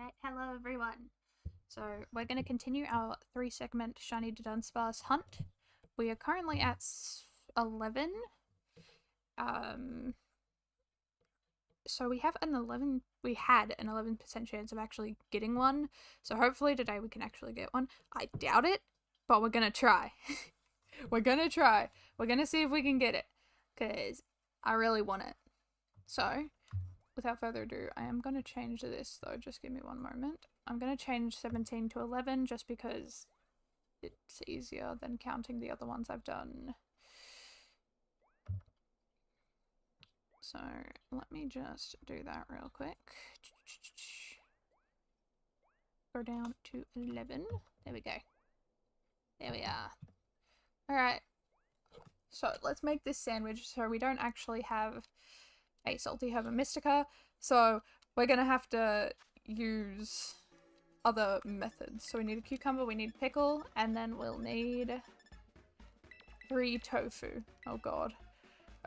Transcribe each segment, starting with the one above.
Alright, hello everyone. So we're going to continue our 3-segment Shiny Dunsparce hunt. We are currently at 11. So we had an 11% chance of actually getting one. So hopefully today we can actually get one. I doubt it, but we're going to try. We're going to try. We're going to see if we can get it, because I really want it. So without further ado, I am going to change this though. Just give me one moment. I'm going to change 17 to 11 just because it's easier than counting the other ones I've done. So let me just do that real quick. Go down to 11. There we go. There we are. Alright. So let's make this sandwich so we don't actually have a Salty Herba Mystica. So we're going to have to use other methods. So we need a cucumber, we need pickle, and then we'll need 3 tofu. Oh god.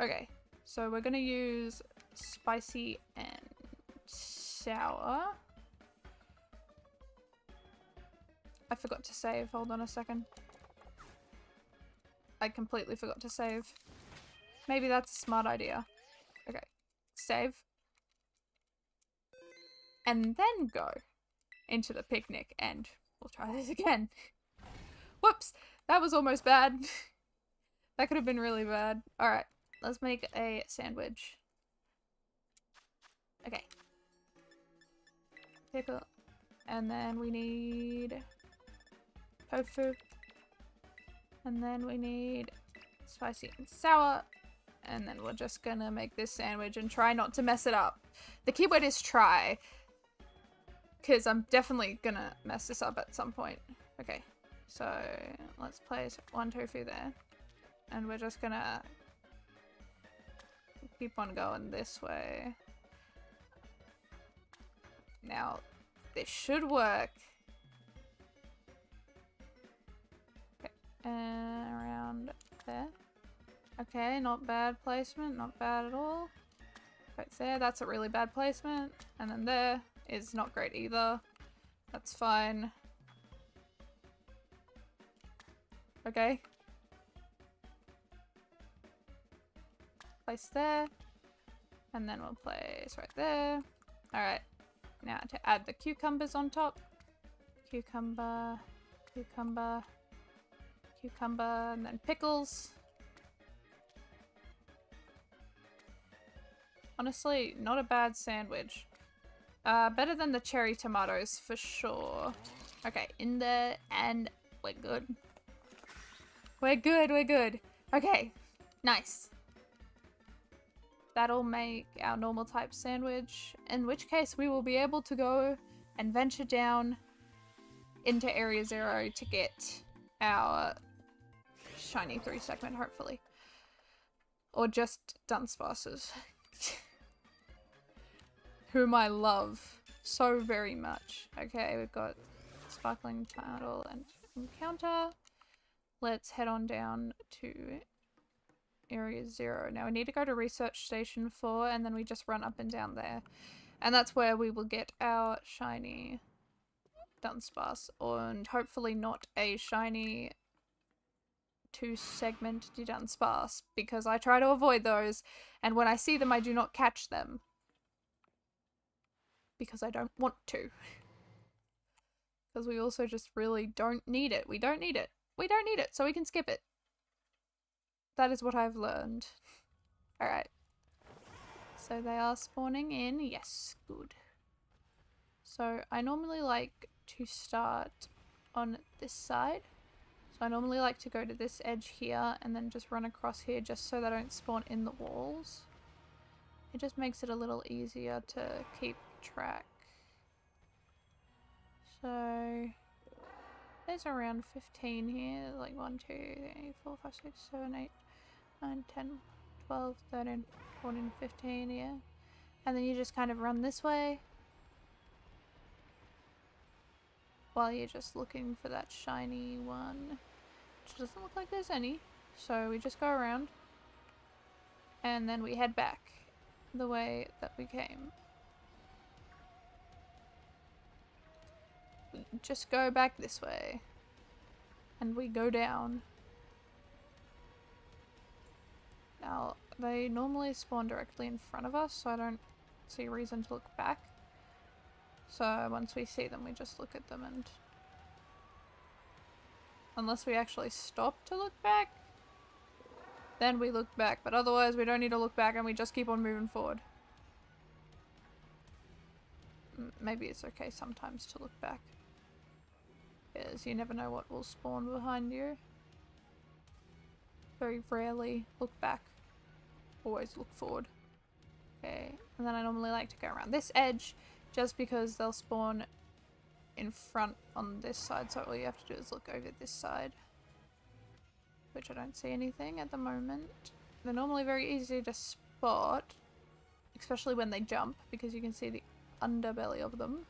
Okay. So we're gonna use spicy and sour. I forgot to save. Hold on a second. I completely forgot to save. Maybe that's a smart idea. Okay. Save. And then go into the picnic and we'll try this again. Whoops! That was almost bad. That could have been really bad. Alright. Let's make a sandwich. Okay. Pickle. And then we need tofu. And then we need spicy and sour. And then we're just gonna make this sandwich and try not to mess it up. The keyword is try. Because I'm definitely gonna mess this up at some point. Okay. So let's place 1 tofu there. And we're just gonna keep on going this way. Now, this should work. Okay, and around there. Okay, not bad placement, not bad at all. Right there, that's a really bad placement. And then there is not great either. That's fine. Okay. Place there, and then we'll place right there. Alright, now to add the cucumbers on top. Cucumber, cucumber, cucumber, and then pickles. Honestly, not a bad sandwich. Better than the cherry tomatoes for sure. Okay, in there, and we're good. We're good, we're good. Okay, nice. That'll make our normal type sandwich, in which case we will be able to go and venture down into Area 0 to get our shiny 3-segment, hopefully. Or just Dunsparces. Whom I love so very much. Okay, we've got Sparkling Turtle and Encounter. Let's head on down to Area 0. Now we need to go to Research Station 4 and then we just run up and down there. And that's where we will get our shiny Dunsparce. And hopefully not a shiny 2-segment Dunsparce, because I try to avoid those, and when I see them I do not catch them. Because I don't want to. Because we also just really don't need it. We don't need it. We don't need it, so we can skip it. That is what I've learned. Alright. So they are spawning in. Yes, good. So I normally like to start on this side. So I normally like to go to this edge here and then just run across here just so they don't spawn in the walls. It just makes it a little easier to keep track. So there's around 15 here. Like 1, 2, 3, 4, 5, 6, 7, 8. 9, 10, 12, 13, 14, 15, yeah. And then you just kind of run this way while you're just looking for that shiny one, which doesn't look like there's any. So we just go around and then we head back the way that we came. just go back this way. And we go down. Now, they normally spawn directly in front of us, so I don't see a reason to look back. So once we see them, we just look at them and... Unless we actually stop to look back, then we look back. But otherwise, we don't need to look back and we just keep on moving forward. Maybe it's okay sometimes to look back. Because you never know what will spawn behind you. Very rarely look back. Always look forward. Okay, and then I normally like to go around this edge just because they'll spawn in front on this side, so all you have to do is look over this side. Which I don't see anything at the moment. They're normally very easy to spot, especially when they jump, because you can see the underbelly of them.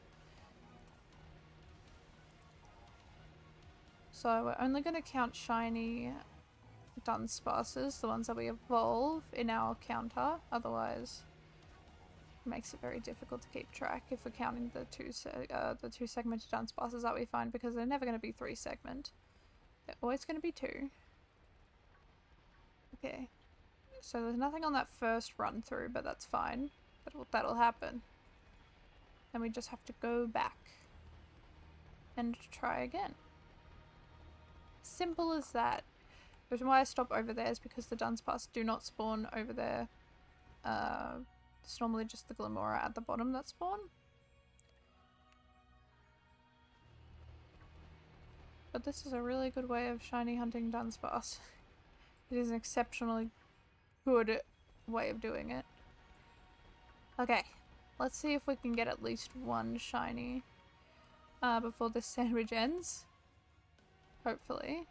So we're only going to count shiny Dunsparces, the ones that we evolve, in our counter. Otherwise, it makes it very difficult to keep track if we're counting the two segmented Dunsparces that we find, because they're never going to be 3 segment. They're always going to be 2. Okay, so there's nothing on that first run through, but that's fine. That'll happen. Then we just have to go back and try again. Simple as that. The reason why I stop over there is because the Dunsparce do not spawn over there. It's normally just the Glamora at the bottom that spawn. But this is a really good way of shiny hunting Dunsparce. It is an exceptionally good way of doing it. Okay, let's see if we can get at least one shiny before this sandwich ends. Hopefully.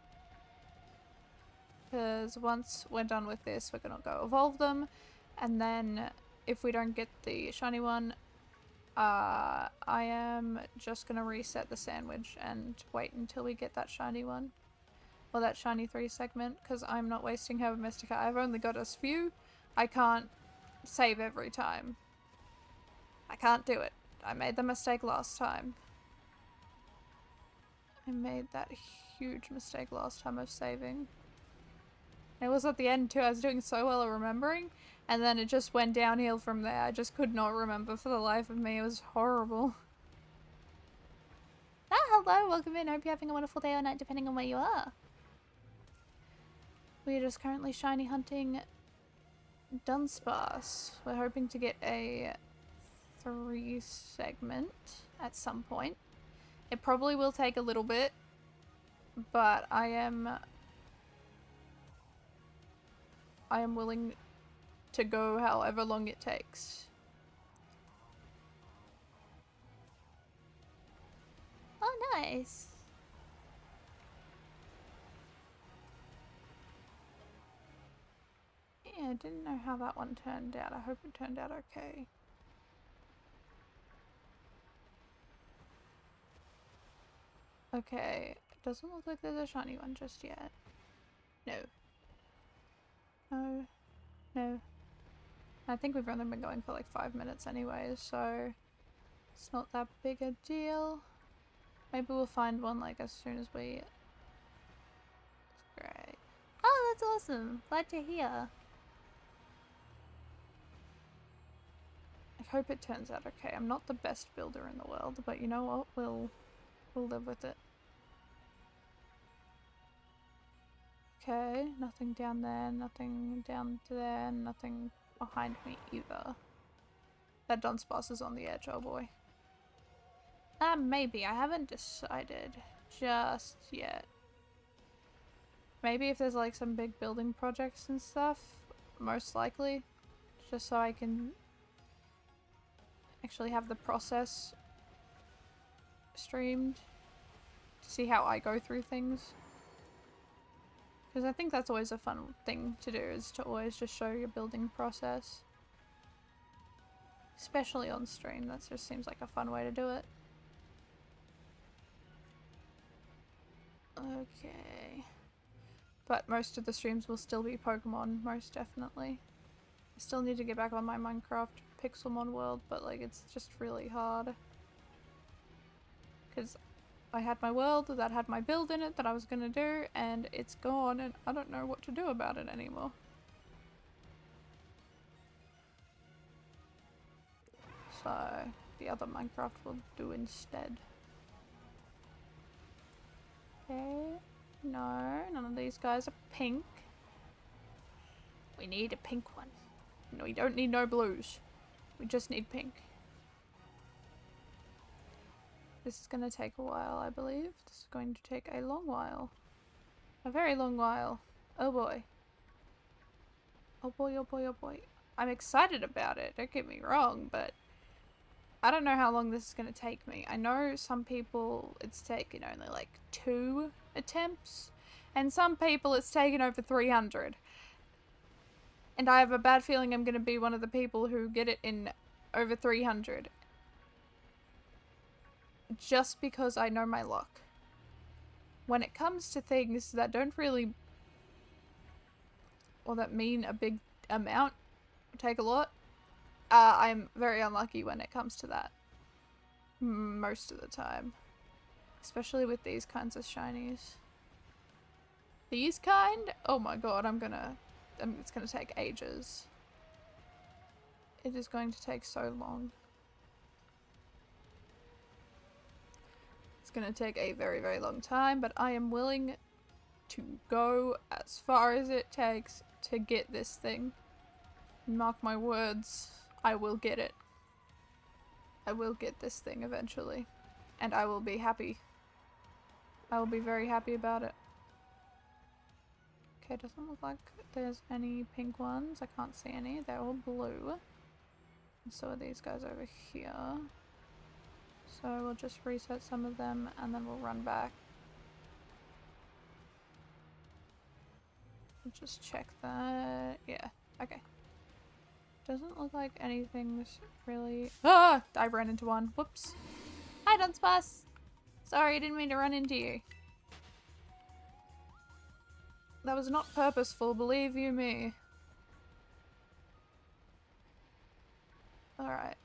Because once we're done with this, we're gonna go evolve them, and then if we don't get the shiny one, I am just gonna reset the sandwich and wait until we get that shiny one. Or that shiny 3 segment, because I'm not wasting her Mystica. I've only got a few. I can't save every time. I can't do it. I made the mistake last time. I made that huge mistake last time of saving. It was at the end too. I was doing so well at remembering, and then it just went downhill from there. I just could not remember for the life of me. It was horrible. Ah, hello, welcome in. Hope you're having a wonderful day or night depending on where you are. We are just currently shiny hunting Dunsparce. We're hoping to get a 3 segment at some point. It probably will take a little bit, but I am willing to go however long it takes. Oh, nice. Yeah, I didn't know how that one turned out. I hope it turned out okay. Okay, it doesn't look like there's a shiny one just yet. No. No. No. I think we've only been going for like 5 minutes anyway, so it's not that big a deal. Maybe we'll find one like as soon as we... Great. Oh, that's awesome. Glad to hear. I hope it turns out okay. I'm not the best builder in the world, but you know what? We'll live with it. Okay, nothing down there, nothing down there, nothing behind me either. That Dunsparce is on the edge, oh boy. Maybe. I haven't decided just yet. Maybe if there's like some big building projects and stuff, most likely. Just so I can actually have the process streamed to see how I go through things. Because I think that's always a fun thing to do, is to always just show your building process. Especially on stream, that just seems like a fun way to do it. Okay. But most of the streams will still be Pokemon, most definitely. I still need to get back on my Minecraft Pixelmon world, but like it's just really hard. Because I had my world that had my build in it that I was gonna do, and it's gone, and I don't know what to do about it anymore. So the other Minecraft will do instead. Okay. No, none of these guys are pink. We need a pink one. No, we don't need no blues. We just need pink. This is going to take a while, I believe. This is going to take a long while. A very long while. Oh boy. Oh boy, oh boy, oh boy. I'm excited about it, don't get me wrong, but I don't know how long this is going to take me. I know some people it's taken only like 2 attempts, and some people it's taken over 300. And I have a bad feeling I'm going to be one of the people who get it in over 300. Just because I know my luck. When it comes to things that don't really, or that mean a big amount, take a lot, I'm very unlucky when it comes to that. Most of the time. Especially with these kinds of shinies. These kind? Oh my god, it's gonna take ages. It is going to take so long. It's gonna take a very, very long time, but I am willing to go as far as it takes to get this thing. Mark my words, I will get it. I will get this thing eventually. And I will be happy. I will be very happy about it. Okay, doesn't look like there's any pink ones. I can't see any. They're all blue. And so are these guys over here. So we'll just reset some of them and then we'll run back. We'll just check that. Yeah, okay. Doesn't look like anything's really... Ah! I ran into one. Whoops. Hi, Dunsparce! Sorry, I didn't mean to run into you. That was not purposeful, believe you me. Alright.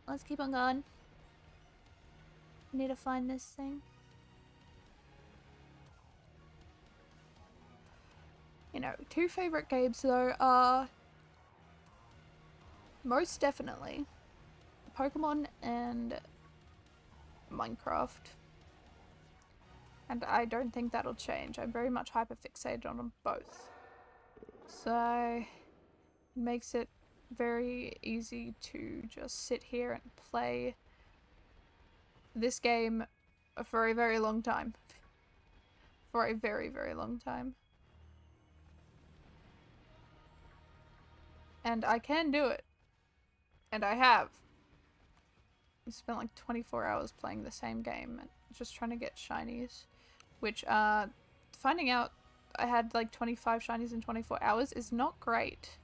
Let's keep on going. Need to find this thing. You know, 2 favorite games though are most definitely Pokemon and Minecraft. And I don't think that'll change. I'm very much hyperfixated on them both. So it makes it very easy to just sit here and play this game for a very long time. For a very, very long time. And I can do it. And I have. I spent like 24 hours playing the same game and just trying to get shinies. Which, finding out I had like 25 shinies in 24 hours is not great.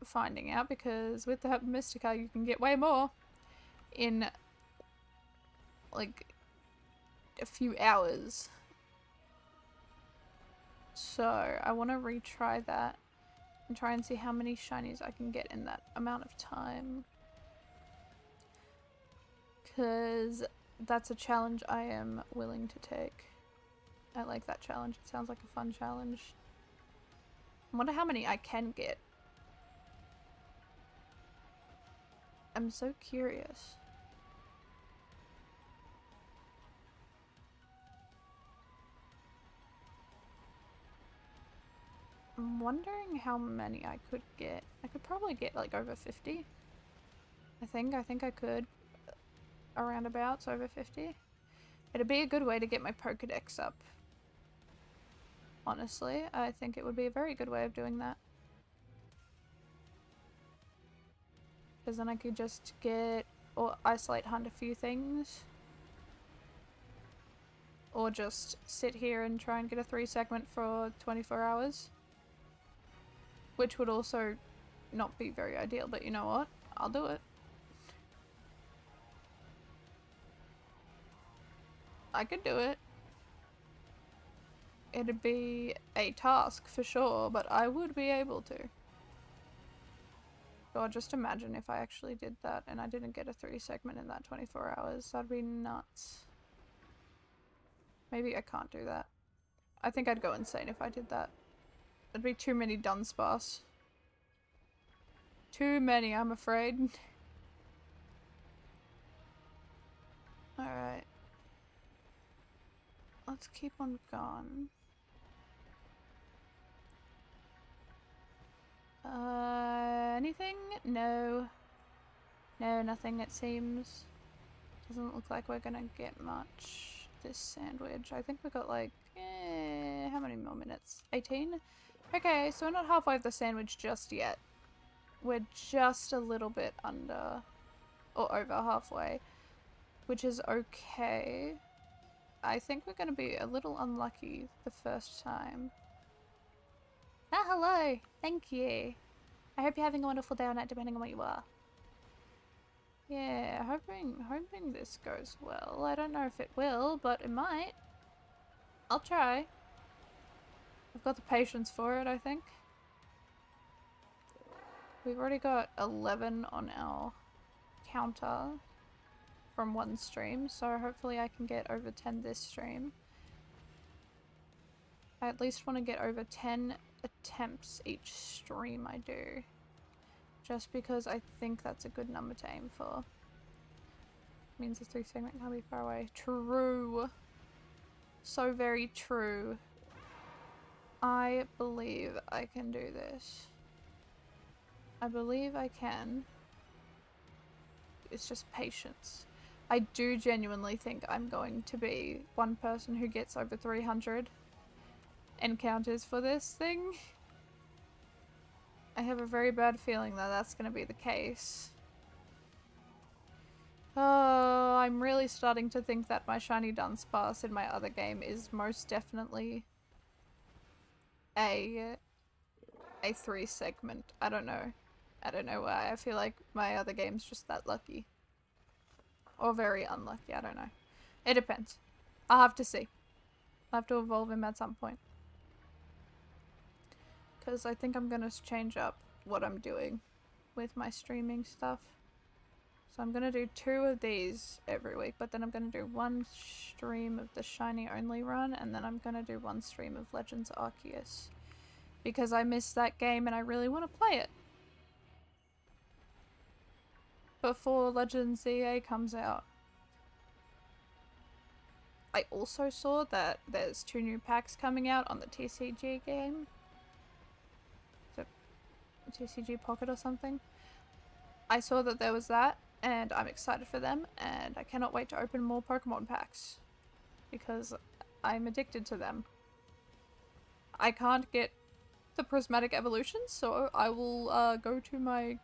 Finding out, because with the Herba Mystica you can get way more in like a few hours. So I want to retry that and try and see how many shinies I can get in that amount of time. Because that's a challenge I am willing to take. I like that challenge. It sounds like a fun challenge. I wonder how many I can get. I'm so curious. I'm wondering how many I could get. I could probably get like over 50. I think I could. Around about over 50. It'd be a good way to get my Pokedex up. Honestly, I think it would be a very good way of doing that. Because then I could just get or isolate hunt a few things. Or just sit here and try and get a 3 segment for 24 hours. Which would also not be very ideal, but you know what? I'll do it. I could do it. It'd be a task for sure, but I would be able to. God, just imagine if I actually did that and I didn't get a 3 segment in that 24 hours. That'd be nuts. Maybe I can't do that. I think I'd go insane if I did that. There'd be too many Dunsparce. Too many, I'm afraid. Alright. Let's keep on going. Anything? No. No, nothing it seems. Doesn't look like we're gonna get much this sandwich. I think we got like, how many more minutes? 18? Okay, so we're not halfway of the sandwich just yet. We're just a little bit under, or over halfway, which is okay. I think we're gonna be a little unlucky the first time. Ah, hello! Thank you! I hope you're having a wonderful day or night depending on what you are. Yeah, hoping this goes well. I don't know if it will, but it might. I'll try. I've got the patience for it, I think. We've already got 11 on our counter from one stream, so hopefully I can get over 10 this stream. I at least want to get over 10 attempts each stream I do. Just because I think that's a good number to aim for. Means the 3 segment can't be far away. True. So very true. I believe I can do this. I believe I can. It's just patience. I do genuinely think I'm going to be one person who gets over 300 encounters for this thing. I have a very bad feeling that that's going to be the case. Oh, I'm really starting to think that my shiny Dunsparce in my other game is most definitely a 3 segment. I don't know. I don't know why. I feel like my other game's just that lucky. Or very unlucky, I don't know. It depends. I'll have to see. I'll have to evolve him at some point. Because I think I'm going to change up what I'm doing with my streaming stuff. So I'm going to do 2 of these every week, but then I'm going to do 1 stream of the shiny only run, and then I'm going to do 1 stream of Legends Arceus. Because I missed that game and I really want to play it before Legends EA comes out. I also saw that there's 2 new packs coming out on the TCG game. TCG Pocket or something. I saw that there was that, and I'm excited for them, and I cannot wait to open more Pokemon packs because I'm addicted to them. I can't get the prismatic evolutions, so I will go to my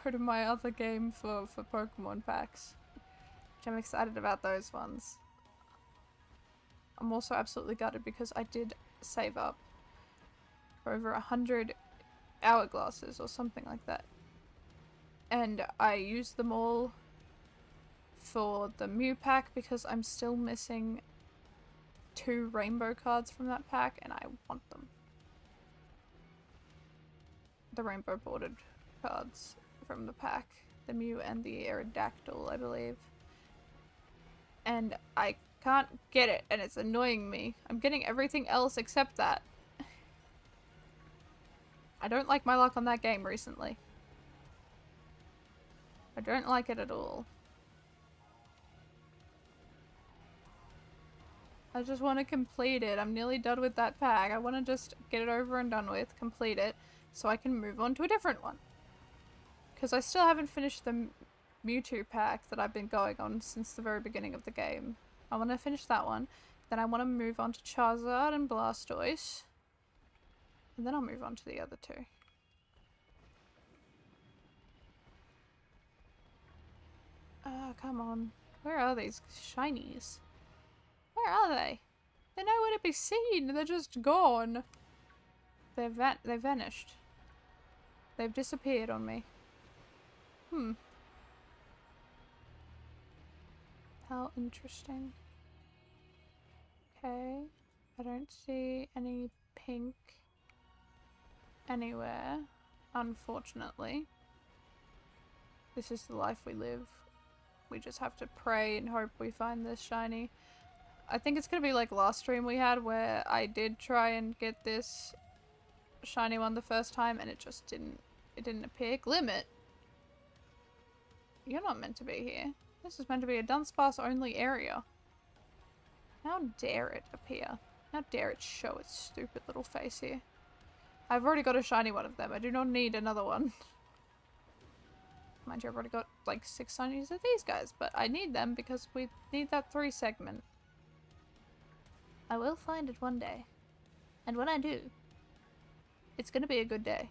other game for Pokemon packs, which I'm excited about those ones. I'm also absolutely gutted because I did save up for over 100 hourglasses or something like that, and I used them all for the Mew pack because I'm still missing 2 rainbow cards from that pack and I want them. The rainbow bordered cards from the pack, the Mew and the Aerodactyl, I believe, and I can't get it and it's annoying me. I'm getting everything else except that. I don't like my luck on that game recently. I don't like it at all. I just want to complete it. I'm nearly done with that pack. I want to just get it over and done with, complete it, so I can move on to a different one. Because I still haven't finished the Mewtwo pack that I've been going on since the very beginning of the game. I want to finish that one. Then I want to move on to Charizard and Blastoise. And then I'll move on to the other 2. Oh, come on. Where are these shinies? Where are they? They're nowhere to be seen. They're just gone. They vanished. They've disappeared on me. How interesting. Okay. I don't see any pink anywhere. Unfortunately. This is the life we live. We just have to pray and hope we find this shiny. I think it's gonna be like last stream we had where I did try and get this shiny one the first time and it just didn't appear. Glimmet? You're not meant to be here. This is meant to be a Dunsparce only area. How dare it appear? How dare it show its stupid little face here? I've already got a shiny one of them. I do not need another one. Mind you, I've already got like 6 shinies of these guys, but I need them because we need that 3 segment. I will find it one day. And when I do, it's gonna be a good day.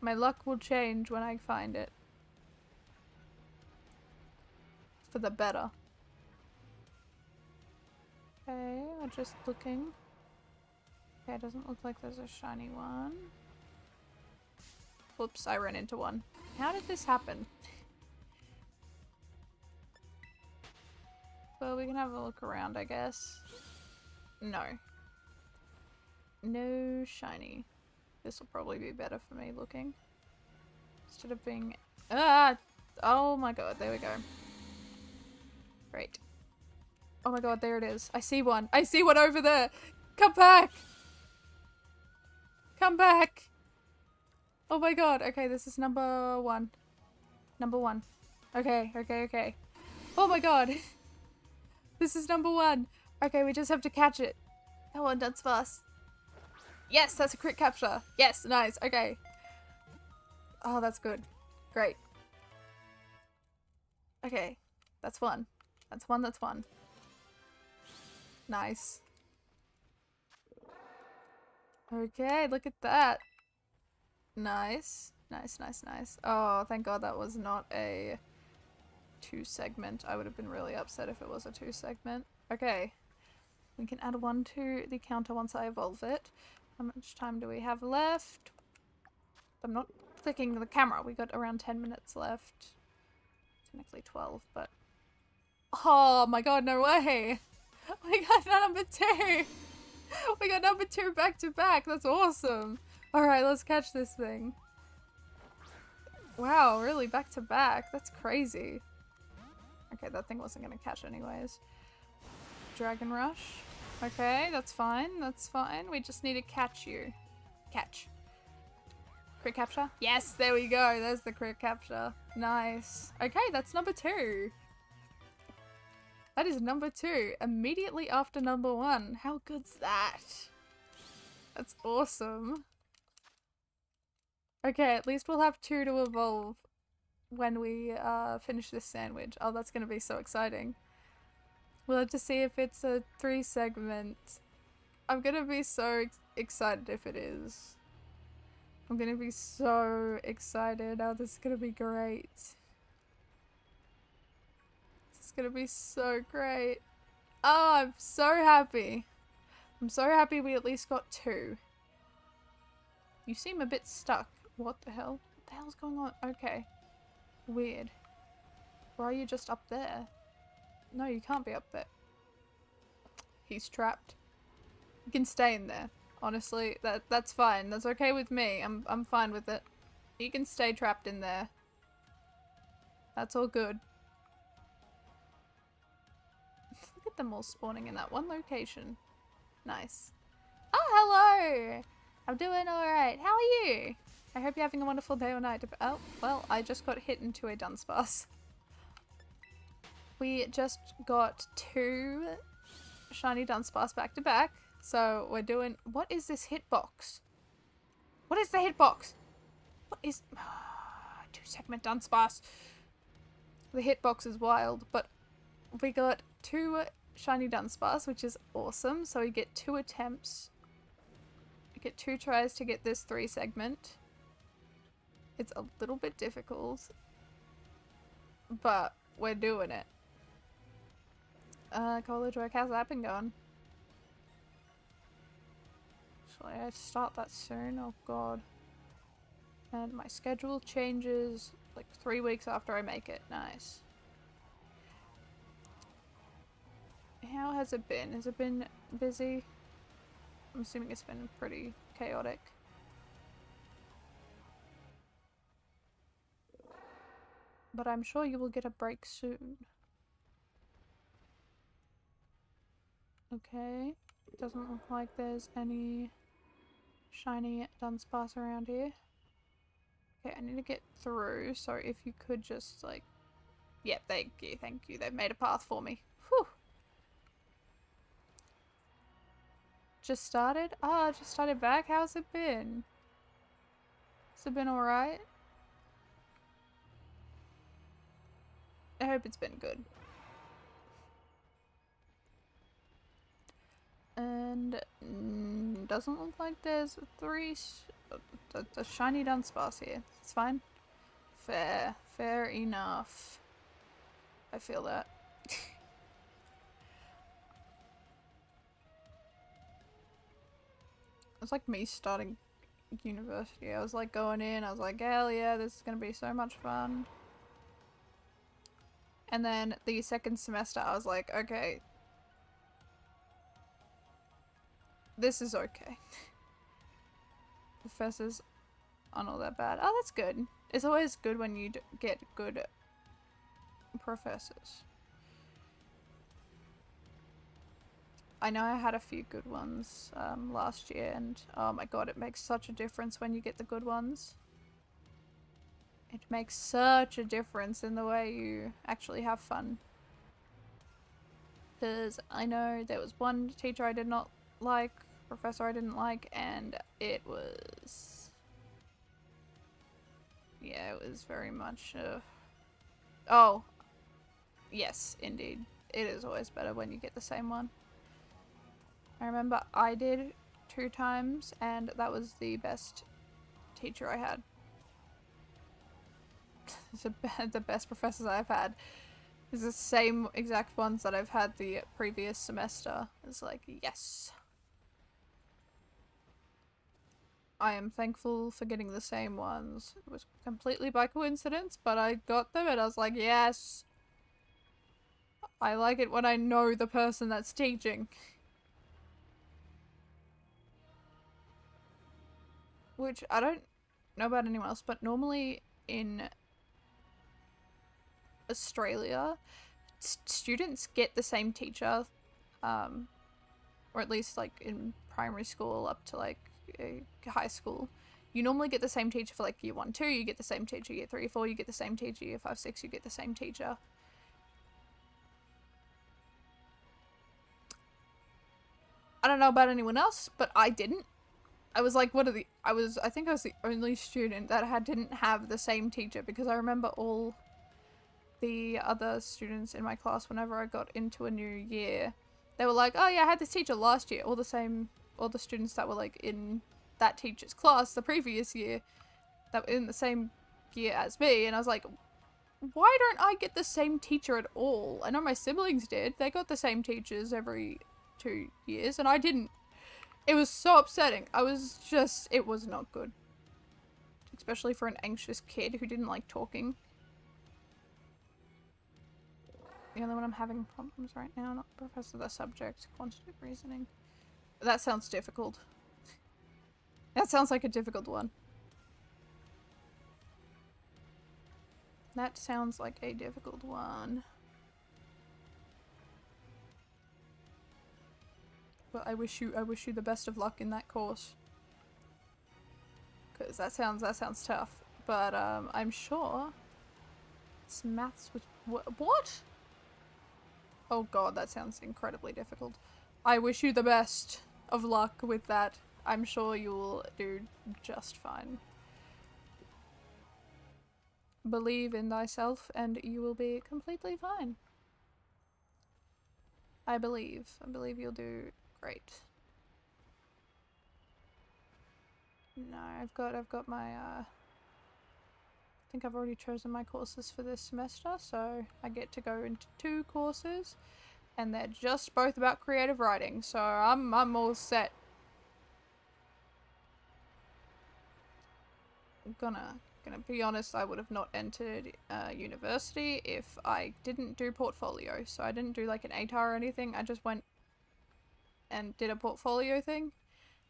My luck will change when I find it. For the better. Okay, I'm just looking. Okay, it doesn't look like there's a shiny one. Whoops, I ran into one. How did this happen? Well, we can have a look around, I guess. No. No shiny. This will probably be better for me looking. Instead of being... Ah! Oh my god, there we go. Great. Oh my god, there it is. I see one. I see one over there! Come back! Come back! Oh my god. Okay, this is number 1. Number 1. Okay, okay, okay. Oh my god! This is number 1. Okay, we just have to catch it. Come on, Dunsparce. Yes, that's a crit capture. Yes, nice. Okay. Oh, that's good. Great. Okay, that's 1. That's 1, that's 1. Nice. Okay, look at that. Nice. Nice, nice, nice. Oh, thank god that was not a 2 segment. I would have been really upset if it was a 2 segment. Okay. We can add 1 to the counter once I evolve it. How much time do we have left? I'm not clicking the camera. We got around 10 minutes left. Technically 12, but... Oh my god, no way! We got number 2! We got number 2 back to back! That's awesome! Alright, let's catch this thing. Wow, really? Back to back? That's crazy. Okay, that thing wasn't gonna catch anyways. Dragon Rush. Okay, that's fine. That's fine. We just need to catch you. Catch. Crit capture? Yes, there we go. There's the crit capture. Nice. Okay, that's number 2. That is number 2. Immediately after number 1. How good's that? That's awesome. Okay, at least we'll have 2 to evolve when we finish this sandwich. Oh, that's gonna be so exciting. We'll have to see if it's a 3 segment. I'm gonna be so excited if it is. I'm gonna be so excited. Oh, this is gonna be great. This is gonna be so great. Oh, I'm so happy. I'm so happy we at least got 2. You seem a bit stuck. What the hell? What the hell's going on? Okay. Weird. Why are you just up there? No, you can't be up there. He's trapped. You can stay in there. Honestly, that's fine. That's okay with me. I'm fine with it. You can stay trapped in there. That's all good. Look at them all spawning in that one location. Nice. Oh, hello! I'm doing alright. How are you? I hope you're having a wonderful day or night. Oh, well, I just got hit into a Dunsparce. We just got 2 shiny Dunsparce back to back. So we're doing... What is this hitbox? What is the hitbox? What is... 2 segment Dunsparce. The hitbox is wild, but we got 2 shiny Dunsparce, which is awesome. So we get 2 attempts. We get 2 tries to get this 3 segment. It's a little bit difficult, but we're doing it. College work, how's that been going? Shall I start that soon? Oh god. And my schedule changes like 3 weeks after I make it. Nice. How has it been? Has it been busy? I'm assuming it's been pretty chaotic. But I'm sure you will get a break soon. Okay. Doesn't look like there's any shiny Dunsparce around here. Okay, I need to get through, so if you could just, like... Yeah, thank you, thank you. They've made a path for me. Whew. Just started? Ah, just started back? How's it been? Has it been alright? I hope it's been good. And doesn't look like there's a shiny Dunsparce here. It's fine. Fair enough. I feel that. It's like me starting university. I was like going in, I was like, hell yeah, this is gonna be so much fun. And then the second semester, I was like, okay, this is okay. Professors aren't all that bad. Oh, that's good. It's always good when you get good professors. I know I had a few good ones last year, and oh my god, it makes such a difference when you get the good ones. It makes such a difference in the way you actually have fun. Because I know there was one teacher I did not like, professor I didn't like, and it was... Yeah, it was very much... Oh, yes, indeed. It is always better when you get the same one. I remember I did 2 times, and that was the best teacher I had. It's the best professors I've had. It's the same exact ones that I've had the previous semester. It's like, yes. I am thankful for getting the same ones. It was completely by coincidence, but I got them and I was like, yes. I like it when I know the person that's teaching. Which, I don't know about anyone else, but normally in Australia, students get the same teacher, or at least like in primary school up to like high school. You normally get the same teacher for like year 1, 2, you get the same teacher, year 3, 4, you get the same teacher, year 5, 6, you get the same teacher. I don't know about anyone else, but I didn't. I was like, I think I was the only student that didn't have the same teacher, because I remember all the other students in my class, whenever I got into a new year, they were like, oh yeah, I had this teacher last year. All the students that were like in that teacher's class the previous year, that were in the same year as me, and I was like, why don't I get the same teacher at all? I know my siblings did. They got the same teachers every 2 years, and I didn't. It was so upsetting. It was not good. Especially for an anxious kid who didn't like talking. The only one I'm having problems right now, not professor, the subject, quantitative reasoning. That sounds difficult. That sounds like a difficult one. That sounds like a difficult one. But I wish you the best of luck in that course. Cause that sounds tough. But I'm sure it's maths with what? Oh god, that sounds incredibly difficult. I wish you the best of luck with that. I'm sure you'll do just fine. Believe in thyself and you will be completely fine. I believe you'll do great. No, I've got my I think I've already chosen my courses for this semester, so I get to go into 2 courses, and they're just both about creative writing, so I'm all set. I'm gonna be honest, I would have not entered university if I didn't do portfolio. So I didn't do like an ATAR or anything, I just went and did a portfolio thing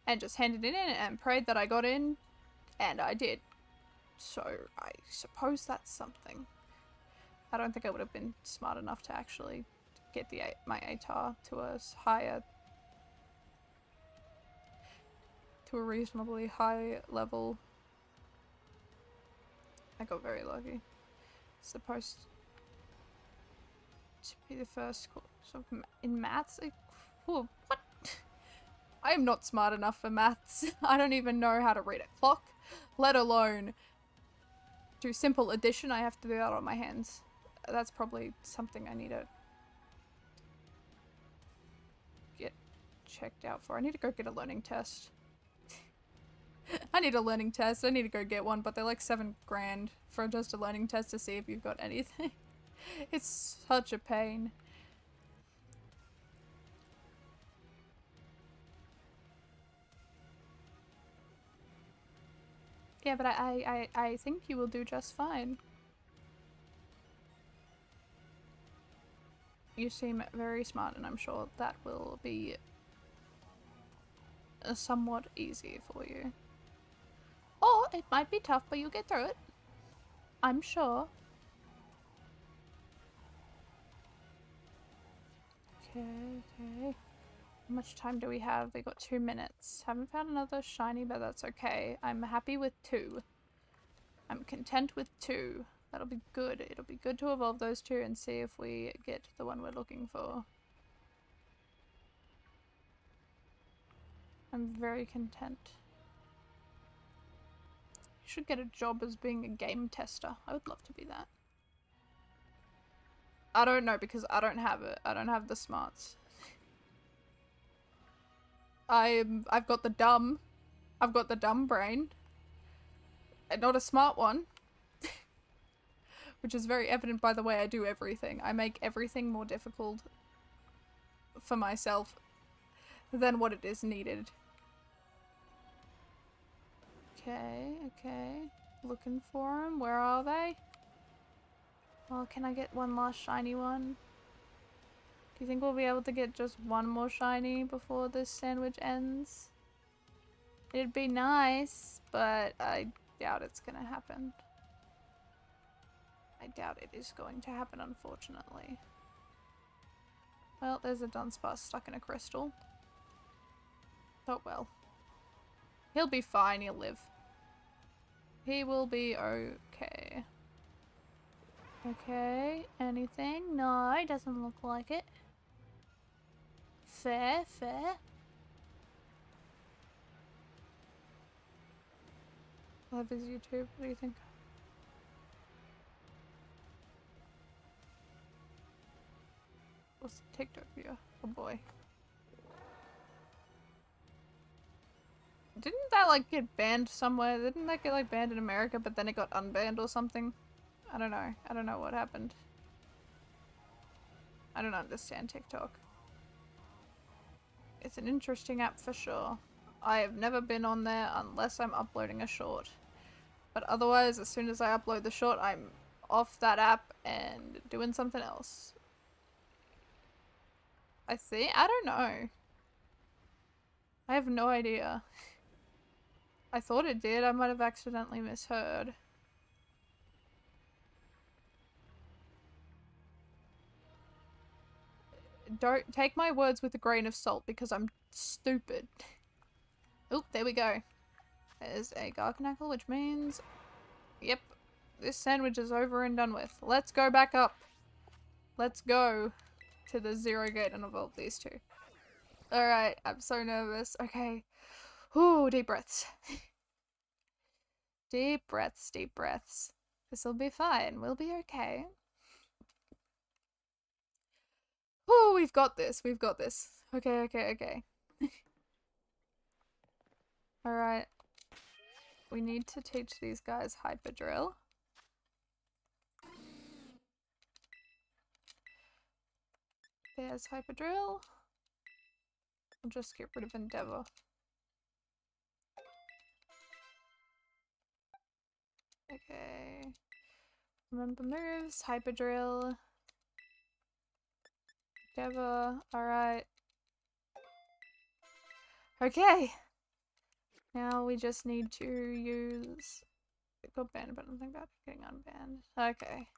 and just handed it in and prayed that I got in, and I did. So I suppose that's something. I don't think I would have been smart enough to actually get my ATAR to a higher, to a reasonably high level. I got very lucky. Supposed to be the first course in maths. Like, what? I am not smart enough for maths. I don't even know how to read a clock, let alone do simple addition. I have to do that on my hands. That's probably something I need to get checked out for. I need to go get a learning test. I need a learning test. I need to go get one, but they're like $7 grand for just a learning test to see if you've got anything. It's such a pain. Yeah, but I think you will do just fine. You seem very smart, and I'm sure that will be somewhat easy for you. Or it might be tough, but you'll get through it. I'm sure. Okay, okay. How much time do we have? We got 2 minutes. Haven't found another shiny, but that's okay. I'm happy with 2. I'm content with 2. That'll be good. It'll be good to evolve those 2 and see if we get the one we're looking for. I'm very content. You should get a job as being a game tester. I would love to be that. I don't know because I don't have it. I don't have the smarts. I've got the dumb brain. And not a smart one. Which is very evident by the way I do everything. I make everything more difficult for myself than what it is needed. Okay, okay. Looking for them. Where are they? Well, can I get one last shiny one? Do you think we'll be able to get just one more shiny before this sandwich ends? It'd be nice, but I doubt it's gonna happen. I doubt it is going to happen, unfortunately. Well, there's a Dunsparce stuck in a crystal. Oh well. He'll be fine, he'll live. He will be okay. Okay, anything? No, doesn't look like it. Fair, fair. Love his YouTube, what do you think? What's the TikTok viewer? Oh boy. Didn't that like get banned somewhere? Didn't that get like banned in America but then it got unbanned or something? I don't know. I don't know what happened. I don't understand TikTok. It's an interesting app for sure. I have never been on there unless I'm uploading a short. But otherwise, as soon as I upload the short, I'm off that app and doing something else. I think? I don't know. I have no idea. I thought it did. I might have accidentally misheard. Don't take my words with a grain of salt because I'm stupid. Oh, there we go. There's a Garkanackle, which means... Yep. This sandwich is over and done with. Let's go back up. Let's go to the 0 gate and evolve these 2. Alright, I'm so nervous. Okay. Ooh, deep breaths. Deep breaths, deep breaths. This'll be fine. We'll be okay. Oh, we've got this. We've got this. Okay, okay, okay. Alright. We need to teach these guys Hyperdrill. There's Hyperdrill. I'll just get rid of Endeavor. Okay. Remember moves, Hyperdrill. Endeavor, alright. Okay! Now we just need to use... It got banned, but I don't think that's getting unbanned. Okay.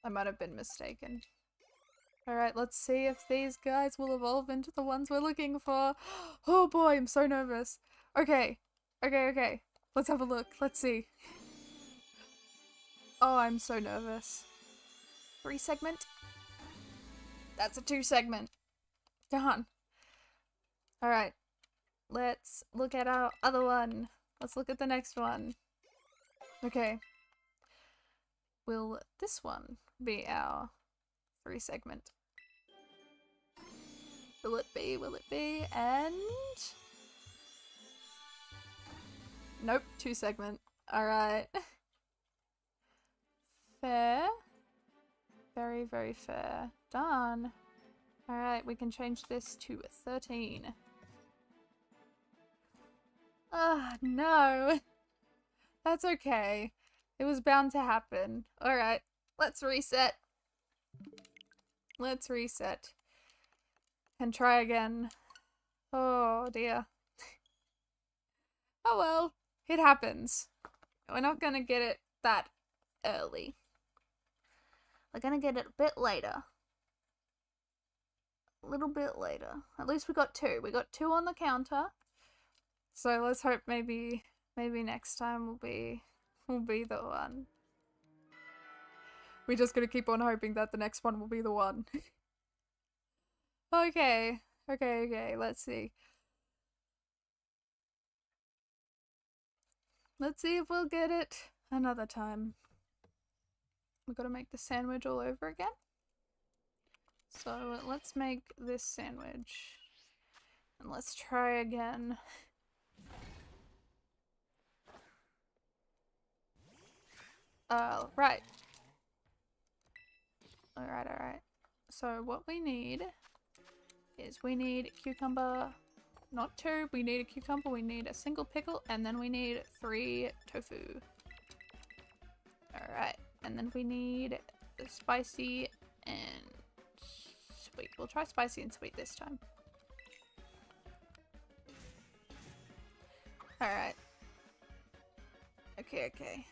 I might have been mistaken. Alright, let's see if these guys will evolve into the ones we're looking for. Oh boy, I'm so nervous. Okay. Okay. Let's have a look. Let's see. Oh, I'm so nervous. 3 segment? That's a 2 segment. Darn. Alright. Let's look at our other one. Let's look at the next one. Okay. Will this one be our 3 segment? Will it be? Will it be? And... nope, 2 segment. Alright. Fair. Very, very fair. Done. Alright, we can change this to 13. Ah, no. That's okay. It was bound to happen. Alright, let's reset. Let's reset. And try again. Oh dear. Oh well, it happens. We're not gonna get it that early. We're gonna get it a bit later. A little bit later. At least we got 2. We got 2 on the counter. So let's hope maybe next time will be the one. We just gotta keep on hoping that the next one will be the one. Okay, let's see. Let's see if we'll get it another time. We've got to make the sandwich all over again. So let's make this sandwich. And let's try again. Right. Alright. So what we need is we need cucumber, not 2, we need a cucumber, we need a single pickle, and then we need 3 tofu. Alright, and then we need spicy and sweet. We'll try spicy and sweet this time. Alright. Okay.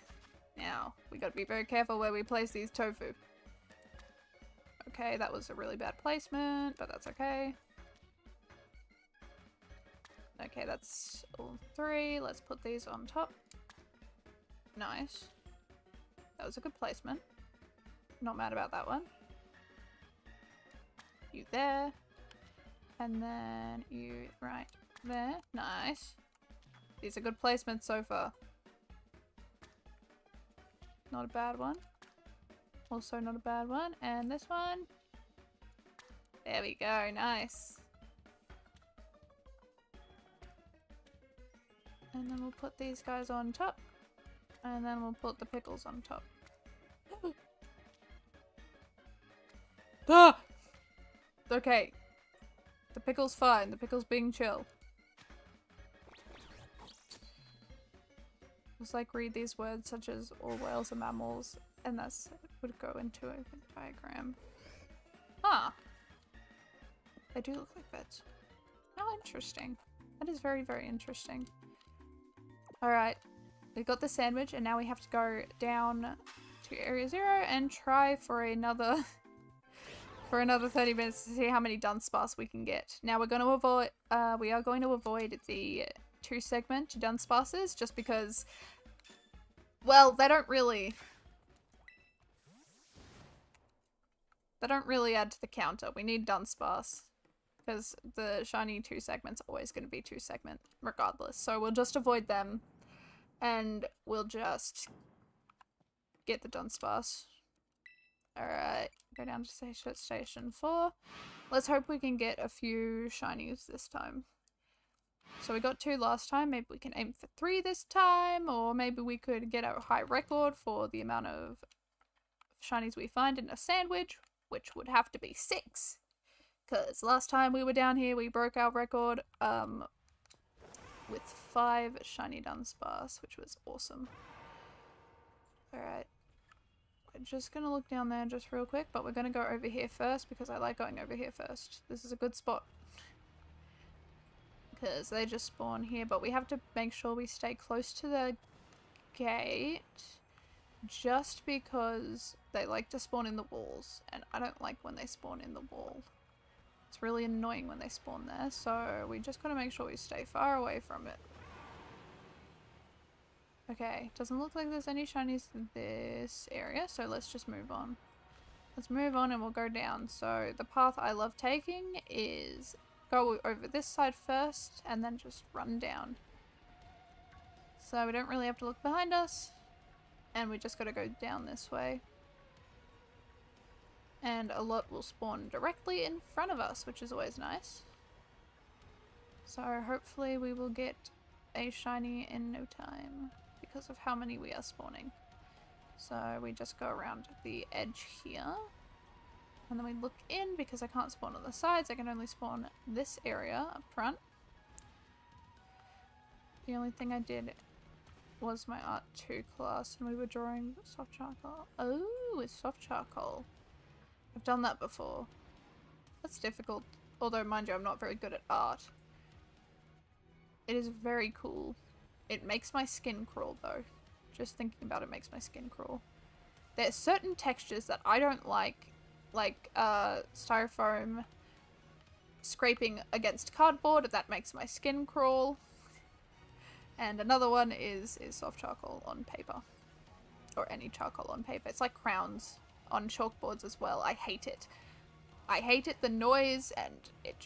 Now, we gotta be very careful where we place these tofu. Okay, that was a really bad placement, but that's okay. Okay, that's all 3. Let's put these on top. Nice. That was a good placement. Not mad about that one. You there. And then you right there. Nice. These are good placements so far. Not a bad one. Also not a bad one. And this one. There we go. Nice. And then we'll put these guys on top. And then we'll put the pickles on top. Ah! Okay. The pickle's fine. The pickle's being chill. Just like read these words such as all whales are mammals, and that's would go into a diagram. Ah! They do look like beds. How interesting. That is very, very interesting. Alright. We got the sandwich, and now we have to go down to Area 0 and try for another 30 minutes to see how many Dunsparce we can get. Now we are going to avoid the 2 segment Dunsparces just because, well, they don't really add to the counter. We need Dunsparce because the shiny 2 segment's always going to be 2 segment regardless. So we'll just avoid them and we'll just get the Dunsparce. Alright, go down to station 4. Let's hope we can get a few shinies this time. So we got 2 last time, maybe we can aim for 3 this time, or maybe we could get a high record for the amount of shinies we find in a sandwich, which would have to be 6. Because last time we were down here, we broke our record with 5 shiny Dunsparce, which was awesome. Alright. We're just gonna look down there just real quick, but we're gonna go over here first because I like going over here first. This is a good spot. Because they just spawn here, but we have to make sure we stay close to the gate just because they like to spawn in the walls, and I don't like when they spawn in the wall. It's really annoying when they spawn there, so we just gotta make sure we stay far away from it. Okay, doesn't look like there's any shinies in this area, so let's just move on. Let's move on and we'll go down. So the path I love taking is go over this side first and then just run down. So we don't really have to look behind us, and we just gotta go down this way. And a lot will spawn directly in front of us, which is always nice. So hopefully we will get a shiny in no time because of how many we are spawning. So we just go around the edge here, and then we look in because I can't spawn on the sides. I can only spawn this area up front. The only thing I did was my Art 2 class, and we were drawing soft charcoal. Oh, it's soft charcoal. I've done that before. That's difficult, although mind you, I'm not very good at art. It is very cool. It makes my skin crawl though. Just thinking about it makes my skin crawl. There's certain textures that I don't like styrofoam scraping against cardboard. That makes my skin crawl. And another one is soft charcoal on paper. Or any charcoal on paper. It's like crowns on chalkboards as well. I hate it. I hate it, the noise, and it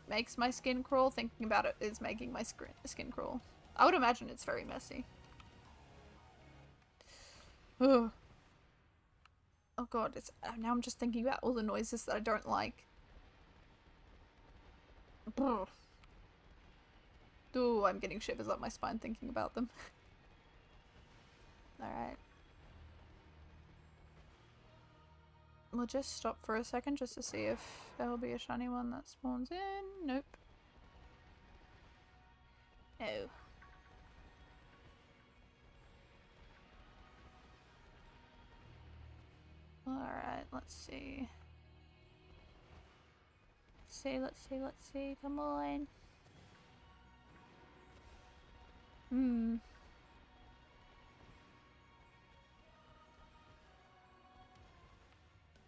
makes my skin crawl. Thinking about it is making my skin crawl. I would imagine it's very messy. Ugh. Oh god, now I'm just thinking about all the noises that I don't like. Brr. Ooh, I'm getting shivers up my spine thinking about them. Alright. We'll just stop for a second just to see if there will be a shiny one that spawns in. Nope. No. Alright, let's see. Let's see. Come on.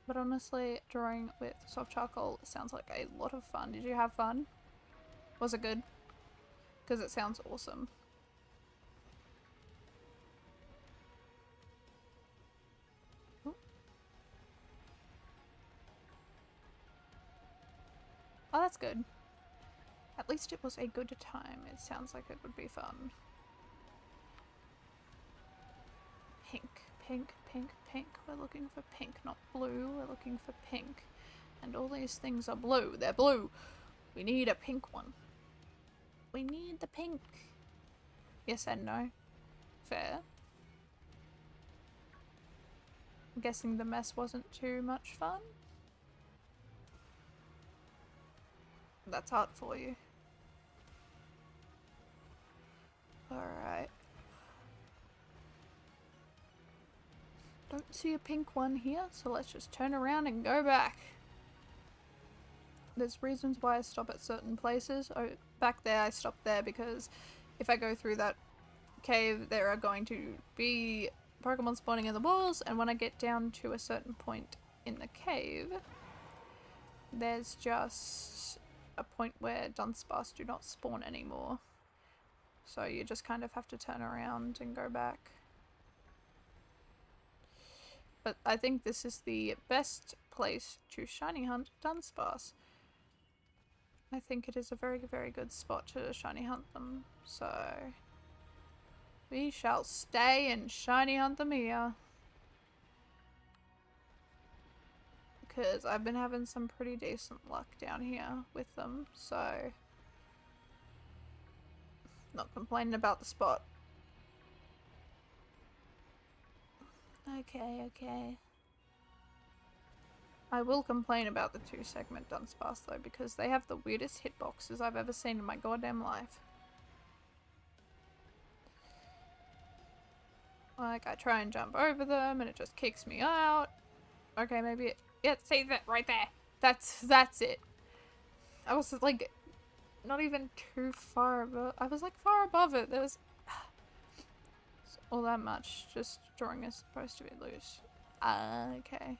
But honestly, drawing with soft charcoal sounds like a lot of fun. Did you have fun? Was it good? Because it sounds awesome. Oh, that's good. At least it was a good time. It sounds like it would be fun. Pink, pink, pink, pink. We're looking for pink, not blue. We're looking for pink. And all these things are blue. They're blue. We need a pink one. We need the pink. Yes and no. Fair. I'm guessing the mess wasn't too much fun. That's art for you. Alright. Don't see a pink one here, so let's just turn around and go back. There's reasons why I stop at certain places. Oh, back there I stopped there because if I go through that cave, there are going to be Pokemon spawning in the walls, and when I get down to a certain point in the cave, there's just a point where Dunsparce do not spawn anymore. So you just kind of have to turn around and go back. But I think this is the best place to shiny hunt Dunsparce. I think it is a very, very good spot to shiny hunt them. So we shall stay and shiny hunt them here. Because I've been having some pretty decent luck down here with them, so not complaining about the spot. Okay. I will complain about the 2-segment Dunsparce though, because they have the weirdest hitboxes I've ever seen in my goddamn life. Like, I try and jump over them and it just kicks me out. Okay, maybe it... Yeah, see that right there. That's it. I was like, not even too far above. I was like far above it. There was all that much. Just drawing is supposed to be loose. Okay.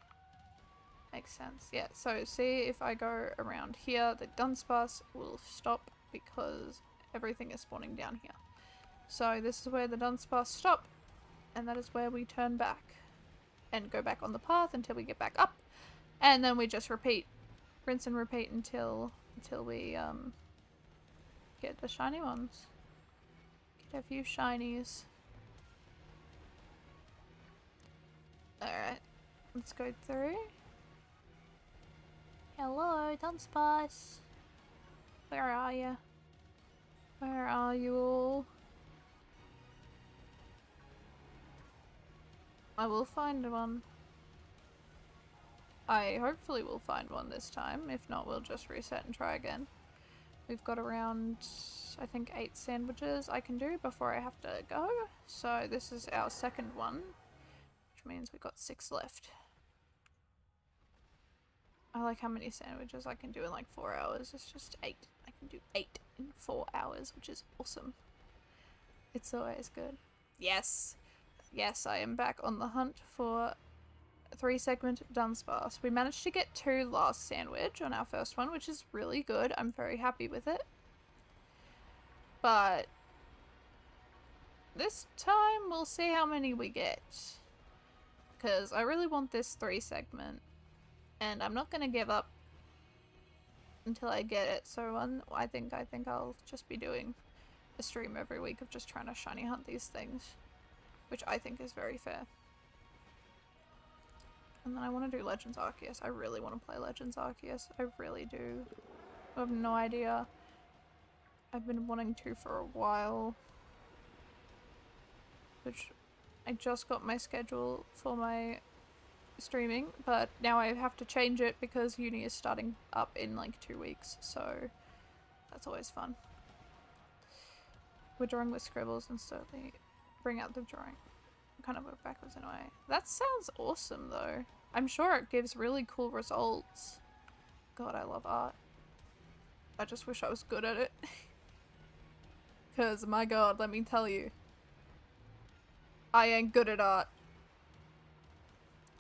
Makes sense. Yeah, so see if I go around here, the Dunsparce will stop because everything is spawning down here. So this is where the Dunsparce stop, and that is where we turn back and go back on the path until we get back up, and then we just repeat, rinse and repeat until we get the shiny ones. Get a few shinies. Alright, let's go through. Hello, Dunsparce. Where are you? Where are you all? I will find one. I hopefully will find one this time. If not, we'll just reset and try again. We've got around, I think, 8 sandwiches I can do before I have to go. So this is our second one, which means we've got 6 left. I like how many sandwiches I can do in like 4 hours. It's just 8. I can do 8 in 4 hours, which is awesome. It's always good. Yes! Yes, I am back on the hunt for 3-segment Dunsparce. We managed to get 2 last sandwich on our first one, which is really good. I'm very happy with it. But this time we'll see how many we get. Because I really want this 3-segment. And I'm not going to give up until I get it. So I think I'll just be doing a stream every week of just trying to shiny hunt these things. Which I think is very fair. And then I want to do Legends Arceus. I really want to play Legends Arceus. I really do. I have no idea. I've been wanting to for a while. Which I just got my schedule for my streaming, but now I have to change it because uni is starting up in like 2 weeks, so that's always fun. We're drawing with scribbles and slowly bring out the drawing. Kind of work backwards in a way. That sounds awesome though. I'm sure it gives really cool results. God, I love art. I just wish I was good at it. Because my god, let me tell you, I ain't good at art.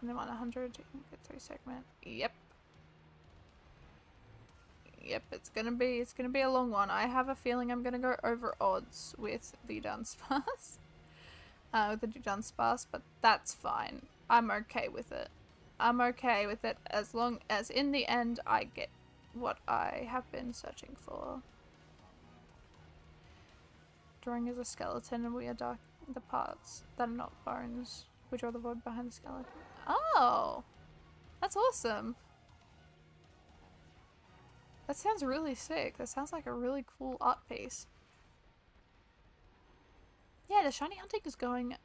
And then on 100, you can get 3-segment. Yep. Yep, it's gonna be a long one. I have a feeling I'm gonna go over odds with the Dunsparce. With the Dunsparce, but that's fine. I'm okay with it. I'm okay with it as long as in the end I get what I have been searching for. Drawing is a skeleton and we are dark the parts that are not bones. We draw the void behind the skeleton. Oh! That's awesome! That sounds really sick. That sounds like a really cool art piece. Yeah, the shiny hunting is going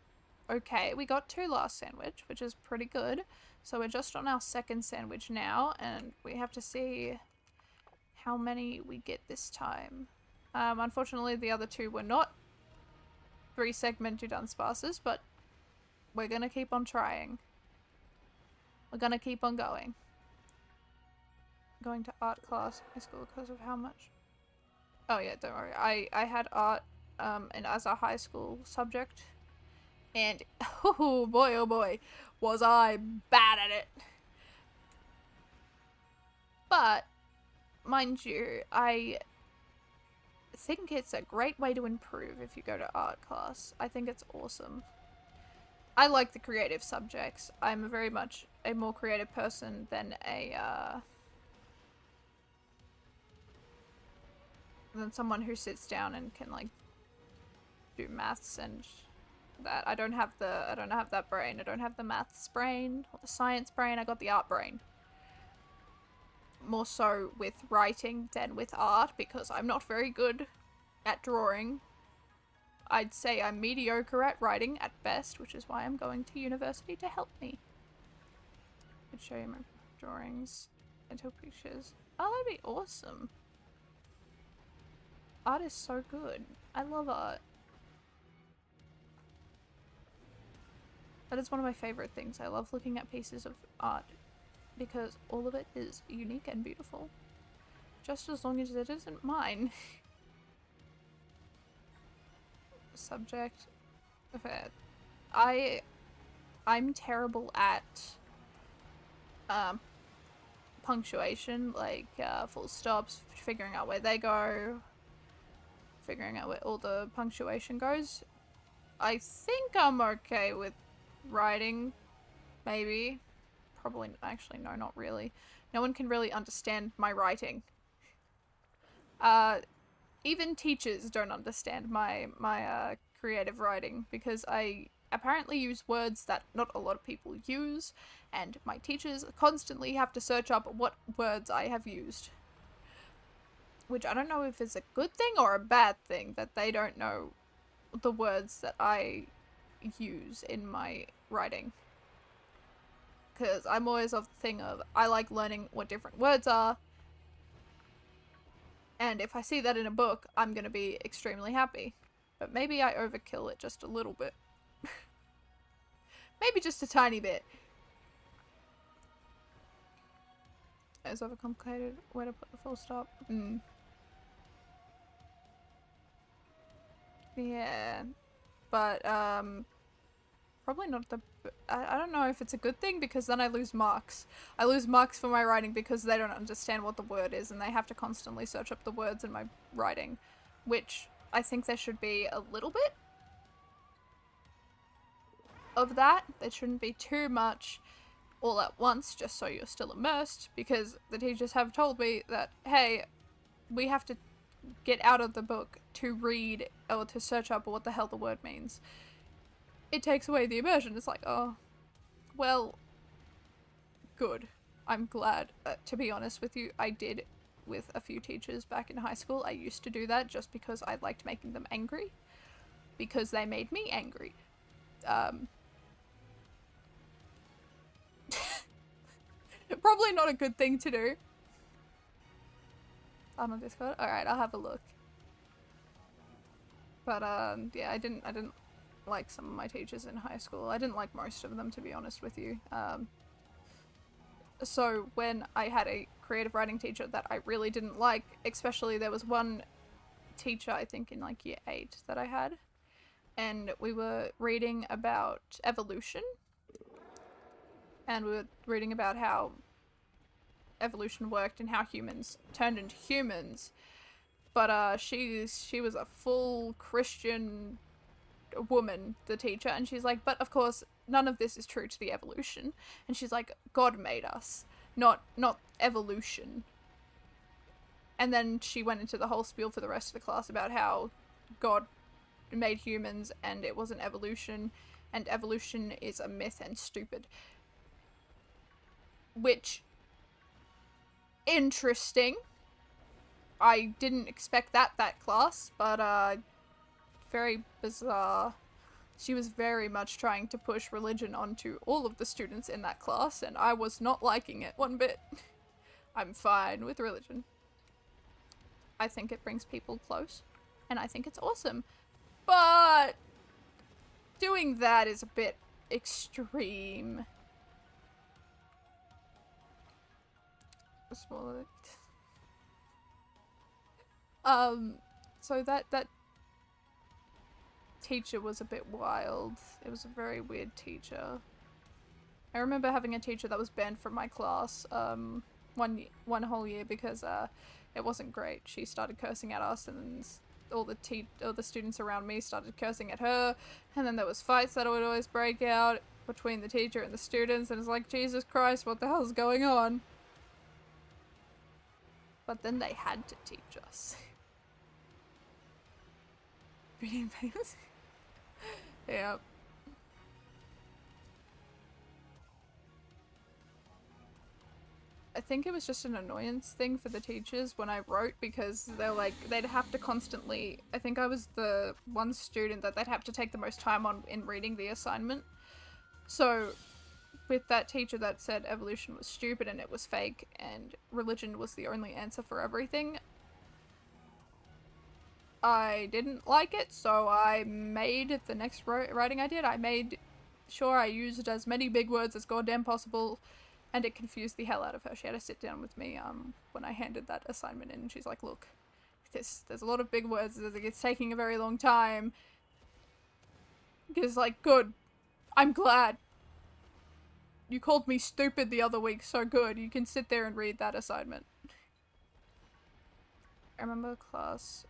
okay. We got 2 last sandwich, which is pretty good. So we're just on our 2nd sandwich now, and we have to see how many we get this time. Unfortunately, the other 2 were not 3-segment Dunsparces, but we're gonna keep on trying. We're gonna keep on going. Going to art class in school because of how much... Oh yeah, don't worry. I had art and as a high school subject, and oh boy, was I bad at it. But mind you, I think it's a great way to improve if you go to art class. I think it's awesome. I like the creative subjects. I'm very much a more creative person than than someone who sits down and can like do maths and that. I don't have that brain. I don't have the maths brain or the science brain. I got the art brain. More so with writing than with art because I'm not very good at drawing. I'd say I'm mediocre at writing at best, which is why I'm going to university to help me. I could show you my drawings until pictures. Oh, that'd be awesome. Art is so good. I love art. That is one of my favorite things. I love looking at pieces of art because all of it is unique and beautiful. Just as long as it isn't mine. Subject. Okay. I'm terrible at punctuation, like full stops, figuring out where they go, figuring out where all the punctuation goes. I think I'm okay with writing, maybe. Probably, actually, no, not really. No one can really understand my writing. Even teachers don't understand my creative writing because I apparently use words that not a lot of people use, and my teachers constantly have to search up what words I have used. Which I don't know if it's a good thing or a bad thing that they don't know the words that I use in my writing. Because I'm always of the thing of, I like learning what different words are, and if I see that in a book, I'm gonna be extremely happy. But maybe I overkill it just a little bit. Maybe just a tiny bit. It's overcomplicated. Where to put the full stop? Yeah. But, probably not the... I don't know if it's a good thing, because then I lose marks. I lose marks for my writing because they don't understand what the word is, and they have to constantly search up the words in my writing. Which, I think there should be a little bit of that. There shouldn't be too much all at once, just so you're still immersed, because the teachers have told me that, hey, we have to get out of the book to read or to search up what the hell the word means. It takes away the immersion. It's like, oh, well, good. I'm glad. To be honest with you, I did with a few teachers back in high school. I used to do that just because I liked making them angry, because they made me angry. Probably not a good thing to do. I'm on Discord. Alright, I'll have a look. But, yeah, I didn't like some of my teachers in high school. I didn't like most of them, to be honest with you. So when I had a creative writing teacher that I really didn't like, especially there was one teacher, I think in like year 8 that I had, and we were reading about evolution, and we were reading about how evolution worked and how humans turned into humans, but she was a full Christian woman, the teacher, and she's like, but of course none of this is true to the evolution, and she's like, God made us, not evolution. And then she went into the whole spiel for the rest of the class about how God made humans and it wasn't evolution, and evolution is a myth and stupid. Which, interesting. I didn't expect that class, but very bizarre. She was very much trying to push religion onto all of the students in that class, and I was not liking it one bit. I'm fine with religion. I think it brings people close, and I think it's awesome. But doing that is a bit extreme. So that teacher was a bit wild. It was a very weird teacher. I remember having a teacher that was banned from my class one whole year because it wasn't great. She started cursing at us, and all the students around me started cursing at her, and then there was fights that would always break out between the teacher and the students, and it's like, Jesus Christ, what the hell's going on? But then they had to teach us. Being famous. Yeah. I think it was just an annoyance thing for the teachers when I wrote, because they're like, they'd have to constantly, I think I was the one student that they'd have to take the most time on in reading the assignment. So with that teacher that said evolution was stupid and it was fake and religion was the only answer for everything, I didn't like it, so I made the next writing I did, I made sure I used as many big words as goddamn possible. And it confused the hell out of her. She had to sit down with me when I handed that assignment in, and she's like, look, there's a lot of big words, it's taking a very long time. Because, like, good. I'm glad. You called me stupid the other week, so good. You can sit there and read that assignment. I remember the class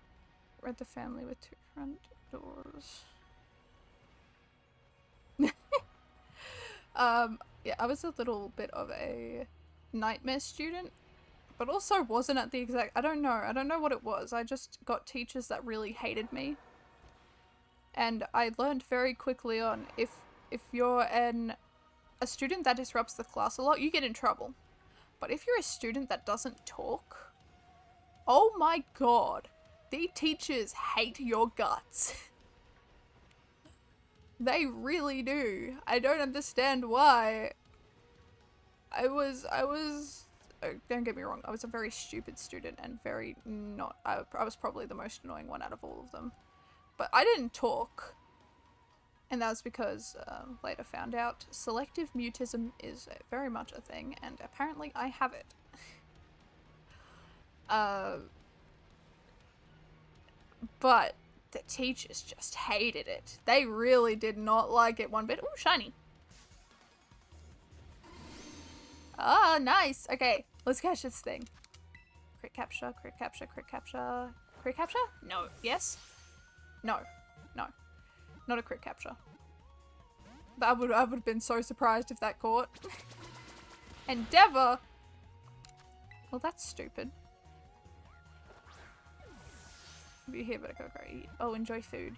read the family with 2 front doors. Yeah, I was a little bit of a nightmare student, but also wasn't at the exact, I don't know what it was. I just got teachers that really hated me. And I learned very quickly on, if you're a student that disrupts the class a lot, you get in trouble. But if you're a student that doesn't talk, oh my god, the teachers hate your guts. They really do. I don't understand why. Don't get me wrong, I was a very stupid student and very not, I was probably the most annoying one out of all of them. But I didn't talk. And that was because, later found out, selective mutism is very much a thing, and apparently I have it. But the teachers just hated it. They really did not like it one bit. Ooh, shiny. Ah, nice. Okay, let's catch this thing. Crit capture, crit capture, crit capture. Crit capture? No. Yes? No. No. Not a crit capture. I would have been so surprised if that caught. Endeavor! Well, that's stupid. Be here, but go eat. Oh, enjoy food.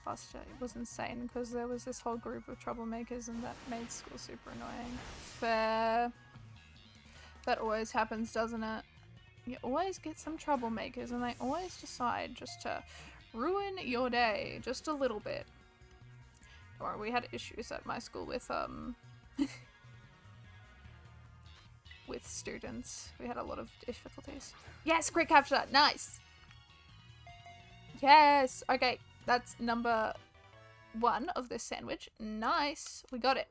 Last year it was insane because there was this whole group of troublemakers and that made school super annoying. Fair. That always happens, doesn't it? You always get some troublemakers and they always decide just to ruin your day just a little bit. Or we had issues at my school with with students. We had a lot of difficulties. Yes, crit capture, nice. Yes, okay, that's number 1 of this sandwich. Nice, we got it.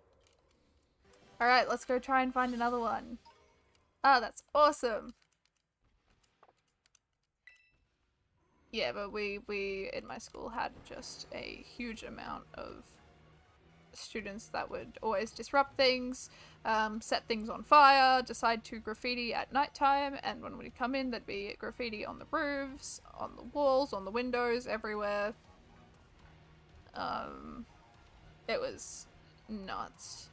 All right, let's go try and find another one. Ah, that's awesome. Yeah, but we in my school had just a huge amount of students that would always disrupt things, set things on fire, decide to graffiti at nighttime, and when we'd come in there'd be graffiti on the roofs, on the walls, on the windows, everywhere. It was nuts.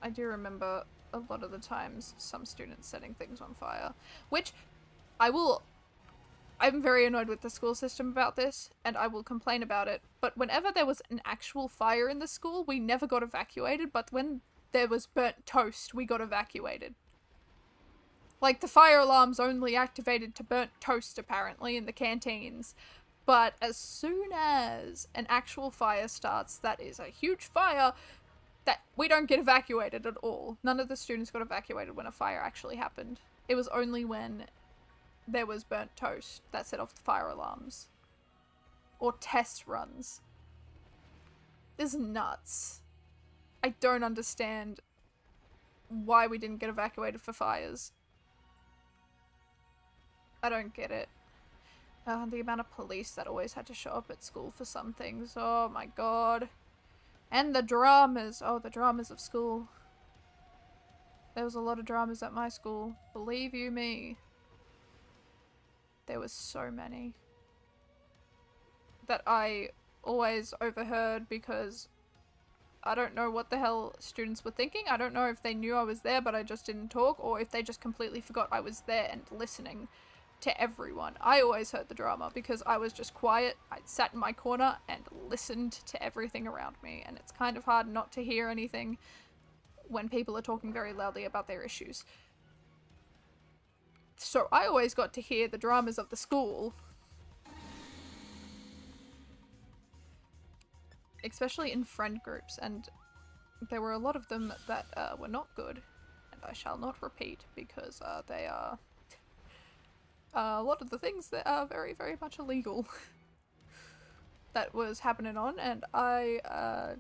I do remember a lot of the times some students setting things on fire, which I'm very annoyed with the school system about this, and I will complain about it, but whenever there was an actual fire in the school, we never got evacuated, but when there was burnt toast, we got evacuated. Like, the fire alarm's only activated to burnt toast, apparently, in the canteens, but as soon as an actual fire starts, that is a huge fire, that we don't get evacuated at all. None of the students got evacuated when a fire actually happened. It was only when there was burnt toast that set off the fire alarms. Or test runs. This is nuts. I don't understand why we didn't get evacuated for fires. I don't get it. The amount of police that always had to show up at school for some things. Oh my god. And the dramas. Oh, the dramas of school. There was a lot of dramas at my school. Believe you me. There was so many that I always overheard because I don't know what the hell students were thinking. I don't know if they knew I was there but I just didn't talk, or if they just completely forgot I was there and listening to everyone. I always heard the drama because I was just quiet. I sat in my corner and listened to everything around me, and it's kind of hard not to hear anything when people are talking very loudly about their issues. So I always got to hear the dramas of the school. Especially in friend groups, and there were a lot of them that were not good, and I shall not repeat because they are a lot of the things that are very, very much illegal that was happening on, and I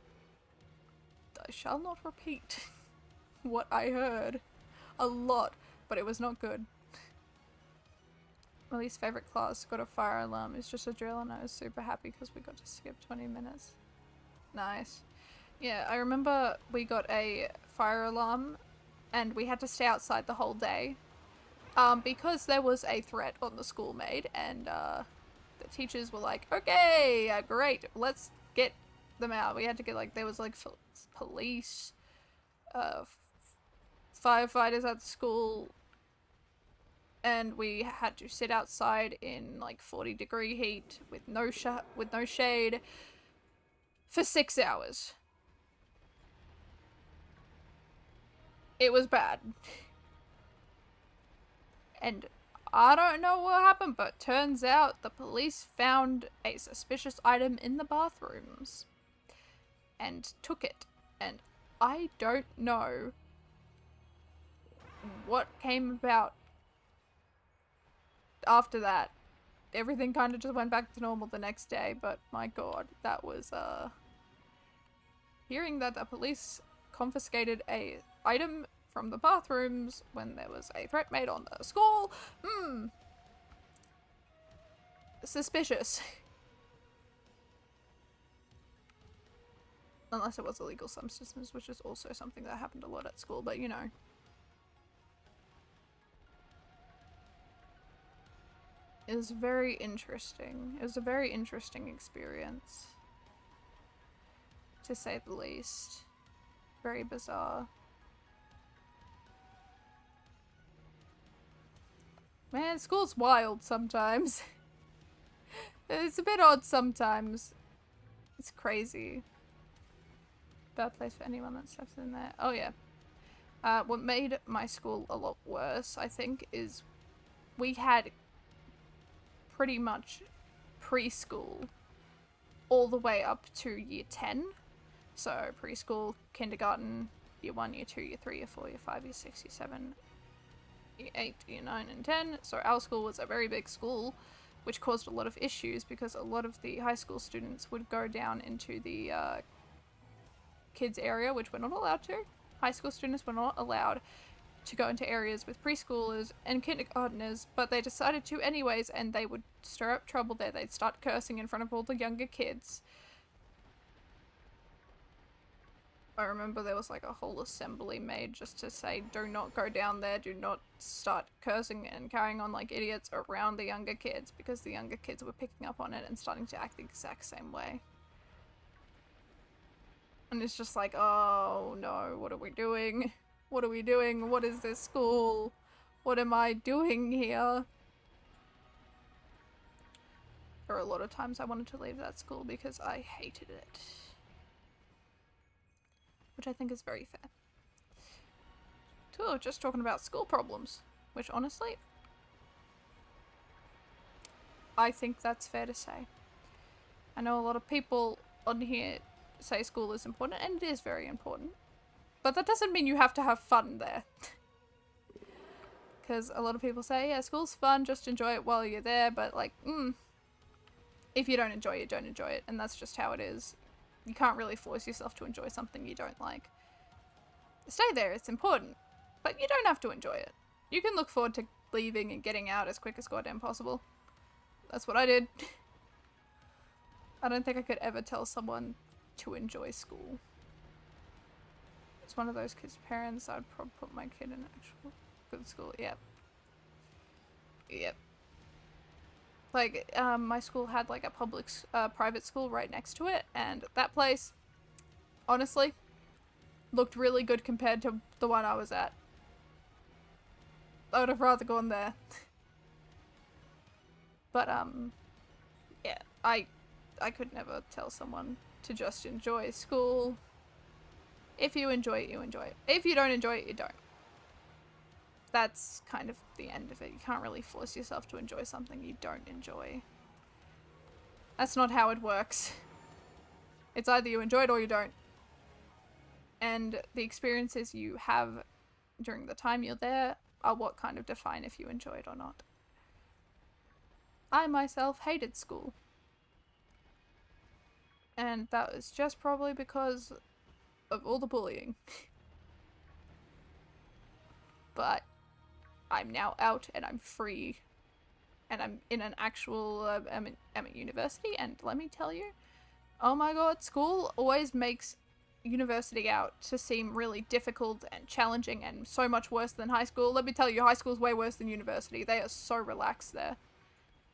shall not repeat what I heard. A lot, but it was not good. My least favourite class got a fire alarm. It's just a drill and I was super happy because we got to skip 20 minutes. Nice. Yeah, I remember we got a fire alarm and we had to stay outside the whole day. Because there was a threat on the school made, and the teachers were like, okay, great, let's get them out. We had to get, like, there was, like, police, firefighters at the school, and we had to sit outside in, like, 40-degree heat with no shade for 6 hours. It was bad. And I don't know what happened, but turns out the police found a suspicious item in the bathrooms and took it. And I don't know what came about after that. Everything kind of just went back to normal the next day, but my god, that was, hearing that the police confiscated a item from the bathrooms when there was a threat made on the school. Suspicious. Unless it was illegal substances, which is also something that happened a lot at school, but you know. It was very interesting. It was a very interesting experience, to say the least. Very bizarre. Man, school's wild sometimes. It's a bit odd sometimes. It's crazy. Bad place for anyone that steps in there. Oh yeah. What made my school a lot worse, I think, is we had pretty much preschool all the way up to year 10. So preschool, kindergarten, year 1, year 2, year 3, year 4, year 5, year 6, year 7, year 8, year 9, and 10. So our school was a very big school, which caused a lot of issues because a lot of the high school students would go down into the kids area, which we're not allowed to. High school students were not allowed to go into areas with preschoolers and kindergartners, but they decided to anyways, and they would stir up trouble there. They'd start cursing in front of all the younger kids. I remember there was like a whole assembly made just to say, do not go down there, do not start cursing and carrying on like idiots around the younger kids, because the younger kids were picking up on it and starting to act the exact same way. And it's just like, oh no, what are we doing? What are we doing? What is this school? What am I doing here? There were a lot of times I wanted to leave that school because I hated it. Which I think is very fair. Too, just talking about school problems, which honestly, I think that's fair to say. I know a lot of people on here say school is important, and it is very important. But that doesn't mean you have to have fun there. Because a lot of people say, yeah, school's fun, just enjoy it while you're there, but like, if you don't enjoy it, don't enjoy it, and that's just how it is. You can't really force yourself to enjoy something you don't like. Stay there, it's important, but you don't have to enjoy it. You can look forward to leaving and getting out as quick as goddamn possible. That's what I did. I don't think I could ever tell someone to enjoy school. It's one of those kids' parents, I'd probably put my kid in actual good school. Yep. Yep. Like, my school had like a private school right next to it, and that place, honestly, looked really good compared to the one I was at. I would have rather gone there. But, yeah, I could never tell someone to just enjoy school. If you enjoy it, you enjoy it. If you don't enjoy it, you don't. That's kind of the end of it. You can't really force yourself to enjoy something you don't enjoy. That's not how it works. It's either you enjoy it or you don't. And the experiences you have during the time you're there are what kind of define if you enjoy it or not. I myself hated school. And that was just probably because of all the bullying. But I'm now out and I'm free. And I'm in an actual, I'm at university, and let me tell you, oh my god, school always makes university out to seem really difficult and challenging and so much worse than high school. Let me tell you, high school is way worse than university. They are so relaxed there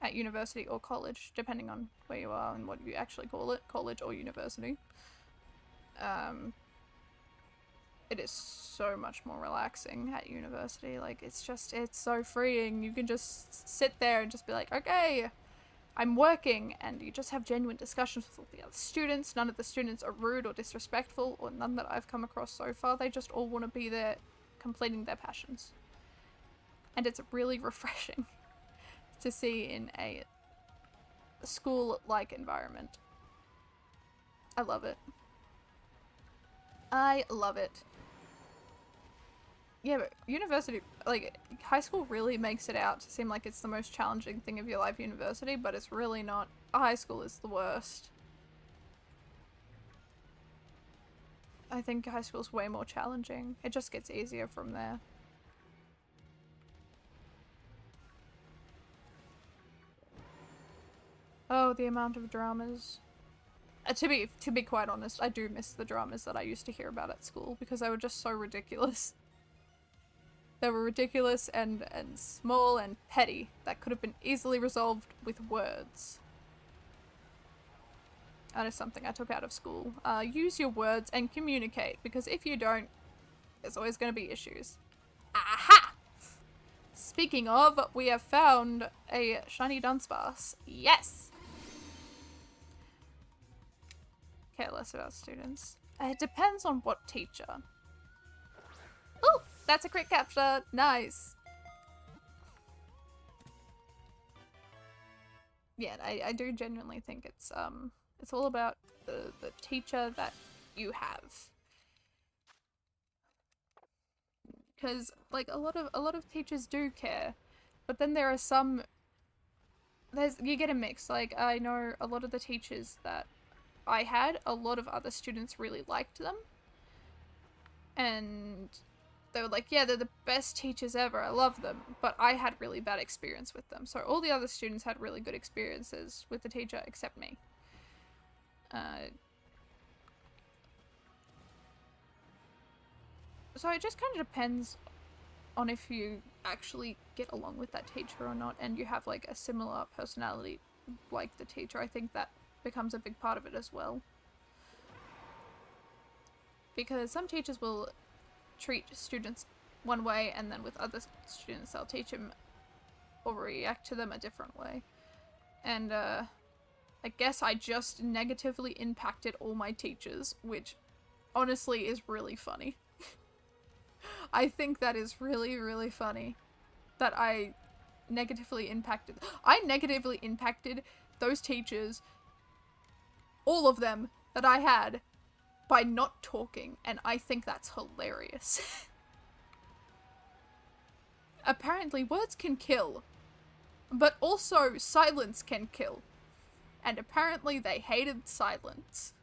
at university or college, depending on where you are and what you actually call it, college or university. It is so much more relaxing at university. Like, it's so freeing. You can just sit there and just be like, okay, I'm working, and you just have genuine discussions with all the other students. None of the students are rude or disrespectful, or none that I've come across so far. They just all want to be there completing their passions. And it's really refreshing to see in a school-like environment. I love it. I love it. Yeah, but university, like, high school really makes it out to seem like it's the most challenging thing of your life, university, but it's really not. High school is the worst. I think high school's way more challenging. It just gets easier from there. Oh, the amount of dramas. To be quite honest, I do miss the dramas that I used to hear about at school because they were just so ridiculous. They were ridiculous and small and petty that could have been easily resolved with words. That is something I took out of school. Use your words and communicate, because if you don't, there's always going to be issues. Aha! Speaking of, we have found a shiny Dunsparce. Yes! Care less about students. It depends on what teacher. Ooh! That's a crit capture. Nice. Yeah, I do genuinely think it's all about the teacher that you have. Because like a lot of teachers do care, but then there are some you get a mix. Like, I know a lot of the teachers that I had, a lot of other students really liked them. And they were like, yeah, they're the best teachers ever, I love them, but I had really bad experience with them. So all the other students had really good experiences with the teacher, except me. So it just kind of depends on if you actually get along with that teacher or not, and you have like a similar personality like the teacher. I think that becomes a big part of it as well. Because some teachers will treat students one way, and then with other students they'll teach them or react to them a different way. And I guess I just negatively impacted all my teachers, which honestly is really funny. I think that is really, really funny that I negatively impacted those teachers, all of them that I had, by not talking, and I think that's hilarious. Apparently words can kill, but also silence can kill. And apparently they hated silence.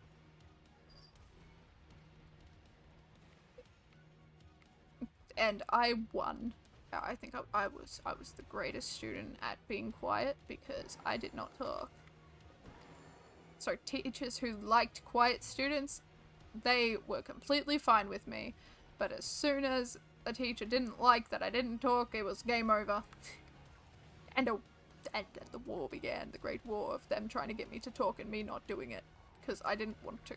And I won. I think I was the greatest student at being quiet because I did not talk. So teachers who liked quiet students, they were completely fine with me. But as soon as a teacher didn't like that I didn't talk, it was game over. And the war began, the Great War of them trying to get me to talk and me not doing it, because I didn't want to.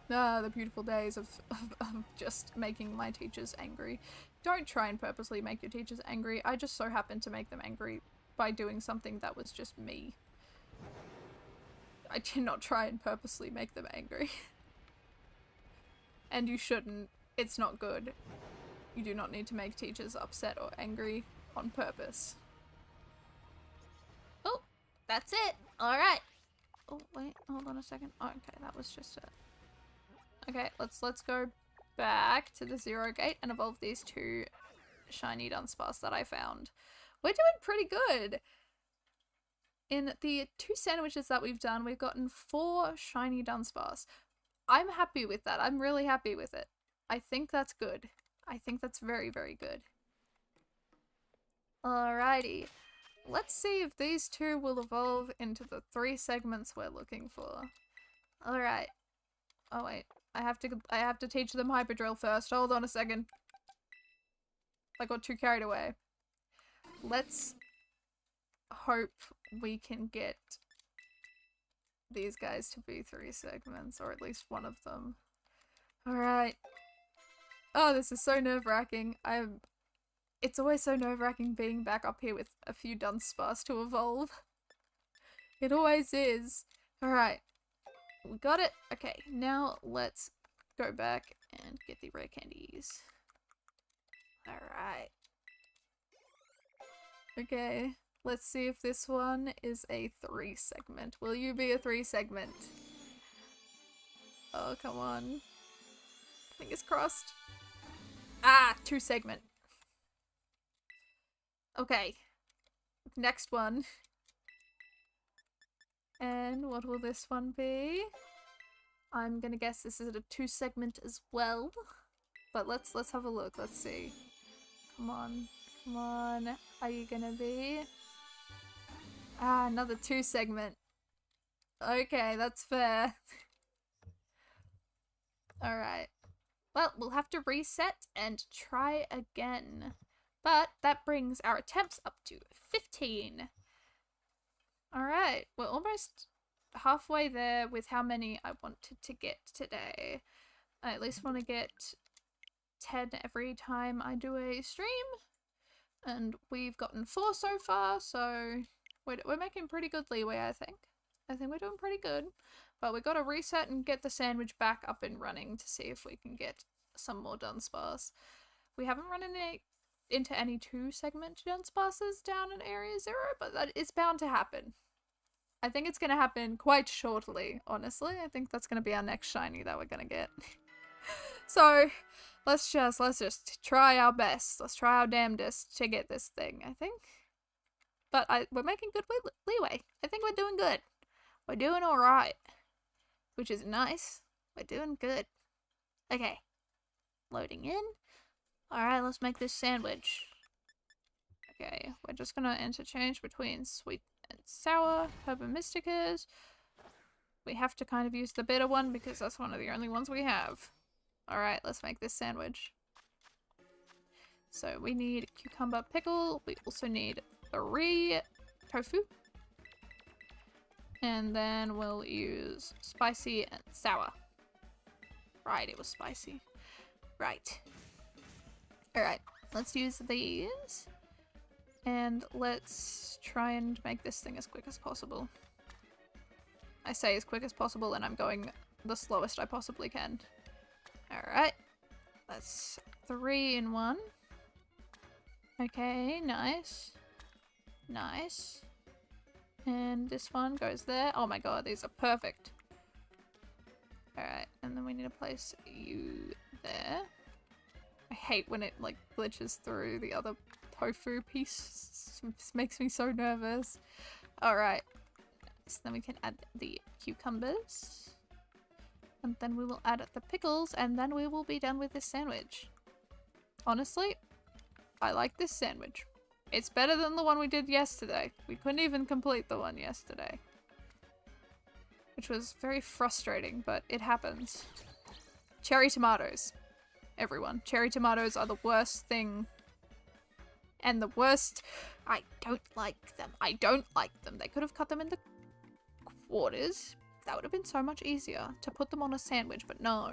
The beautiful days of just making my teachers angry. Don't try and purposely make your teachers angry. I just so happened to make them angry by doing something that was just me. I did not try and purposely make them angry. And you shouldn't. It's not good. You do not need to make teachers upset or angry on purpose. Oh, that's it. Alright. Oh, wait, hold on a second. Oh, okay, that was just it. Okay, let's go back to the 0 gate and evolve these two shiny Dunsparce that I found. We're doing pretty good. In the 2 sandwiches that we've done, we've gotten 4 shiny Dunsparce. I'm happy with that. I'm really happy with it. I think that's good. I think that's very, very good. Alrighty. let's see if these two will evolve into the 3 segments we're looking for. Alright. Oh wait, I have to teach them Hyperdrill first. Hold on a second. I got too carried away. Let's hope we can get these guys to be 3 segments, or at least one of them. Alright. Oh, this is so nerve-wracking. It's always so nerve-wracking being back up here with a few Dunsparce to evolve. It always is. Alright. We got it. Okay, now let's go back and get the rare candies. Alright. Okay, let's see if this one is a 3 segment. Will you be a 3 segment? Oh, come on. Fingers crossed. Ah, 2 segment. Okay. Next one. And what will this one be? I'm gonna guess this is a 2 segment as well. But let's have a look. Let's see. Come on. Come on. Are you gonna be? Ah, another 2 segment. Okay, that's fair. Alright. Well, we'll have to reset and try again. But that brings our attempts up to 15. Alright, we're almost halfway there with how many I wanted to get today. I at least want to get 10 every time I do a stream. And we've gotten 4 so far, so we're making pretty good leeway, I think. I think we're doing pretty good. But we've got to reset and get the sandwich back up and running to see if we can get some more Dunsparce. We haven't run into any 2 segment Dunsparces down in Area 0, but it's bound to happen. I think it's going to happen quite shortly, honestly. I think that's going to be our next shiny that we're going to get. So, let's just try our best. Let's try our damnedest to get this thing, I think. But we're making good leeway. I think we're doing good. We're doing alright. Which is nice. We're doing good. Okay. Loading in. Alright, let's make this sandwich. Okay, we're just gonna interchange between sweet and sour Herba-Mysticas. We have to kind of use the bitter one because that's one of the only ones we have. Alright, let's make this sandwich. So we need cucumber pickle. We also need 3 tofu. And then we'll use spicy and sour. Right, it was spicy. Right. Alright, let's use these. And let's try and make this thing as quick as possible. I say as quick as possible and I'm going the slowest I possibly can. Alright. That's 3 in 1. Okay, nice. Nice. And this one goes there. Oh my god, these are perfect. Alright, and then we need to place you there. I hate when it like glitches through the other tofu piece. This makes me so nervous. Alright. So then we can add the cucumbers. And then we will add the pickles, and then we will be done with this sandwich. Honestly, I like this sandwich. It's better than the one we did yesterday. We couldn't even complete the one yesterday. Which was very frustrating, but it happens. Cherry tomatoes. Everyone. Cherry tomatoes are the worst thing. And the worst... I don't like them. I don't like them. They could have cut them into quarters. That would have been so much easier to put them on a sandwich, but no.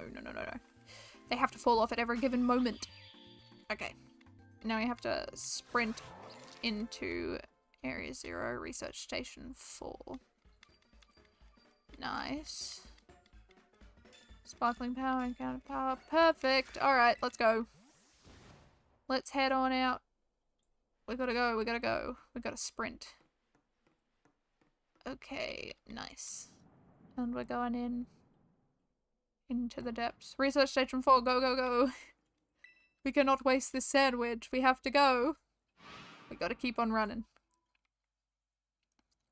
They have to fall off at every given moment. Okay. Now we have to sprint into Area 0, Research Station 4. Nice. Sparkling power and counter power. Perfect. Alright, let's go. Let's head on out. We gotta go. We gotta sprint. Okay, nice. And we're going into the depths. Research Station 4, go. We cannot waste this sandwich. We have to go. We gotta keep on running.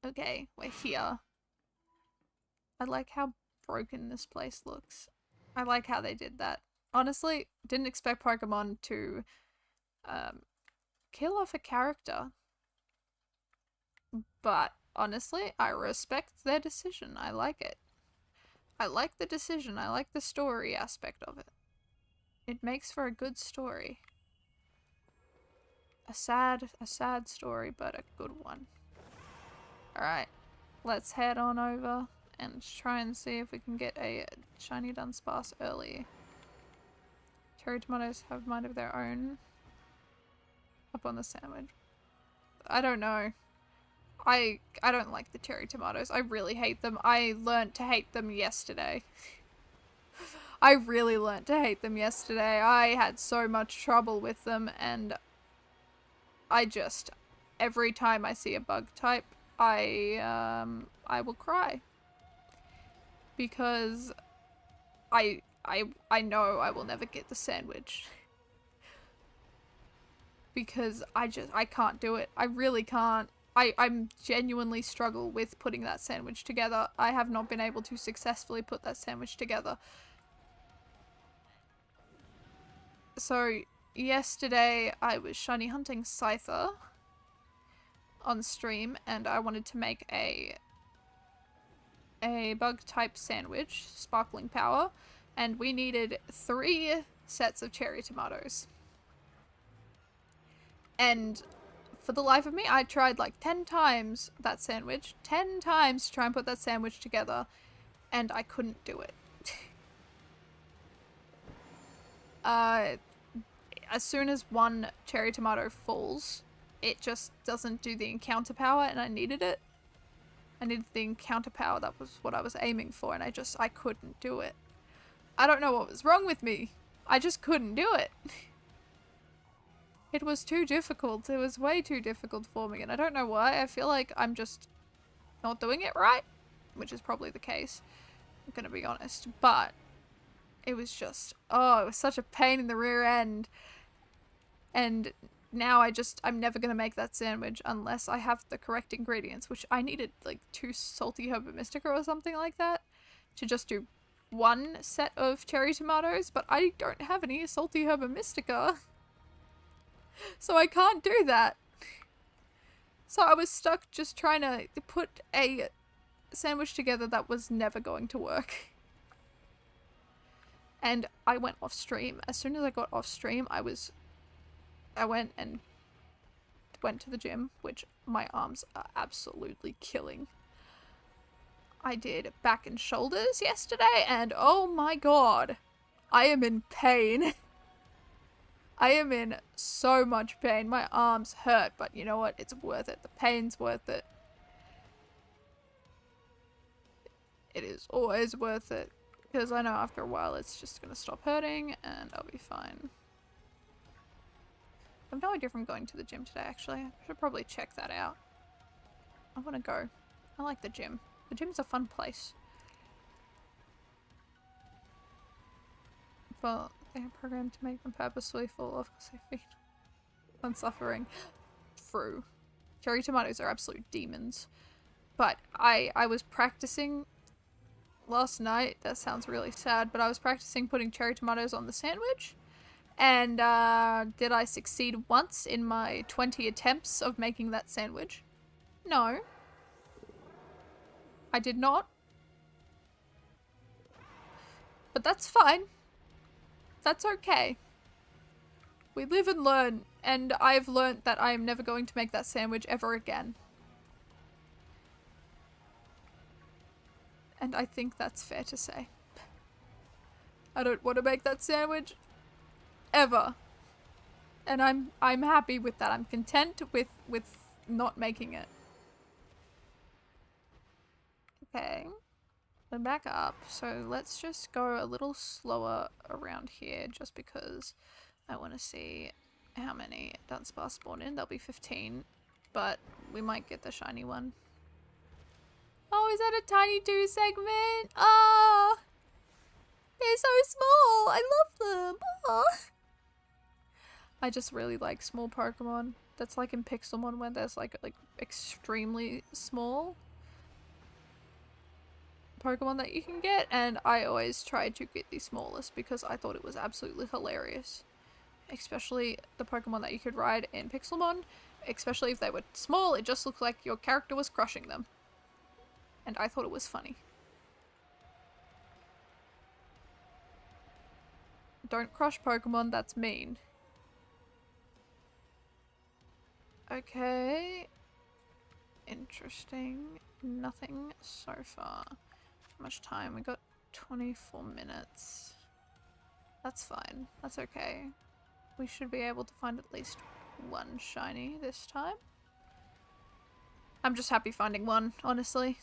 Okay, we're here. I like how broken this place looks. I like how they did that. Honestly, didn't expect Pokemon to kill off a character But honestly, I respect their decision. I like it. I like the decision. I like the story aspect of it. It makes for a good story. A sad story, but a good one. Alright, let's head on over and try and see if we can get a shiny Dunsparce early. Cherry tomatoes have mind of their own. Up on the sandwich. I don't know. I don't like the cherry tomatoes. I really hate them. I learnt to hate them yesterday. I really learnt to hate them yesterday. I had so much trouble with them, and I just, every time I see a bug type, I will cry. Because I know I will never get the sandwich. Because I can't do it. I really can't. I'm genuinely struggle with putting that sandwich together. I have not been able to successfully put that sandwich together. So yesterday I was shiny hunting Scyther on stream, and I wanted to make a bug type sandwich, sparkling power, and we needed 3 sets of cherry tomatoes. And for the life of me, I tried like 10 times that sandwich, 10 times to try and put that sandwich together, and I couldn't do it. As soon as one cherry tomato falls, it just doesn't do the encounter power, and I needed it. I needed the encounter power. That was what I was aiming for, and I couldn't do it. I don't know what was wrong with me. I just couldn't do it. It was too difficult. It was way too difficult for me, and I don't know why. I feel like I'm just not doing it right, which is probably the case. I'm gonna be honest, but it was just, oh, it was such a pain in the rear end. And now I'm never gonna make that sandwich unless I have the correct ingredients, which I needed like 2 salty herba mystica or something like that to just do 1 set of cherry tomatoes, but I don't have any salty herba mystica. So I can't do that. So I was stuck just trying to put a sandwich together that was never going to work. And I went off stream. As soon as I got off stream, I went to the gym, which my arms are absolutely killing. I did back and shoulders yesterday, and oh my god, I am in pain. I am in so much pain. My arms hurt, but you know what? It's worth it. The pain's worth it. It is always worth it. Because I know after a while it's just gonna stop hurting and I'll be fine. I have no idea if I'm going to the gym today, actually. I should probably check that out. I want to go. I like the gym. The gym's a fun place. But they are programmed to make them purposefully fall off because they feed on suffering. True. Cherry tomatoes are absolute demons. But I was practicing last night. That sounds really sad, but I was practicing putting cherry tomatoes on the sandwich. And did I succeed once in my 20 attempts of making that sandwich? No. I did not. But that's fine. That's okay. We live and learn, and I've learnt that I am never going to make that sandwich ever again. And I think that's fair to say. I don't want to make that sandwich ever. And I'm happy with that. I'm content with not making it. Okay. We're back up. So let's just go a little slower around here just because I want to see how many Dunsparce spawn in. There'll be 15, but we might get the shiny one. Oh, is that a tiny 2 segment? Oh, they're so small. I love them. Oh. I just really like small Pokemon. That's like in Pixelmon when there's like extremely small Pokemon that you can get, and I always tried to get the smallest because I thought it was absolutely hilarious. Especially the Pokemon that you could ride in Pixelmon. Especially if they were small, it just looked like your character was crushing them. And I thought it was funny. Don't crush Pokemon, that's mean. Okay. Interesting. Nothing so far. How much time? We got 24 minutes. That's fine. That's okay. We should be able to find at least one shiny this time. I'm just happy finding one, honestly.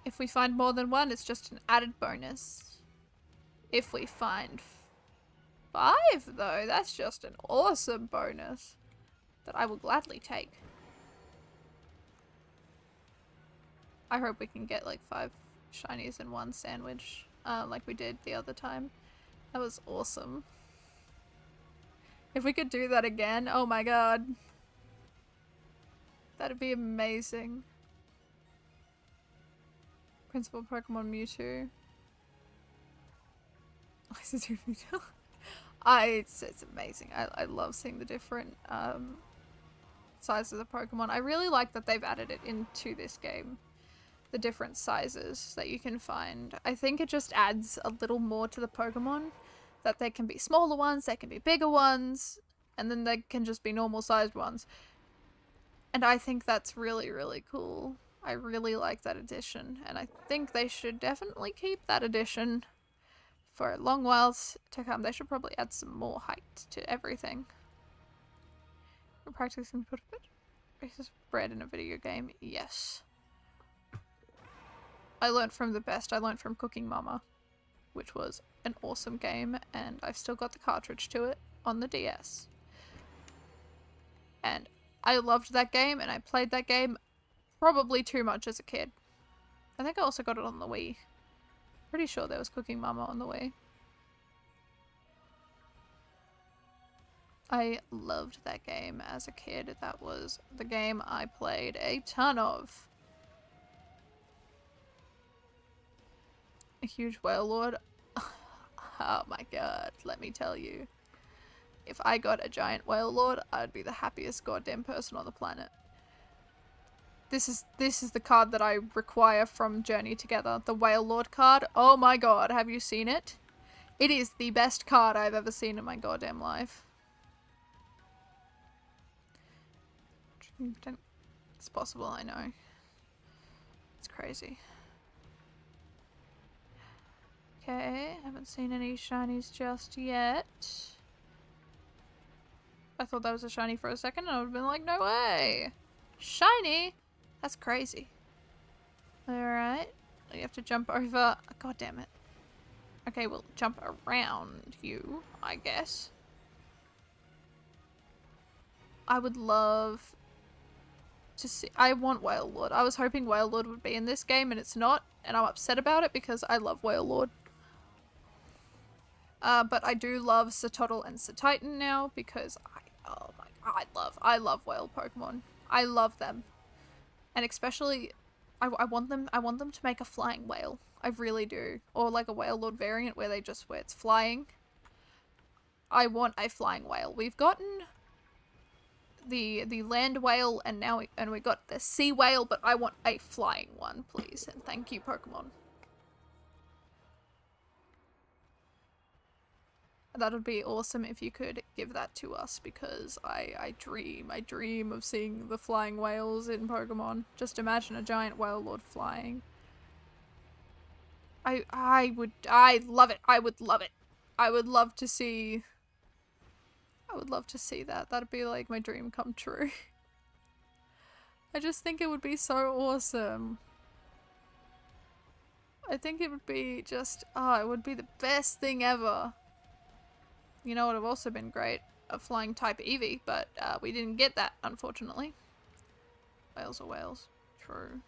If we find more than one, it's just an added bonus. If we find 5, though, that's just an awesome bonus that I will gladly take. I hope we can get like 5 shinies in one sandwich, like we did the other time. That was awesome. If we could do that again, oh my god. That'd be amazing. Principal Pokemon Mewtwo. It's amazing. I love seeing the different sizes of Pokemon. I really like that they've added it into this game. The different sizes that you can find. I think it just adds a little more to the Pokemon. That there can be smaller ones, there can be bigger ones, and then there can just be normal sized ones. And I think that's really, really cool. I really like that addition, and I think they should definitely keep that addition for long whiles to come. They should probably add some more height to everything. We're practicing put a bit. Basis of bread in a video game. Yes. I learned from the best. I learned from Cooking Mama, which was an awesome game, and I've still got the cartridge to it on the DS. And I loved that game, and I played that game probably too much as a kid. I think I also got it on the Wii. Pretty sure there was Cooking Mama on the Wii. I loved that game as a kid. That was the game I played a ton of. A huge whale lord. Oh my god, let me tell you. If I got a giant whale lord, I'd be the happiest goddamn person on the planet. This is the card that I require from Journey Together. The Whale Lord card. Oh my god, have you seen it? It is the best card I've ever seen in my goddamn life. It's possible, I know. It's crazy. Okay, haven't seen any shinies just yet. I thought that was a shiny for a second and I would have been like, no way! Shiny? That's crazy. Alright. You have to jump over. God damn it. Okay, we'll jump around you, I guess. I would love to see. I want Whale Lord. I was hoping Whale Lord would be in this game and it's not. And I'm upset about it because I love Whale Lord. But I do love Satoddle and Satitan now because oh my god, I love whale Pokemon. I love them. And especially, I want them to make a flying whale. I really do. Or like a Whale Lord variant where it's flying. I want a flying whale. We've gotten the land whale and now we got the sea whale, but I want a flying one, please. And thank you, Pokemon. That would be awesome if you could give that to us I dream of seeing the flying whales in Pokemon. Just imagine a giant whale lord flying. I'd love it. I would love it. I would love to see that. That'd be like my dream come true. I just think it would be so awesome. I think it would be just, it would be the best thing ever. You know what would have also been great? A flying type Eevee, but we didn't get that, unfortunately. Whales are whales. True.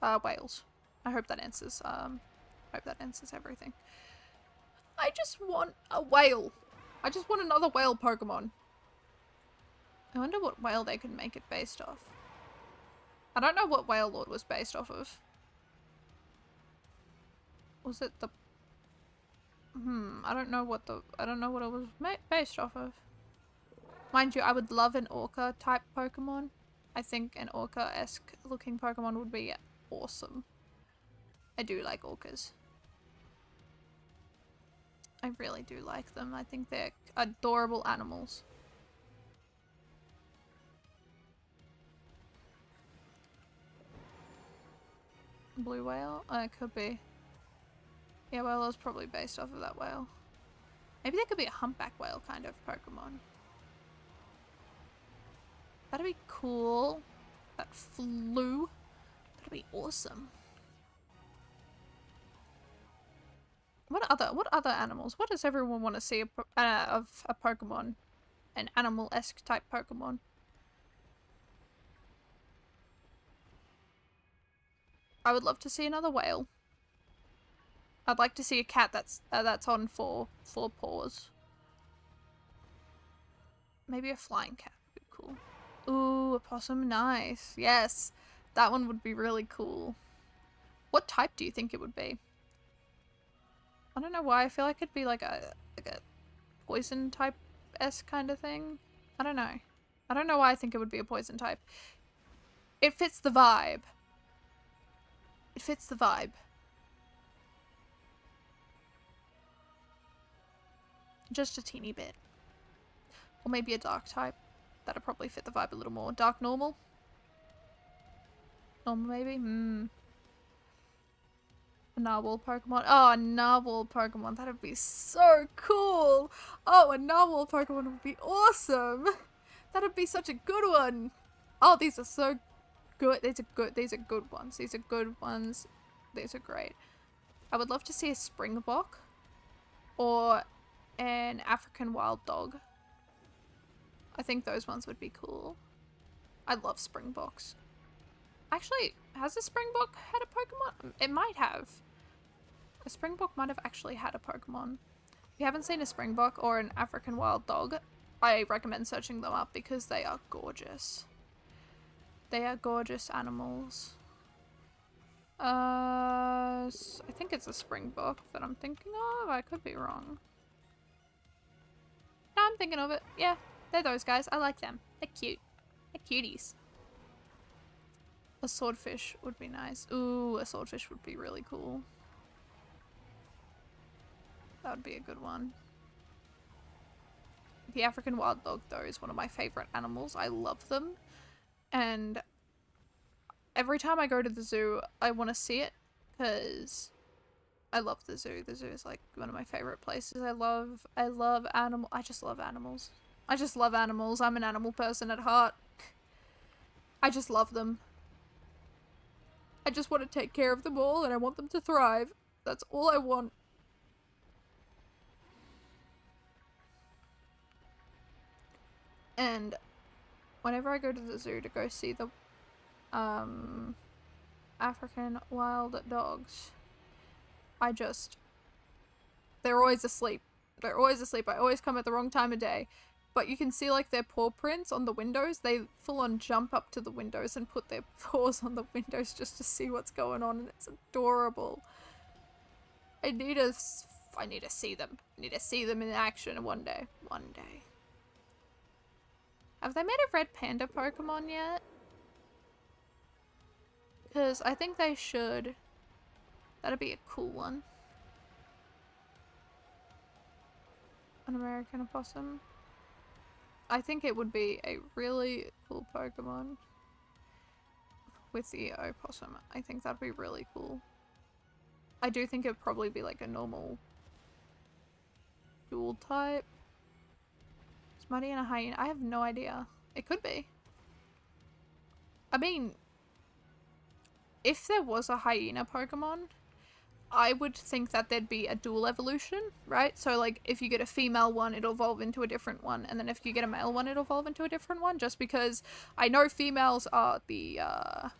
Whales. I hope that answers everything. I just want a whale. I just want another whale Pokemon. I wonder what whale they could make it based off. I don't know what Whale Lord was based off of. Was it the... I don't know what it was based off of. Mind you, I would love an orca type Pokemon. I think an orca-esque looking Pokemon would be awesome. I do like orcas. I really do like them. I think they're adorable animals. Blue whale? It could be. Yeah, whale is probably based off of that whale. Maybe there could be a humpback whale kind of Pokemon. That'd be cool. That flew. That'd be awesome. What other animals? What does everyone want to see of a Pokemon? An animal-esque type Pokemon. I would love to see another whale. I'd like to see a cat that's on four paws. Maybe a flying cat would be cool. Ooh, a possum, nice. Yes, that one would be really cool. What type do you think it would be? I don't know why. I feel like it'd be like a poison type-esque kind of thing. I don't know. I don't know why I think it would be a poison type. It fits the vibe. It fits the vibe. Just a teeny bit. Or maybe a dark type. That'd probably fit the vibe a little more. Dark normal? Normal maybe? A narwhal Pokemon. Oh, a narwhal Pokemon. That'd be so cool. Oh, a narwhal Pokemon would be awesome. That'd be such a good one. Oh, these are so good. These are good. These are good ones. These are good ones. These are great. I would love to see a Springbok or an African wild dog. I think those ones would be cool. I love Springboks. Actually, has a Springbok had a Pokemon? It might have. A Springbok might have actually had a Pokemon. If you haven't seen a Springbok or an African wild dog, I recommend searching them up because they are gorgeous. They are gorgeous animals. I think it's a Springbok that I'm thinking of. I could be wrong. No, I'm thinking of it. Yeah, they're those guys. I like them. They're cute. They're cuties. A swordfish would be nice. Ooh, a swordfish would be really cool. That would be a good one. The African wild dog, though, is one of my favorite animals. I love them. And every time I go to the zoo, I want to see it because I love the zoo. The zoo is like one of my favorite places. I love animal. I just love animals. I just love animals. I'm an animal person at heart. I just love them. I just want to take care of them all and I want them to thrive. That's all I want. And whenever I go to the zoo to go see the African wild dogs, they're always asleep. They're always asleep. I always come at the wrong time of day. But you can see like their paw prints on the windows. They full on jump up to the windows and put their paws on the windows just to see what's going on, and it's adorable. I need to see them. I need to see them in action one day. One day. Have they made a red panda Pokemon yet? Because I think they should. That'd be a cool one. An American opossum. I think it would be a really cool Pokemon with the opossum. I think that'd be really cool. I do think it'd probably be like a normal dual type. Smutty and a hyena. I have no idea. It could be. I mean, if there was a hyena Pokemon, I would think that there'd be a dual evolution, right? So like if you get a female one, it'll evolve into a different one, and then if you get a male one, it'll evolve into a different one, just because I know females are the I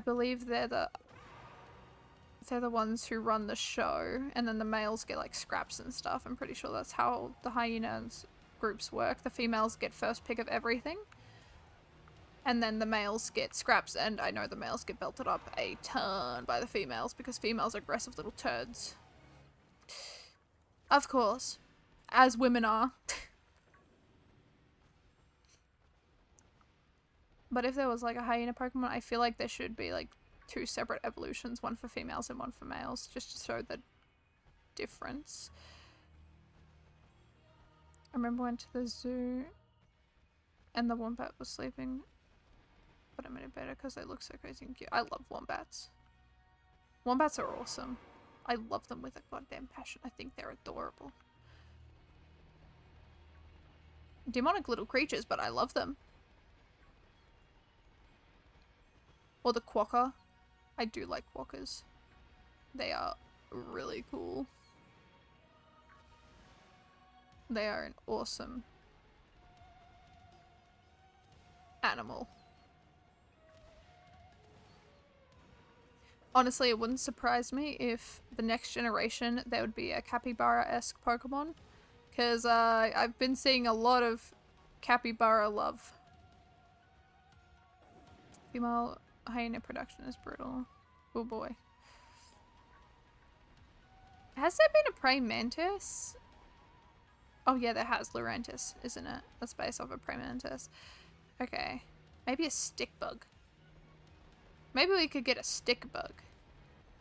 believe they're the ones who run the show, and then the males get like scraps and stuff. I'm pretty sure that's how the hyenas groups work. The females get first pick of everything, and then the males get scraps, and I know the males get belted up a ton by the females because females are aggressive little turds. Of course. As women are. But if there was like a hyena Pokemon, I feel like there should be like 2 separate evolutions, one for females and one for males, just to show the difference. I remember I went to the zoo and the wombat was sleeping, but I made it better because they look so crazy and cute. I love wombats. Wombats are awesome. I love them with a goddamn passion. I think they're adorable. Demonic little creatures, but I love them. Or the quokka. I do like quokkas. They are really cool. They are an awesome animal. Honestly, it wouldn't surprise me if the next generation there would be a capybara-esque Pokemon. Because I've been seeing a lot of capybara love. Female hyena production is brutal. Oh boy. Has there been a praying mantis? Oh yeah, there has. Lurantis, isn't it? That's based off a praying mantis. Okay. Maybe a stick bug. Maybe we could get a stick bug.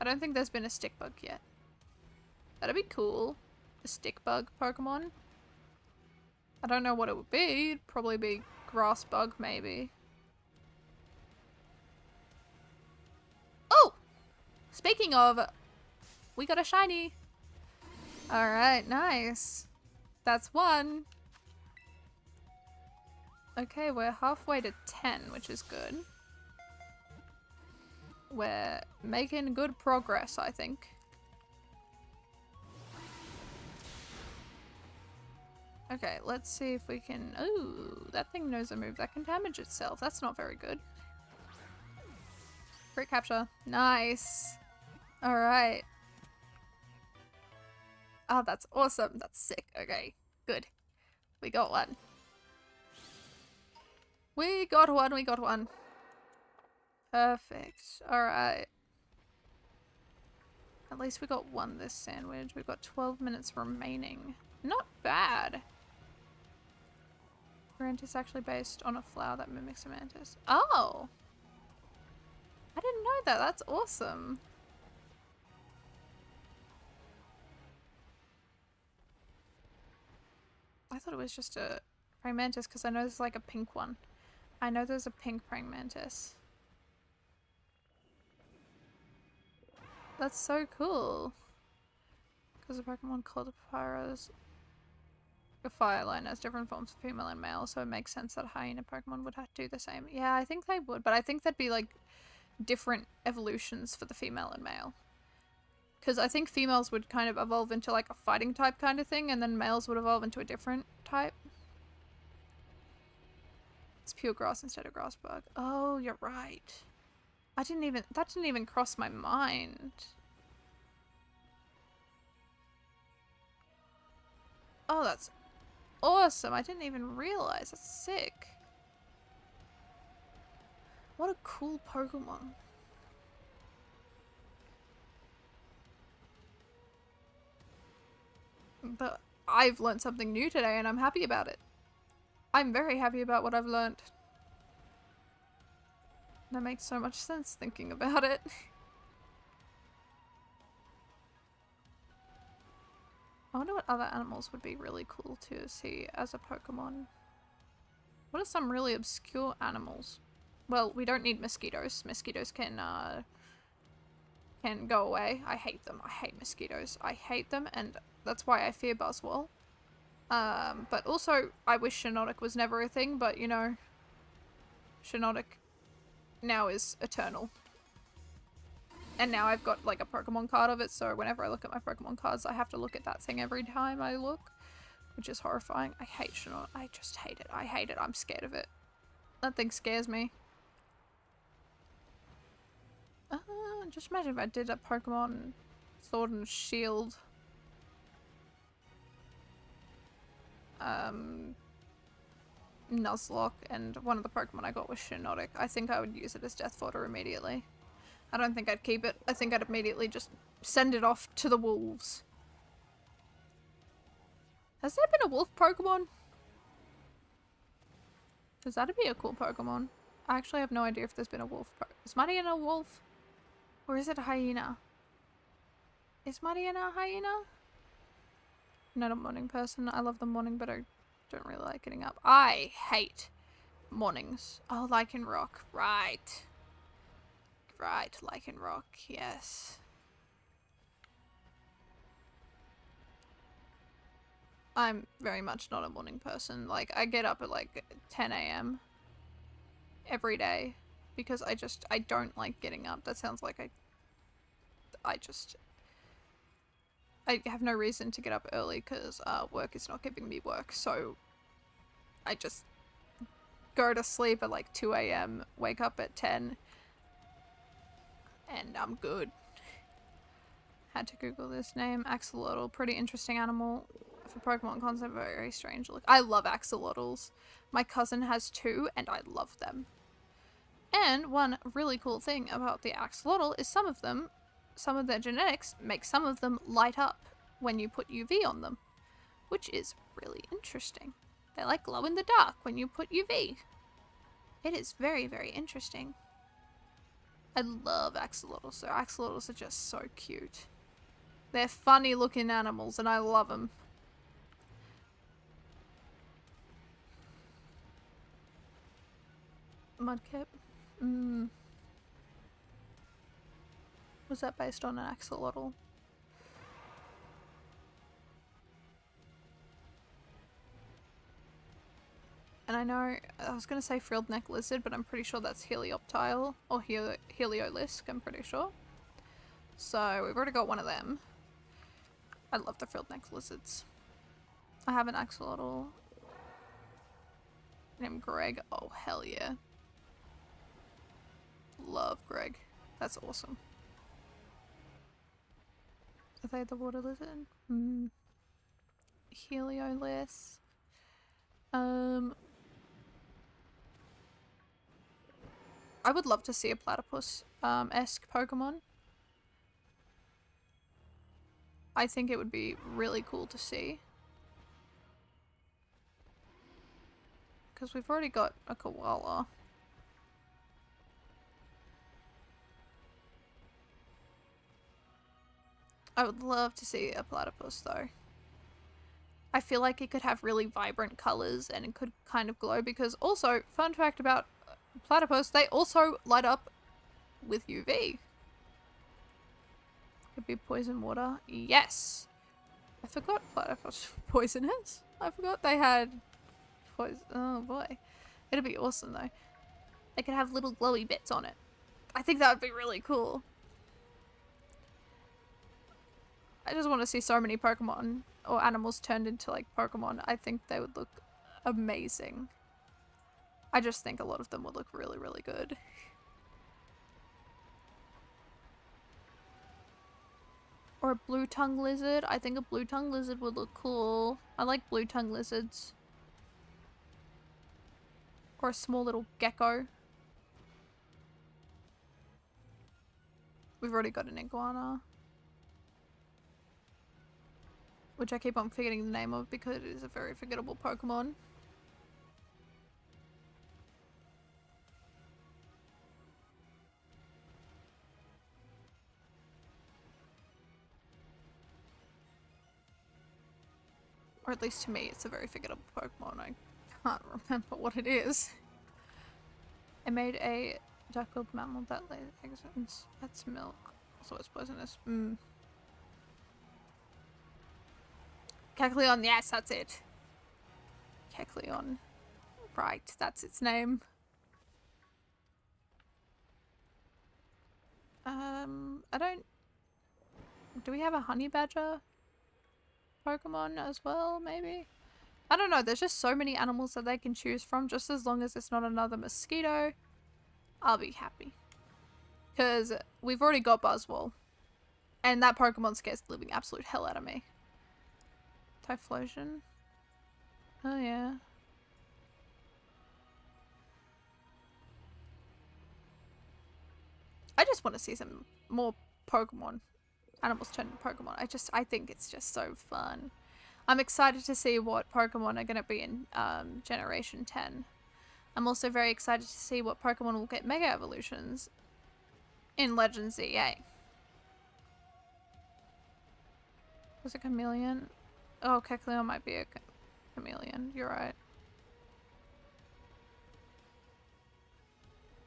I don't think there's been a stick bug yet. That'd be cool. A stick bug Pokemon. I don't know what it would be. It'd probably be grass bug, maybe. Oh! Speaking of, we got a shiny. Alright, nice. That's 1. Okay, we're halfway to 10, which is good. We're making good progress, I think. Okay, let's see if we can... Ooh, that thing knows a move that can damage itself. That's not very good. Crit capture. Nice. Alright. Oh, that's awesome. That's sick. Okay, good. We got 1. We got 1, we got 1. Perfect. Alright. At least we got 1 this sandwich. We've got 12 minutes remaining. Not bad. Mantis actually based on a flower that mimics a mantis. Oh! I didn't know that. That's awesome. I thought it was just a praying mantis because I know there's like a pink one. I know there's a pink praying mantis. That's so cool. Because the Pokemon called Pyros. A Fireline has different forms of female and male, so it makes sense that hyena Pokemon would have to do the same. Yeah, I think they would, but I think that'd be like different evolutions for the female and male. Because I think females would kind of evolve into like a fighting type kind of thing, and then males would evolve into a different type. It's pure grass instead of grass bug. Oh, you're right. That didn't even cross my mind. Oh, that's awesome. I didn't even realize. That's sick. What a cool Pokemon. But I've learned something new today and I'm happy about it. I'm very happy about what I've learned. That makes so much sense thinking about it. I wonder what other animals would be really cool to see as a Pokemon. What are some really obscure animals? Well, we don't need mosquitoes. Mosquitoes can go away. I hate them. I hate mosquitoes. I hate them, and that's why I fear Buzzwole. But also, I wish Shinydex was never a thing, but you know, Shinydex now is eternal. And now I've got like a Pokemon card of it, so whenever I look at my Pokemon cards, I have to look at that thing every time I look, which is horrifying. I hate Shinydex. I just hate it. I hate it. I'm scared of it. That thing scares me. Just imagine if I did a Pokemon Sword and Shield. Nuzlocke, and one of the Pokemon I got was Shinydex. I think I would use it as Death Fodder immediately. I don't think I'd keep it. I think I'd immediately just send it off to the wolves. Has there been a wolf Pokemon? Because that'd be a cool Pokemon. I actually have no idea if there's been a wolf. Is Mariana a wolf? Or is it a hyena? Is Mariana a hyena? I'm not a morning person. I love the morning, but I don't really like getting up. I hate mornings. Oh, Lichen Rock. Right. Right, Lichen Rock. Yes. I'm very much not a morning person. Like, I get up at like 10 a.m. every day because I don't like getting up. That sounds like I have no reason to get up early because work is not giving me work. So I just go to sleep at like 2 a.m., wake up at 10, and I'm good. Had to Google this name. Axolotl, pretty interesting animal. For Pokemon concept, very strange look. I love axolotls. My cousin has 2, and I love them. And one really cool thing about the axolotl is some of their genetics make some of them light up when you put UV on them, which is really interesting. They like glow in the dark when you put UV. It is very, very interesting. I love axolotls. So axolotls are just so cute. They're funny looking animals and I love them. Mudkip. Was that based on an axolotl? And I know, I was going to say frilled neck lizard, but I'm pretty sure that's helioptile, or heliolisk, I'm pretty sure. So we've already got one of them. I love the frilled neck lizards. I have an axolotl named Greg. Oh, hell yeah. Love Greg. That's awesome. Are they the water lizard? Heliolisk. I would love to see a platypus-esque Pokemon. I think it would be really cool to see. Because we've already got a koala. I would love to see a platypus though. I feel like it could have really vibrant colors and it could kind of glow because also, fun fact about platypus, they also light up with UV. Could be poison water. Yes! I forgot platypus were poisonous. I forgot they had poison. Oh boy. It'd be awesome though. They could have little glowy bits on it. I think that would be really cool. I just want to see so many Pokemon or animals turned into like Pokemon. I think they would look amazing. I just think a lot of them would look really, really good. Or a blue tongue lizard. I think a blue tongue lizard would look cool. I like blue tongue lizards. Or a small little gecko. We've already got an iguana. Which I keep on forgetting the name of because it is a very forgettable Pokemon. Or at least to me, it's a very forgettable Pokemon. I can't remember what it is. I made a duck-billed mammal that lays eggs and that's milk. So it's poisonous. Kecleon, yes, that's it. Kecleon. Right, that's its name. I don't... Do we have a honey badger Pokemon as well, maybe? I don't know, there's just so many animals that they can choose from. Just as long as it's not another mosquito, I'll be happy. Because we've already got Buzzwole. And that Pokemon scares the living absolute hell out of me. Typhlosion. Oh yeah. I just want to see some more Pokemon. Animals turned into Pokemon. I think it's just so fun. I'm excited to see what Pokemon are going to be in Generation 10. I'm also very excited to see what Pokemon will get Mega Evolutions in Legends ZA. Was it Chameleon? Oh, Kecleon might be a Chameleon. You're right.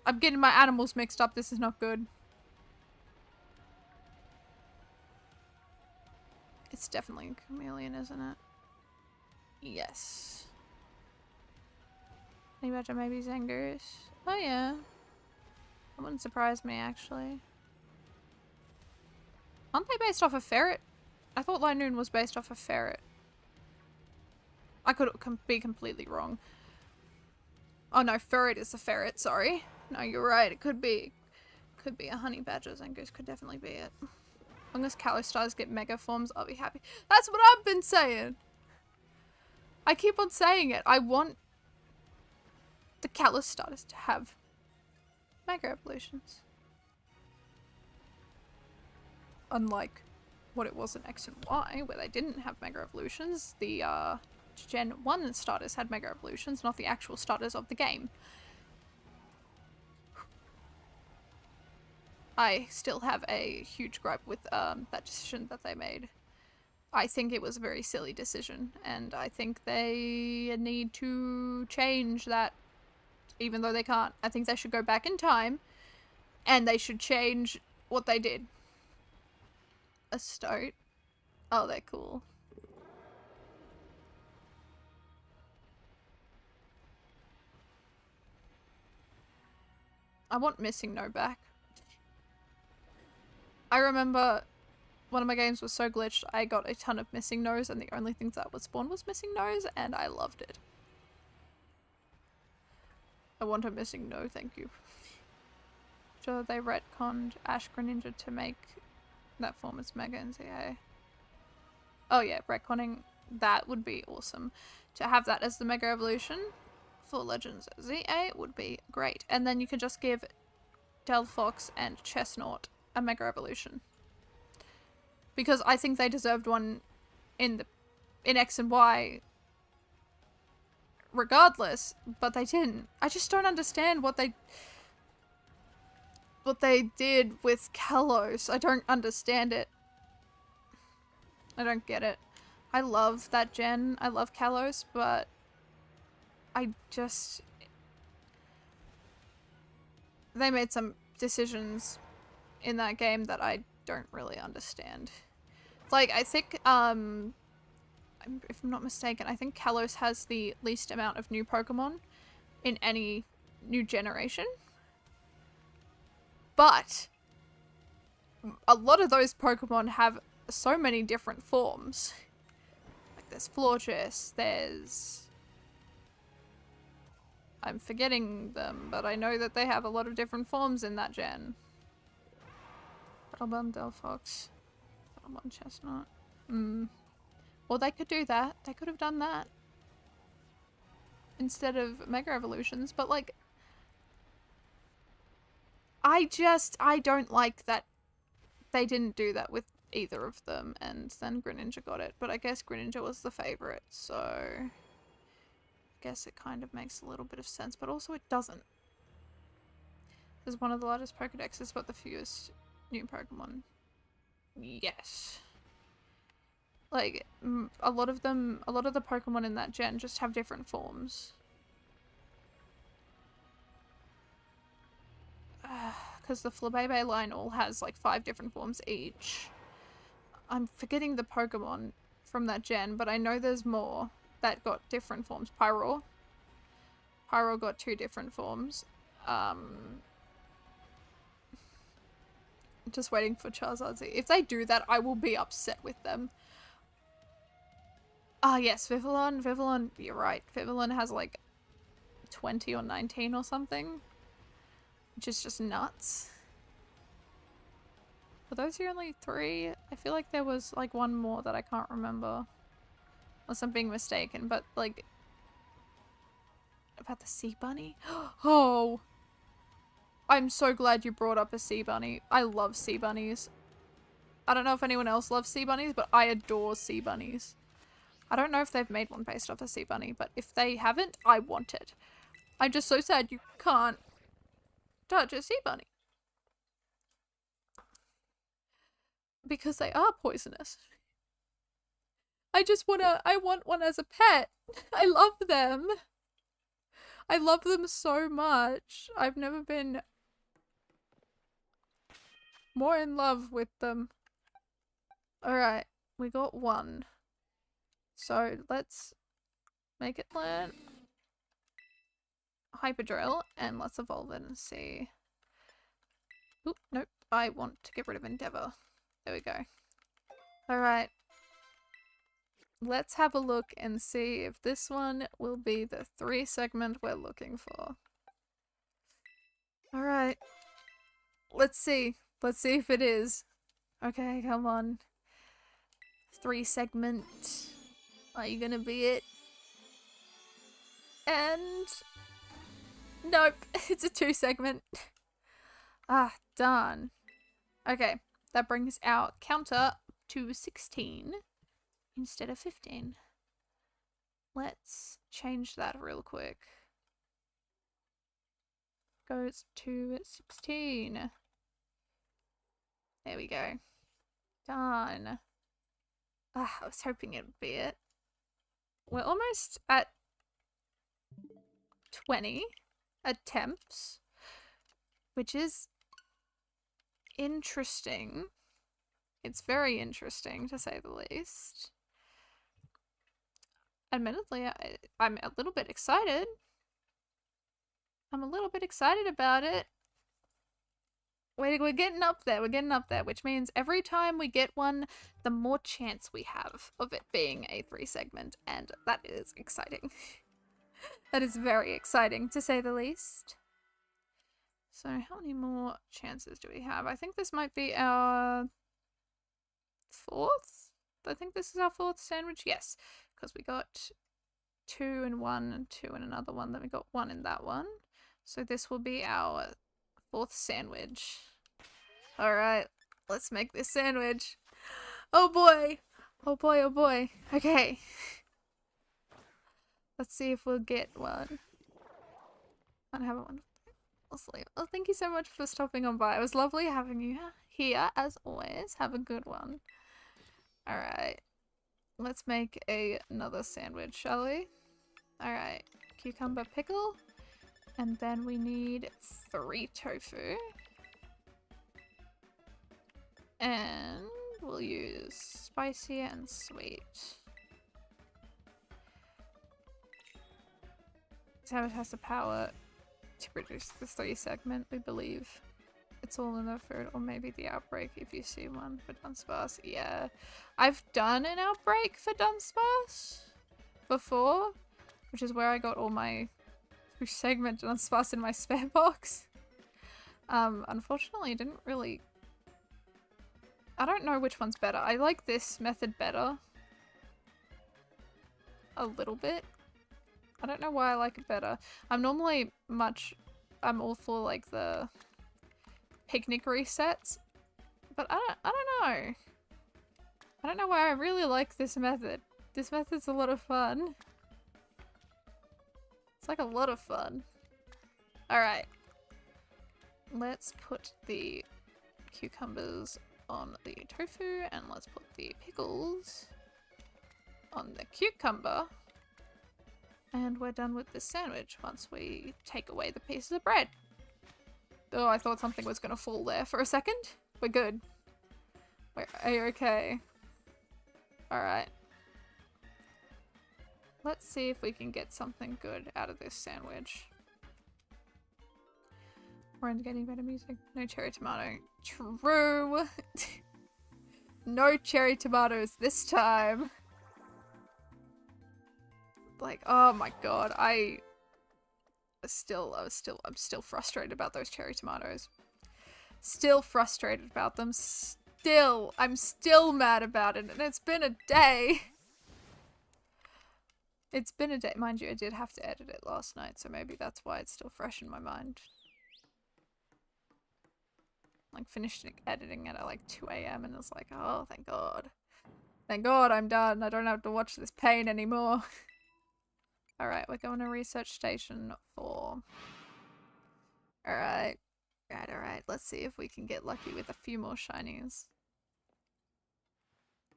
I'm getting my animals mixed up. This is not good. It's definitely a Chameleon, isn't it? Yes. Maybe Zangoose. Oh yeah. That wouldn't surprise me, actually. Aren't they based off a ferret? I thought Linoon was based off a ferret. I could be completely wrong. Oh no, ferret is a ferret, sorry. No, you're right, it could be a honey badger. Zangoose could definitely be it. As long as Kalos stars get mega forms, I'll be happy. That's what I've been saying! I keep on saying it. I want the Kalos starters to have Mega Evolutions. Unlike what it was in X and Y, where they didn't have Mega Evolutions. The Gen 1 starters had Mega Evolutions, not the actual starters of the game. I still have a huge gripe with that decision that they made. I think it was a very silly decision, and I think they need to change that, even though they can't. I think they should go back in time, and they should change what they did. A stoat? Oh, they're cool. I want Missing No back. I remember one of my games was so glitched, I got a ton of Missing No's, and the only thing that would spawn was Missing No's, and I loved it. I want a Missing No, thank you. Sure, they retconned Ash Greninja to make that form as Mega in ZA. Oh yeah, retconning that would be awesome. To have that as the Mega Evolution for Legends ZA would be great. And then you could just give Delphox and Chestnut a Mega Evolution. Because I think they deserved one in X and Y regardless, but they didn't. I just don't understand what they did with Kalos. I don't understand it. I don't get it. I love that gen. I love Kalos, but I just... They made some decisions in that game that I don't really understand. Like, I think, if I'm not mistaken, I think Kalos has the least amount of new Pokemon in any new generation. But a lot of those Pokemon have so many different forms. Like there's Florges, there's... I'm forgetting them, but I know that they have a lot of different forms in that gen. Battlebond Delphox. Battlebond Chestnut. Well, they could do that. They could have done that. Instead of Mega Evolutions, but like... I don't like that they didn't do that with either of them, and then Greninja got it. But I guess Greninja was the favorite, so... I guess it kind of makes a little bit of sense, but also it doesn't. There's one of the largest Pokedexes, but the fewest new Pokemon. Yes. Like, a lot of the Pokemon in that gen just have different forms. Because the Flabebe line all has like 5 different forms each. I'm forgetting the Pokemon from that gen, but I know there's more that got different forms. Pyroar got 2 different forms. Just waiting for Charizard Z. If they do that, I will be upset with them. Ah, yes, Vivillon. Vivillon, you're right. Vivillon has like 20 or 19 or something. Which is just nuts. Were those the only 3? I feel like there was like one more that I can't remember. Unless I'm being mistaken, but like... About the sea bunny? Oh! I'm so glad you brought up a sea bunny. I love sea bunnies. I don't know if anyone else loves sea bunnies, but I adore sea bunnies. I don't know if they've made one based off a sea bunny, but if they haven't, I want it. I'm just so sad you can't touch a sea bunny. Because they are poisonous. I want one as a pet. I love them. I love them so much. I've never been more in love with them. Alright, we got one. So let's make it learn Hyperdrill and let's evolve it and see. Oop, nope. I want to get rid of Endeavor. There we go. Alright. Let's have a look and see if this one will be the 3 segment we're looking for. Alright. Let's see. Let's see if it is. Okay, come on. 3 segment. Are you gonna be it? And... nope. It's a 2 segment. Ah, darn. Okay. That brings our counter to 16 instead of 15. Let's change that real quick. Goes to 16. There we go. Done. Ah, I was hoping it'd be it. We're almost at 20 attempts, which is interesting. It's very interesting, to say the least. Admittedly, I'm a little bit excited. I'm a little bit excited about it. We're getting up there, we're getting up there, which means every time we get one, the more chance we have of it being a 3 segment, and that is exciting. That is very exciting, to say the least. So how many more chances do we have? I think this might be our 4th? I think this is our 4th sandwich, yes, because we got 2 in one and 2 in another one, then we got 1 in that one. So this will be our 4th sandwich. Alright, let's make this sandwich. Oh boy! Oh boy, oh boy. Okay. Let's see if we'll get one. I don't have one. I'll sleep. Oh, thank you so much for stopping on by. It was lovely having you here, as always. Have a good one. Alright. Let's make another sandwich, shall we? Alright. Cucumber pickle. And then we need 3 tofu. And we'll use spicy and sweet. So it has the power to produce the 3 segment, we believe. It's all in the food, or maybe the outbreak if you see one for Dunsparce. Yeah, I've done an outbreak for Dunsparce before, which is where I got all my segment Dunsparce in my spare box. Unfortunately, I didn't really... I don't know which one's better. I like this method better. A little bit. I don't know why I like it better. I'm all for like the picnic resets, but I don't know. I don't know why I really like this method. This method's a lot of fun. It's like a lot of fun. Alright. Let's put the cucumbers on the tofu and let's put the pickles on the cucumber. And we're done with this sandwich once we take away the pieces of bread. Oh, I thought something was gonna fall there for a second. We're good. We're A-okay. Alright. Let's see if we can get something good out of this sandwich. We're getting better music. No cherry tomato. True! No cherry tomatoes this time. Like, oh my god, I'm still frustrated about those cherry tomatoes. Still frustrated about them. I'm still mad about it, and it's been a day. It's been a day. Mind you, I did have to edit it last night, so maybe that's why it's still fresh in my mind. Like, finished editing it at like 2 AM and it's like, oh, thank god. Thank god I'm done. I don't have to watch this pain anymore. Alright, we're going to research station 4. Alright. Alright. Let's see if we can get lucky with a few more shinies.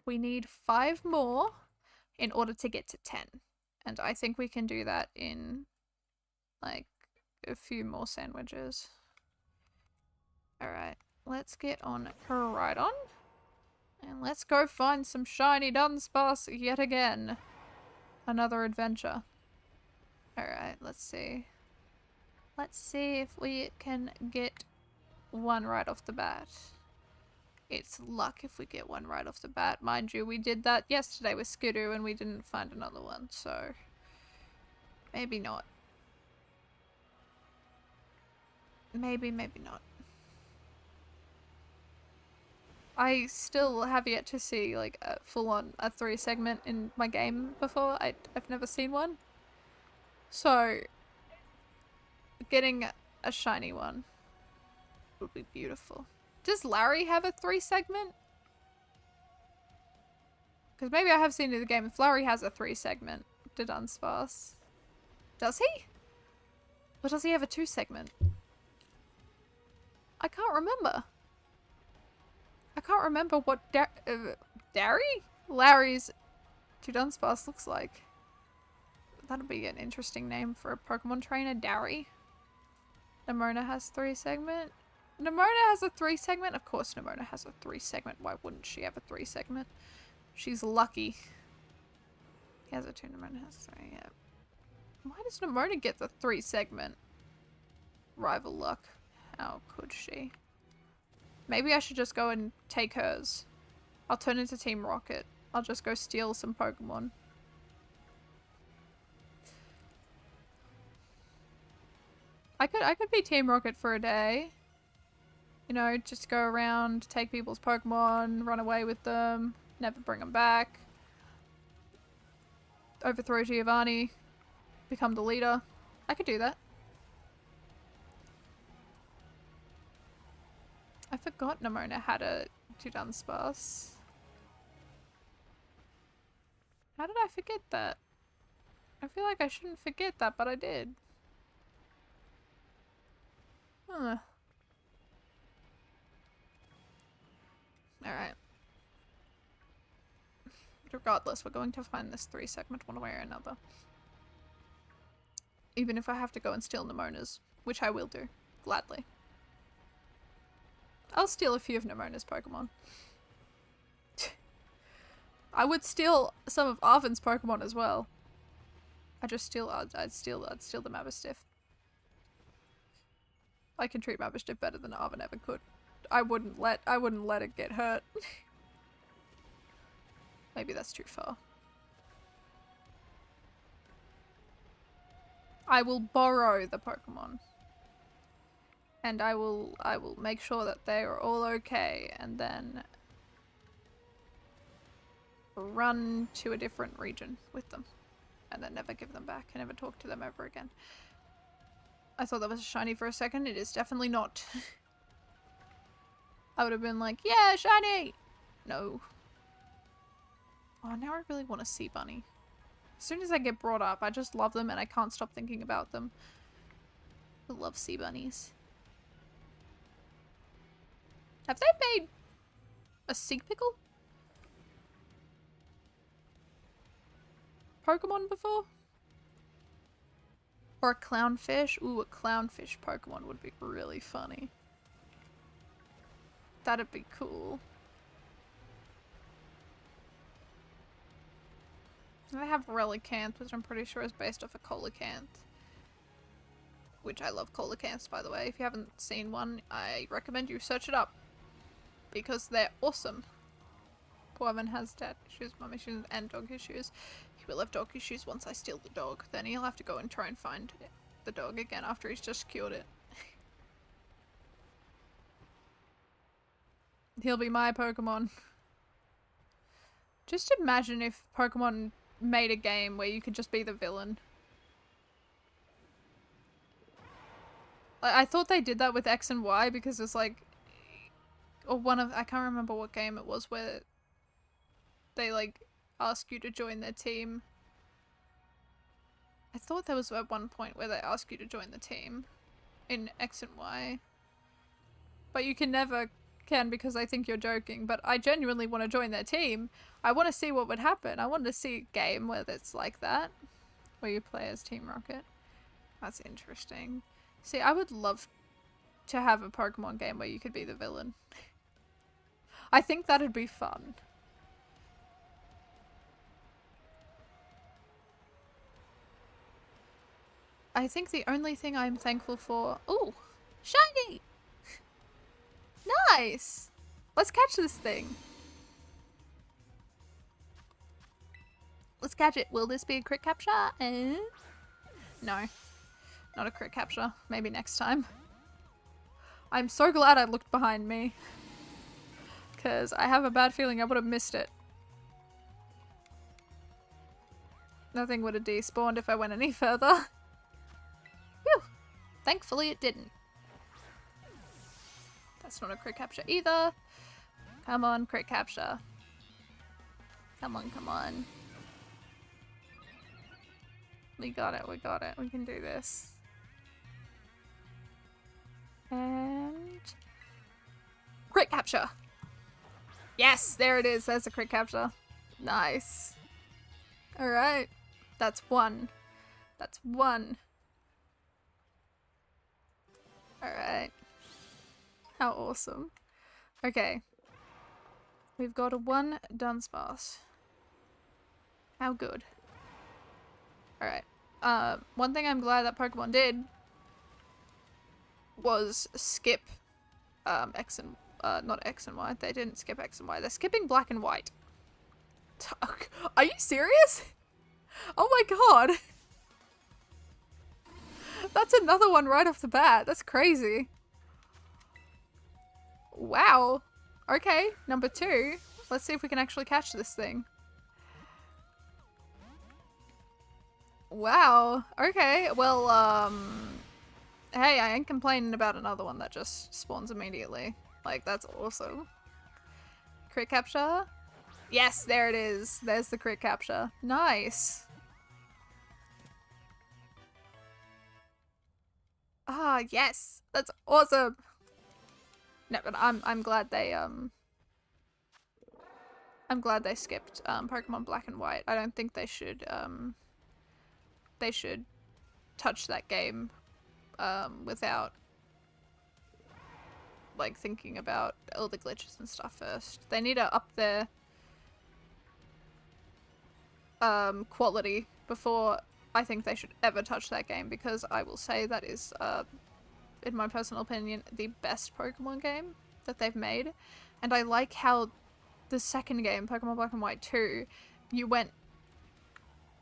We need 5 more in order to get to 10. And I think we can do that in, like, a few more sandwiches. Alright, let's get on Koridon. And let's go find some shiny Dunsparce yet again. Another adventure. Alright, let's see. Let's see if we can get one right off the bat. It's luck if we get one right off the bat. Mind you, we did that yesterday with Skidoo and we didn't find another one, so maybe not. Maybe not. I still have yet to see like a full-on a 3 segment in my game before. I've never seen one. So getting a shiny one would be beautiful. Does Larry have a 3 segment? Because maybe I have seen it in the game. If Larry has a 3 segment to Dunsparce. Does he? Or does he have a 2 segment? I can't remember. I can't remember what Larry's to Dunsparce looks like. That'd be an interesting name for a Pokemon trainer, Darry. Nimona has 3 segment. Nimona has a 3 segment? Of course Nimona has a 3 segment. Why wouldn't she have a 3 segment? She's lucky. He has a 2, Nimona has 3, yeah. Why does Nimona get the 3 segment? Rival luck. How could she? Maybe I should just go and take hers. I'll turn into Team Rocket. I'll just go steal some Pokemon. I could be Team Rocket for a day. You know, just go around, take people's Pokemon, run away with them, never bring them back. Overthrow Giovanni, become the leader. I could do that. I forgot Nimona had a Dunsparce. How did I forget that? I feel like I shouldn't forget that, but I did. Huh. Alright. Regardless, we're going to find this 3 segment one way or another. Even if I have to go and steal Nimona's, which I will do, gladly. I'll steal a few of Nimona's Pokemon. I would steal some of Arven's Pokemon as well. I'd steal the Mastiff. I can treat Mastiff better than Arven ever could. I wouldn't let it get hurt. Maybe that's too far. I will borrow the Pokemon. And I will make sure that they are all okay, and then run to a different region with them. And then never give them back and never talk to them ever again. I thought that was a shiny for a second. It is definitely not. I would have been like, yeah, shiny! No. Oh, now I really want a sea bunny. As soon as I get brought up, I just love them and I can't stop thinking about them. I love sea bunnies. Have they made a sea pickle Pokemon before? Or a clownfish? Ooh, a clownfish Pokemon would be really funny. That'd be cool. I have Relicanth, which I'm pretty sure is based off a Coelacanth. Which I love Coelacanths, by the way. If you haven't seen one, I recommend you search it up. Because they're awesome. Poor Evan has dad issues, mum issues, and dog issues. He will have dog issues once I steal the dog. Then he'll have to go and try and find the dog again after he's just cured it. He'll be my Pokemon. Just imagine if Pokemon made a game where you could just be the villain. I thought they did that with X and Y because it's like, or one of, I can't remember what game it was where they like ask you to join their team I thought there was at one point where they ask you to join the team in X and Y. But you never can because I think you're joking. But I genuinely want to join their team. I want to see what would happen. I want to see a game where it's like that. Where you play as Team Rocket. That's interesting. See, I would love to have a Pokemon game where you could be the villain. I think that'd be fun. I think the only thing I'm thankful for... Ooh! Shiny! Nice! Let's catch this thing. Let's catch it. Will this be a crit capture? No. Not a crit capture. Maybe next time. I'm so glad I looked behind me. Because I have a bad feeling I would have missed it. Nothing would have despawned if I went any further. Phew! Thankfully it didn't. That's not a crit capture either. Come on, crit capture. Come on, come on. We got it, we got it. We can do this. And... crit capture! Yes, there it is. There's a crit capture. Nice. Alright. That's one. That's one. Alright. How awesome. Okay. We've got a 1 Dunsparce. How good. Alright. One thing I'm glad that Pokemon did was skip X and not X and Y. They didn't skip X and Y. They're skipping Black and White. Are you serious? Oh my god. That's another one right off the bat. That's crazy. Wow. Okay, number 2. Let's see if we can actually catch this thing. Wow. Okay, well, hey, I ain't complaining about another one that just spawns immediately. Like, that's awesome. Crit capture? Yes, there it is. There's the crit capture. Nice. Ah, yes. That's awesome. No, but I'm glad they skipped Pokemon Black and White. I don't think they should touch that game without like thinking about all the glitches and stuff first. They need to up their quality before I think they should ever touch that game, because I will say that is in my personal opinion the best Pokemon game that they've made. And I like how the second game, Pokemon Black and White 2, you went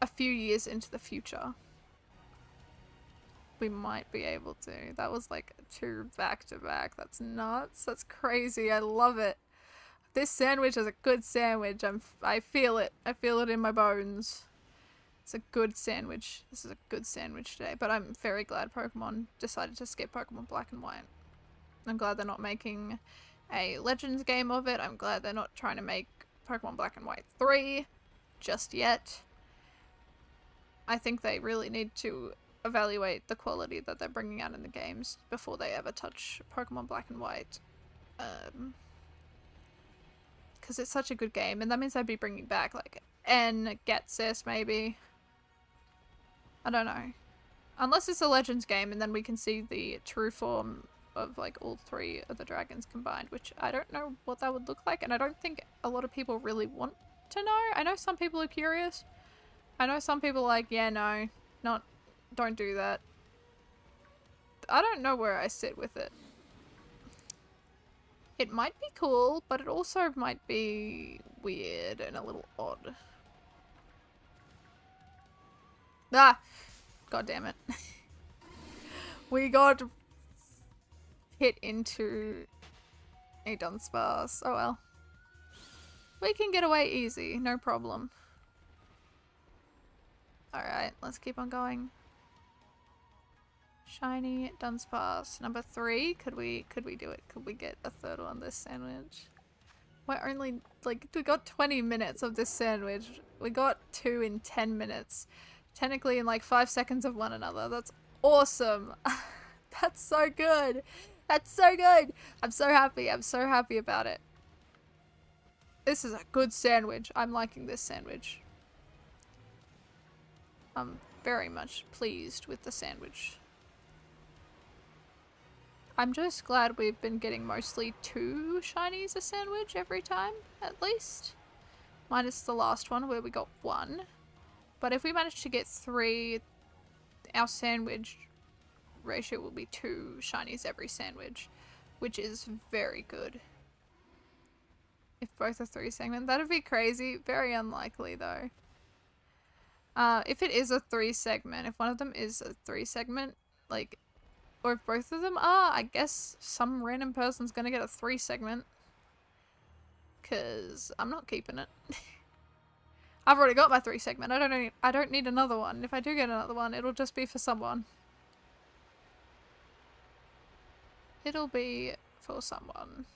a few years into the future. We might be able to. That was like 2 back to back. That's nuts. That's crazy. I love it. This sandwich is a good sandwich. I feel it. I feel it in my bones. It's a good sandwich. This is a good sandwich today. But I'm very glad Pokemon decided to skip Pokemon Black and White. I'm glad they're not making a Legends game of it. I'm glad they're not trying to make Pokemon Black and White 3 just yet. I think they really need to evaluate the quality that they're bringing out in the games before they ever touch Pokemon Black and White. Because it's such a good game, and that means they'd be bringing back like N, Getsis maybe. I don't know. Unless it's a Legends game and then we can see the true form of like all 3 of the dragons combined, which I don't know what that would look like, and I don't think a lot of people really want to know. I know some people are curious. I know some people are like, yeah, no, don't do that. I don't know where I sit with it. It might be cool, but it also might be weird and a little odd. Ah! God damn it. We got hit into a Dunsparce. Oh well. We can get away easy, no problem. Alright, let's keep on going. Shiny Dunsparce. Number 3. Could we do it? Could we get a 3rd one this sandwich? We're only, like, we got 20 minutes of this sandwich. We got 2 in 10 minutes. Technically in like 5 seconds of one another. That's awesome. That's so good. That's so good. I'm so happy. I'm so happy about it. This is a good sandwich. I'm liking this sandwich. I'm very much pleased with the sandwich. I'm just glad we've been getting mostly 2 shinies a sandwich every time, at least. Minus the last one where we got 1. But if we manage to get 3, our sandwich ratio will be 2 shinies every sandwich, which is very good. If both are 3 segment, that'd be crazy. Very unlikely though. If it is a 3 segment, if one of them is a 3 segment, like, or if both of them are, I guess some random person's gonna get a 3 segment. Cause I'm not keeping it. I've already got my 3 segment. I don't need another one. If I do get another one, it'll just be for someone. It'll be for someone.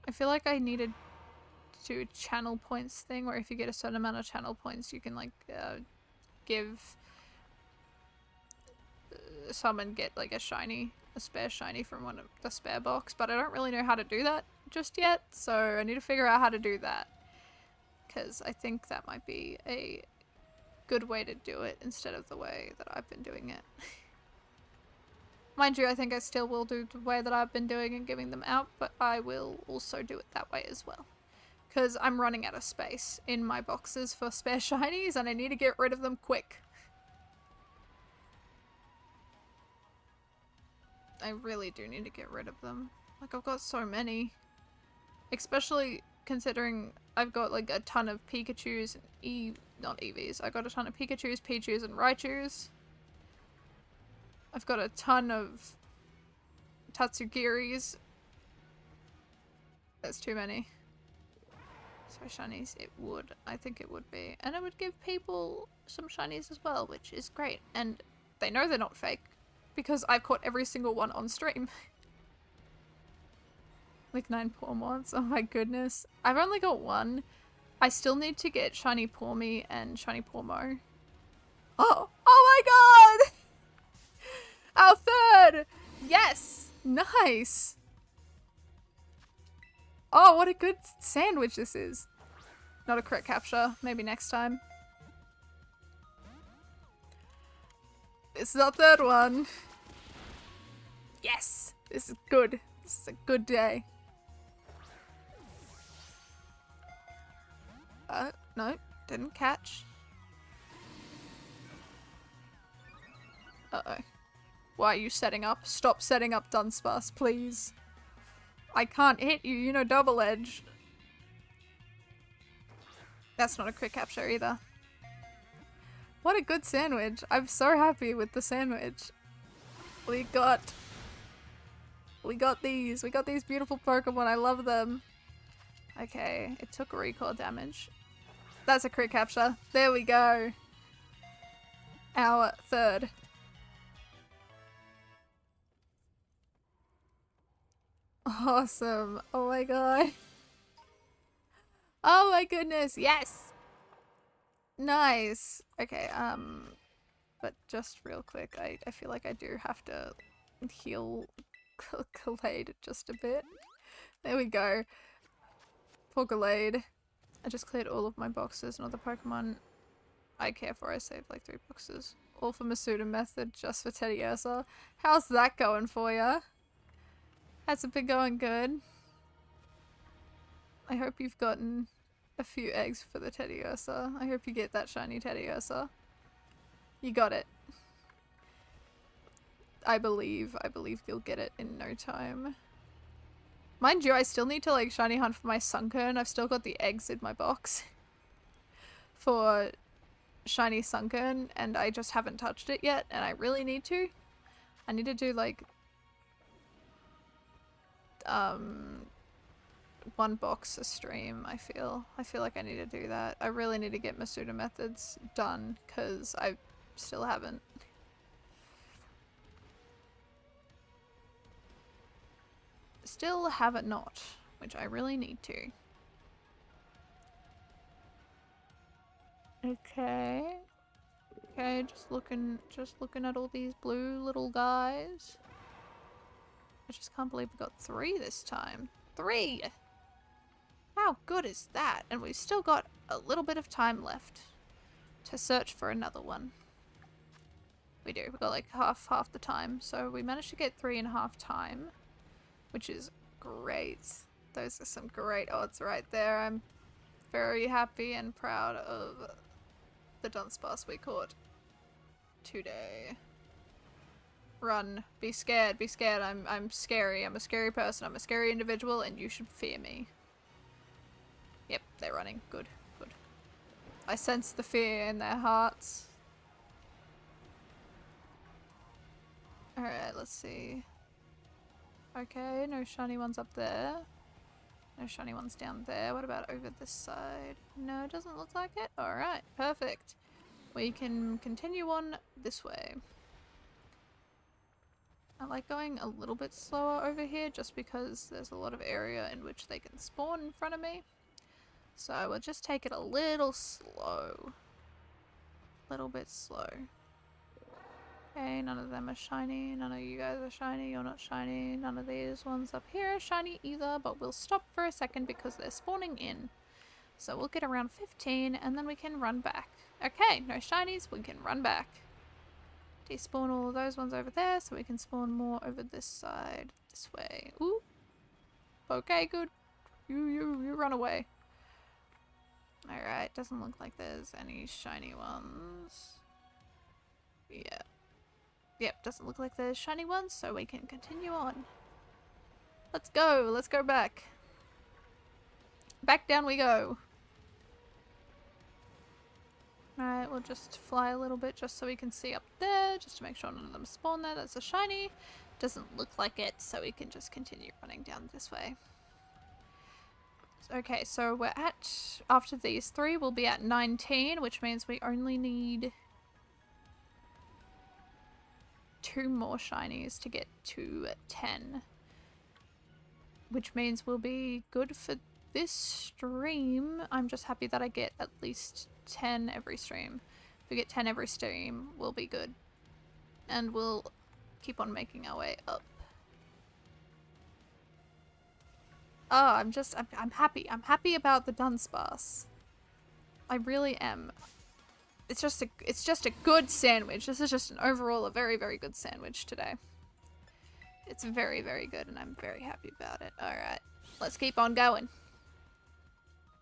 I feel like I needed to do a channel points thing where if you get a certain amount of channel points you can like give someone get like a spare shiny from one of the spare box, but I don't really know how to do that just yet, so I need to figure out how to do that because I think that might be a good way to do it instead of the way that I've been doing it. Mind you, I think I still will do the way that I've been doing and giving them out, but I will also do it that way as well. Because I'm running out of space in my boxes for spare shinies and I need to get rid of them quick. I really do need to get rid of them. Like, I've got so many. Especially considering I've got like a ton of Pikachus and not Eevees. I got a ton of Pikachus, Pichus, and Raichus. I've got a ton of Tatsugiris. That's too many. So shinies, I think it would be. And it would give people some shinies as well, which is great. And they know they're not fake because I've caught every single one on stream. Like 9 Pawmods, oh my goodness. I've only got 1. I still need to get shiny Pawmi and shiny Pawmo. Oh my god! Our 3rd! Yes! Nice! Oh, what a good sandwich this is. Not a crit capture. Maybe next time. This is our 3rd one. Yes! This is good. This is a good day. No. Didn't catch. Uh-oh. Why are you setting up? Stop setting up Dunsparce, please. I can't hit you, you know double edge. That's not a crit capture either. What a good sandwich. I'm so happy with the sandwich. We got these. We got these beautiful Pokemon. I love them. Okay, it took recall damage. That's a crit capture. There we go. Our 3rd. Awesome. Oh my god. Oh my goodness. Yes. Nice. Okay, but just real quick, I feel like I do have to heal Gallade just a bit. There we go. Poor Gallade. I just cleared all of my boxes and all the Pokemon I care for. I saved like 3 boxes. All for Masuda Method, just for Teddiursa. How's that going for ya? Has it been going good? I hope you've gotten a few eggs for the Teddiursa. I hope you get that shiny Teddiursa. You got it. I believe you'll get it in no time. Mind you, I still need to like shiny hunt for my Sunkern. I've still got the eggs in my box for shiny Sunkern and I just haven't touched it yet and I really need to. I need to do like 1 box a stream, I feel like I need to do that. I really need to get Masuda methods done because I still haven't. Still have it not, which I really need to. Okay. Okay, just looking at all these blue little guys. I just can't believe we got 3 this time. 3! How good is that? And we've still got a little bit of time left to search for another one. We do. We've got like half the time. So we managed to get 3 in half time, which is great. Those are some great odds right there. I'm very happy and proud of the Dunsparce we caught today. Run. Be scared. Be scared. I'm scary. I'm a scary person. I'm a scary individual and you should fear me. Yep, they're running. Good. Good. I sense the fear in their hearts. Alright, let's see. Okay, no shiny ones up there. No shiny ones down there. What about over this side? No, it doesn't look like it. Alright, perfect. We can continue on this way. I like going a little bit slower over here just because there's a lot of area in which they can spawn in front of me. So we'll just take it a little slow. A little bit slow. Okay, none of them are shiny. None of you guys are shiny. You're not shiny. None of these ones up here are shiny either, but we'll stop for a second because they're spawning in. So we'll get around 15 and then we can run back. Okay, no shinies, we can run back. Despawn all of those ones over there so we can spawn more over this side. This way. Ooh. Okay, good. You run away. Alright, doesn't look like there's any shiny ones. Yeah. Yep, doesn't look like there's shiny ones, so we can continue on. Let's go back. Back down we go. Alright, we'll just fly a little bit just so we can see up there, just to make sure none of them spawn there. That's a shiny. Doesn't look like it, so we can just continue running down this way. Okay, so we're at, after these 3, we'll be at 19, which means we only need 2 more shinies to get to 10. Which means we'll be good for this stream. I'm just happy that I get at least 10 every stream. If we get 10 every stream, we'll be good. And we'll keep on making our way up. Oh, I'm happy. I'm happy about the Dunsparce. I really am. It's just a good sandwich. This is just an overall a very, very good sandwich today. It's very, very good and I'm very happy about it. Alright, let's keep on going.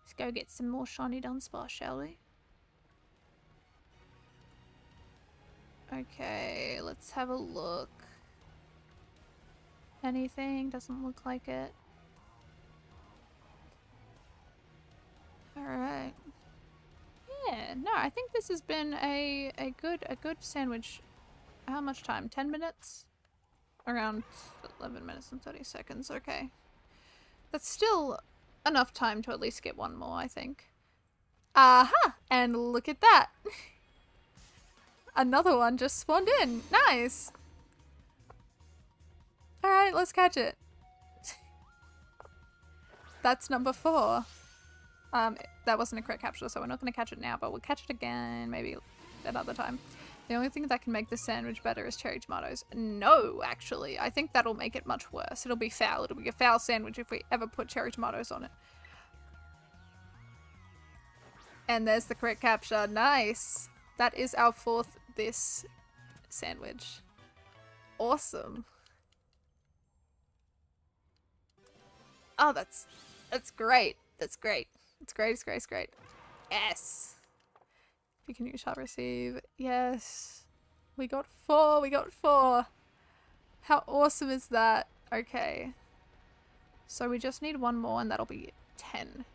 Let's go get some more shiny Dunsparce, shall we? Okay, let's have a look. Anything? Doesn't look like it. Alright. Yeah, no, I think this has been a good sandwich. How much time? 10 minutes? Around 11 minutes and 30 seconds, okay. That's still enough time to at least get one more, I think. Aha! And look at that! Another one just spawned in. Nice! Alright, let's catch it. That's number 4. That wasn't a correct capture, so we're not going to catch it now, but we'll catch it again, maybe another time. The only thing that can make this sandwich better is cherry tomatoes. No, actually. I think that'll make it much worse. It'll be foul. It'll be a foul sandwich if we ever put cherry tomatoes on it. And there's the correct capture. Nice! That is our 4th this sandwich. Awesome. Oh, that's great. That's great. It's great, it's great, it's great. Yes! If you can use shall receive. Yes. We got 4, we got 4. How awesome is that? Okay. So we just need one more and that'll be 10.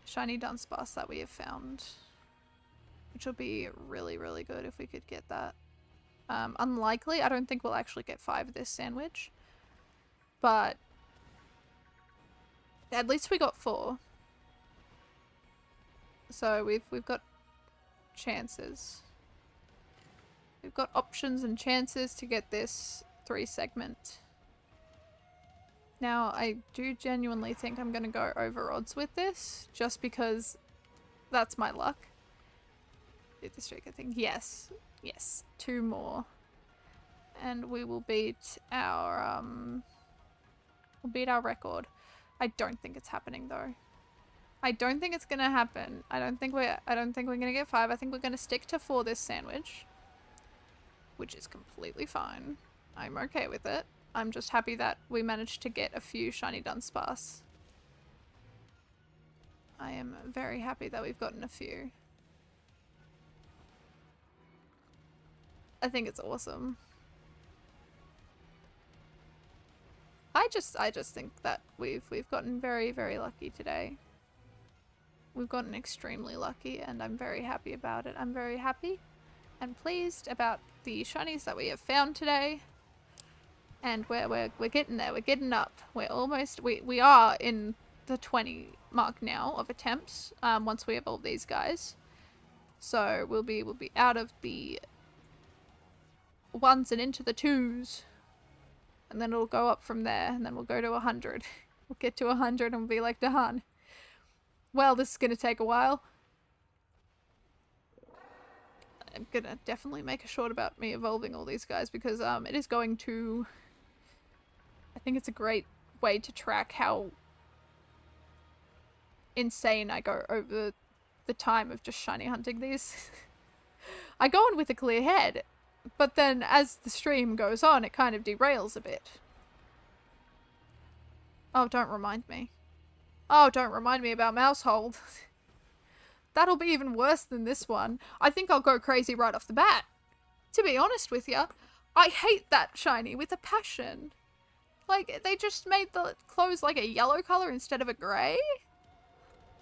Shiny Dunsparce that we have found. Which will be really, really good if we could get that. Unlikely. I don't think we'll actually get 5 of this sandwich. But at least we got 4. So we've got chances. We've got options and chances to get this 3 segment. Now, I do genuinely think I'm going to go over odds with this, just because that's my luck. beat the streak, I think. Yes. Yes. 2 more. And we will beat our, we'll beat our record. I don't think it's happening, though. I don't think it's gonna happen. I don't think we're gonna get 5. I think we're gonna stick to 4 this sandwich. Which is completely fine. I'm okay with it. I'm just happy that we managed to get a few shiny Dunsparce. I am very happy that we've gotten a few. I think it's awesome. I just think that we've gotten very, very lucky today. We've gotten extremely lucky and I'm very happy about it. I'm very happy and pleased about the shinies that we have found today. And we're getting there. We're getting up. We're almost we are in the 20 mark now of attempts once we evolve these guys. So we'll be out of the 1s and into the 2s. And then it'll go up from there, and then we'll go to 100. We'll get to 100 and we'll be like, Dahan, well, this is gonna take a while. I'm gonna definitely make a short about me evolving all these guys because it is going to... I think it's a great way to track how insane I go over the time of just shiny hunting these. I go on with a clear head, but then as the stream goes on, it kind of derails a bit. Oh, don't remind me. Oh, don't remind me about Mousehold. That'll be even worse than this one. I think I'll go crazy right off the bat. To be honest with ya, I hate that shiny with a passion. Like, they just made the clothes like a yellow color instead of a grey?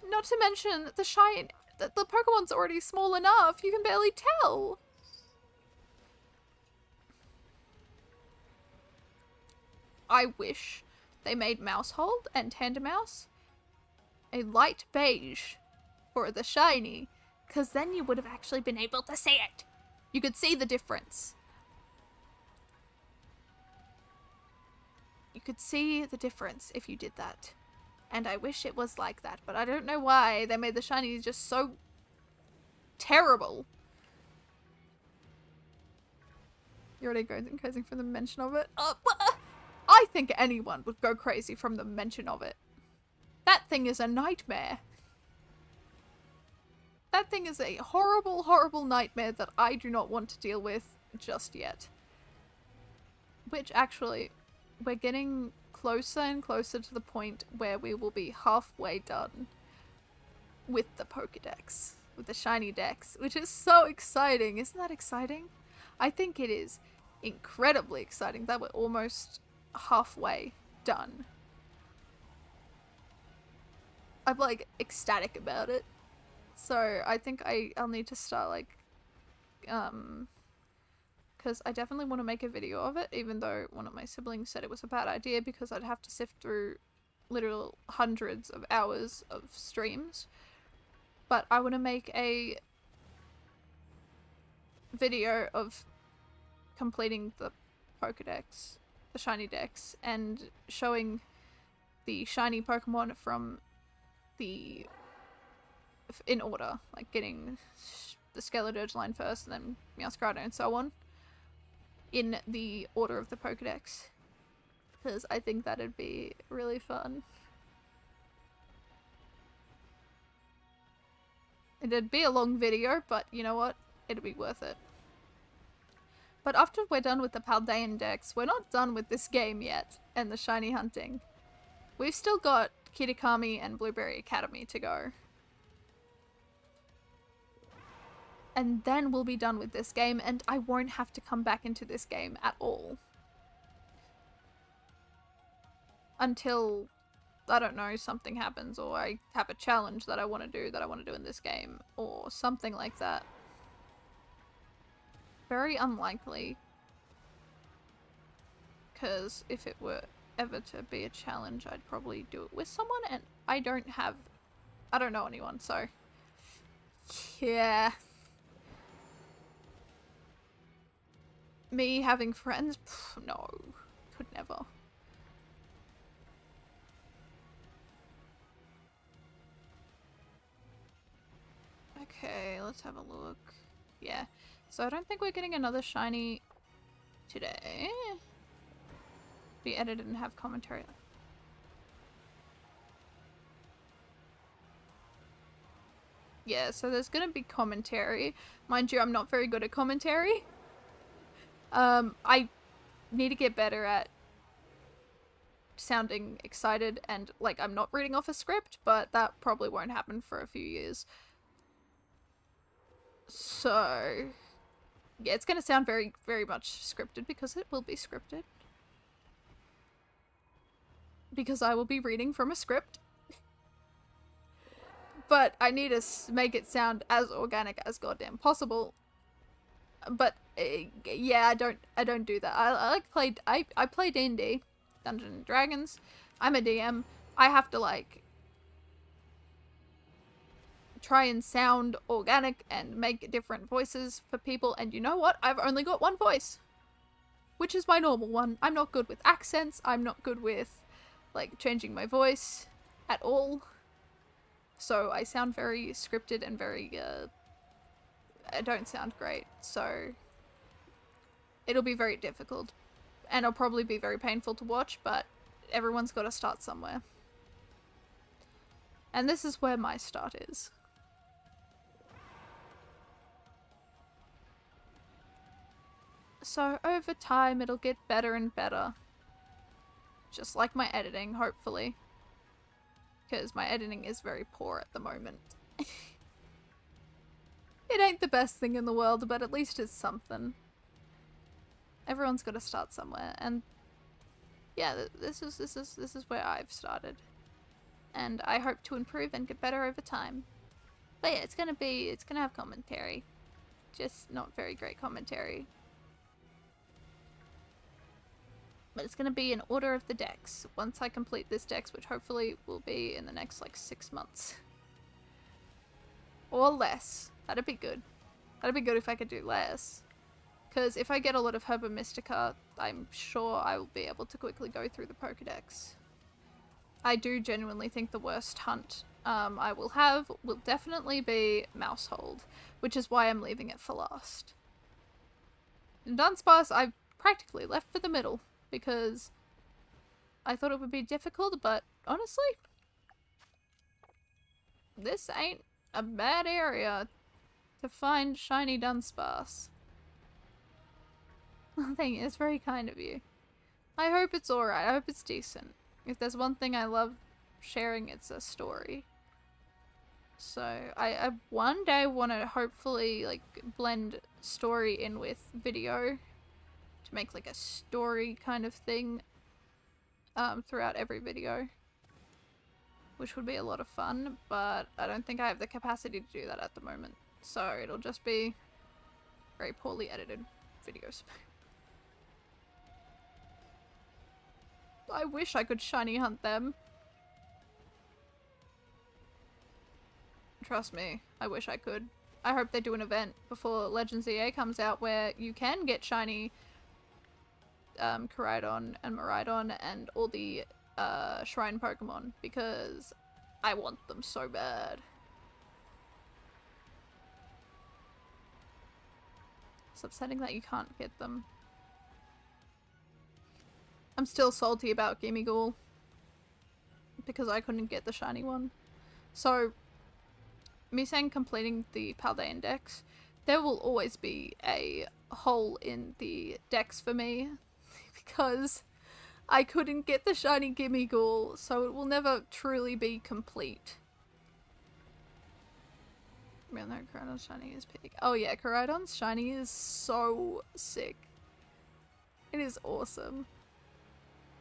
Not to mention, the shine... The Pokemon's already small enough, you can barely tell. I wish they made Mousehold and Tandemaus a light beige for the shiny, because then you would have actually been able to see it. You could see the difference. You could see the difference if you did that. And I wish it was like that, but I don't know why they made the shiny just so terrible. You're already going crazy from the mention of it? I think anyone would go crazy from the mention of it. That thing is a nightmare. That thing is a horrible, horrible nightmare that I do not want to deal with just yet. Which actually, we're getting closer and closer to the point where we will be halfway done with the Pokedex, with the Shinydex, which is so exciting. Isn't that exciting? I think it is incredibly exciting that we're almost halfway done. I'm like ecstatic about it. So I think I'll need to start like because I definitely want to make a video of it, even though one of my siblings said it was a bad idea because I'd have to sift through literal hundreds of hours of streams. But I want to make a video of completing the Pokedex, the Shinydex, and showing the shiny Pokemon from the... in order, like getting the Scarlet line first and then Scarlet and so on, in the order of the Pokedex, because I think that'd be really fun. It'd be a long video, but you know what? It'd be worth it. But after we're done with the Paldean Dex, we're not done with this game yet, and the shiny hunting. We've still got Kitakami and Blueberry Academy to go. And then we'll be done with this game, and I won't have to come back into this game at all. Until, I don't know, something happens, or I have a challenge that I want to do in this game, or something like that. Very unlikely. Because if it were ever to be a challenge, I'd probably do it with someone, and I don't know anyone, so... yeah. Me having friends? Pff, no. Could never. Okay, let's have a look. Yeah. So I don't think we're getting another shiny today. Be edited and have commentary. Yeah, so there's gonna be commentary. Mind you, I'm not very good at commentary. I need to get better at sounding excited and like I'm not reading off a script, but that probably won't happen for a few years. So yeah, it's gonna sound very, very much scripted because it will be scripted. Because I will be reading from a script. But I need to make it sound as organic as goddamn possible. But yeah, I don't do that. I play D&D, Dungeons and Dragons. I'm a DM. I have to like try and sound organic and make different voices for people, and you know what? I've only got one voice, which is my normal one. I'm not good with accents. I'm not good with like changing my voice at all. So I sound very scripted and very I don't sound great. So it'll be very difficult, and it'll probably be very painful to watch, but everyone's got to start somewhere. And this is where my start is. So over time it'll get better and better. Just like my editing, hopefully. Because my editing is very poor at the moment. It ain't the best thing in the world, but at least it's something. Everyone's got to start somewhere, and yeah, this is where I've started, and I hope to improve and get better over time. But yeah, it's gonna have commentary, just not very great commentary. But it's gonna be in order of the decks once I complete this dex, which hopefully will be in the next like 6 months or less. That'd be good. That'd be good if I could do less. Because if I get a lot of Herba Mystica, I'm sure I will be able to quickly go through the Pokedex. I do genuinely think the worst hunt I will have will definitely be Mousehold, which is why I'm leaving it for last. In Dunsparce, I've practically left for the middle, because I thought it would be difficult, but honestly, this ain't a bad area to find shiny Dunsparce. Thank you, it's very kind of you. I hope it's alright, I hope it's decent. If there's one thing I love sharing, it's a story. So, I one day want to hopefully, like, blend story in with video to make, like, a story kind of thing throughout every video. Which would be a lot of fun, but I don't think I have the capacity to do that at the moment. So, it'll just be very poorly edited videos. I wish I could shiny hunt them. Trust me, I wish I could. I hope they do an event before Legends EA comes out where you can get shiny Koraidon and Miraidon and all the shrine Pokemon, because I want them so bad. It's upsetting that you can't get them. I'm still salty about Gimmighoul because I couldn't get the shiny one. So, me saying completing the Paldean dex, there will always be a hole in the dex for me because I couldn't get the shiny Gimmighoul, so it will never truly be complete. Man, no, Koraidon's shiny is peak. Oh yeah, Koraidon's shiny is so sick. It is awesome.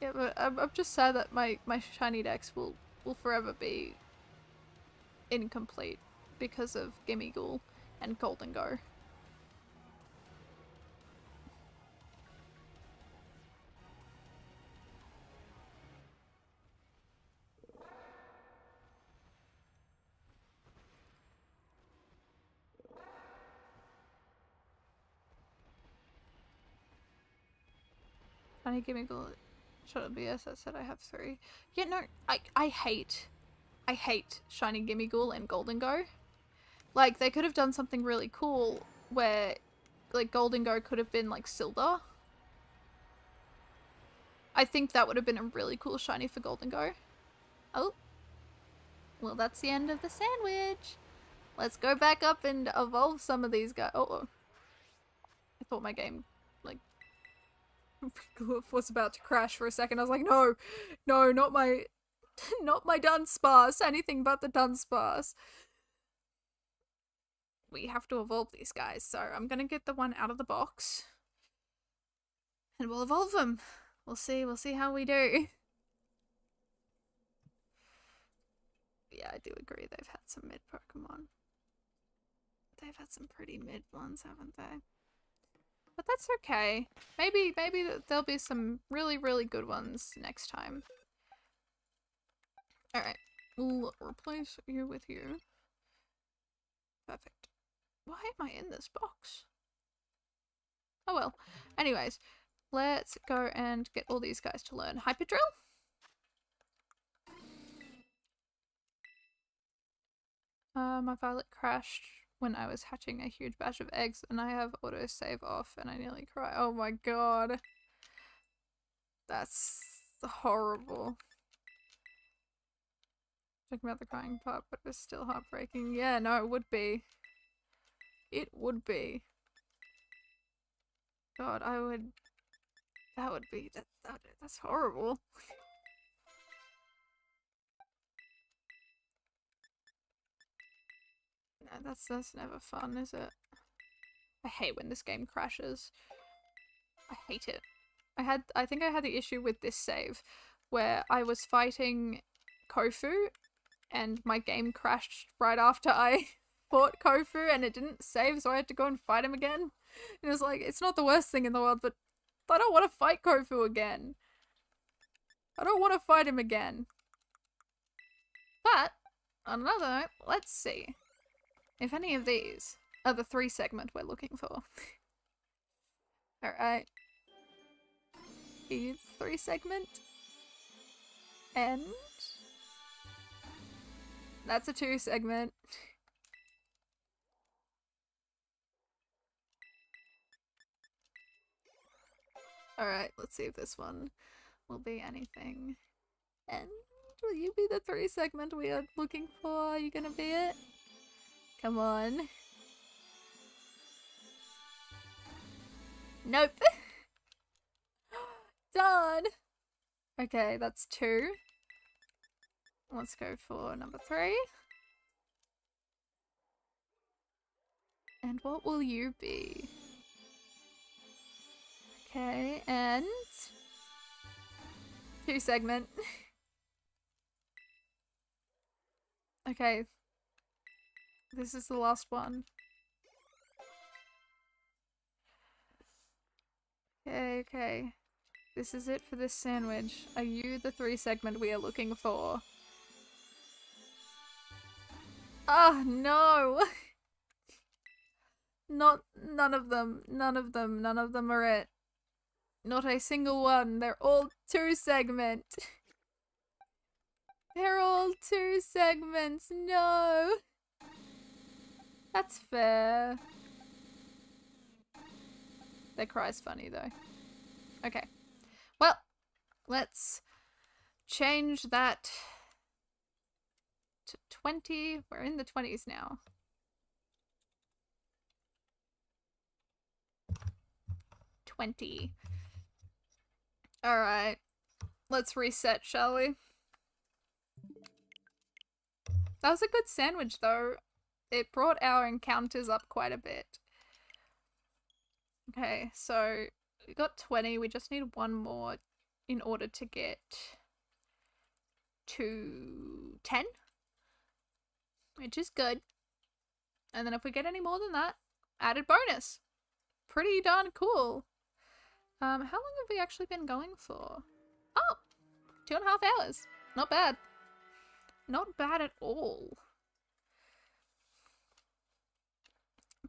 Yeah, but I'm just sad that my shiny dex will forever be incomplete because of Gimmighoul and Golden Go. Shiny Gimmighoul. Shut up, BS. I said I have 3. Yeah, no, I hate shiny Gimmighoul and Golden Go. Like, they could have done something really cool where like Golden Go could have been like silver. I think that would have been a really cool shiny for Golden Go. Oh. Well, that's the end of the sandwich. Let's go back up and evolve some of these guys. Oh. I thought my game, like, was about to crash for a second. I was like, no, no, not my Dunsparce. Anything but the Dunsparce. We have to evolve these guys, so I'm gonna get the one out of the box. And we'll evolve them. We'll see how we do. Yeah, I do agree they've had some mid Pokemon. They've had some pretty mid ones, haven't they? But that's okay. Maybe there'll be some really, really good ones next time. Alright. We'll replace you with you. Perfect. Why am I in this box? Oh well. Anyways, let's go and get all these guys to learn Hyper Drill. My Violet crashed when I was hatching a huge batch of eggs and I have autosave off and I nearly cry. Oh my god. That's horrible. Talking about the crying part, but it was still heartbreaking. Yeah, no, it would be. It would be. God, I would. That would be. That's horrible. No, that's never fun, is it? I hate when this game crashes. I hate it. I think I had the issue with this save where I was fighting Kofu and my game crashed right after I fought Kofu and it didn't save, so I had to go and fight him again. And it was like, it's not the worst thing in the world, but I don't want to fight Kofu again. I don't want to fight him again. But, on another note, let's see if any of these are the 3 segment we're looking for. Alright. 3 segment. And that's a 2 segment. Alright, let's see if this one will be anything. And will you be the 3 segment we are looking for? Are you gonna be it? Come on. Nope. Done. Okay, that's 2. Let's go for number 3. And what will you be? Okay, and 2 segment. Okay. This is the last one. Okay. This is it for this sandwich. Are you the 3 segment we are looking for? Oh, no! None of them are it. Not a single one. They're all 2 segment. They're all 2 segments. No! That's fair. Their cry's funny though. Okay. Well, let's change that to 20. We're in the 20s now. 20. Alright. Let's reset, shall we? That was a good sandwich though. It brought our encounters up quite a bit. Okay, so we got 20. We just need 1 more in order to get to 10. Which is good. And then if we get any more than that, added bonus. Pretty darn cool. How long have we actually been going for? Oh! 2.5 hours. Not bad. Not bad at all.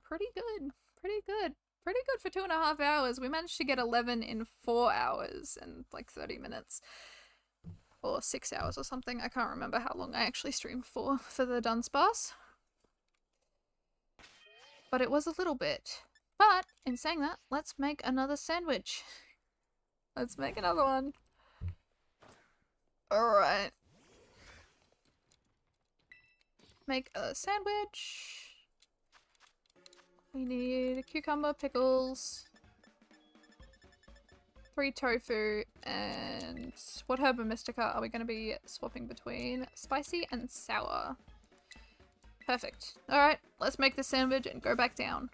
Pretty good. Pretty good. Pretty good for 2.5 hours. We managed to get 11 in 4 hours and like 30 minutes. Or 6 hours or something. I can't remember how long I actually streamed for the Dunsparce. but it was a little bit. But in saying that, let's make another sandwich. Let's make another one. Alright. Make a sandwich. We need a cucumber, pickles, 3 tofu, and what herb and mystica are we going to be swapping between? Spicy and sour. Perfect. Alright, let's make the sandwich and go back down.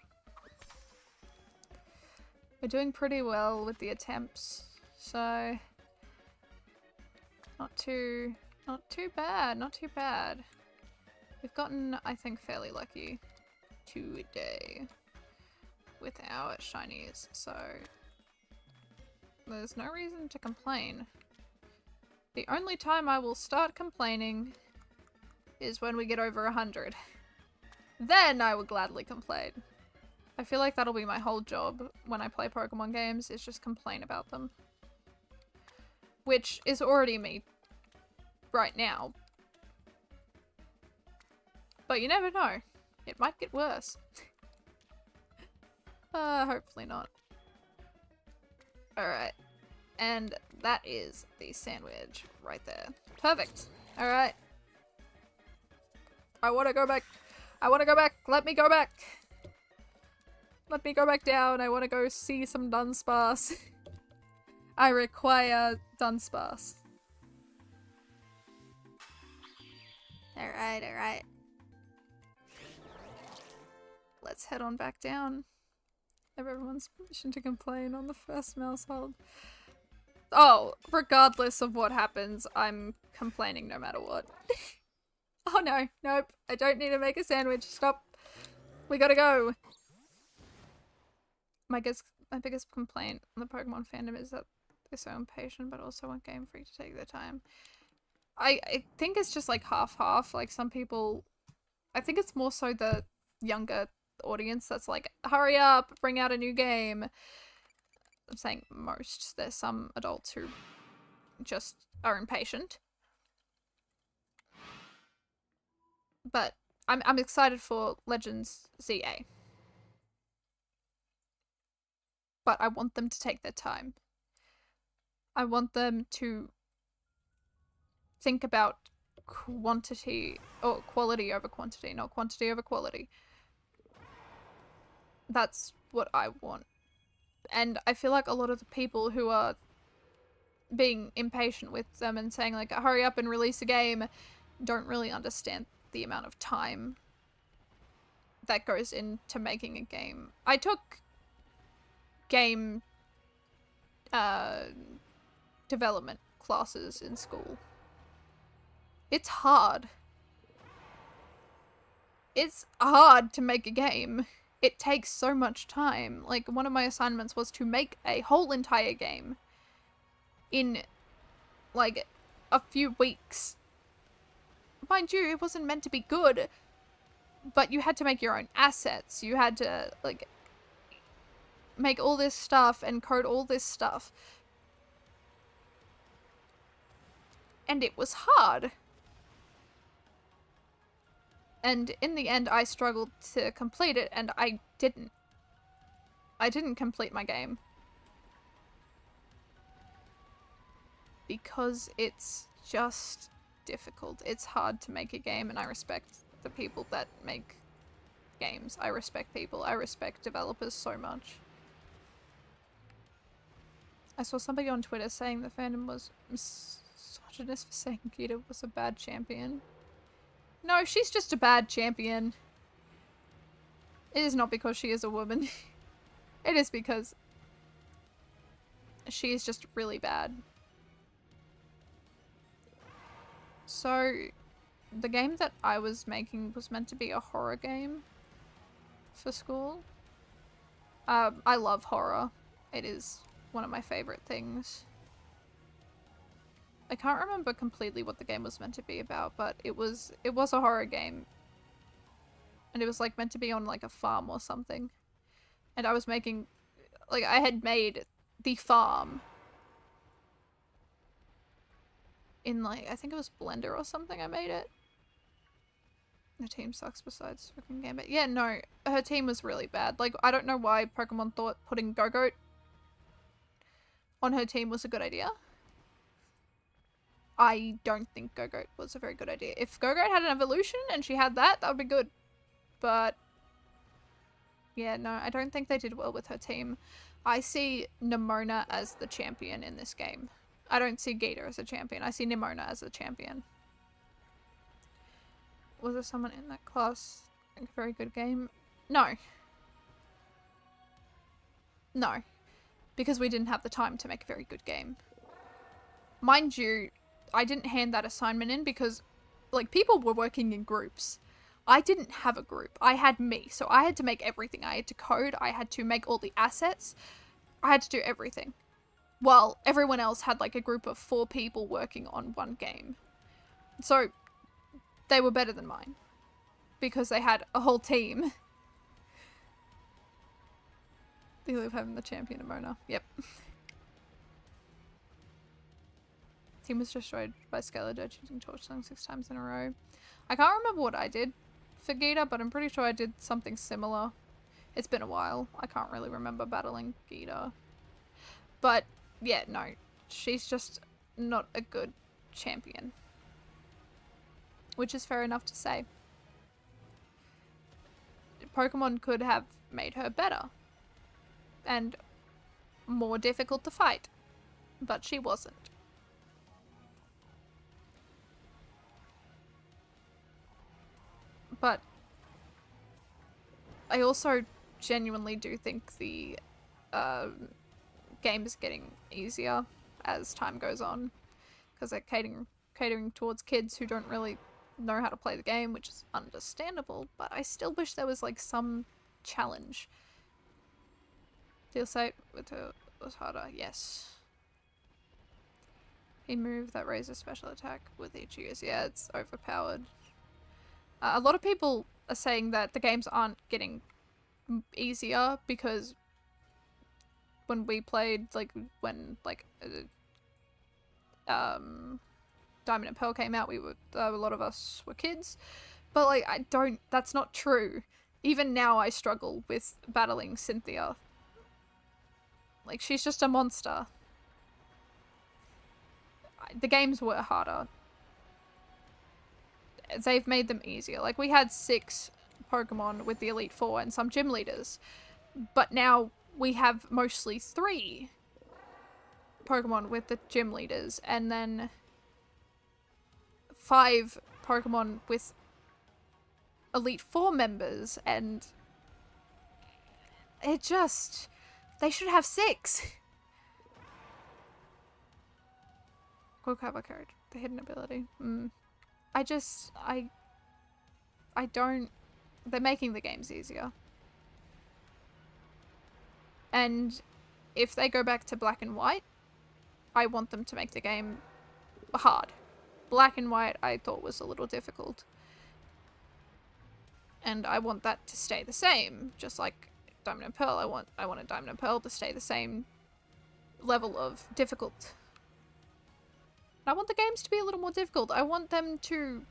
We're doing pretty well with the attempts, so not too bad, not too bad. We've gotten, I think, fairly lucky today with our shinies, so there's no reason to complain. The only time I will start complaining is when we get over 100. Then I will gladly complain. I feel like that'll be my whole job when I play Pokemon games, is just complain about them. Which is already me right now. But you never know. It might get worse. Hopefully not. Alright. And that is the sandwich right there. Perfect. Alright. I want to go back. I want to go back. Let me go back. Let me go back down. I want to go see some Dunsparce. I require Dunsparce. Alright, alright. Let's head on back down. Everyone's permission to complain on the first household. Oh, regardless of what happens, I'm complaining no matter what. Oh no, nope. I don't need to make a sandwich. Stop. We gotta go. My biggest complaint on the Pokemon fandom is that they're so impatient, but also want Game Freak to take their time. I think it's just like half-half. Like some people, I think it's more so the younger audience that's like, hurry up, bring out a new game. I'm saying most. There's some adults who just are impatient. But I'm excited for Legends ZA. But I want them to take their time. I want them to think about quantity or quality over quantity, not quantity over quality. That's what I want. And I feel like a lot of the people who are being impatient with them and saying like, hurry up and release a game, don't really understand the amount of time that goes into making a game. I took game development classes in school. It's hard. It's hard to make a game. It takes so much time. Like, one of my assignments was to make a whole entire game in, like, a few weeks. Mind you, it wasn't meant to be good, but you had to make your own assets. You had to, like, make all this stuff and code all this stuff. And it was hard. And in the end, I struggled to complete it, and I didn't. I didn't complete my game. Because it's just difficult. It's hard to make a game, and I respect the people that make games. I respect people. I respect developers so much. I saw somebody on Twitter saying the fandom was misogynist for saying Gita was a bad champion. No, she's just a bad champion. It is not because she is a woman. It is because she is just really bad. So, the game that I was making was meant to be a horror game for school. I love horror. It is one of my favorite things. I can't remember completely what the game was meant to be about, but it was a horror game. And it was like meant to be on like a farm or something. And I was making, like, I had made the farm in like, I think it was Blender or something I made it. Her team sucks besides fucking Gambit. Yeah, no, her team was really bad. Like, I don't know why Pokemon thought putting Go-Goat on her team was a good idea. I don't think Go-Goat was a very good idea. If Go-Goat had an evolution and she had that, that would be good. But yeah, no, I don't think they did well with her team. I see Nimona as the champion in this game. I don't see Geeta as a champion. I see Nimona as a champion. Was there someone in that class? A very good game? No. No. Because we didn't have the time to make a very good game. Mind you, I didn't hand that assignment in because, like, people were working in groups. I didn't have a group. I had me. So I had to make everything. I had to code. I had to make all the assets. I had to do everything. While everyone else had, like, a group of 4 people working on one game. So they were better than mine. Because they had a whole team. They live having the champion Nimona. Yep. Team was destroyed by Scarlet using Torch Song 6 times in a row. I can't remember what I did for Geeta, but I'm pretty sure I did something similar. It's been a while. I can't really remember battling Geeta. But, yeah, no. She's just not a good champion. Which is fair enough to say. Pokemon could have made her better. And more difficult to fight. But she wasn't. But I also genuinely do think the game is getting easier as time goes on. Because they're catering towards kids who don't really know how to play the game, which is understandable. But I still wish there was, like, some challenge. Deal sight with her was harder, yes. A move that raises special attack with each use. Yeah, it's overpowered. A lot of people are saying that the games aren't getting easier because when we played, like, when, like, Diamond and Pearl came out, we were, a lot of us were kids. But, like, that's not true. Even now I struggle with battling Cynthia. Like, she's just a monster. The games were harder. They've made them easier. Like, we had 6 Pokemon with the Elite Four and some gym leaders. But now we have mostly 3 Pokemon with the gym leaders. And then 5 Pokemon with Elite Four members. And it just... They should have 6. Quick cover code. The hidden ability. I don't... They're making the games easier. And if they go back to black and white, I want them to make the game hard. Black and white I thought was a little difficult. And I want that to stay the same. Just like Diamond and Pearl, I want a Diamond and Pearl to stay the same level of difficult. I want the games to be a little more difficult. I want them to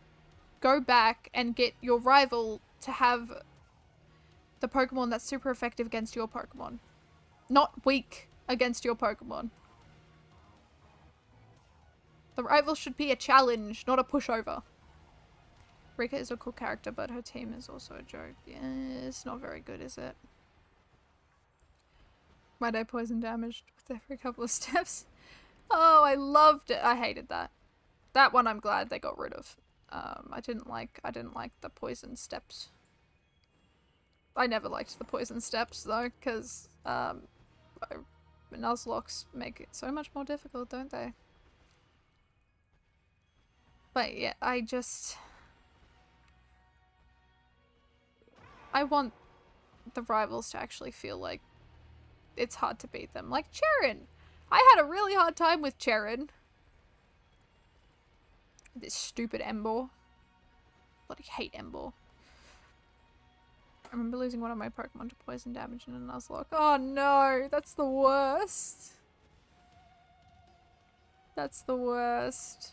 go back and get your rival to have the Pokemon that's super effective against your Pokemon. Not weak against your Pokemon. The rival should be a challenge, not a pushover. Rika is a cool character, but her team is also a joke. Yeah, it's not very good, is it? My day poison damaged with every couple of steps. Oh, I loved it. I hated that. That one I'm glad they got rid of. I didn't like the poison steps. I never liked the poison steps though, because Nuzlocks make it so much more difficult, don't they? But yeah, I want the rivals to actually feel like it's hard to beat them. Like Charon! I had a really hard time with Charon. This stupid Emboar. Bloody hate Emboar. I remember losing one of my Pokemon to poison damage in a Nuzlocke. Oh no, that's the worst. That's the worst.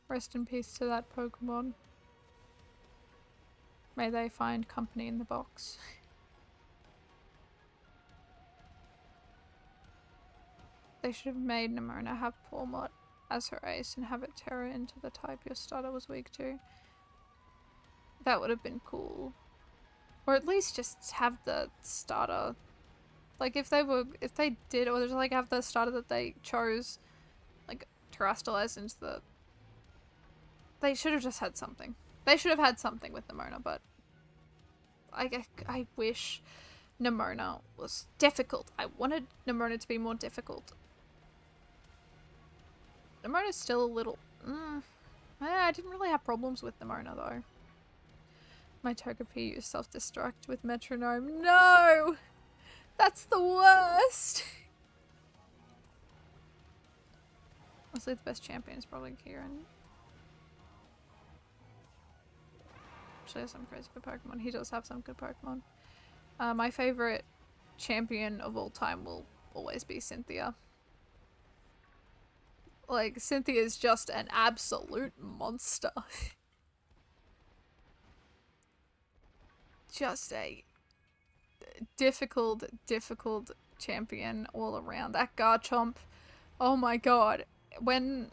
Rest in peace to that Pokemon. May they find company in the box. They should have made Nemona have Pawmot as her ace and have it Terra into the type your starter was weak to. That would have been cool. Or at least just have the starter. Like if they did, or just like have the starter that they chose, like terrestrialize into the... They should have just had something. They should have had something with Nemona, but I wish Nemona was difficult. I wanted Nemona to be more difficult. Nemona's still a little... I didn't really have problems with Nemona though. My Togepi used self-destruct with Metronome. No! That's the worst! Honestly, the best champion is probably Kieran. Actually has some crazy good Pokemon. He does have some good Pokemon. My favorite champion of all time will always be Cynthia. Like, Cynthia is just an absolute monster. Just a difficult champion all around. That Garchomp, oh my god. When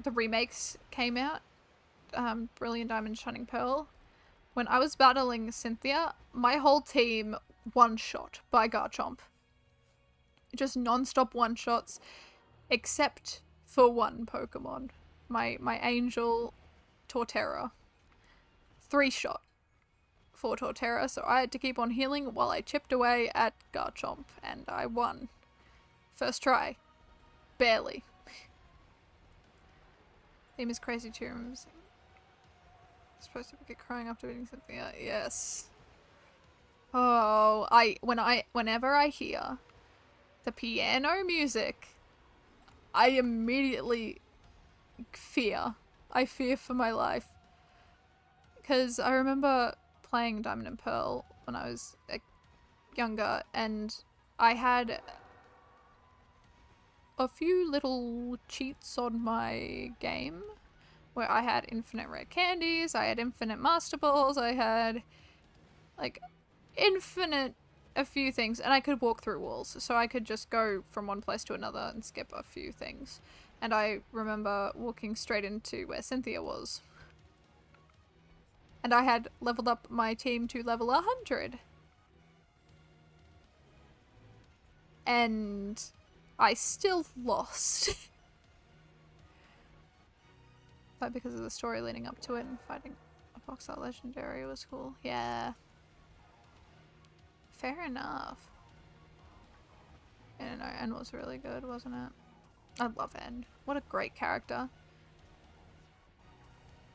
the remakes came out, Brilliant Diamond, Shining Pearl, when I was battling Cynthia, my whole team one-shot by Garchomp. Just non-stop one-shots, except for one Pokemon. My Angel Torterra. 3-shot for Torterra, so I had to keep on healing while I chipped away at Garchomp, and I won. First try. Barely. Theme is Crazy Tombs. Supposed to get crying after beating Cynthia. Yes. Oh, whenever I hear the piano music, I immediately fear. I fear for my life. Because I remember playing Diamond and Pearl when I was younger, and I had a few little cheats on my game where I had infinite rare candies, I had infinite master balls, I had like infinite a few things, and I could walk through walls, so I could just go from one place to another and skip a few things. And I remember walking straight into where Cynthia was. And I had leveled up my team to level 100. And I still lost. But because of the story leading up to it and fighting a box art legendary was cool. Yeah. Fair enough. I don't know, N was really good, wasn't it? I love N. What a great character.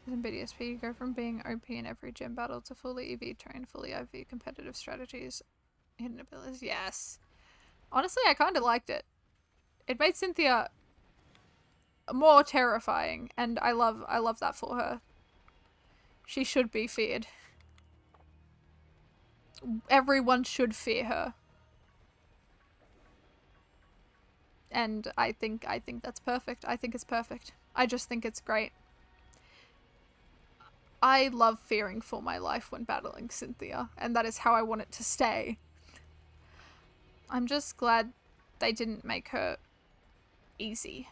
In BDSP, you go from being OP in every gym battle to fully EV trained, fully IV competitive strategies, hidden abilities. Yes. Honestly, I kind of liked it. It made Cynthia more terrifying, and I love that for her. She should be feared. Everyone should fear her. And I think that's perfect. I think it's perfect. I just think it's great. I love fearing for my life when battling Cynthia, and that is how I want it to stay. I'm just glad they didn't make her easy.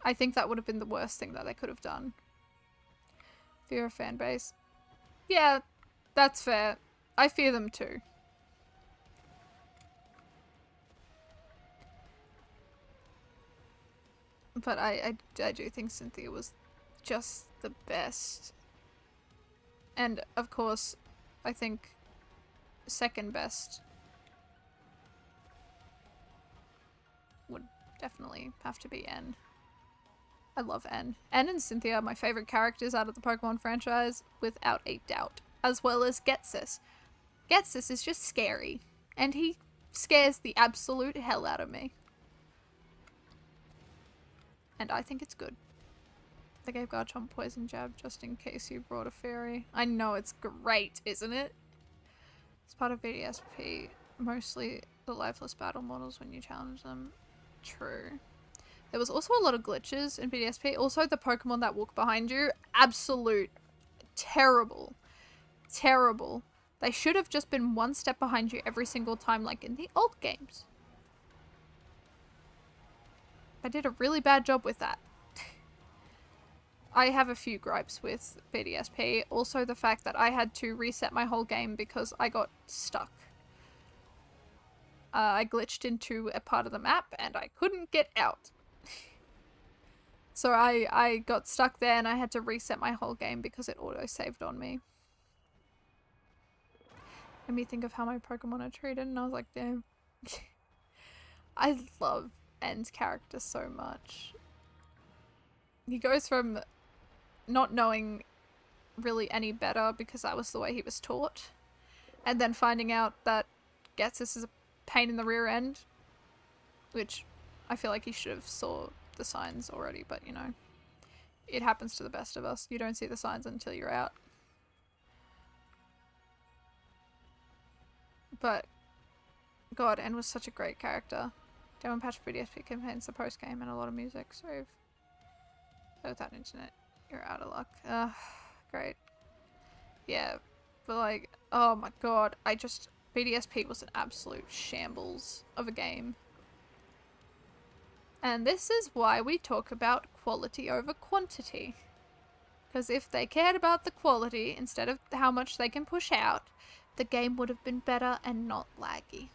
I think that would have been the worst thing that they could have done. Fear of fan base. Yeah, that's fair. I fear them too. But I do think Cynthia was just the best. And of course, I think second best would definitely have to be N. I love N. N and Cynthia are my favorite characters out of the Pokemon franchise, without a doubt. As well as Getsis. Getsis is just scary. And he scares the absolute hell out of me. And I think it's good. They gave Garchomp Poison Jab just in case you brought a fairy. I know, it's great, isn't it? It's part of BDSP. Mostly the lifeless battle models when you challenge them. True. There was also a lot of glitches in BDSP. Also, the Pokemon that walk behind you, absolute terrible. Terrible. They should have just been one step behind you every single time, like in the old games. I did a really bad job with that. I have a few gripes with BDSP. Also the fact that I had to reset my whole game because I got stuck. I glitched into a part of the map and I couldn't get out. So I got stuck there and I had to reset my whole game because it auto-saved on me. Made me think of how my Pokemon are treated and I was like, damn. I love N's character so much. He goes from not knowing really any better because that was the way he was taught, and then finding out that Getsus is a pain in the rear end, which I feel like he should have saw the signs already, but you know, it happens to the best of us. You don't see the signs until you're out. But God, N was such a great character. Demo patch BDSP contains the post game and a lot of music, so without internet, you're out of luck. Great. Yeah, but like, oh my God, BDSP was an absolute shambles of a game. And this is why we talk about quality over quantity. Because if they cared about the quality instead of how much they can push out, the game would have been better and not laggy.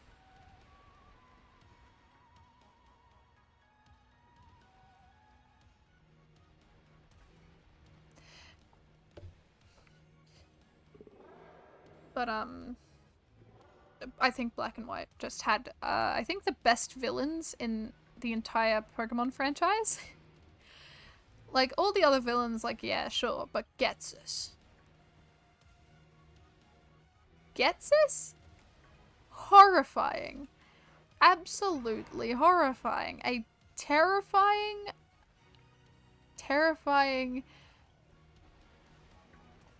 But I think Black and White just had I think the best villains in the entire Pokemon franchise. Like all the other villains, like yeah, sure, but Getsus. Getsus? Horrifying. Absolutely horrifying. A terrifying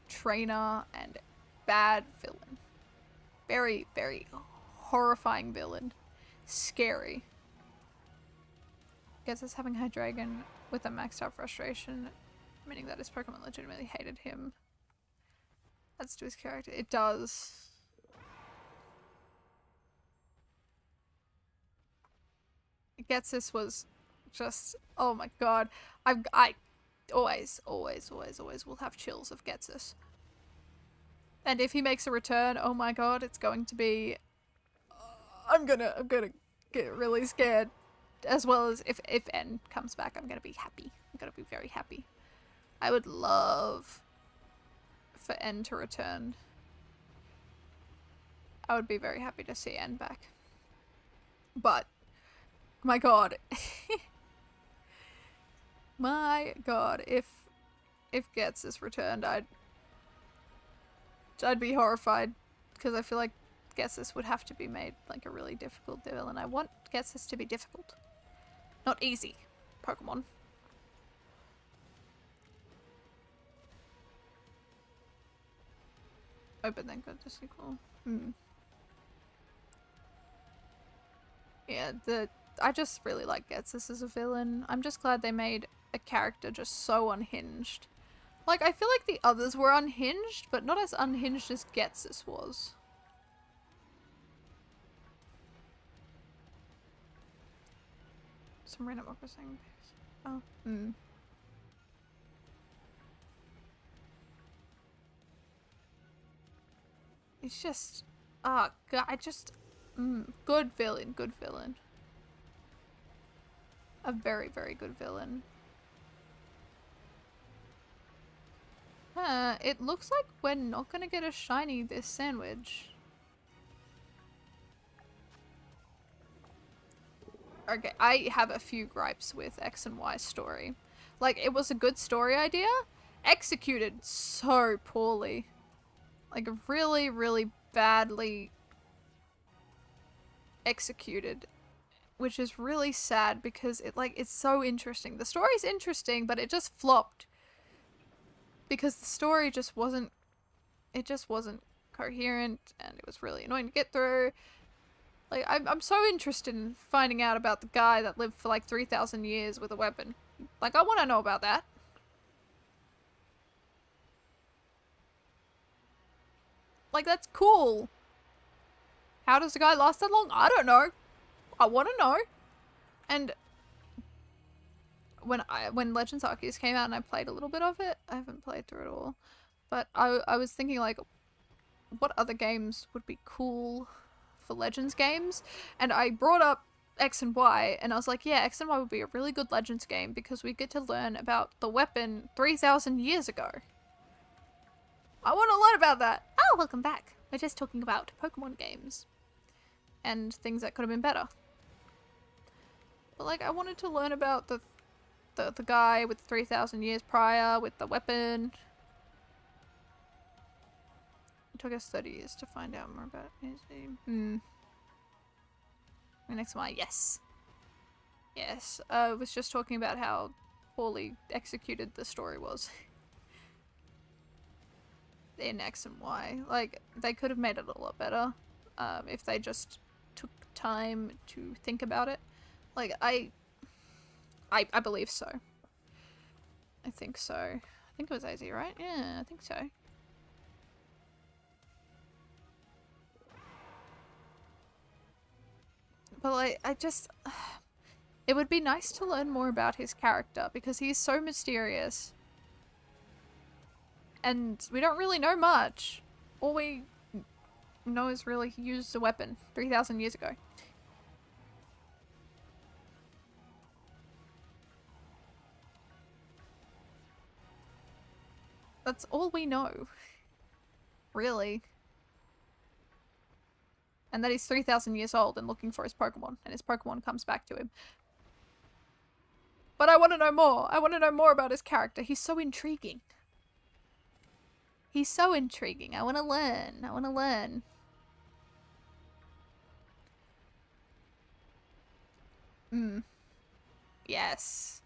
trainer and bad villain. Very, very horrifying villain. Scary. Getsus having Hydreigon with a maxed out frustration, meaning that his Pokemon legitimately hated him. Adds to his character. It does. Getsus was just, oh my God. I always will have chills of Getsus. And if he makes a return, oh my God, it's going to be, I'm gonna get really scared. As well as if N comes back, I'm gonna be happy. I'm gonna be very happy. I would love for N to return. I would be very happy to see N back. But, my God. My God, if Getsus returned, I'd be horrified, because I feel like Getsus would have to be made like a really difficult villain. I want Getsus to be difficult. Not easy, Pokemon. Oh, but then got the sequel. Yeah, I just really like Getsus as a villain. I'm just glad they made a character just so unhinged. Like, I feel like the others were unhinged, but not as unhinged as Getsus was. Some random opera saying. Oh. It's just, God, good villain, good villain. A very, very good villain. It looks like we're not gonna get a shiny this sandwich. Okay, I have a few gripes with X and Y story. Like, it was a good story idea, executed so poorly. Like, really, really badly executed. Which is really sad because it's so interesting. The story's interesting, but it just flopped. Because the story just wasn't coherent, and it was really annoying to get through. Like, I'm so interested in finding out about the guy that lived for like 3,000 years with a weapon. Like, I want to know about that. Like, that's cool. How does the guy last that long? I don't know. I want to know. And when Legends Arceus came out and I played a little bit of it, I haven't played through it all, but I was thinking like, what other games would be cool for Legends games? And I brought up X and Y, and I was like, yeah, X and Y would be a really good Legends game because we get to learn about the weapon 3,000 years ago. I want to learn about that. Oh, welcome back. We're just talking about Pokemon games and things that could have been better. But like, I wanted to learn about the guy with 3,000 years prior with the weapon. It took us 30 years to find out more about his name. Next one, yes. Yes, I was just talking about how poorly executed the story was. In X and Y. Like, they could have made it a lot better if they just took time to think about it. Like, I believe so. I think so. I think it was AZ, right? Yeah, I think so. But like, it would be nice to learn more about his character because he's so mysterious. And we don't really know much. All we know is really he used a weapon 3,000 years ago. That's all we know. Really. And that he's 3,000 years old and looking for his Pokemon, and his Pokemon comes back to him. But I want to know more. I want to know more about his character. He's so intriguing. He's so intriguing. I want to learn. I want to learn. Yes.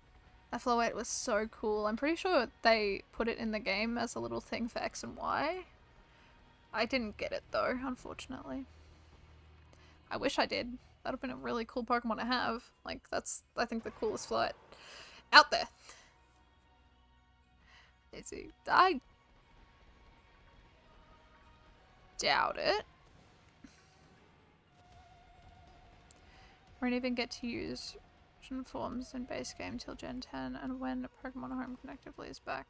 That Floette was so cool. I'm pretty sure they put it in the game as a little thing for X and Y. I didn't get it though, unfortunately. I wish I did. That would have been a really cool Pokemon to have. Like, that's, I think, the coolest Floette out there. I doubt it. Won't even get to use forms in base game till Gen 10 and when Pokemon Home Connectively is back.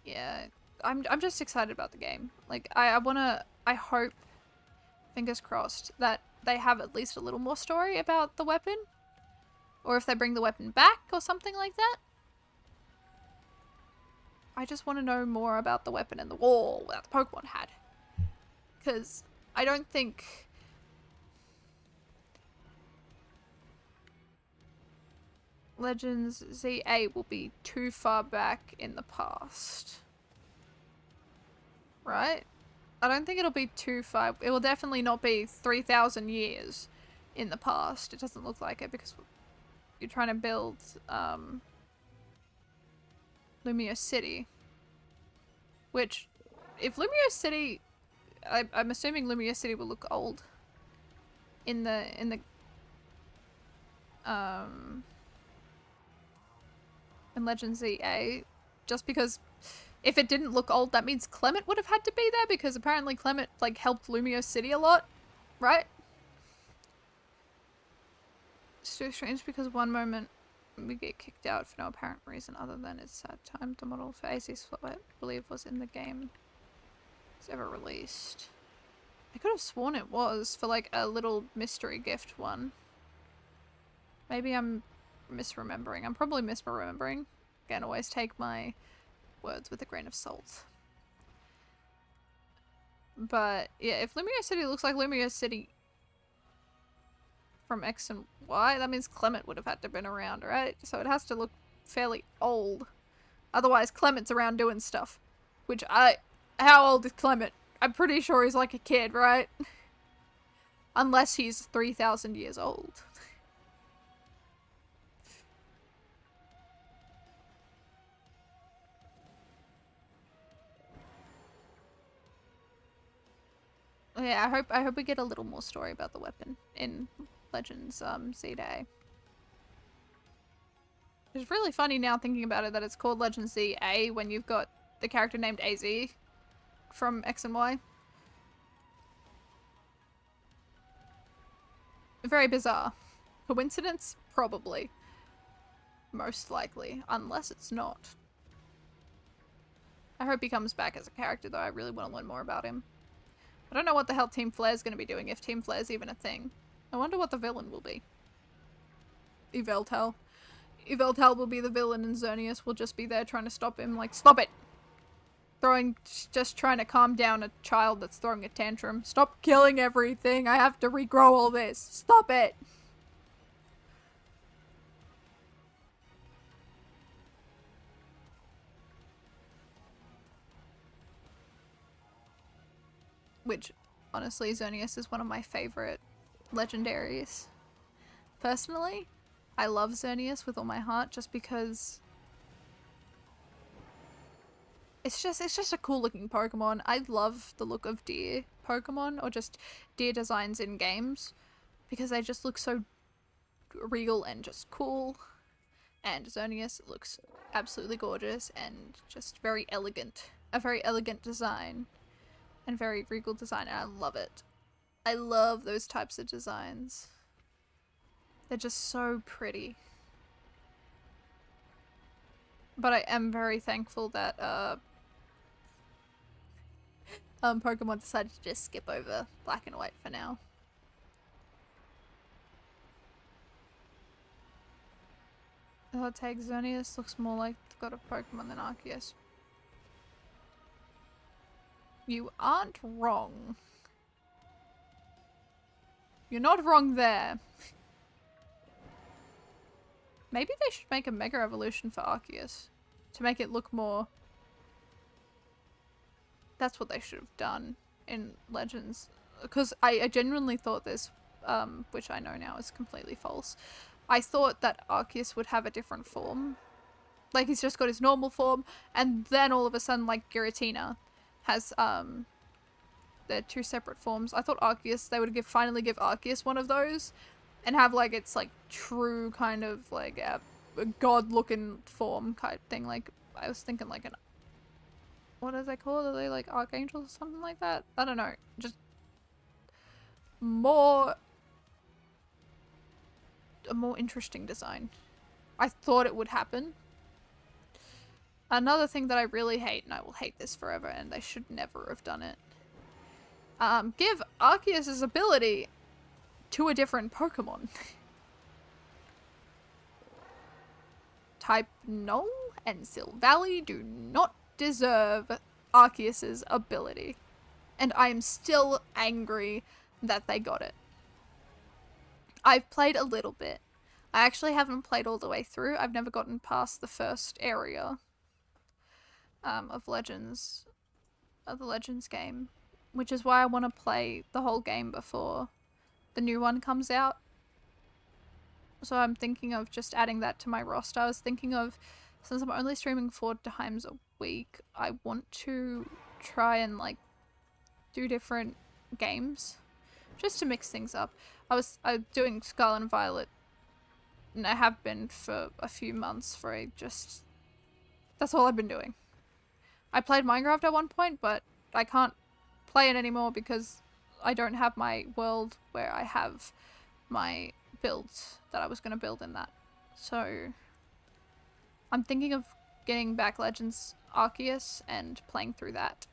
Yeah, I'm just excited about the game. Like, I hope, fingers crossed, that they have at least a little more story about the weapon. Or if they bring the weapon back or something like that. I just want to know more about the weapon and the wall that the Pokemon had. Because I don't think... Legends ZA will be too far back in the past. Right? I don't think it'll be too far. It will definitely not be 3,000 years in the past. It doesn't look like it because you're trying to build Lumio City. Which, if Lumio City... I'm assuming Lumio City will look old. In Legends ZA, just because if it didn't look old, that means Clement would have had to be there because apparently Clement like helped Lumio City a lot, right? It's so strange because one moment we get kicked out for no apparent reason other than it's sad time. The model for AC's Floette, I believe, was in the game it's ever released. I could have sworn it was for like a little mystery gift one. Maybe I'm misremembering. I'm probably misremembering. Again, always take my words with a grain of salt. But yeah, if Lumio City looks like Lumio City from X and Y, that means Clement would have had to have been around, right? So it has to look fairly old. Otherwise, Clement's around doing stuff. Which how old is Clement? I'm pretty sure he's like a kid, right? Unless he's 3,000 years old. Yeah, I hope we get a little more story about the weapon in Legends Z Day. It's really funny now thinking about it that it's called Legends Z A when you've got the character named AZ from X and Y. Very bizarre. Coincidence? Probably. Most likely. Unless it's not. I hope he comes back as a character though. I really want to learn more about him. I don't know what the hell Team Flare's going to be doing, if Team Flare's even a thing. I wonder what the villain will be. Yveltal. Yveltal will be the villain and Xerneas will just be there trying to stop him. Like, stop it! Just trying to calm down a child that's throwing a tantrum. Stop killing everything! I have to regrow all this! Stop it! Which, honestly, Xerneas is one of my favorite legendaries. Personally, I love Xerneas with all my heart just because it's just a cool looking Pokemon. I love the look of deer Pokemon or just deer designs in games because they just look so real and just cool. And Xerneas looks absolutely gorgeous and just very elegant. A very elegant design. And very regal design, and I love it. I love those types of designs. They're just so pretty. But I am very thankful that Pokemon decided to just skip over black and white for now. I'll take Xerneas. Looks more like the god of Pokemon than Arceus. You aren't wrong. You're not wrong there. Maybe they should make a Mega Evolution for Arceus. To make it look more... That's what they should have done in Legends. Because I genuinely thought this, which I know now is completely false. I thought that Arceus would have a different form. Like, he's just got his normal form, and then all of a sudden, like, Giratina has they're two separate forms. I thought Arceus, they would finally give Arceus one of those and have like its like true kind of like a god looking form kind of thing. Like I was thinking like an, what are they called? Are they like archangels or something like that? I don't know. Just a more interesting design. I thought it would happen. Another thing that I really hate, and I will hate this forever, and they should never have done it. Give Arceus' ability to a different Pokemon. Type Null and Silvally do not deserve Arceus' ability. And I am still angry that they got it. I've played a little bit. I actually haven't played all the way through. I've never gotten past the first area. Of Legends, of the Legends game, which is why I want to play the whole game before the new one comes out. So I'm thinking of just adding that to my roster. I was thinking of, since I'm only streaming 4 times a week, I want to try and like do different games just to mix things up. I'm doing Scarlet and Violet, and I have been for a few months that's all I've been doing. I played Minecraft at one point, but I can't play it anymore because I don't have my world where I have my builds that I was going to build in that. So I'm thinking of getting back Legends Arceus and playing through that.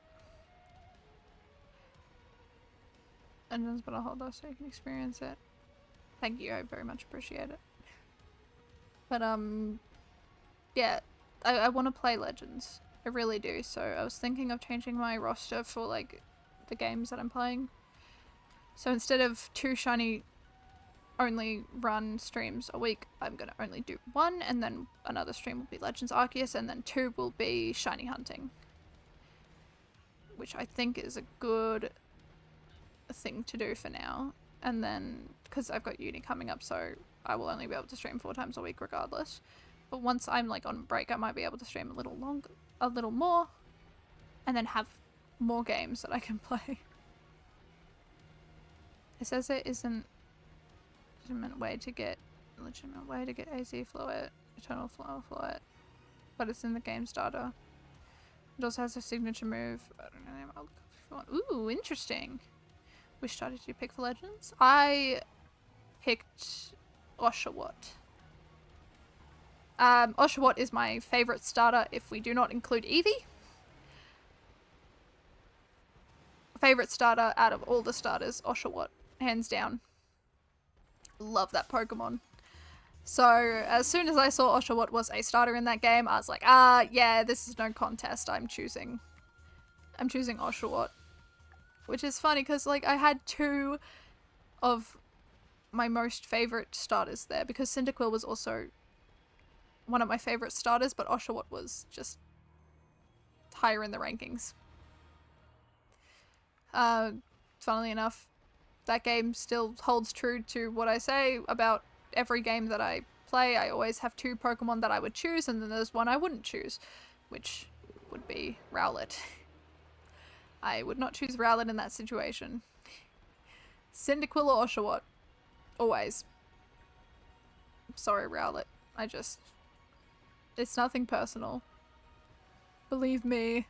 And then but I'll hold off so you can experience it. Thank you, I very much appreciate it. But yeah, I want to play Legends. I really do, so I was thinking of changing my roster for like the games that I'm playing. So instead of 2 shiny only run streams a week, I'm gonna only do 1, and then another stream will be Legends Arceus, and then 2 will be shiny hunting. Which I think is a good thing to do for now. And then, because I've got uni coming up, so I will only be able to stream 4 times a week regardless. But once I'm like on break, I might be able to stream a little longer, a little more, and then have more games that I can play. It says it isn't legitimate way to get AZ fluid, eternal flower fluid, but it's in the game starter. It also has a signature move. I don't know. I'll look up if you want. Ooh, interesting. Which starter did you pick for Legends? I picked Oshawott. Oshawott is my favorite starter if we do not include Eevee. Favorite starter out of all the starters, Oshawott, hands down. Love that Pokemon. So as soon as I saw Oshawott was a starter in that game, I was like, yeah, this is no contest. I'm choosing Oshawott. Which is funny because like I had two of my most favorite starters there, because Cyndaquil was also one of my favorite starters, but Oshawott was just higher in the rankings. Funnily enough, that game still holds true to what I say about every game that I play. I always have two Pokemon that I would choose, and then there's one I wouldn't choose, which would be Rowlet. I would not choose Rowlet in that situation. Cyndaquil or Oshawott. Always. Sorry, Rowlet. It's nothing personal. Believe me.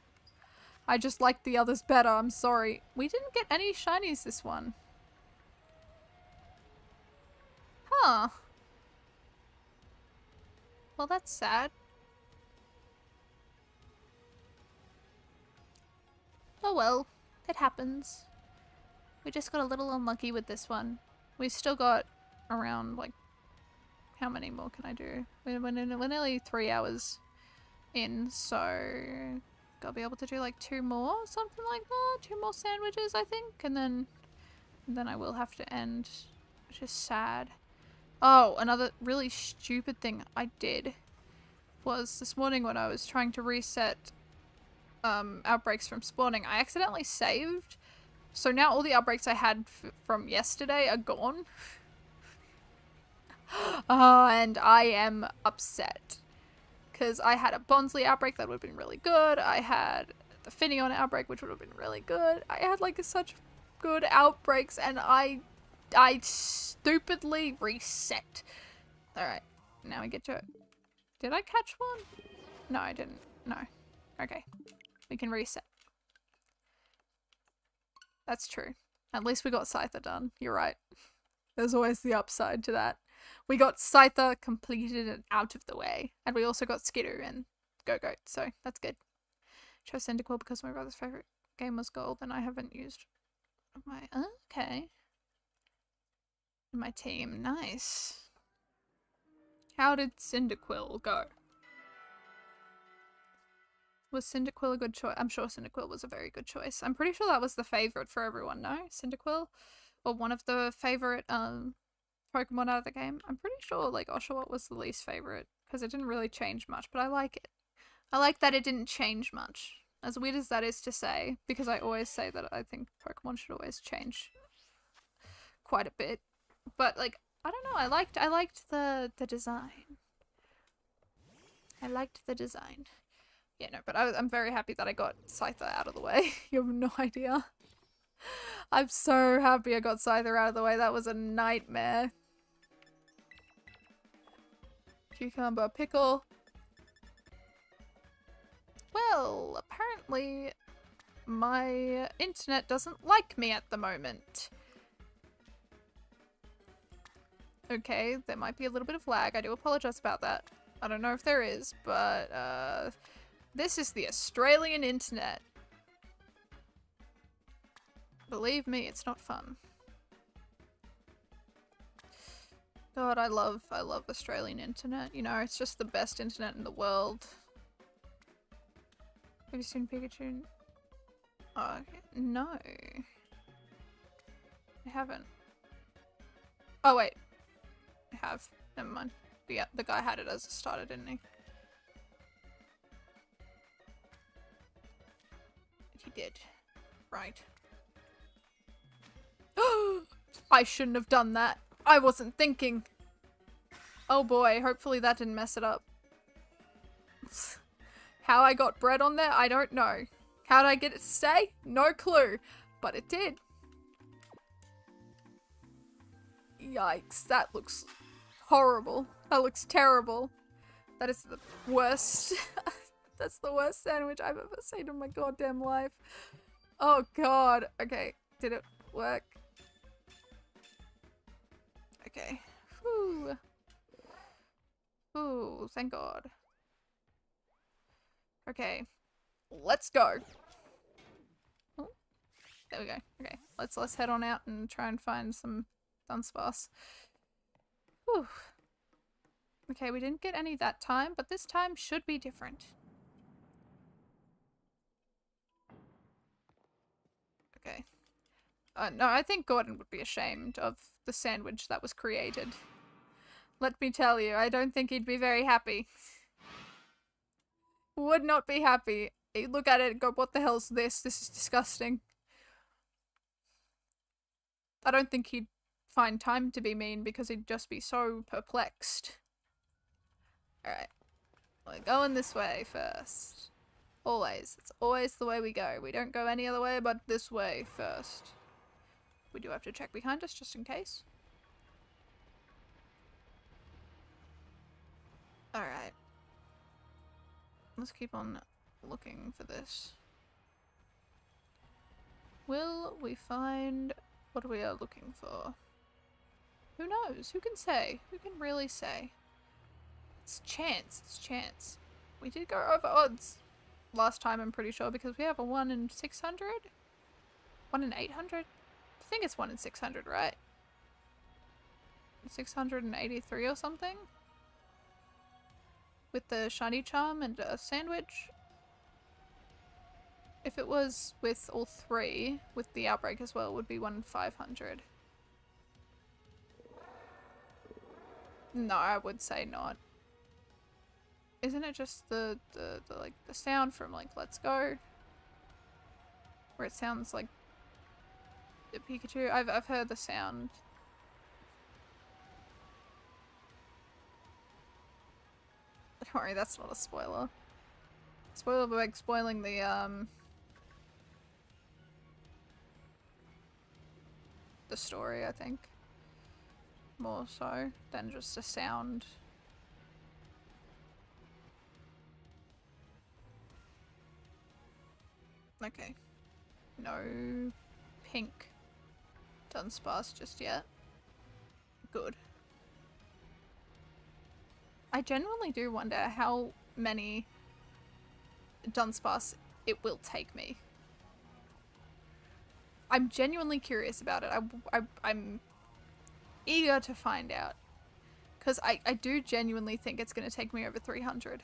I just like the others better, I'm sorry. We didn't get any shinies this one. Huh. Well, that's sad. Oh well, it happens. We just got a little unlucky with this one. We've still got around, like, how many more can I do? We're nearly 3 hours in, so I'll be able to do like 2 more, something like that. 2 more sandwiches, I think, and then I will have to end, which is sad. Oh, another really stupid thing I did was this morning when I was trying to reset outbreaks from spawning, I accidentally saved. So now all the outbreaks I had from yesterday are gone. And I am upset. Because I had a Bonsley outbreak that would have been really good. I had the Finneon outbreak, which would have been really good. I had like such good outbreaks, and I stupidly reset. Alright, now we get to it. Did I catch one? No, I didn't. No. Okay. We can reset. That's true. At least we got Scyther done. You're right. There's always the upside to that. We got Scyther completed and out of the way. And we also got Skidoo and Go-Goat, so that's good. Chose Cyndaquil because my brother's favourite game was Gold and I haven't used my... Okay. My team. Nice. How did Cyndaquil go? Was Cyndaquil a good choice? I'm sure Cyndaquil was a very good choice. I'm pretty sure that was the favourite for everyone, no? Cyndaquil? Or one of the favourite Pokemon out of the game. I'm pretty sure like Oshawott was the least favourite because it didn't really change much, but I like it. I like that it didn't change much. As weird as that is to say, because I always say that I think Pokemon should always change quite a bit. But like, I don't know, I liked the design. I liked the design. Yeah, no, but I'm very happy that I got Scyther out of the way. You have no idea. I'm so happy I got Scyther out of the way. That was a nightmare. Cucumber pickle. Well, apparently my internet doesn't like me at the moment. Okay, there might be a little bit of lag. I do apologize about that. I don't know if there is, but this is the Australian internet. Believe me, it's not fun. God, I love Australian internet. You know, it's just the best internet in the world. Have you seen Pikachu? Oh, no. I haven't. Oh, wait. I have. Never mind. Yeah, the guy had it as a starter, didn't he? He did. Right. I shouldn't have done that. I wasn't thinking. Oh boy, hopefully that didn't mess it up. How I got bread on there, I don't know. How did I get it to stay? No clue. But it did. Yikes, that looks horrible. That looks terrible. That is the worst. That's the worst sandwich I've ever seen in my goddamn life. Oh god. Okay, did it work? Okay. Whew. Ooh, thank god. Okay. Let's go. Oh, there we go. Okay, let's head on out and try and find some Dunsparce. Whew. Okay, we didn't get any that time, but this time should be different. Okay. No, I think Gordon would be ashamed of the sandwich that was created. Let me tell you, I don't think he'd be very happy. Would not be happy. He'd look at it and go, what the hell's this? This is disgusting. I don't think he'd find time to be mean because he'd just be so perplexed. Alright. We're going this way first. Always. It's always the way we go. We don't go any other way but this way first. We do have to check behind us just in case. Alright. Let's keep on looking for this. Will we find what we are looking for? Who knows? Who can say? Who can really say? It's chance. It's chance. We did go over odds last time, I'm pretty sure, because we have a 1 in 600? 1 in 800? I think it's 1 in 600, right? 683 or something? With the shiny charm and a sandwich. If it was with all 3, with the outbreak as well, it would be 1 in 500. No, I would say not. Isn't it just the sound from like Let's Go? Where it sounds like a Pikachu? I've heard the sound. Don't worry, that's not a spoiler. Spoiler by spoiling the story, I think. More so than just a sound. Okay. No pink Dunsparce just yet. Good. I genuinely do wonder how many Dunsparce it will take me. I'm genuinely curious about it. I'm eager to find out. Because I do genuinely think it's going to take me over 300.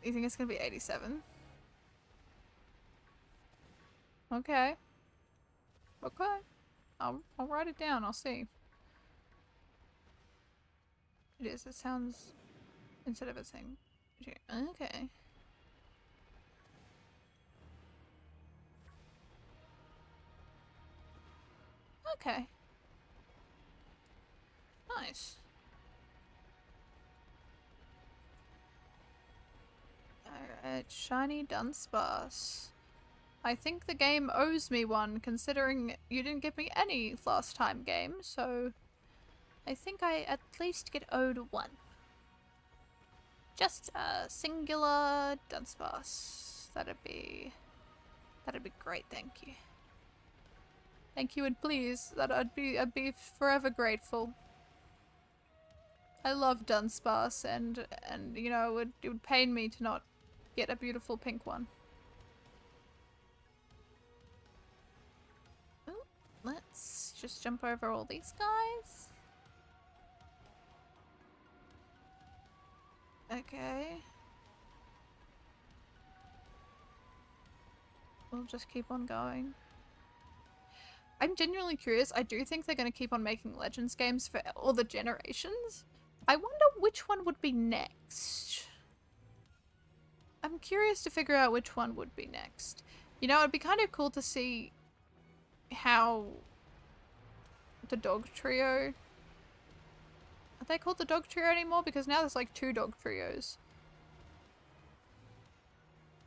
You think it's going to be 87? Okay. Okay. I'll write it down. I'll see. It is. It sounds... Instead of a thing. Okay. Okay. Nice. Alright, shiny Dunsparce. I think the game owes me one, considering you didn't give me any last time game, so I think I at least get owed one. Just a singular Dunsparce. That'd be great, thank you. Thank you and please. I'd be forever grateful. I love Dunsparce and you know, it would pain me to not get a beautiful pink one. Ooh, let's just jump over all these guys. Okay. We'll just keep on going. I'm genuinely curious. I do think they're going to keep on making Legends games for all the generations. I wonder which one would be next. I'm curious to figure out which one would be next. You know, it'd be kind of cool to see how the dog trio... Are they called the dog trio anymore? Because now there's like 2 dog trios.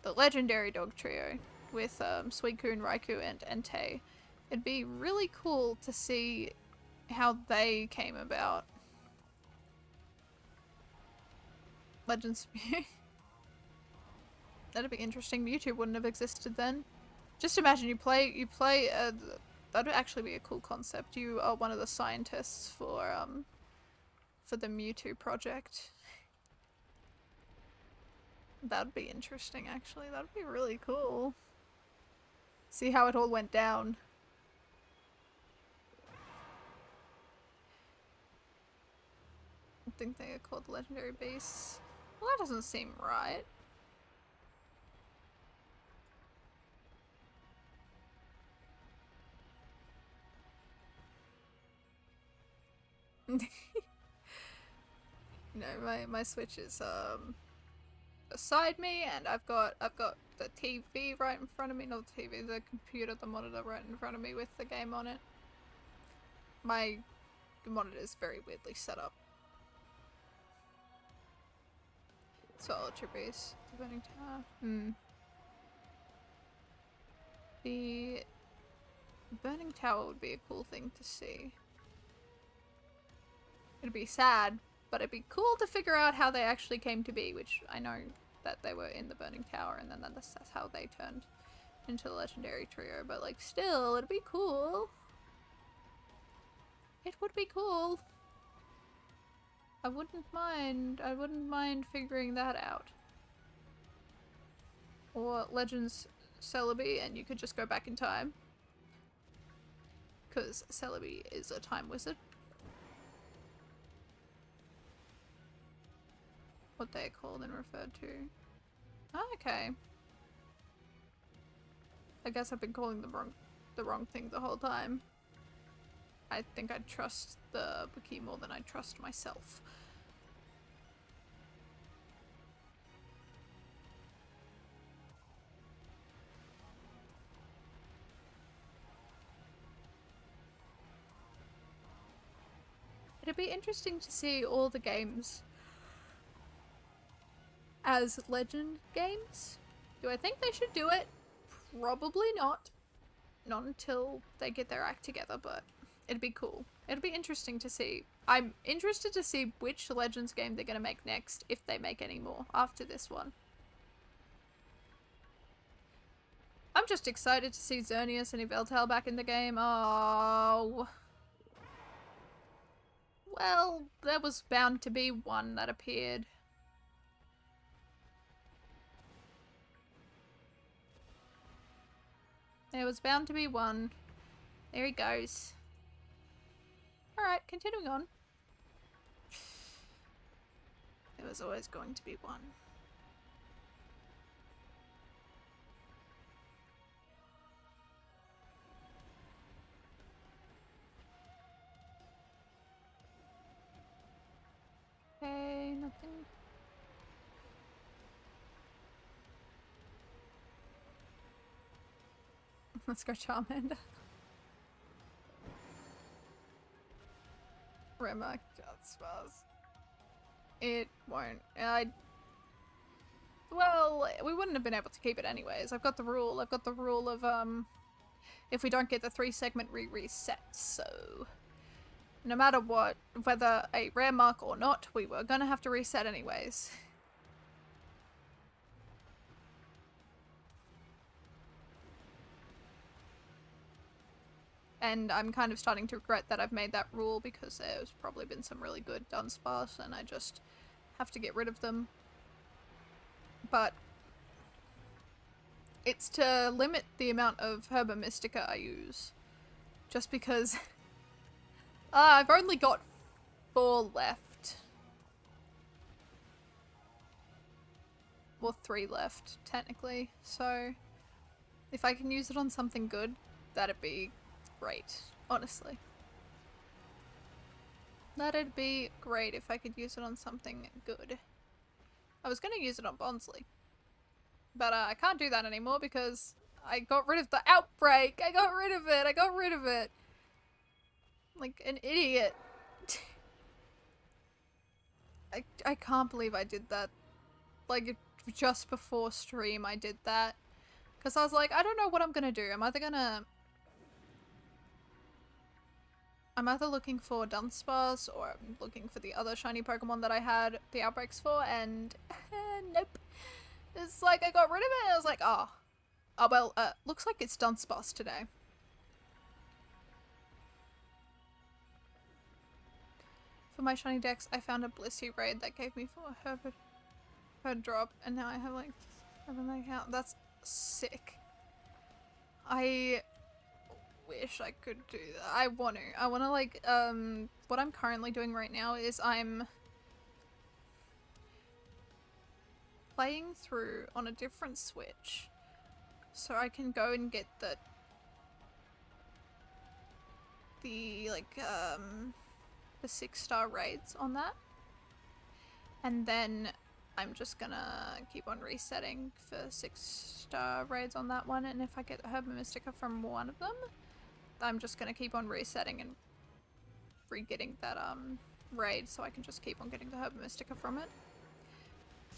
The legendary dog trio with Suicune, Raikou, and Entei. It'd be really cool to see how they came about. Legends. That'd be interesting. YouTube wouldn't have existed then. Just imagine you play that'd actually be a cool concept. You are one of the scientists for the Mewtwo project. That'd be interesting actually. That'd be really cool. See how it all went down. I think they are called legendary beasts. Well, that doesn't seem right. No, my Switch is beside me, and I've got the TV right in front of me, not the TV, the computer, the monitor right in front of me with the game on it. My monitor is very weirdly set up. So Ultra Beast, the Burning Tower. The Burning Tower would be a cool thing to see. It'd be sad, but it'd be cool to figure out how they actually came to be, which I know that they were in the Burning Tower and then that's how they turned into the legendary trio, but like still, it'd be cool. It would be cool. I wouldn't mind figuring that out. Or Legends Celebi and you could just go back in time. Because Celebi is a time wizard. What they're called and referred to. Oh, okay. I guess I've been calling them the wrong thing the whole time. I think I'd trust the wiki more than I trust myself. It'd be interesting to see all the games as legend games. Do I think they should do it? Probably not. Not until they get their act together, but it'd be cool. It'd be interesting to see. I'm interested to see which Legends game they're gonna make next, if they make any more after this one. I'm just excited to see Xerneas and Yveltal back in the game. Oh. Well, there was bound to be one that appeared. There was bound to be one. There he goes. Alright, continuing on. There was always going to be one. Okay, nothing. Let's go Charmander. Remark just spells. It won't. Well, we wouldn't have been able to keep it anyways. I've got the rule of, if we don't get the 3-segment reset, so no matter what, whether a rare mark or not, we were gonna have to reset anyways. And I'm kind of starting to regret that I've made that rule because there's probably been some really good Dunsparce and I just have to get rid of them. But it's to limit the amount of Herba Mystica I use. Just because I've only got 4 left. Or 3 left, technically. So if I can use it on something good, that'd be great, honestly. That'd be great if I could use it on something good. I was gonna use it on Bonsly. But I can't do that anymore because I got rid of the outbreak! I got rid of it! Like an idiot. I can't believe I did that. Like, just before stream I did that. Because I was like, I don't know what I'm gonna do. I'm either gonna I'm either looking for Dunsparce or I'm looking for the other shiny Pokemon that I had the outbreaks for, and nope. It's like I got rid of it and I was like, oh well, looks like it's Dunsparce today. For my Shinydex, I found a Blissey raid that gave me 4 Herb drop, and now I have like 7 account. That's sick. I wish I could do that. I want to like, what I'm currently doing right now is I'm playing through on a different Switch so I can go and get the like, the 6-star raids on that. And then I'm just gonna keep on resetting for 6-star raids on that one, and if I get the Herba Mystica from one of them, I'm just gonna keep on resetting and re-getting that raid so I can just keep on getting the Herba Mystica from it.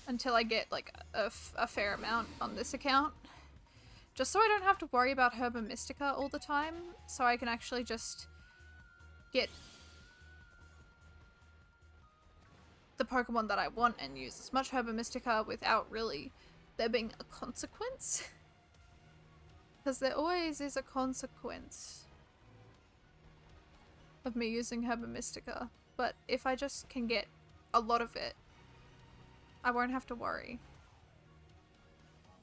Until I get like a fair amount on this account. Just so I don't have to worry about Herba Mystica all the time, so I can actually just get the Pokemon that I want and use as much Herba Mystica without really there being a consequence. Because there always is a consequence of me using Herba Mystica, but if I just can get a lot of it, I won't have to worry.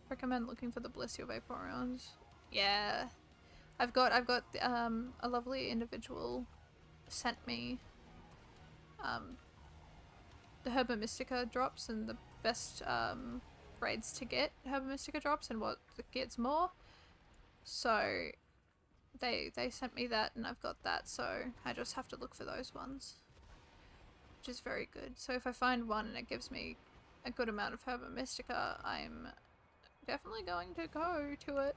Recommend looking for the Blissey Vaporeons. Yeah. I've got a lovely individual sent me the Herba Mystica drops and the best raids to get Herba Mystica drops and what gets more. So they sent me that and I've got that, so I just have to look for those ones, which is very good. So if I find one and it gives me a good amount of Herba Mystica, I'm definitely going to go to it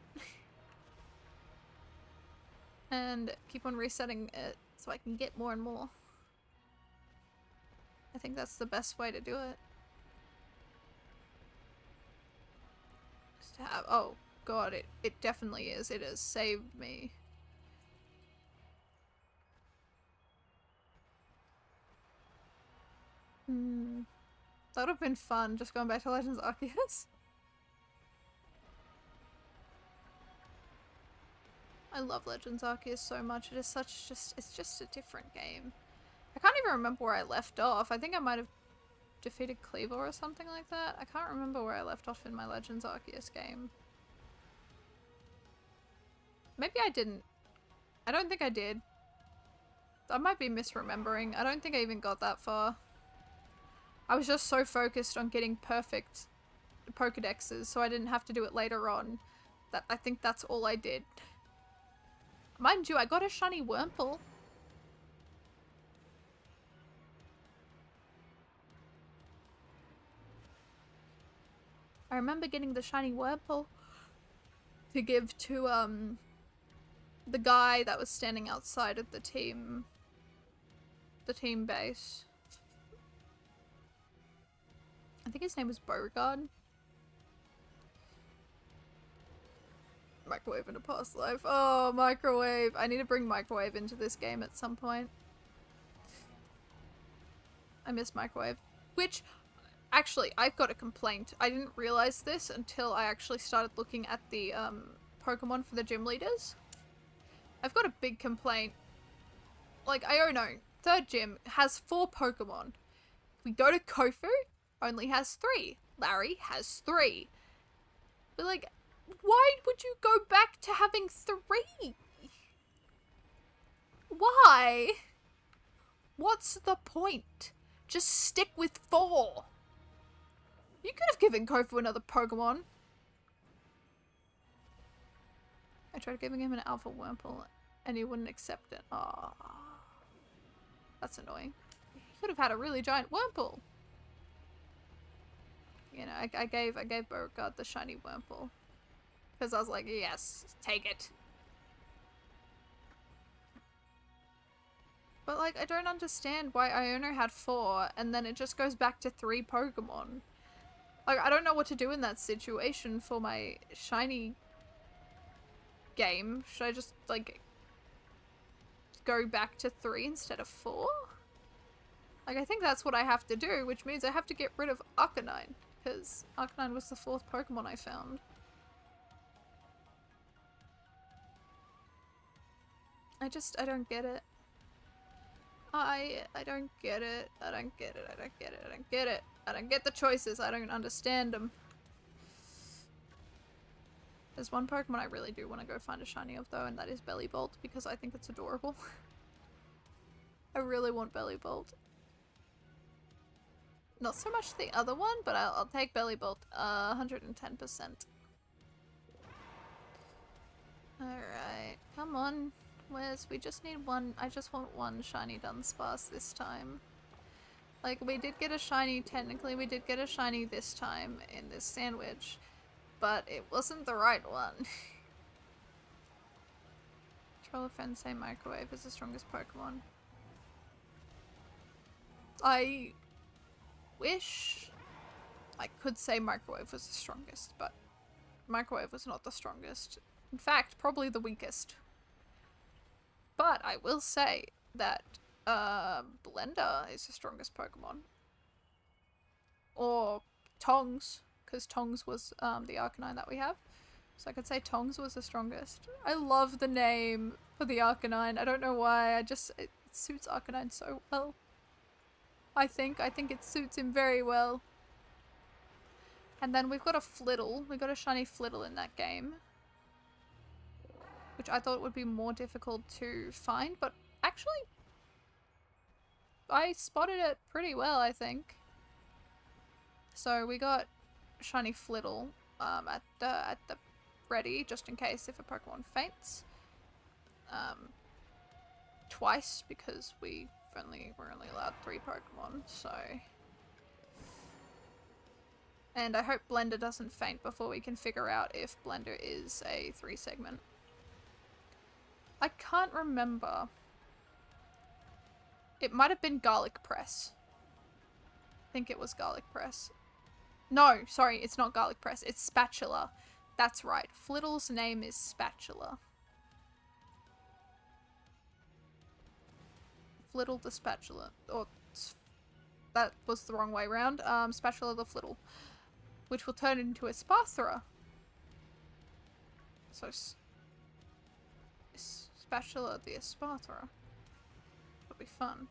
and keep on resetting it so I can get more and more. I think that's the best way to do it. Just to have, oh god, it definitely is. It has saved me. That would have been fun, just going back to Legends Arceus. I love Legends Arceus so much. It is such it's just a different game. I can't even remember where I left off. I think I might have defeated Cleaver or something like that. I can't remember where I left off in my Legends Arceus game. Maybe I didn't. I don't think I did. I might be misremembering. I don't think I even got that far. I was just so focused on getting perfect Pokedexes so I didn't have to do it later on. That I think that's all I did. Mind you, I got a shiny Wurmple. I remember getting the shiny Wurmple to give to the guy that was standing outside of the team base. I think his name was Beauregard. Microwave in a past life. Oh, Microwave. I need to bring Microwave into this game at some point. I miss Microwave. Which, actually, I've got a complaint. I didn't realize this until I actually started looking at the Pokemon for the gym leaders. I've got a big complaint. Like, I don't know. Third gym has 4 Pokemon. We go to Kofu, only has 3. Larry has 3. But like, why would you go back to having 3? Why? What's the point? Just stick with 4. You could have given Kofu another Pokemon. I tried giving him an Alpha Wurmple and he wouldn't accept it. Aww. That's annoying. He could have had a really giant Wurmple. You know, I gave Beauregard the shiny Wurmple. Because I was like, yes, take it. But like, I don't understand why Iono had 4 and then it just goes back to 3 Pokemon. Like, I don't know what to do in that situation for my shiny game. Should I just, like, go back to 3 instead of 4? Like, I think that's what I have to do, which means I have to get rid of Arcanine, because Arcanine was the 4th Pokemon I found. I don't get it. I don't get it. I don't get it. I don't get it. I don't get it. I don't get the choices. I don't understand them. There's one Pokemon I really do want to go find a shiny of though, and that is Bellibolt, because I think it's adorable. I really want Bellibolt. Not so much the other one, but I'll take Bellibolt. 110%. Alright, come on. We just need one. I just want one shiny Dunsparce this time. Like, we did get a shiny, technically we did get a shiny this time in this sandwich, but it wasn't the right one. Troll of friends say Microwave is the strongest Pokemon. I wish I could say Microwave was the strongest, but Microwave was not the strongest. In fact, probably the weakest. But I will say that Blender is the strongest Pokemon. Or Tongs, because Tongs was the Arcanine that we have. So I could say Tongs was the strongest. I love the name for the Arcanine. I don't know why, it suits Arcanine so well. I think it suits him very well. And then we've got a Flittle. We got a shiny Flittle in that game, which I thought would be more difficult to find, but actually I spotted it pretty well, I think. So we got shiny Flittle at the ready, just in case if a Pokemon faints. Twice, because we're only allowed 3 Pokemon, so. And I hope Blender doesn't faint before we can figure out if Blender is a 3 segment. I can't remember. It might have been Garlic Press. I think it was Garlic Press. No, sorry, it's not Garlic Press. It's Spatula. That's right. Flittle's name is Spatula. Flittle the Spatula. Or, that was the wrong way around. Spatula the Flittle. Which will turn into a Spathra. So, Spatula the Espathra. That'll be fun.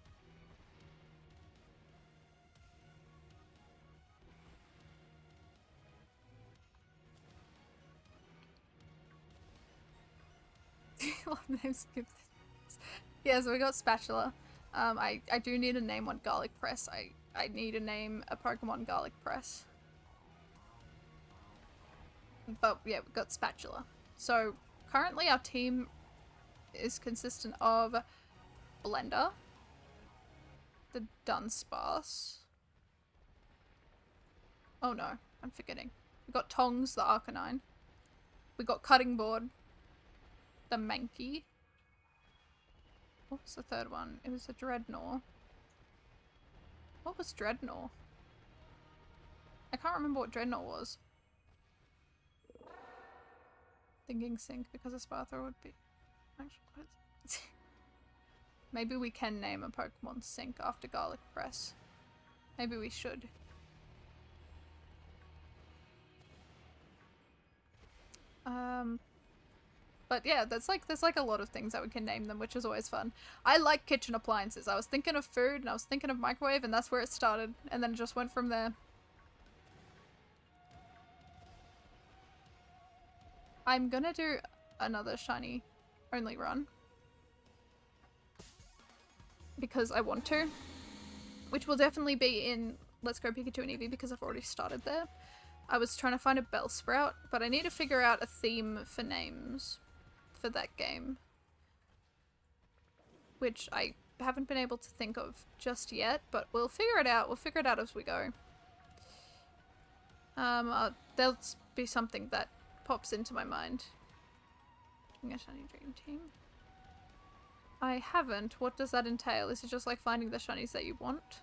Yeah, so we got Spatula. I do need a name on Garlic Press. I need to name a Pokemon Garlic Press. But yeah, we've got Spatula. So currently our team is consistent of Blender, the Dunsparce. Oh no, I'm forgetting. We got Tongs, the Arcanine. We got Cutting Board, the Mankey. What was the third one? It was a Dreadnought. What was Dreadnought? I can't remember what Dreadnought was. Thinking Sync, because a Spathra would be... Maybe we can name a Pokemon Sync after Garlic Press. Maybe we should. But yeah, there's like a lot of things that we can name them, which is always fun. I like kitchen appliances. I was thinking of food and I was thinking of microwave, and that's where it started, and then it just went from there. I'm gonna do another shiny only run because I want to, which will definitely be in Let's Go Pikachu and Eevee because I've already started there. I was trying to find a Bellsprout, but I need to figure out a theme for names for that game, which I haven't been able to think of just yet, but we'll figure it out. We'll figure it out as we go. There'll be something that pops into my mind. Doing a shiny dream team. I haven't. What does that entail? Is it just like finding the shinies that you want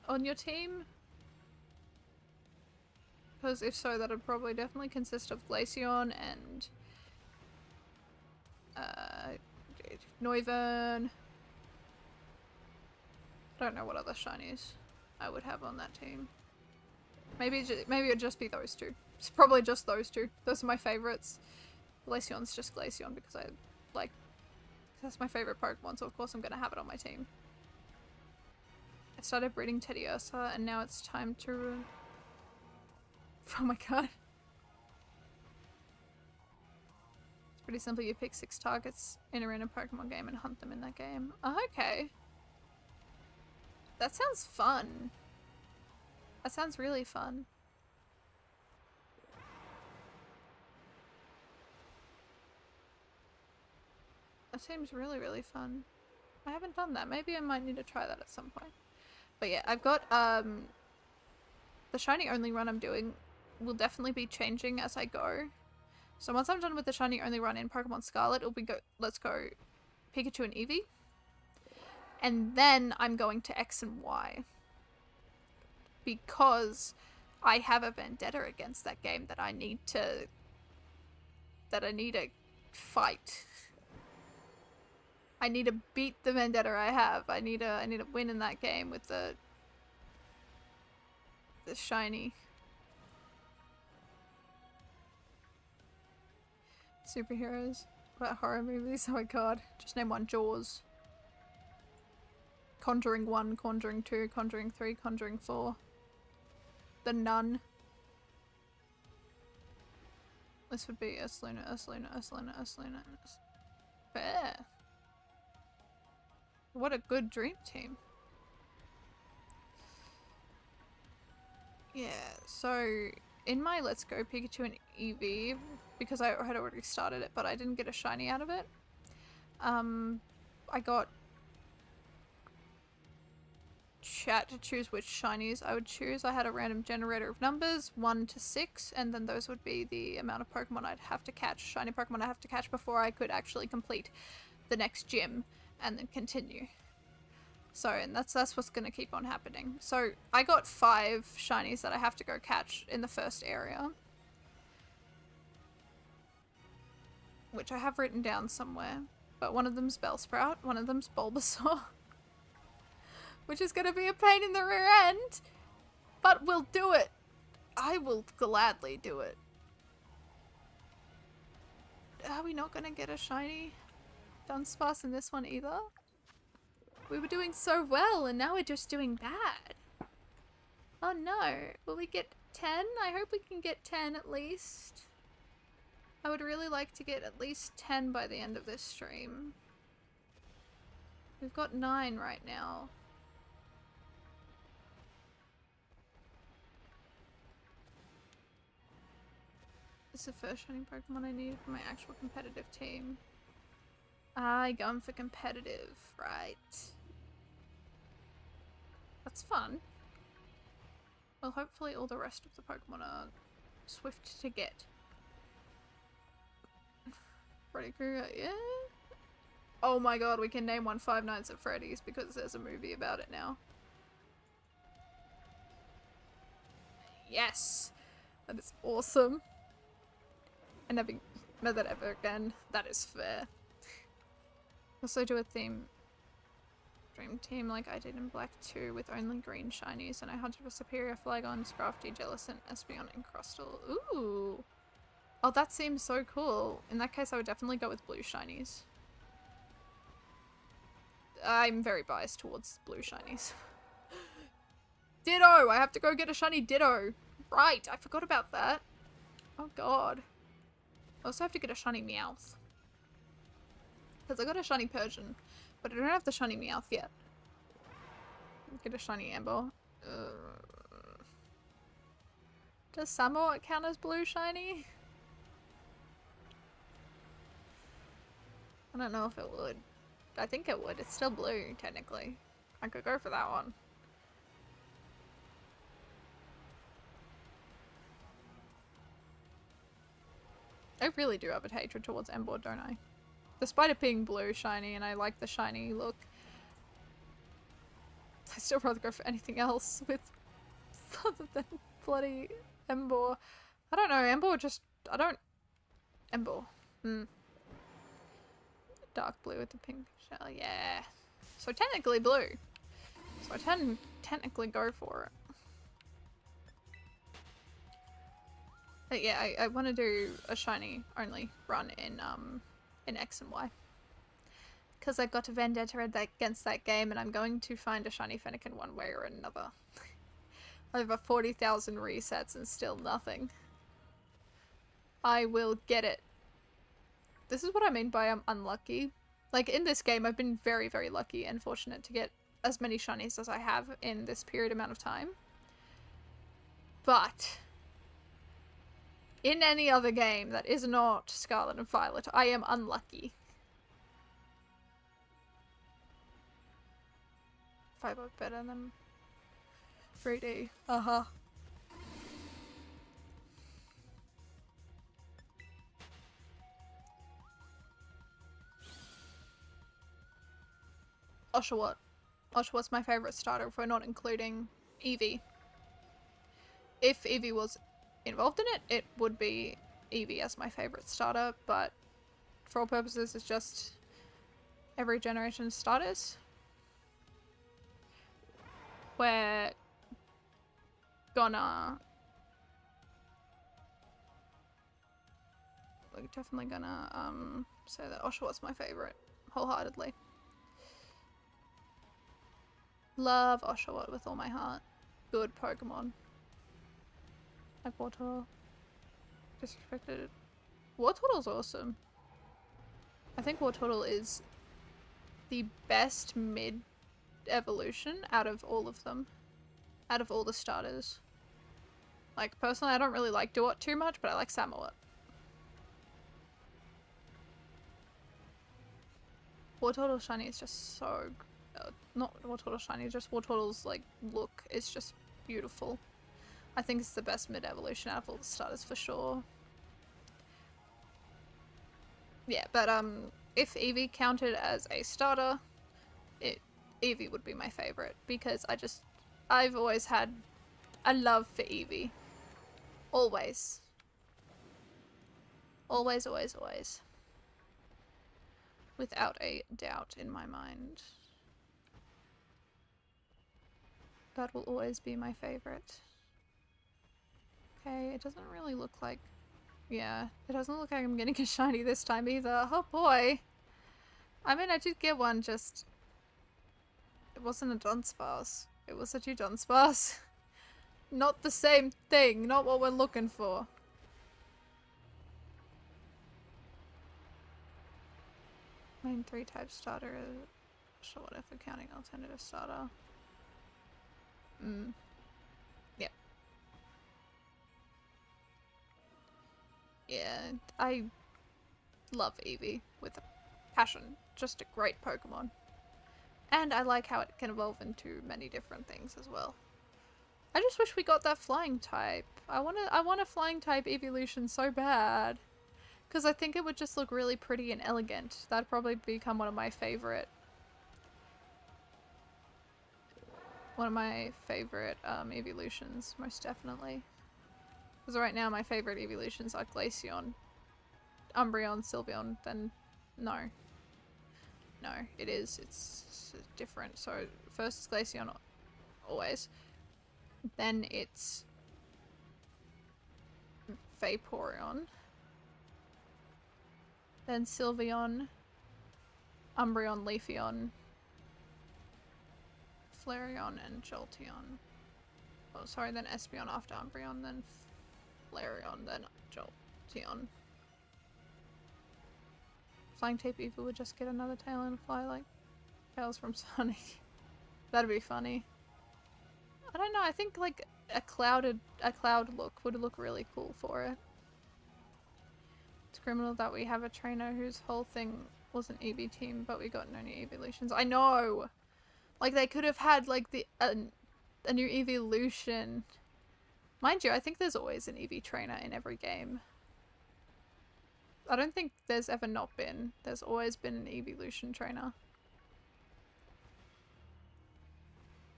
on your team? Because if so, that would probably definitely consist of Glaceon and Noivern. I don't know what other shinies I would have on that team. Maybe it'd just be those two. It's probably just those two. Those are my favorites. Glaceon's just Glaceon because I like... That's my favorite Pokemon, so of course I'm gonna have it on my team. I started breeding Teddiursa and now it's time to... Oh my god. It's pretty simple. You pick 6 targets in a random Pokemon game and hunt them in that game. Oh, okay. That sounds fun. That sounds really fun. That seems really, really fun. I haven't done that. Maybe I might need to try that at some point. But yeah, I've got, the shiny only run I'm doing will definitely be changing as I go. So once I'm done with the shiny only run in Pokemon Scarlet, it'll be let's go Pikachu and Eevee. And then I'm going to X and Y. Because I have a vendetta against that game that I need to fight. I need to beat the vendetta I have. I need to win in that game with the shiny. Superheroes. What horror movies? Oh my god. Just name one. Jaws. Conjuring 1, Conjuring 2, Conjuring 3, Conjuring 4. The Nun. This would be Ursaluna, Ursaluna, Ursaluna, Ursaluna. Fair. What a good dream team. Yeah, so in my Let's Go Pikachu and Eevee, because I had already started it, but I didn't get a shiny out of it, I got chat to choose which shinies I would choose. I had a random generator of numbers, 1 to 6, and then those would be the amount of Pokemon I'd have to catch, shiny Pokemon I have to catch before I could actually complete the next gym and then continue. So, and that's what's gonna keep on happening. So, I got 5 shinies that I have to go catch in the first area. Which I have written down somewhere. But one of them's Bellsprout, one of them's Bulbasaur. Which is gonna be a pain in the rear end. But we'll do it. I will gladly do it. Are we not gonna get a shiny Dunsparce in this one either? We were doing so well and now we're just doing bad. Oh no. Will we get 10? I hope we can get 10 at least. I would really like to get at least 10 by the end of this stream. We've got 9 right now. This is the first shiny Pokemon I need for my actual competitive team. Going for competitive, right. That's fun. Well, hopefully all the rest of the Pokemon are swift to get. Freddy Krueger, yeah? Oh my god, we can name one Five Nights at Freddy's because there's a movie about it now. Yes! That is awesome. I never met that ever again. That is fair. Also do a dream team like I did in Black 2 with only green shinies, and I hunted for Superior, Flygon, Scrafty, Jellicent, Espeon, and Crustle. Ooh! Oh, that seems so cool. In that case, I would definitely go with blue shinies. I'm very biased towards blue shinies. Ditto! I have to go get a shiny Ditto! Right, I forgot about that. Oh god. I also have to get a shiny Meowth. Because I got a shiny Persian, but I don't have the shiny Meowth yet. Get a shiny Amber. Does Samurott count as blue shiny? I don't know if it would. I think it would. It's still blue, technically. I could go for that one. I really do have a hatred towards Emboar, don't I? Despite it being blue shiny and I like the shiny look, I still rather go for anything else with other than bloody Emboar. I don't know, Emboar just... I don't... Emboar. Dark blue with the pink shell, yeah. So technically blue. So I technically go for it. But yeah, I want to do a shiny only run in X and Y. Because I've got a vendetta against that game and I'm going to find a shiny Fennekin one way or another. Over 40,000 resets and still nothing. I will get it. This is what I mean by I'm unlucky. Like in this game I've been very, very lucky and fortunate to get as many shinies as I have in this period amount of time. But in any other game that is not Scarlet and Violet, I am unlucky. If I work better than 3D. Uh-huh. Oshawott. Oshawott's my favourite starter if we're not including Eevee. If Eevee was involved in it, it would be Eevee as my favourite starter, but for all purposes it's just every generation's starters. We're definitely gonna say that Oshawott's my favourite wholeheartedly. Love Oshawott with all my heart. Good Pokemon. Like Wartortle. Disrespected. Wartortle's awesome. I think Wartortle is the best mid evolution out of all of them. Out of all the starters. Like, personally I don't really like Duot too much, but I like Samawat. Wartortle shiny is just so... not Wartortle shiny, just Wartortle's like look is just beautiful. I think it's the best mid-evolution out of all the starters for sure. Yeah, but if Eevee counted as a starter, Eevee would be my favourite because I've always had a love for Eevee. Always. Always, always, always. Without a doubt in my mind. That will always be my favourite. Okay, it doesn't really look like... Yeah, it doesn't look like I'm getting a shiny this time either. Oh boy! I mean, I did get one, just... It wasn't a Dunsparce. It was a two Dunsparce. Not the same thing, not what we're looking for. Main 3-type starter is... Sure, what if we're counting alternative starter? Yep. Yeah, I love Eevee with a passion. Just a great Pokemon. And I like how it can evolve into many different things as well. I just wish we got that flying type. I want a flying type evolution so bad. Because I think it would just look really pretty and elegant. That'd probably become one of my favorite evolutions, most definitely. Because right now my favorite evolutions are Glaceon, Umbreon, Sylveon, then no. No, it's different. So first it's Glaceon, always. Then it's Vaporeon. Then Sylveon, Umbreon, Leafeon, Flareon, and Jolteon. Oh, sorry, then Espeon after Umbreon, then Flareon, then Jolteon. Flying Tape Eevee would just get another tail and fly like Tails from Sonic. That'd be funny. I don't know, I think like a cloud look would look really cool for it. It's criminal that we have a trainer whose whole thing was an Eevee team, but we got no new evolutions. I know! Like they could have had like a new evolution. Mind you, I think there's always an Eevee trainer in every game. I don't think there's ever not been. There's always been an evolution trainer.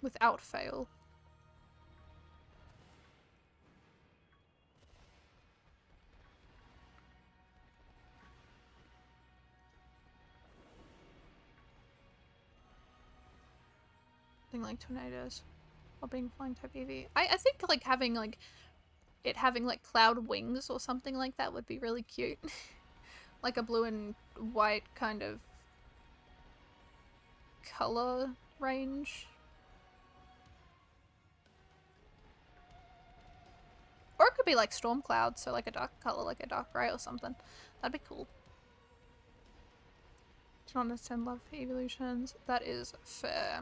Without fail. something like tornadoes. Or being flying type EV. I think like having like it having like cloud wings or something like that would be really cute. Like a blue and white kind of color range. Or it could be like storm clouds, so like a dark color, like a dark grey or something. That'd be cool. Do not understand love for evolutions. That is fair.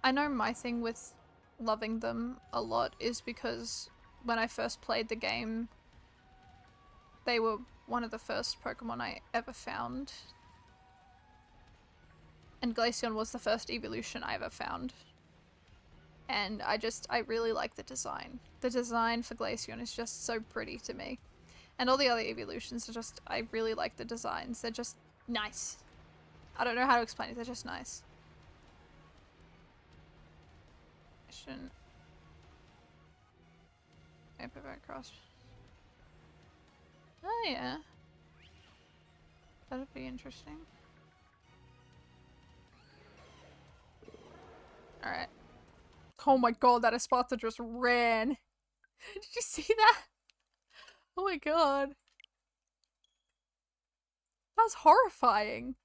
I know my thing with loving them a lot is because when I first played the game, they were one of the first Pokemon I ever found. And Glaceon was the first evolution I ever found. And I really like the design. The design for Glaceon is just so pretty to me. And all the other evolutions are just, I really like the designs. They're just nice. I don't know how to explain it, they're just nice. I shouldn't... Paperback cross. Oh yeah. That'd be interesting. Alright. Oh my god, that Esparta just ran. Did you see that? Oh my god. That's horrifying.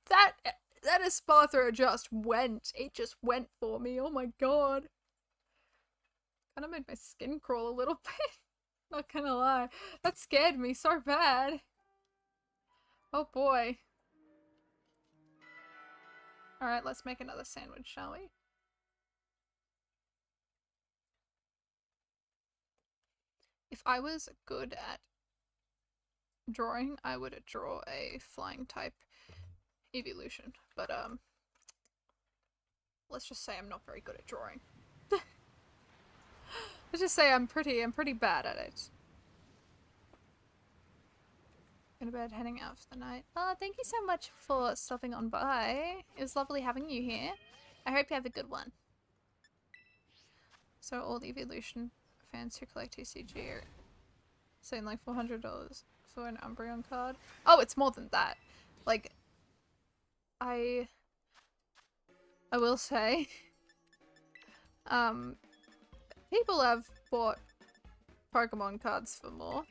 That Esparta just went. It just went for me. Oh my god. Kinda made my skin crawl a little bit. Not gonna lie. That scared me so bad. Oh boy. Alright, let's make another sandwich, shall we? If I was good at drawing, I would draw a flying type evolution. But, let's just say I'm not very good at drawing. Let's just say I'm pretty bad at it. Going to bed, heading out for the night. Oh, thank you so much for stopping on by. It was lovely having you here. I hope you have a good one. So all the evolution fans who collect TCG are saying like $400 for an Umbreon card. Oh, it's more than that. Like, I will say, people have bought Pokemon cards for more.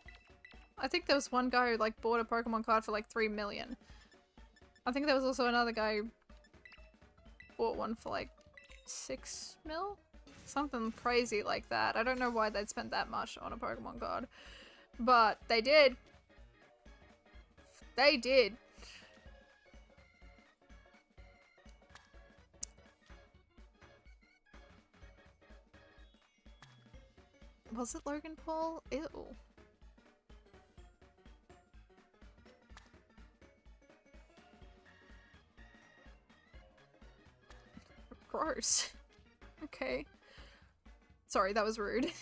I think there was one guy who like bought a Pokemon card for like 3 million. I think there was also another guy who bought one for like 6 mil? Something crazy like that. I don't know why they'd spend that much on a Pokemon card. But they did. They did. Was it Logan Paul? Ew. Gross. Okay. Sorry, that was rude.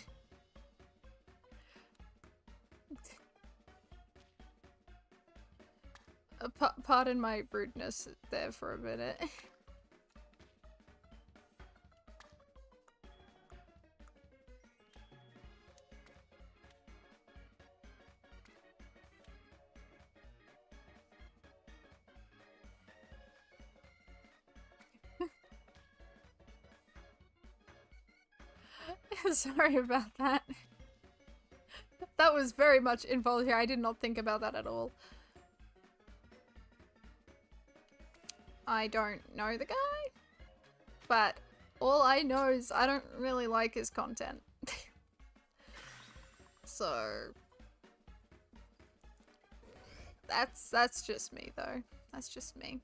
Pardon my rudeness there for a minute. Sorry about that. That was very much involuntary. I did not think about that at all. I don't know the guy, but all I know is I don't really like his content. So that's just me though. That's just me.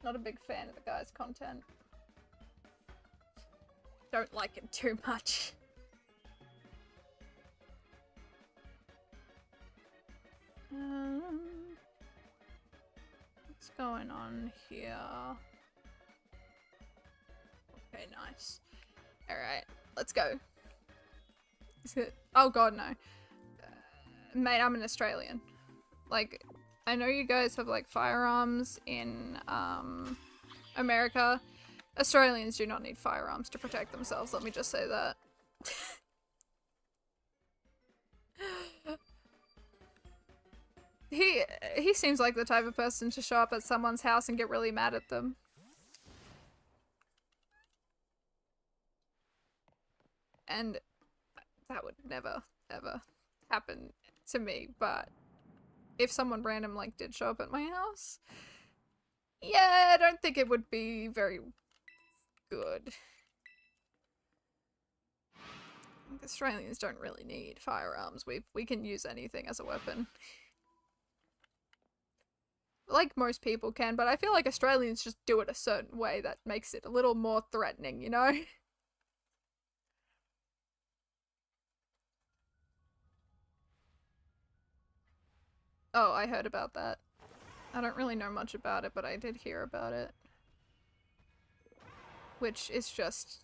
Not a big fan of the guy's content. Don't like him too much. What's going on here? Okay, nice. Alright, let's go. Oh god, no. Mate, I'm an Australian. Like, I know you guys have like firearms in America. Australians do not need firearms to protect themselves, let me just say that. He seems like the type of person to show up at someone's house and get really mad at them. And that would never, ever happen to me, but if someone random, like, did show up at my house, yeah, I don't think it would be very good. Australians don't really need firearms. We can use anything as a weapon. Like most people can, but I feel like Australians just do it a certain way that makes it a little more threatening, you know? Oh, I heard about that. I don't really know much about it, but I did hear about it. Which is just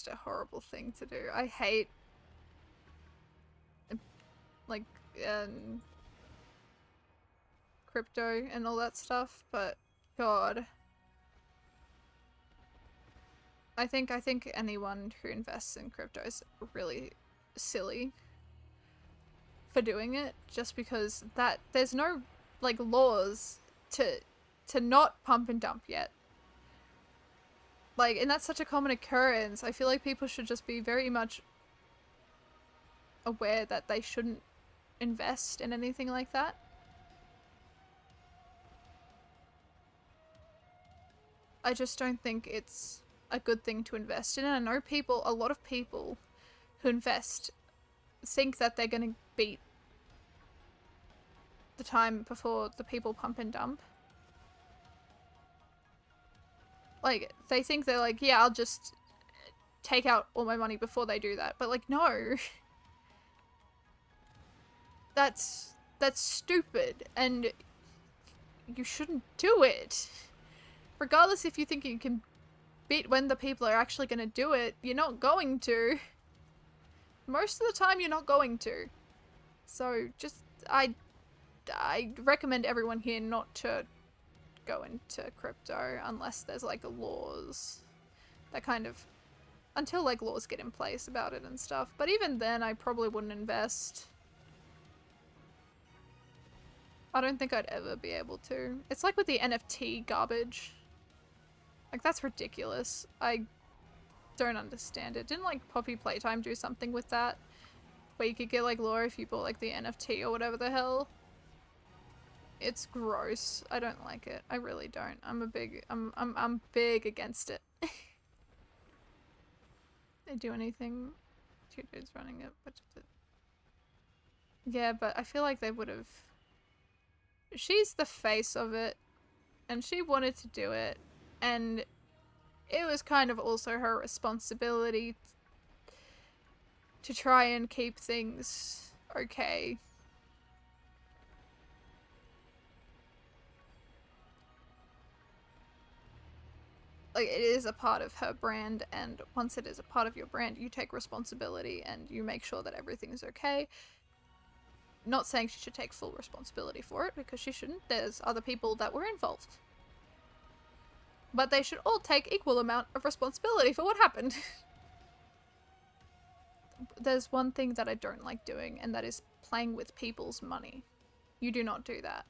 a horrible thing to do. I hate, like, crypto and all that stuff, but God. I think anyone who invests in crypto is really silly for doing it, just because that there's no, like, laws to not pump and dump yet. Like, and that's such a common occurrence. I feel like people should just be very much aware that they shouldn't invest in anything like that. I just don't think it's a good thing to invest in. And I know a lot of people who invest think that they're gonna beat the time before the people pump and dump. Like, they think they're like, yeah, I'll just take out all my money before they do that. But, like, no. That's stupid, and you shouldn't do it. Regardless if you think you can beat when the people are actually going to do it, you're not going to. Most of the time, you're not going to. So, just, I recommend everyone here not to go into crypto unless there's, like, laws that kind of, until, like, laws get in place about it and stuff. But even then, I probably wouldn't invest. I don't think I'd ever be able to. It's like with the NFT garbage. Like, that's ridiculous. I don't understand it. Didn't, like, Poppy Playtime do something with that? Where you could get, like, lore if you bought, like, the NFT or whatever the hell? It's gross. I don't like it. I really don't. I'm big against it. They do anything. Two dudes running it. Yeah, but I feel like they would have. She's the face of it, and she wanted to do it, and it was kind of also her responsibility to try and keep things okay. Like, it is a part of her brand, and once it is a part of your brand, you take responsibility and you make sure that everything is okay. Not saying she should take full responsibility for it, because she shouldn't. There's other people that were involved. But they should all take equal amount of responsibility for what happened. There's one thing that I don't like doing, and that is playing with people's money. You do not do that.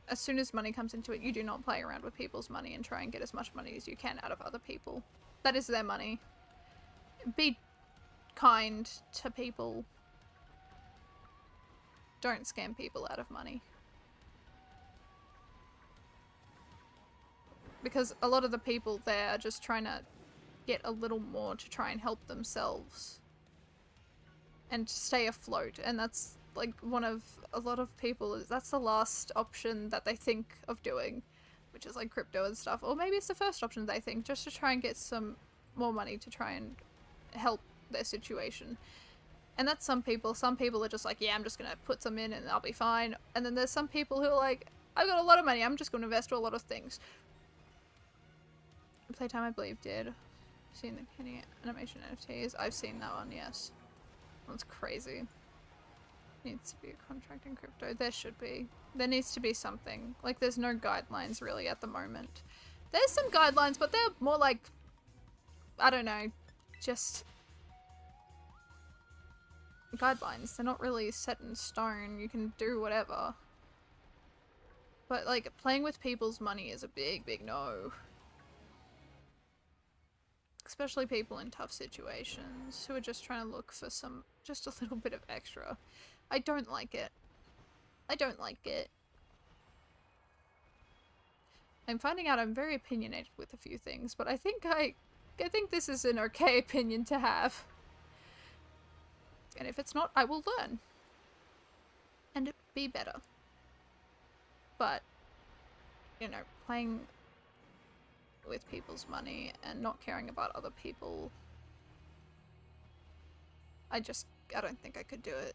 As soon as money comes into it, you do not play around with people's money and try and get as much money as you can out of other people. That is their money. Be kind to people. Don't scam people out of money. Because a lot of the people there are just trying to get a little more to try and help themselves and stay afloat, and that's like one of a lot of people, that's the last option that they think of doing, which is like crypto and stuff. Or maybe it's the first option they think, just to try and get some more money to try and help their situation. And that's some people. Some people are just like, yeah, I'm just gonna put some in and I'll be fine. And then there's some people who are like, I've got a lot of money, I'm just gonna invest in a lot of things. Playtime, I believe, did. Seen the Kenny animation NFTs. I've seen that one, yes. That's crazy. Needs to be a contract in crypto. There should be. There needs to be something. Like, there's no guidelines really at the moment. There's some guidelines, but they're more like, I don't know, just guidelines. They're not really set in stone. You can do whatever. But, like, playing with people's money is a big, big no. Especially people in tough situations who are just trying to look for just a little bit of extra. I don't like it. I don't like it. I'm finding out I'm very opinionated with a few things, but I think this is an okay opinion to have. And if it's not, I will learn. And be better. But, you know, playing with people's money and not caring about other people, I don't think I could do it.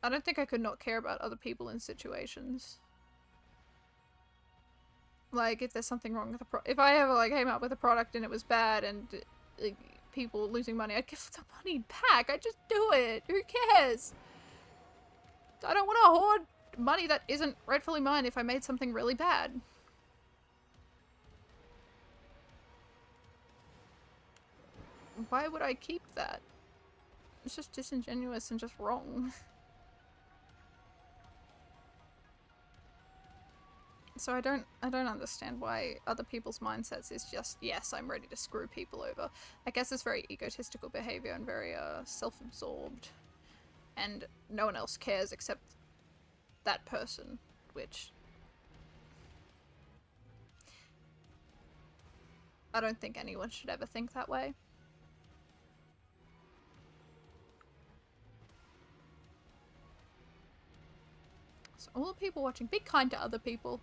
I don't think I could not care about other people in situations. Like, if there's something wrong with the if I ever, like, came up with a product and it was bad and like, people losing money, I'd give the money back. I'd just do it. Who cares? I don't want to hoard money that isn't rightfully mine if I made something really bad. Why would I keep that? It's just disingenuous and just wrong. So I don't understand why other people's mindsets is just, yes, I'm ready to screw people over. I guess it's very egotistical behavior and very self-absorbed. And no one else cares except that person, which I don't think anyone should ever think that way. So all the people watching, be kind to other people.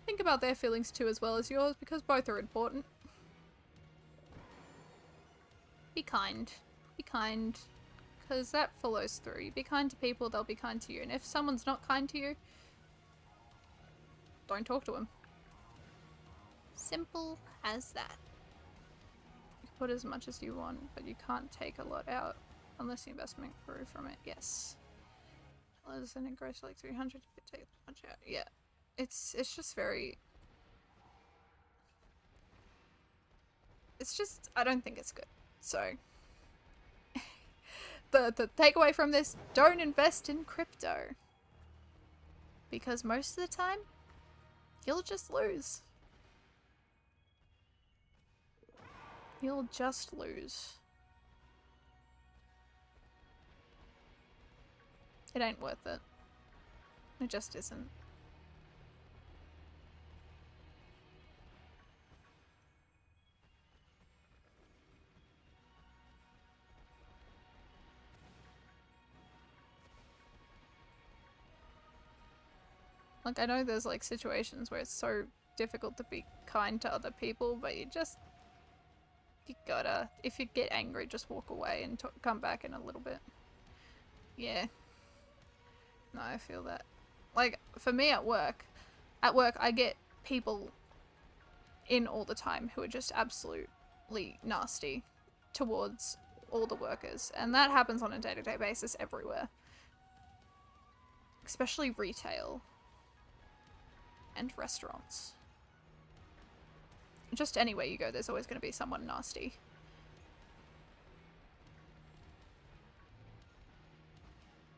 Think about their feelings too as well as yours, because both are important. Be kind. Be kind. Because that follows through. You be kind to people, they'll be kind to you. And if someone's not kind to you, don't talk to them. Simple as that. You put as much as you want, but you can't take a lot out unless the investment grew from it. Yes. Unless then it grows to like 300, you could take much out. Yeah. It's just very... It's just... I don't think it's good. So... the takeaway from this, don't invest in crypto. Because most of the time, you'll just lose. You'll just lose. It ain't worth it. It just isn't. Like, I know there's like situations where it's so difficult to be kind to other people, but you gotta, if you get angry, just walk away and come back in a little bit. Yeah. No, I feel that. Like, for me at work I get people in all the time who are just absolutely nasty towards all the workers, and that happens on a day-to-day basis everywhere. Especially retail. And restaurants. Just anywhere you go, there's always going to be someone nasty.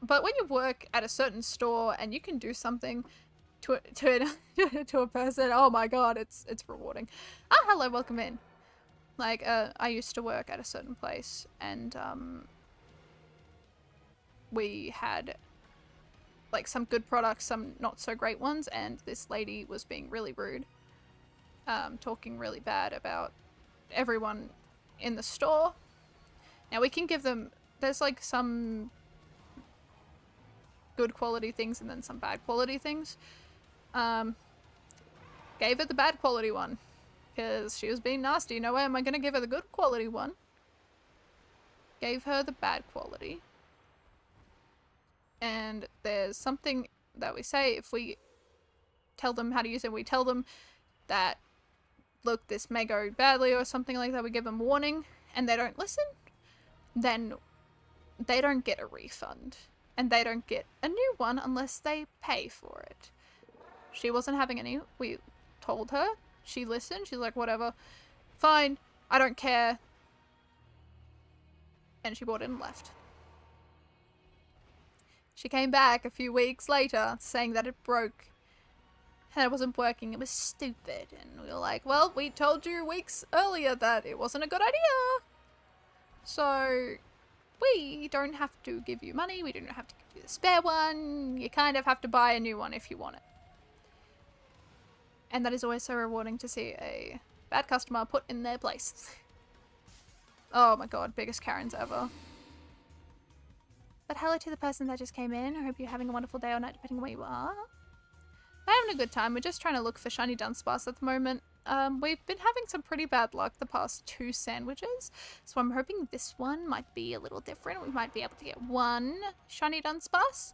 But when you work at a certain store and you can do something to a person, oh my god, it's rewarding. Ah, hello, welcome in. Like, I used to work at a certain place, and we had like some good products, some not so great ones, and this lady was being really rude, talking really bad about everyone in the store. Now we can give them, there's like some good quality things and then some bad quality things. Gave her the bad quality one because she was being nasty. No way am I gonna give her the good quality one. Gave her the bad quality. And there's something that we say if we tell them how to use it. We tell them that, look, this may go badly or something like that. We give them warning and they don't listen. Then they don't get a refund. And they don't get a new one unless they pay for it. She wasn't having any. We told her. She listened. She's like, whatever. Fine. I don't care. And she bought it and left. She came back a few weeks later saying that it broke and it wasn't working. It was stupid. And we were like, well, we told you weeks earlier that it wasn't a good idea. So we don't have to give you money. We don't have to give you the spare one. You kind of have to buy a new one if you want it. And that is always so rewarding to see a bad customer put in their place. Oh my god, biggest Karens ever. But hello to the person that just came in. I hope you're having a wonderful day or night depending on where you are. I'm having a good time. We're just trying to look for shiny Dunsparce at the moment. We've been having some pretty bad luck the past 2 sandwiches, so I'm hoping this one might be a little different. We might be able to get 1 shiny Dunsparce.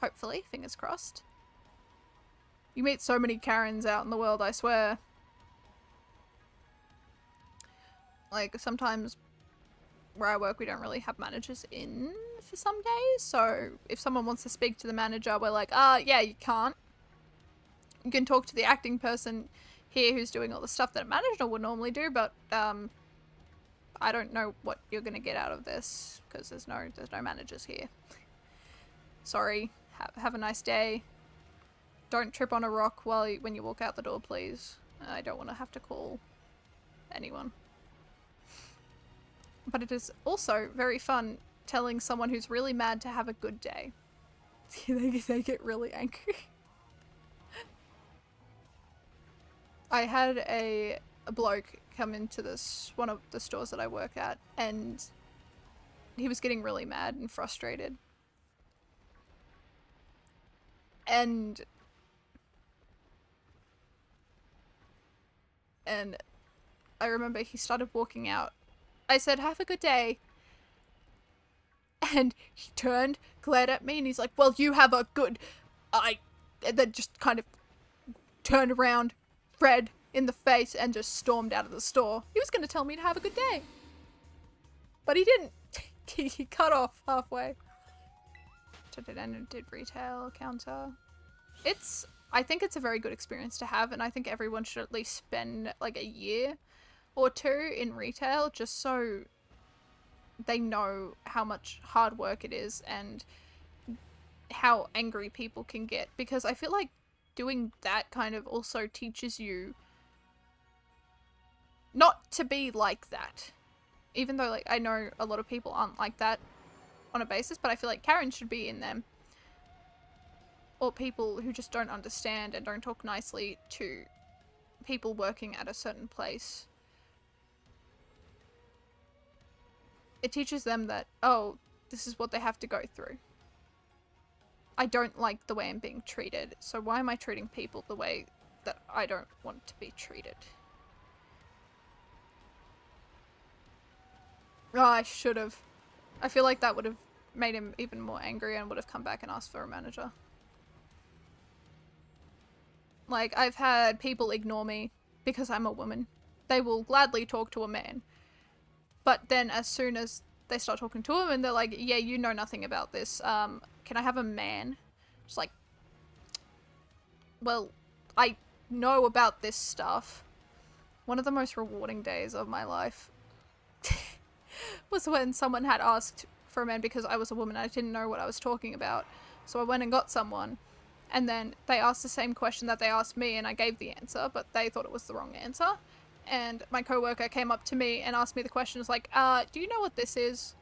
Hopefully, fingers crossed. You meet so many Karens out in the world, I swear. Like, sometimes where I work we don't really have managers in for some days, so if someone wants to speak to the manager, we're like, yeah, you can't. You can talk to the acting person here who's doing all the stuff that a manager would normally do, but I don't know what you're gonna get out of this because there's no managers here. Sorry. Have a nice day. Don't trip on a rock when you walk out the door, please. I don't want to have to call anyone. But it is also very fun telling someone who's really mad to have a good day. They get really angry. I had a bloke come into one of the stores that I work at, and he was getting really mad and frustrated. And I remember he started walking out. I said, have a good day. And he turned, glared at me, and he's like, well, you have a good... And then just kind of turned around, red in the face, and just stormed out of the store. He was going to tell me to have a good day. But he didn't. He cut off halfway. Did retail counter. I think it's a very good experience to have, and I think everyone should at least spend like a year or 2 in retail just so they know how much hard work it is and how angry people can get, because I feel like doing that kind of also teaches you not to be like that. Even though, like, I know a lot of people aren't like that on a basis, but I feel like Karen should be in them. Or people who just don't understand and don't talk nicely to people working at a certain place. It teaches them that, oh, this is what they have to go through. I don't like the way I'm being treated, so why am I treating people the way that I don't want to be treated? Oh, I should have. I feel like that would have made him even more angry and would have come back and asked for a manager. Like, I've had people ignore me because I'm a woman. They will gladly talk to a man. But then as soon as they start talking to him and they're like, yeah, you know nothing about this, can I have a man? Just like, well, I know about this stuff. One of the most rewarding days of my life was when someone had asked for a man because I was a woman and I didn't know what I was talking about. So I went and got someone, and then they asked the same question that they asked me and I gave the answer, but they thought it was the wrong answer. And my coworker came up to me and asked me the question, was like, do you know what this is?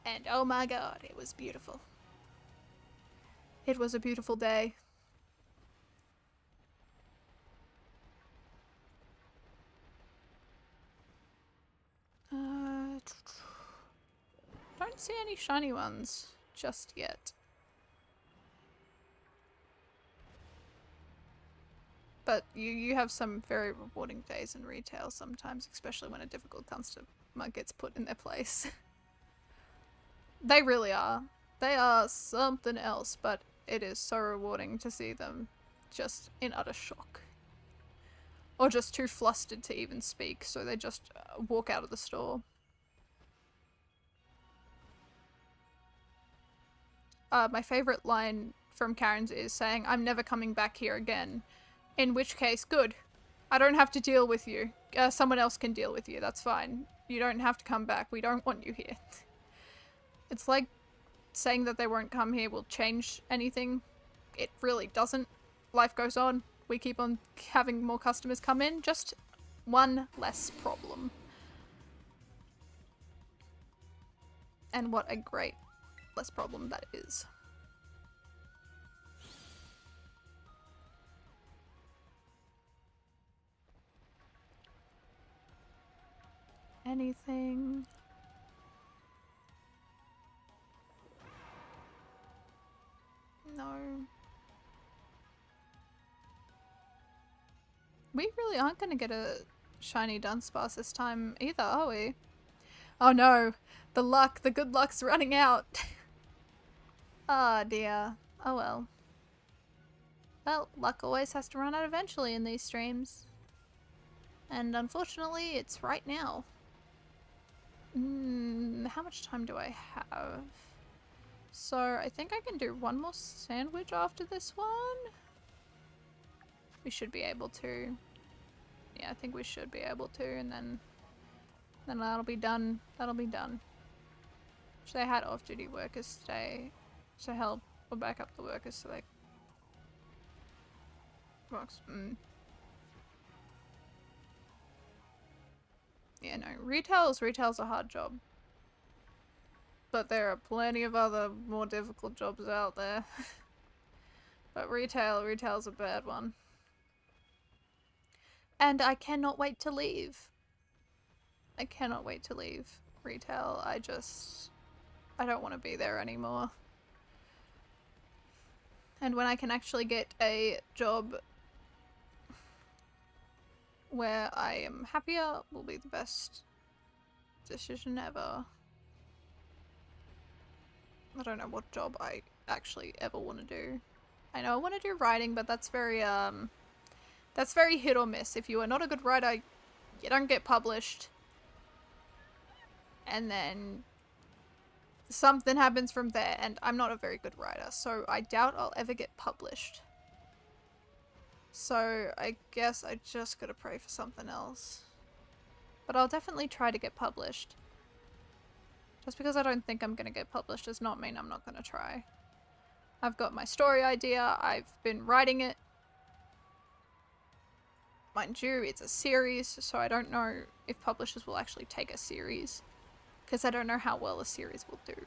And oh my god, it was beautiful. It was a beautiful day. Don't see any shiny ones just yet. But you have some very rewarding days in retail sometimes, especially when a difficult customer gets put in their place. They really are. They are something else, but it is so rewarding to see them just in utter shock. Or just too flustered to even speak, so they just walk out of the store. My favorite line from Karen's is saying, "I'm never coming back here again." In which case, good. I don't have to deal with you. Someone else can deal with you, that's fine. You don't have to come back. We don't want you here. It's like saying that they won't come here will change anything. It really doesn't. Life goes on. We keep on having more customers come in. Just one less problem. And what a great less problem that is. Anything? No. We really aren't going to get a shiny Dunsparce this time either, are we? Oh no, the good luck's running out. Ah, dear. Oh well. Well, luck always has to run out eventually in these streams. And unfortunately, it's right now. How much time do I have? So, I think I can do one more sandwich after this one. We should be able to. Yeah, I think we should be able to, and then that'll be done. That'll be done. Wish they had off-duty workers today to help or back up the workers so they... Yeah, no, retail's a hard job. But there are plenty of other more difficult jobs out there. But retail's a bad one. And I cannot wait to leave. I cannot wait to leave retail. I don't want to be there anymore. And when I can actually get a job where I am happier will be the best decision ever. I don't know what job I actually ever want to do. I know I want to do writing, but that's very hit or miss. If you are not a good writer, you don't get published. And then something happens from there, and I'm not a very good writer, so I doubt I'll ever get published. So I guess I just gotta pray for something else. But I'll definitely try to get published. Just because I don't think I'm gonna get published does not mean I'm not gonna try. I've got my story idea, I've been writing it. Mind you, it's a series, so I don't know if publishers will actually take a series. Because I don't know how well a series will do.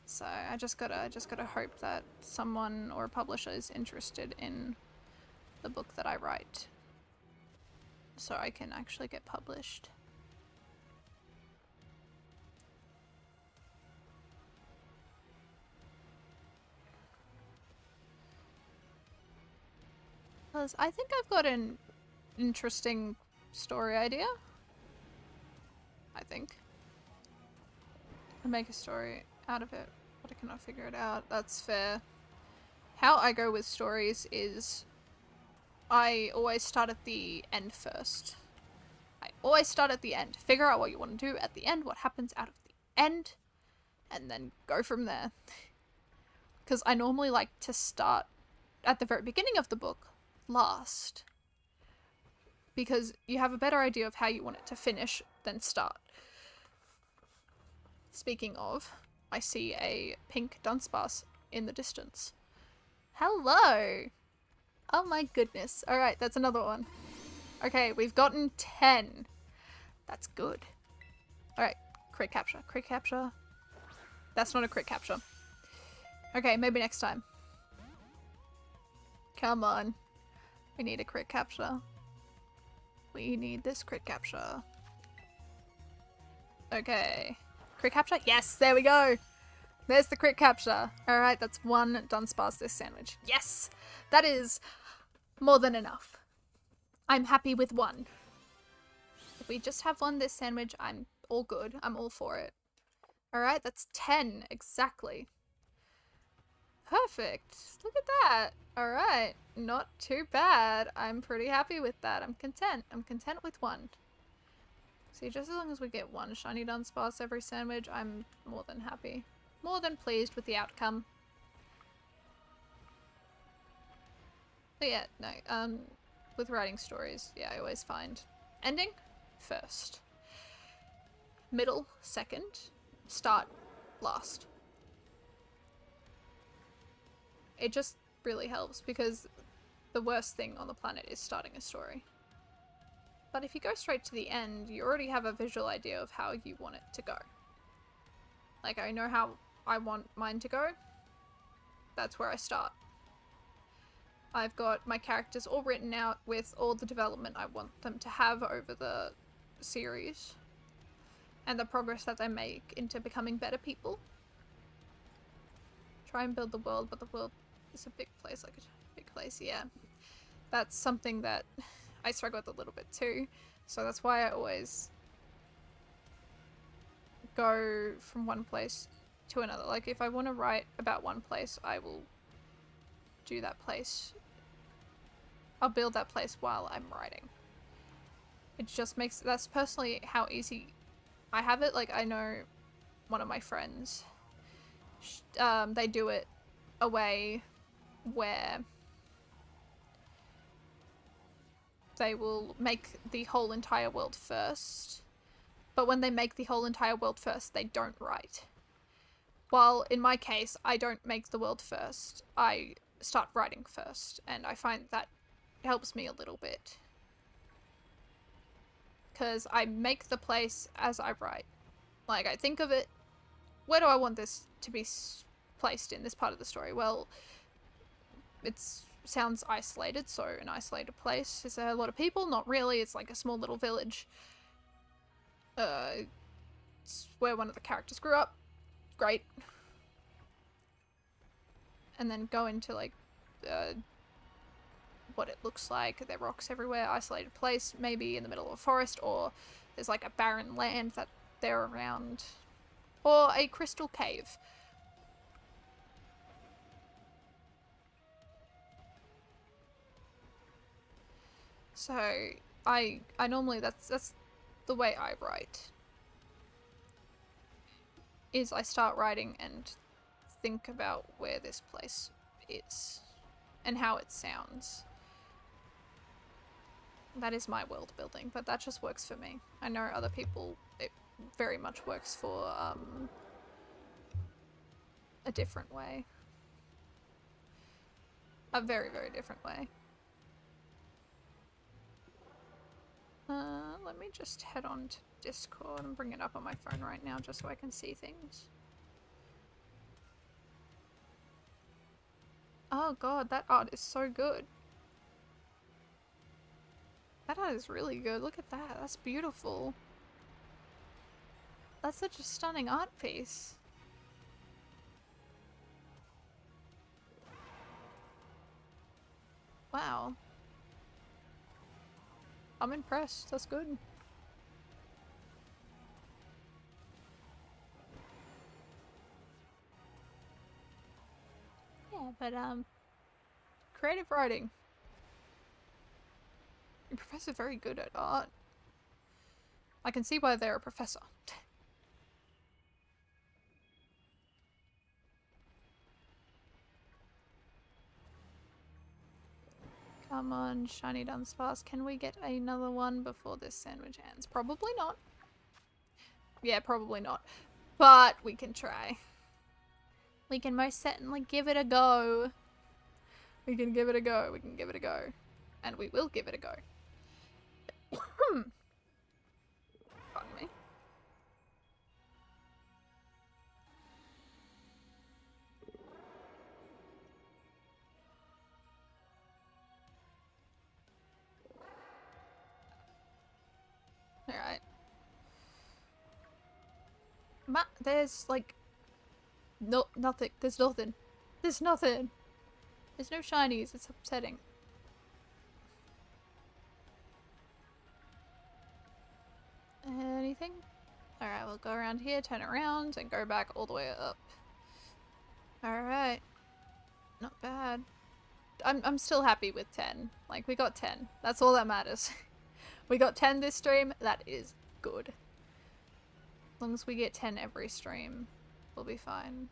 So I just gotta hope that someone or a publisher is interested in the book that I write. So I can actually get published. Because I think I've got an interesting story idea. I think. I'll make a story out of it, but I cannot figure it out. That's fair. How I go with stories is I always start at the end first. I always start at the end. Figure out what you want to do at the end, what happens out of the end, and then go from there. Because I normally like to start at the very beginning of the book last. Because you have a better idea of how you want it to finish than start. Speaking of, I see a pink Dunsparce in the distance. Hello! Oh my goodness. Alright, that's another one. Okay, we've gotten 10. That's good. Alright, crit capture. Crit capture. That's not a crit capture. Okay, maybe next time. Come on. We need a crit capture. We need this crit capture. Okay. Crit capture? Yes, there we go. There's the crit capture. Alright, that's one Dunsparce this sandwich. Yes! That is more than enough. I'm happy with one. If we just have one this sandwich, I'm all good. I'm all for it. Alright, that's 10 exactly. Perfect. Look at that. Alright, not too bad. I'm pretty happy with that. I'm content. I'm content with one. See, just as long as we get one shiny Dunsparce every sandwich, I'm more than happy. More than pleased with the outcome. But yeah, no, with writing stories, yeah, I always find ending, first. Middle, second. Start, last. It just really helps because the worst thing on the planet is starting a story. But if you go straight to the end, you already have a visual idea of how you want it to go. Like, I know how I want mine to go. That's where I start. I've got my characters all written out with all the development I want them to have over the series. And the progress that they make into becoming better people. Try and build the world, but the world is a big place, like a big place, yeah. That's something that I struggle with a little bit too. So that's why I always go from one place to another. Like, if I want to write about one place, I will do that place. I'll build that place while I'm writing. It just makes, that's personally how easy I have it. Like, I know one of my friends, they do it a way where they will make the whole entire world first, but when they make the whole entire world first, they don't write. While in my case, I don't make the world first, I start writing first, and I find that helps me a little bit. Because I make the place as I write. Like, I think of it, where do I want this to be placed in this part of the story? Well, it sounds isolated, so an isolated place. Is there a lot of people? Not really, it's like a small little village. It's where one of the characters grew up. Great. And then go into, like, what it looks like. There are rocks everywhere, isolated place, maybe in the middle of a forest, or there's like a barren land that they're around, or a crystal cave. So I normally, that's the way I write, is I start writing and think about where this place is and how it sounds. That is my world building, but that just works for me. I know other people, it very much works for a different way. A very, very different way. Let me just head on to Discord and bring it up on my phone right now just so I can see things. Oh god, that art is so good. That art is really good. Look at that. That's beautiful. That's such a stunning art piece. Wow. I'm impressed. That's good. Yeah, but creative writing. Your professor's very good at art. I can see why they're a professor. Come on, shiny Dunsparce. Can we get another one before this sandwich ends? Probably not. Yeah, probably not. But we can try. We can most certainly give it a go. We can give it a go. We can give it a go. And we will give it a go. Pardon me. Alright. There's like nothing. There's nothing. There's nothing. There's no shinies. It's upsetting. Anything? Alright, we'll go around here, turn around, and go back all the way up. Alright. Not bad. I'm still happy with 10. Like, we got 10. That's all that matters. We got 10 this stream. That is good. As long as we get 10 every stream, we'll be fine.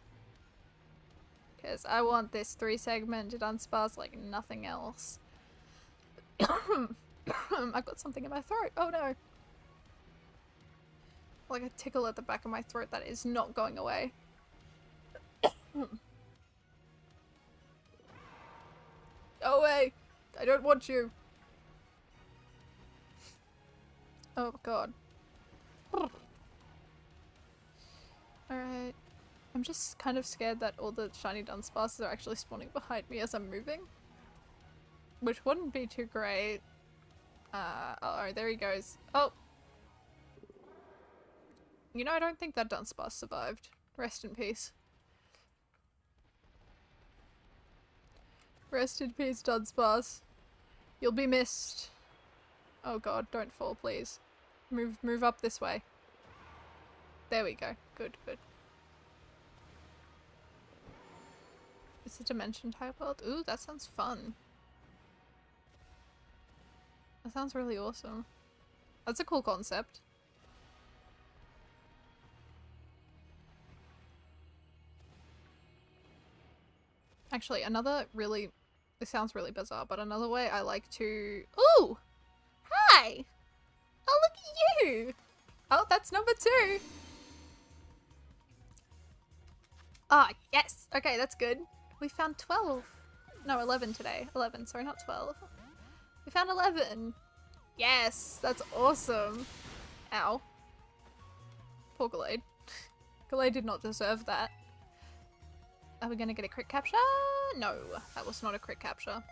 Because I want this 3-segmented Dunsparce like nothing else. I've got something in my throat. Oh no. like a tickle at the back of my throat that is not going away. Go away! I don't want you! Oh god. Alright. I'm just kind of scared that all the shiny Dunsparces are actually spawning behind me as I'm moving. Which wouldn't be too great. Oh, there he goes. Oh! You know, I don't think that Dunsparce survived. Rest in peace. Rest in peace, Dunsparce. You'll be missed. Oh god, don't fall, please. Move up this way. There we go. Good, good. It's a dimension type world. Ooh, that sounds fun. That sounds really awesome. That's a cool concept. Actually, another really... This sounds really bizarre, but another way I like to... Ooh! Hi! Oh, look at you! Oh, that's number 2! Ah, yes! Okay, that's good. We found 12. No, 11 today. 11, sorry, not 12. We found 11! Yes! That's awesome! Ow. Poor Gallade. Gallade did not deserve that. Are we gonna get a crit capture? No, that was not a crit capture.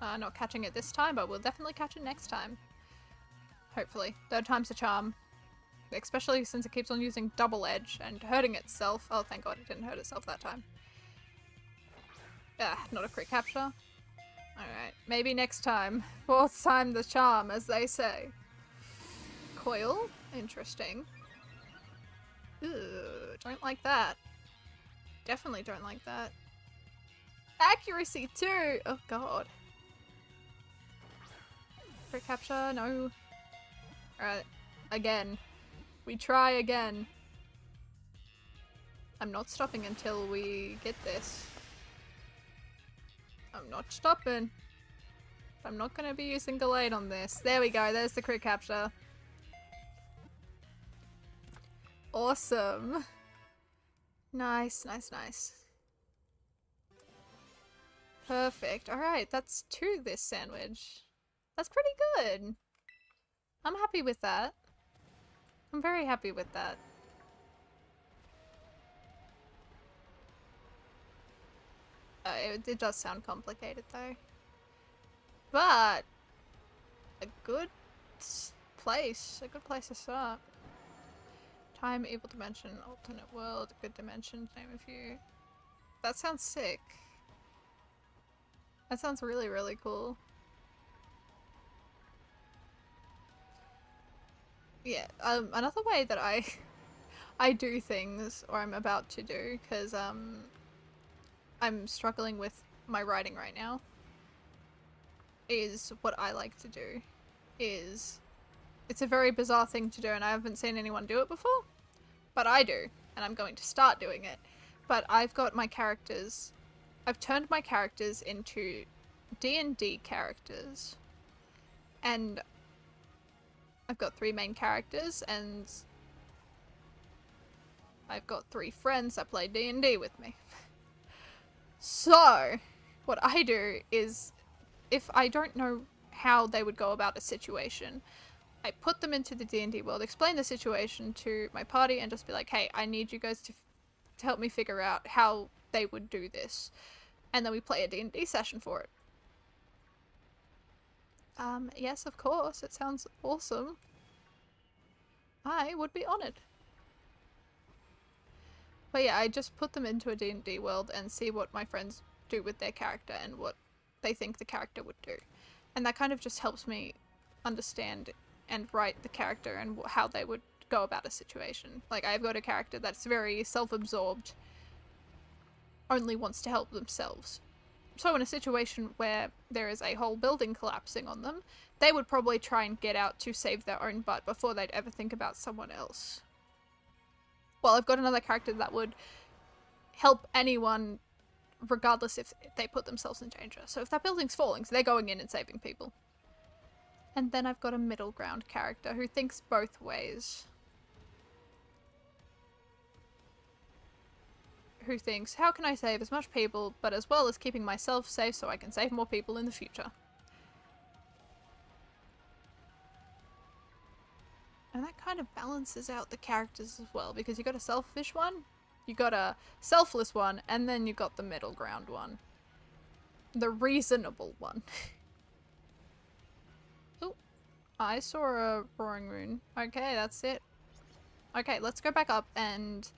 Not catching it this time, but we'll definitely catch it next time. Hopefully. 3rd time's a charm. Especially since it keeps on using double edge and hurting itself. Oh, thank god it didn't hurt itself that time. Ah, not a crit capture. Alright, maybe next time. 4th time the charm, as they say. Coil? Interesting. Ooh, don't like that. Definitely don't like that. Accuracy too! Oh god. Crit capture, no. Alright, again. We try again. I'm not stopping until we get this. I'm not stopping. I'm not gonna be using Gallade on this. There we go, there's the crit capture. Awesome. Nice, nice, nice. Perfect. Alright, that's 2 this sandwich. That's pretty good. I'm happy with that. I'm very happy with that. It does sound complicated though. But a good place to start. Time, evil dimension, alternate world, good dimension, name a few. That sounds sick. That sounds really, really cool. Yeah, another way that I do things, or I'm about to do, because I'm struggling with my writing right now, is what I like to do is, it's a very bizarre thing to do and I haven't seen anyone do it before, but I do, and I'm going to start doing it. But I've got my characters, I've turned my characters into D&D characters, and I've got 3 main characters and I've got 3 friends that play D&D with me. So, what I do is, if I don't know how they would go about a situation, I put them into the D&D world, explain the situation to my party, and just be like, hey, I need you guys to help me figure out how they would do this. And then we play a D&D session for it. Yes, of course, it sounds awesome. I would be honored. But yeah, I just put them into a D&D world and see what my friends do with their character and what they think the character would do. And that kind of just helps me understand and write the character and how they would go about a situation. Like, I've got a character that's very self-absorbed, only wants to help themselves. So in a situation where there is a whole building collapsing on them, they would probably try and get out to save their own butt before they'd ever think about someone else. Well, I've got another character that would help anyone regardless if they put themselves in danger. So if that building's falling, so they're going in and saving people. And then I've got a middle ground character who thinks both ways. who thinks, how can I save as much people, but as well as keeping myself safe so I can save more people in the future? And that kind of balances out the characters as well, because you got a selfish one, you got a selfless one, and then you got the middle ground one. The reasonable one. Oh, I saw a roaring moon. Okay, that's it. Okay, let's go back up and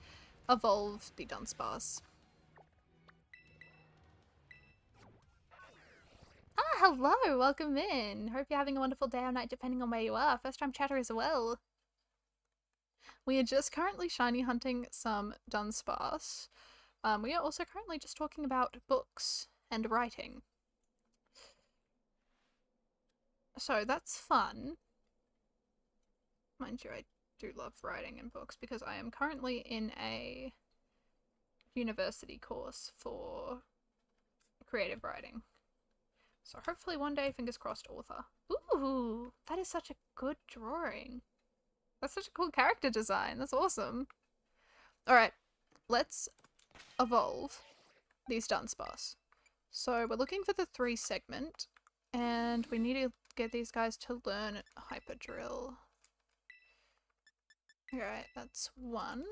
evolve the Dunsparce. Ah, hello! Welcome in! Hope you're having a wonderful day or night depending on where you are. First time chatter as well. We are just currently shiny hunting some Dunsparce. We are also currently just talking about books and writing. So that's fun. Mind you, I do love writing and books because I am currently in a university course for creative writing. So hopefully one day, fingers crossed, author. Ooh, that is such a good drawing. That's such a cool character design. That's awesome. Alright, let's evolve these Dunsparce. So we're looking for the 3 segment, and we need to get these guys to learn Hyperdrill. Alright, that's 1.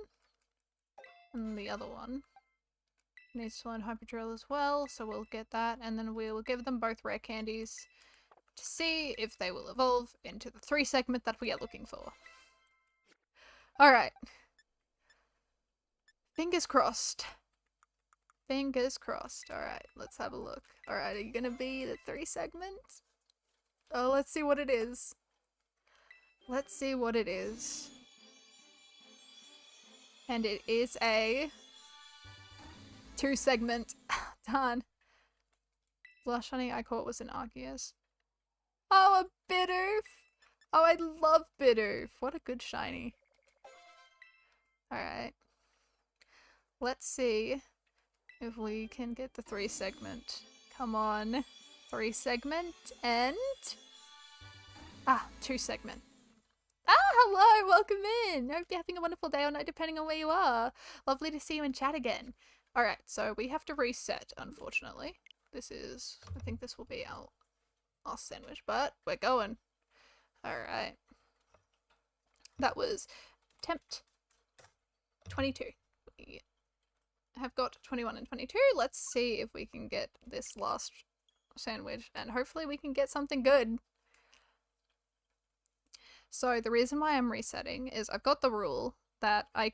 And the other one needs to learn Hyperdrill as well, so we'll get that, and then we'll give them both rare candies to see if they will evolve into the 3 segment that we are looking for. Alright. Fingers crossed. Fingers crossed. Alright, let's have a look. Alright, are you gonna be the 3 segment? Oh, let's see what it is. Let's see what it is. And it is a 2 segment. Darn. The last shiny I caught was an Arceus. Oh, a Bidoof! Oh, I love Bidoof. What a good shiny. Alright. Let's see if we can get the 3 segment. Come on. 3 segment and... 2 segment. Hello! Welcome in! Hope you're having a wonderful day or night depending on where you are. Lovely to see you in chat again. Alright, so we have to reset, unfortunately. This is... I think this will be our sandwich, but we're going. Alright. That was attempt 22. We have got 21 and 22. Let's see if we can get this last sandwich, and hopefully we can get something good. So the reason why I'm resetting is I've got the rule that I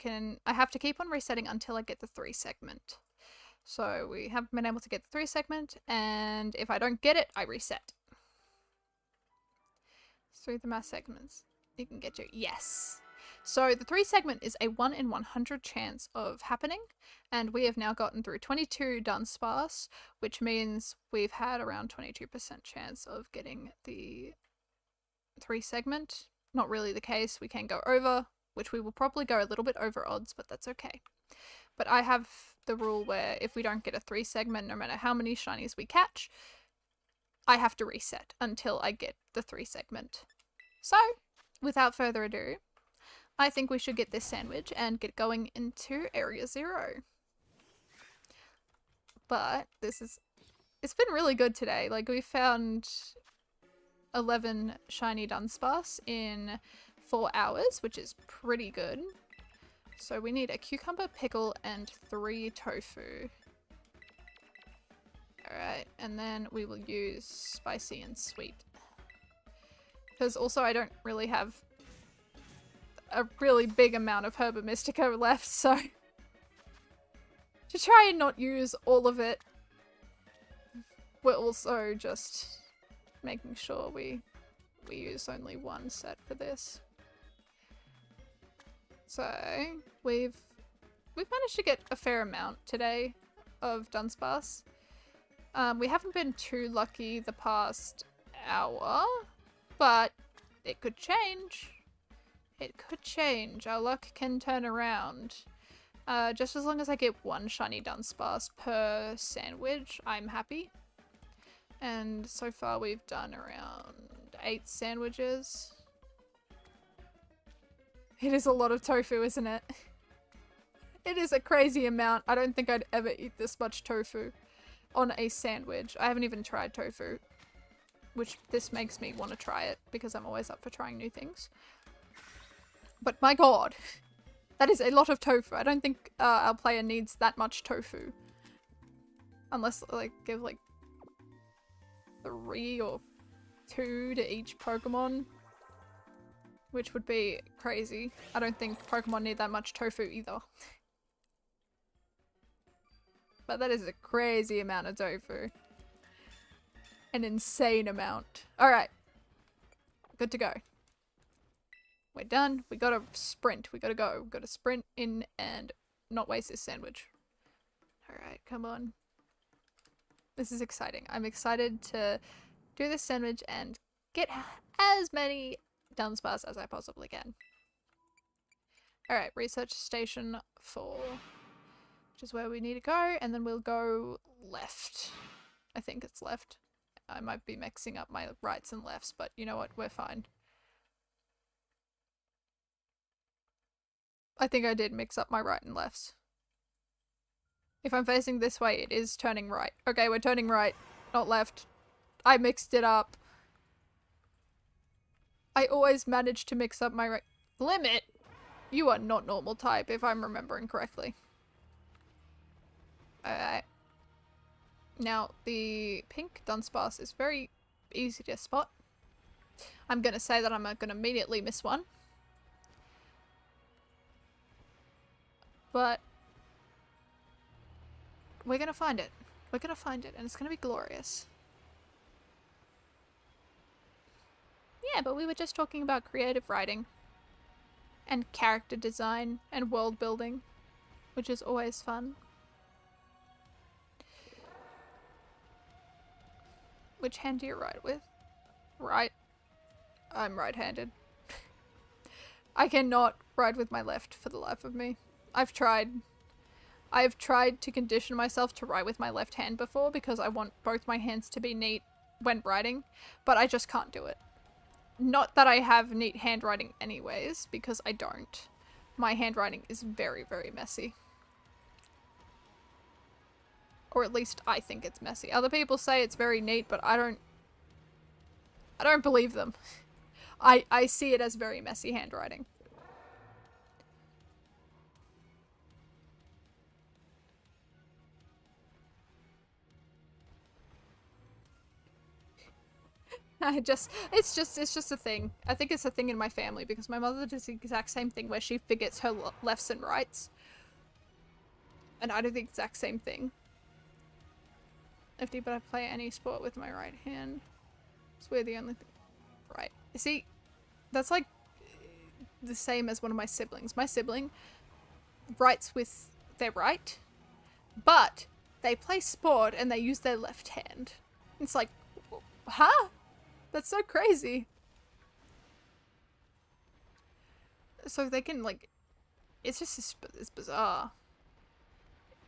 have to keep on resetting until I get the 3 segment. So we haven't been able to get the 3 segment, and if I don't get it, I reset. Through the mass segments, you can get your yes. So the 3 segment is a 1 in 100 chance of happening, and we have now gotten through 22 Dunsparce, which means we've had around 22% chance of getting the 3 segment. Not really the case. We can go over, which we will probably go a little bit over odds, but that's okay. But I have the rule where if we don't get a 3 segment, no matter how many shinies we catch, I have to reset until I get the 3 segment. So, without further ado, I think we should get this sandwich and get going into Area 0. But it's been really good today. Like, we found 11 shiny Dunsparce in 4 hours, which is pretty good. So we need a cucumber, pickle, and 3 tofu. Alright, and then we will use spicy and sweet. Because also I don't really have a really big amount of Herba Mystica left, so to try and not use all of it, we're also just making sure we use only 1 set for this. So we've managed to get a fair amount today of Dunsparce. We haven't been too lucky the past hour, but it could change. It could change. Our luck can turn around. Just as long as I get 1 shiny Dunsparce per sandwich, I'm happy. And so far we've done around 8 sandwiches. It is a lot of tofu, isn't it? It is a crazy amount. I don't think I'd ever eat this much tofu on a sandwich. I haven't even tried tofu, which this makes me want to try it because I'm always up for trying new things. But my god, that is a lot of tofu. I don't think our player needs that much tofu. Unless, like, give, like, 3 or 2 to each Pokemon. Which would be crazy. I don't think Pokemon need that much tofu either. But that is a crazy amount of tofu. An insane amount. Alright. Good to go. We're done. We gotta sprint. We gotta go. We gotta sprint in and not waste this sandwich. Alright, come on. This is exciting. I'm excited to do this sandwich and get as many Dunsparce as I possibly can. Alright, research station 4. Which is where we need to go, and then we'll go left. I think it's left. I might be mixing up my rights and lefts, but you know what? We're fine. I think I did mix up my right and lefts. If I'm facing this way, it is turning right. Okay, we're turning right, not left. I mixed it up. I always manage to mix up my right. Limit? You are not normal type, if I'm remembering correctly. Alright. Now, the pink Dunsparce is very easy to spot. I'm gonna say that I'm gonna immediately miss one. But we're gonna find it. We're gonna find it, and it's gonna be glorious. Yeah, but we were just talking about creative writing. And character design and world building. Which is always fun. Which hand do you write with? Right. I'm right-handed. I cannot write with my left for the life of me. I've tried. I've tried to condition myself to write with my left hand before because I want both my hands to be neat when writing, but I just can't do it. Not that I have neat handwriting anyways, because I don't. My handwriting is very, very messy. Or at least I think it's messy. Other people say it's very neat, but I don't believe them. I see it as very messy handwriting. It's just a thing. I think it's a thing in my family because my mother does the exact same thing where she forgets her lefts and rights. And I do the exact same thing. But I play any sport with my right hand. It's weird, the only thing. Right. See, that's like the same as one of my siblings. My sibling writes with their right, but they play sport and they use their left hand. It's like, huh? That's so crazy. So they can, like, it's just, it's bizarre.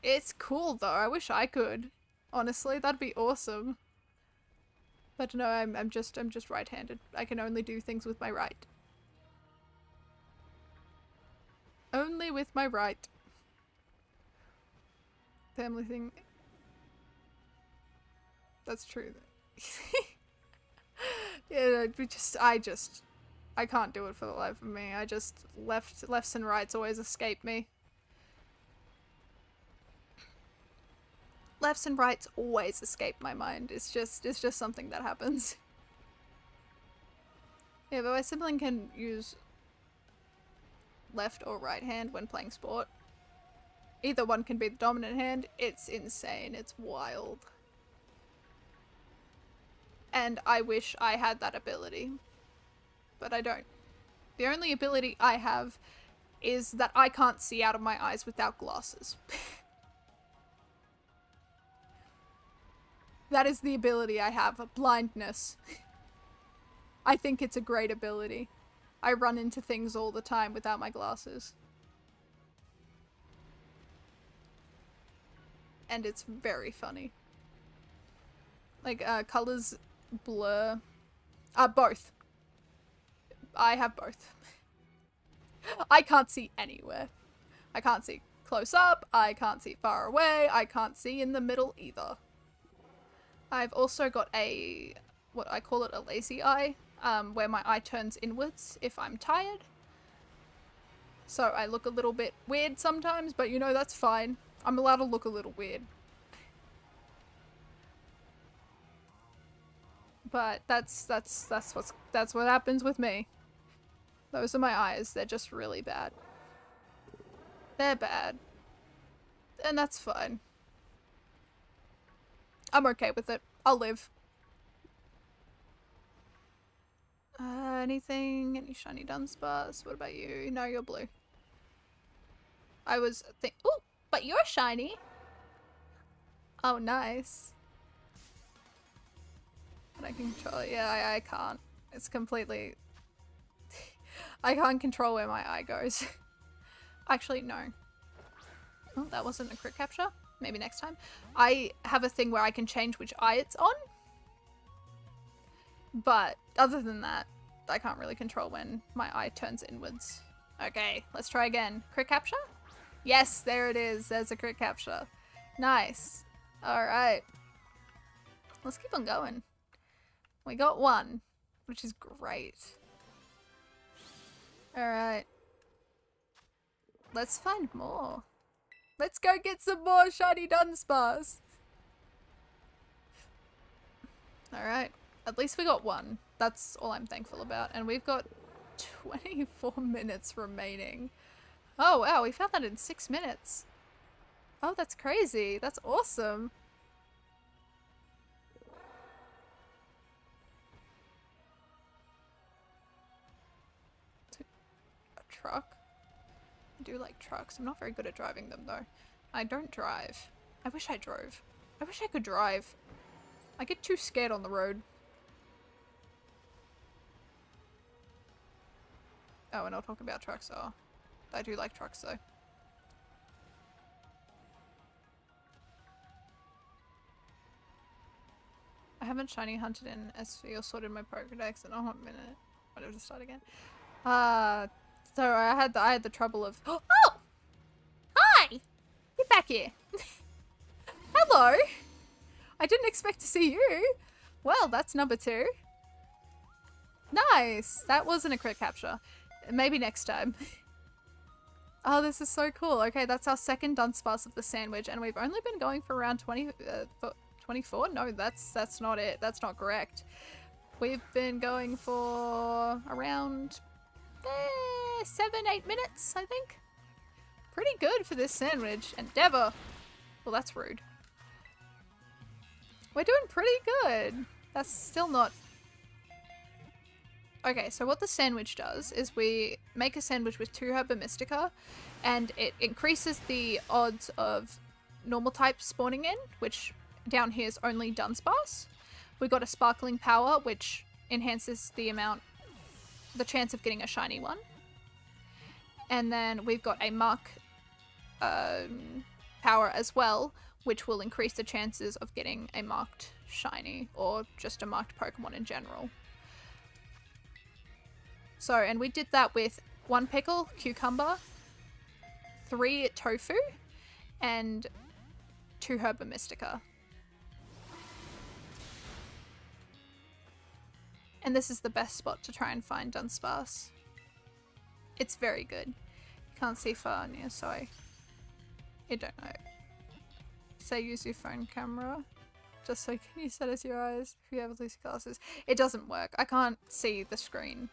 It's cool though. I wish I could. Honestly, that'd be awesome. But no, I'm just right-handed. I can only do things with my right. Only with my right. Family thing. That's true. Yeah, I can't do it for the life of me. I just, lefts and rights always escape me. Lefts and rights always escape my mind. It's just something that happens. Yeah, but my sibling can use left or right hand when playing sport. Either one can be the dominant hand. It's insane. It's wild. And I wish I had that ability. But I don't. The only ability I have is that I can't see out of my eyes without glasses. That is the ability I have, blindness. I think it's a great ability. I run into things all the time without my glasses. And it's very funny. Like, colors blur. Both. I have both. I can't see anywhere. I can't see close up, I can't see far away, I can't see in the middle either. I've also got a, what I call it, a lazy eye, where my eye turns inwards if I'm tired. So I look a little bit weird sometimes, but you know, that's fine. I'm allowed to look a little weird. But that's what happens with me. Those are my eyes. They're just really bad. They're bad. And that's fine. I'm okay with it. I'll live. Anything? Any shiny Dunsparce? What about you? No, you're blue. I was oh, but you're shiny. Oh, nice. But I can control it. Yeah, I can't. It's completely... I can't control where my eye goes. Actually, no. Oh, that wasn't a crit capture. Maybe next time. I have a thing where I can change which eye it's on. But other than that, I can't really control when my eye turns inwards. Okay, let's try again. Crit capture? Yes, there it is. There's a crit capture. Nice. Alright. Let's keep on going. We got one, which is great. Alright. Let's find more. Let's go get some more shiny Dunsparce. Alright. At least we got one. That's all I'm thankful about. And we've got 24 minutes remaining. Oh wow, we found that in 6 minutes. Oh, that's crazy. That's awesome. A truck? I do like trucks. I'm not very good at driving them though. I don't drive. I wish I drove. I wish I could drive. I get too scared on the road. Oh, we're not talking about trucks, oh. I do like trucks though. I haven't shiny hunted in SV or sorted my Pokedex in a hot minute. Whatever, to start again. So I had the trouble of oh! Hi! Get back here. Hello! I didn't expect to see you. Well, that's number 2. Nice! That wasn't a crit capture. Maybe next time. Oh, this is so cool. Okay, that's our second Dunsparce of the sandwich, and we've only been going for around 24? No, that's not it. That's not correct. We've been going for around 7-8 minutes, I think. Pretty good for this sandwich. Endeavor. Well, that's rude. We're doing pretty good. That's still not... Okay, so what the sandwich does is we make a sandwich with 2 Herba Mystica, and it increases the odds of normal types spawning in, which down here is only Dunsparce. We got a Sparkling Power, which enhances the chance of getting a shiny one. And then we've got a Mark Power as well, which will increase the chances of getting a marked shiny, or just a marked Pokemon in general. So, and we did that with 1 Pickle, Cucumber, 3 Tofu, and 2 Herba Mystica. And this is the best spot to try and find Dunsparce. It's very good. Can't see far near, so I don't know. Say use your phone camera. Just so can you set as your eyes if you have loose glasses. It doesn't work. I can't see the screen.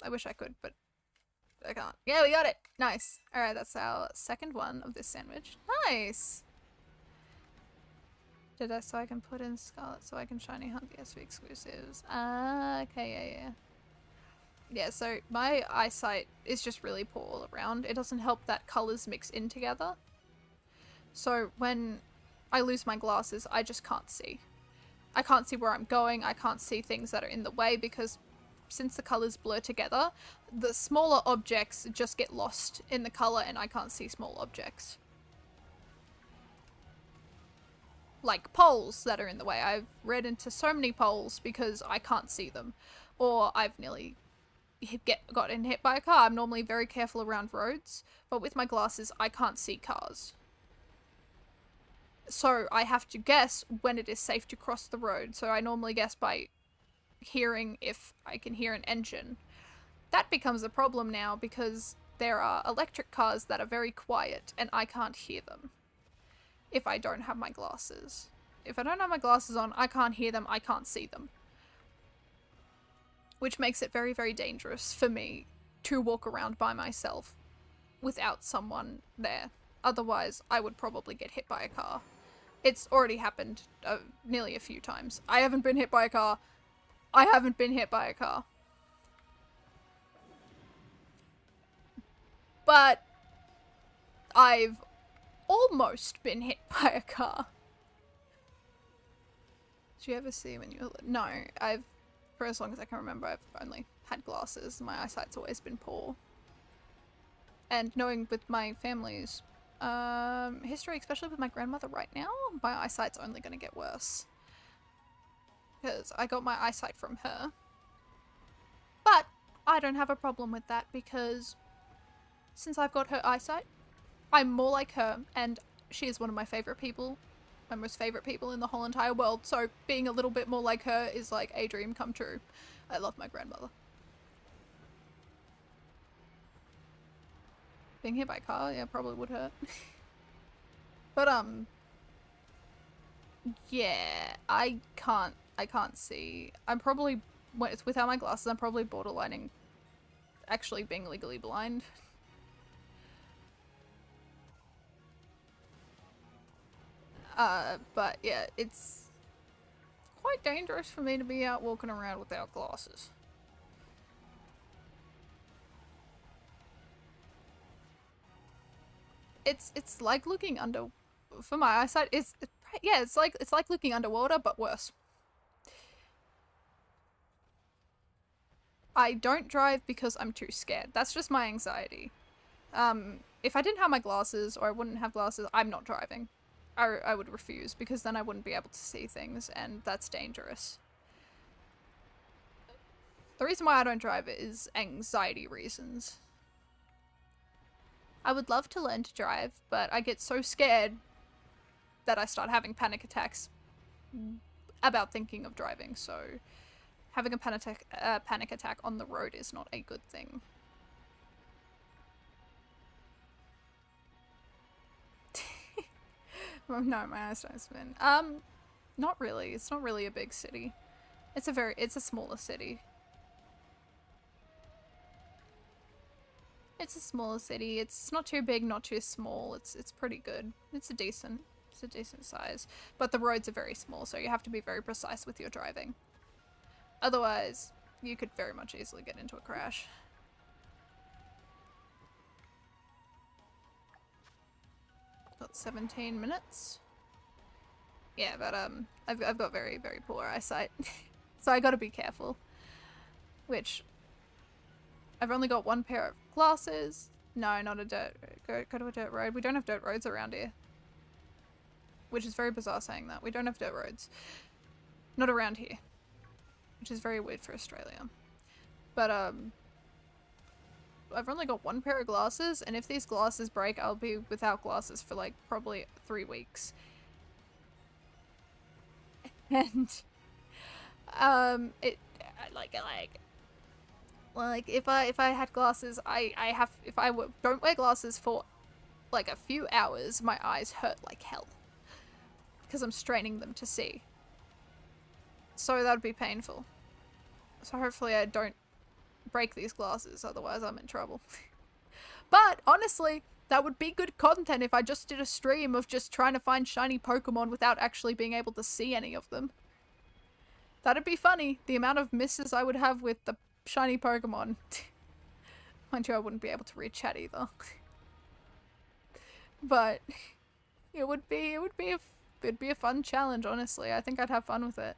I wish I could, but I can't. Yeah, we got it! Nice. Alright, that's our second one of this sandwich. Nice! Did I so I can put in Scarlet so I can shiny hunt the SV exclusives. Ah, okay, yeah. Yeah, so my eyesight is just really poor all around. It doesn't help that colours mix in together. So when I lose my glasses, I just can't see. I can't see where I'm going, I can't see things that are in the way because since the colours blur together, the smaller objects just get lost in the colour and I can't see small objects. Like poles that are in the way. I've read into so many poles because I can't see them. Or I've nearly gotten hit by a car. I'm normally very careful around roads, but with my glasses, I can't see cars. So I have to guess when it is safe to cross the road. So I normally guess by hearing if I can hear an engine. That becomes a problem now because there are electric cars that are very quiet and I can't hear them if I don't have my glasses. If I don't have my glasses on, I can't hear them, I can't see them. Which makes it very, very dangerous for me to walk around by myself without someone there. Otherwise, I would probably get hit by a car. It's already happened nearly a few times. I haven't been hit by a car. I haven't been hit by a car. But I've almost been hit by a car. Did you ever see when you... No, for as long as I can remember, I've only had glasses. My eyesight's always been poor. And knowing with my family's history, especially with my grandmother right now, my eyesight's only going to get worse. Because I got my eyesight from her. But I don't have a problem with that because since I've got her eyesight, I'm more like her and she is one of my favourite people. My most favourite people in the whole entire world. So being a little bit more like her is like a dream come true. I love my grandmother. Being hit by a car, yeah, probably would hurt. But yeah, I can't see. I'm probably, without my glasses, I'm probably borderlining actually being legally blind. But yeah, it's quite dangerous for me to be out walking around without glasses. It's like looking under, for my eyesight, it's like looking underwater, but worse. I don't drive because I'm too scared. That's just my anxiety. If I didn't have my glasses, or I wouldn't have glasses, I'm not driving. I would refuse, because then I wouldn't be able to see things, and that's dangerous. The reason why I don't drive is anxiety reasons. I would love to learn to drive, but I get so scared that I start having panic attacks about thinking of driving, so having a panic attack on the road is not a good thing. No, my eyes don't spin. Not really. It's not really a big city. It's a smaller city. It's a smaller city. It's not too big, not too small. It's pretty good. It's a decent size. But the roads are very small, so you have to be very precise with your driving. Otherwise, you could very much easily get into a crash. Got 17 minutes. Yeah, but I've got very, very poor eyesight. So I gotta be careful. Which, I've only got one pair of glasses. No, not a dirt. Go to a dirt road. We don't have dirt roads around here. Which is very bizarre saying that. We don't have dirt roads. Not around here. Which is very weird for Australia. But, I've only got one pair of glasses, and if these glasses break, I'll be without glasses for like probably 3 weeks. And if I had glasses, if I don't wear glasses for like a few hours, my eyes hurt like hell because I'm straining them to see. So that would be painful. So hopefully I don't break these glasses, otherwise I'm in trouble. But honestly, that would be good content if I just did a stream of just trying to find shiny Pokemon without actually being able to see any of them. That'd be funny, the amount of misses I would have with the shiny Pokemon. Mind you, I wouldn't be able to read chat either. But it'd be a fun challenge, honestly. I think I'd have fun with it.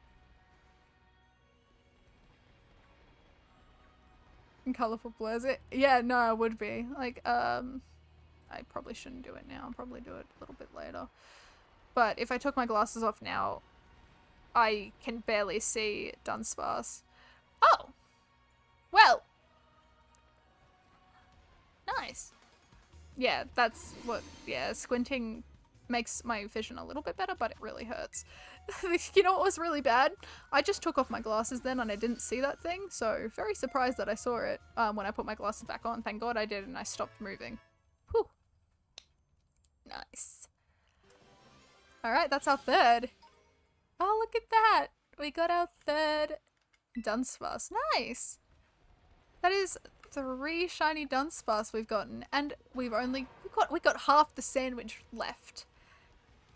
Colorful blurs it. Yeah, no, it would be. Like, I probably shouldn't do it now. I'll probably do it a little bit later. But if I took my glasses off now, I can barely see Dunsparce. Oh! Well, Nice. Yeah, that's what, yeah, squinting makes my vision a little bit better, but it really hurts. You know what was really bad? I just took off my glasses then and I didn't see that thing, so very surprised that I saw it when I put my glasses back on. Thank God I did, and I stopped moving. Whew. Nice. Alright, that's our third. Oh, look at that! We got our third Dunsparce. Nice! That is 3 shiny Dunsparce we've gotten, and we got half the sandwich left.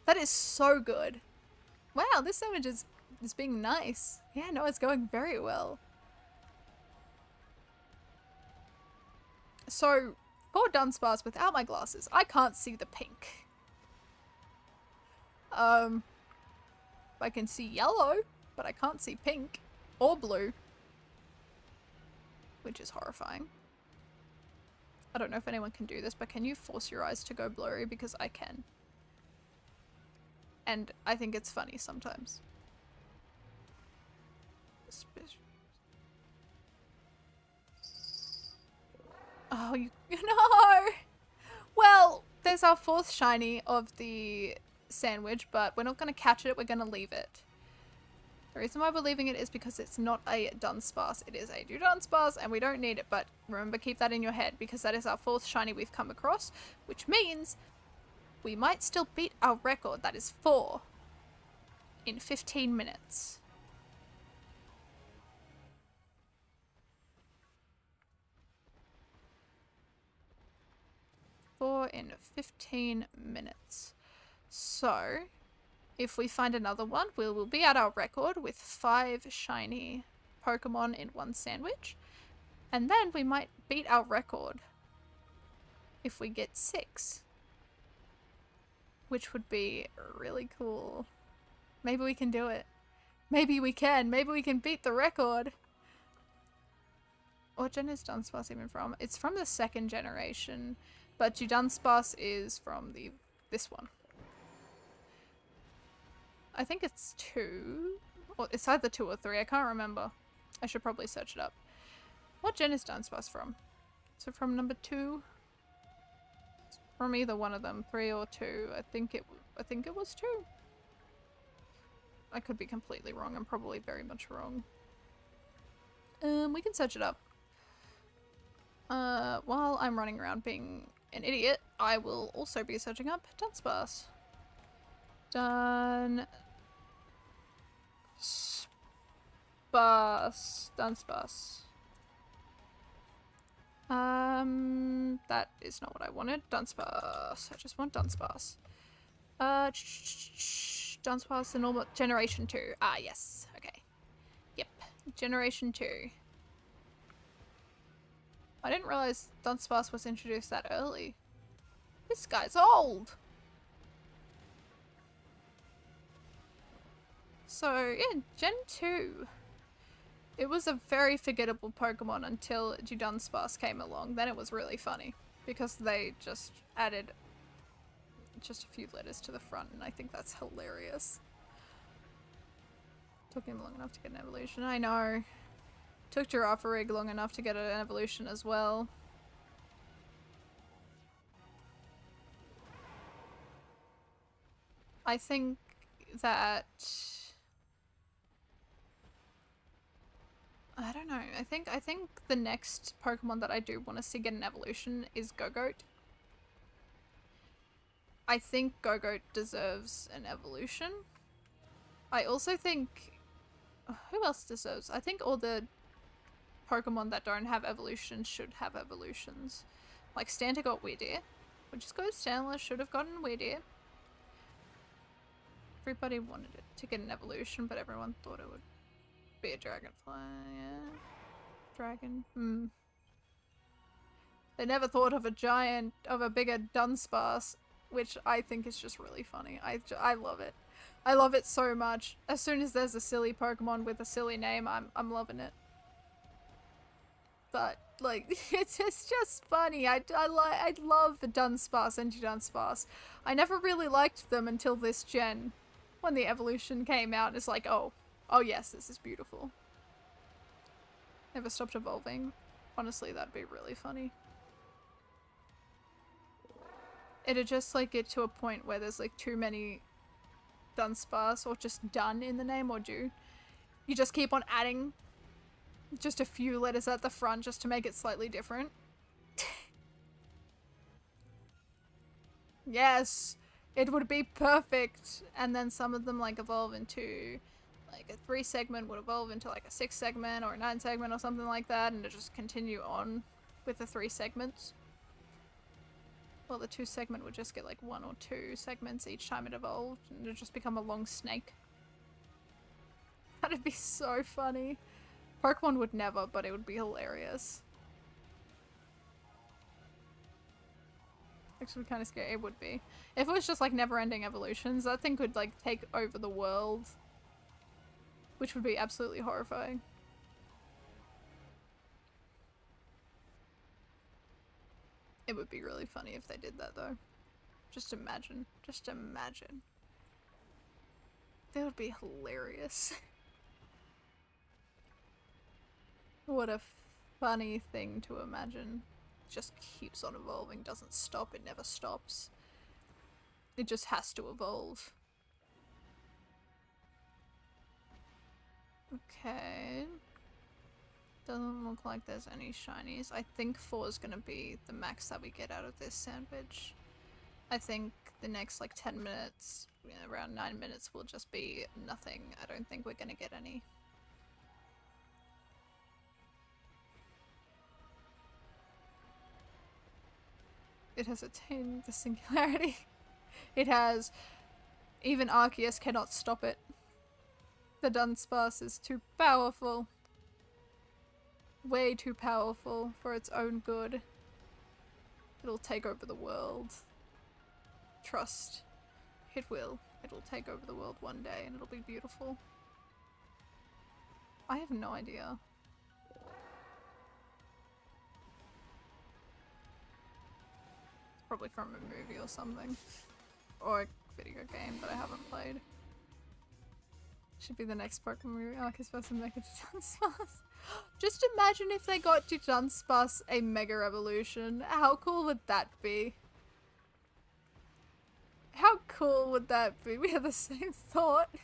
That is so good. Wow, this sandwich is being nice. Yeah, no, it's going very well. So, for Dunsparce without my glasses, I can't see the pink. I can see yellow, but I can't see pink or blue, which is horrifying. I don't know if anyone can do this, but can you force your eyes to go blurry? Because I can. And I think it's funny sometimes. Oh, you no! Well, there's our 4th shiny of the sandwich, but we're not going to catch it, we're going to leave it. The reason why we're leaving it is because it's not a Dunsparce, it is a new Dunsparce and we don't need it, but remember, keep that in your head because that is our 4th shiny we've come across, which means we might still beat our record, that is 4, in 15 minutes. In 15 minutes. So, if we find another one, we will be at our record with 5 shiny Pokemon in one sandwich. And then we might beat our record if we get 6. Which would be really cool. Maybe we can do it. Maybe we can. Maybe we can beat the record. What gen is Dunsparce even from? It's from the 2nd generation. But Dunsparce is from this one. I think it's 2. Well, it's either 2 or 3. I can't remember. I should probably search it up. What gen is Dunsparce from? Is it from number 2? It's from either one of them, 3 or 2. I think it was 2. I could be completely wrong. I'm probably very much wrong. We can search it up. While I'm running around being an idiot, I will also be searching up Dunsparce. Dunsparce. That is not what I wanted. Dunsparce. I just want Dunsparce. Dunsparce, the normal generation 2. Ah, yes. Okay. Yep. Generation 2. I didn't realize Dunsparce was introduced that early. This guy's old! So, yeah, Gen 2. It was a very forgettable Pokemon until Dunsparce came along. Then it was really funny. Because they just added just a few letters to the front, and I think that's hilarious. Took him long enough to get an evolution. I know. Took Girafarig long enough to get an evolution as well. I think that... I don't know. I think the next Pokemon that I do want to see get an evolution is Gogoat. I think Gogoat deserves an evolution. I also think... Who else deserves? I think all the Pokemon that don't have evolutions should have evolutions. Like Stanta got Weirdeer, which is good. Stanla should have gotten Weirdeer. Everybody wanted it to get an evolution, but everyone thought it would be a Dragonfly. Yeah. Dragon. They never thought of a bigger Dunsparce, which I think is just really funny. I love it. I love it so much. As soon as there's a silly Pokemon with a silly name, I'm loving it. But like, it's just funny. I love the Dunsparce and Dunsparce. I never really liked them until this gen, when the evolution came out. It's like, oh yes, this is beautiful. Never stopped evolving. Honestly, that'd be really funny. It'd just like get to a point where there's like too many Dunsparce or just done in the name or do. You just keep on adding just a few letters at the front just to make it slightly different. Yes, it would be perfect. And then some of them like evolve into like a 3 segment would evolve into like a 6 segment or a 9 segment or something like that, and to just continue on with the 3 segments. Well, the 2 segment would just get like 1 or 2 segments each time it evolved, and it'd just become a long snake. That'd be so funny. Pokemon would never, but it would be hilarious. Actually kind of scary. It would be. If it was just like never-ending evolutions, that thing could like take over the world. Which would be absolutely horrifying. It would be really funny if they did that though. Just imagine. Just imagine. That would be hilarious. What a funny thing to imagine. Just keeps on evolving, doesn't stop, it never stops. It just has to evolve. Okay. Doesn't look like there's any shinies. I think 4 is gonna be the max that we get out of this sandwich. I think the next like 10 minutes, around 9 minutes will just be nothing. I don't think we're gonna get any. It has attained the singularity. It has. Even Arceus cannot stop it. The Dunsparce is too powerful. Way too powerful for its own good. It'll take over the world. Trust. It will. It will take over the world one day and it'll be beautiful. I have no idea. Probably from a movie or something. Or a video game that I haven't played. Should be the next Pokemon movie. Arceus vs Mega Dunsparce. Just imagine if they got to Dunsparce a Mega Evolution. How cool would that be? How cool would that be? We have the same thought.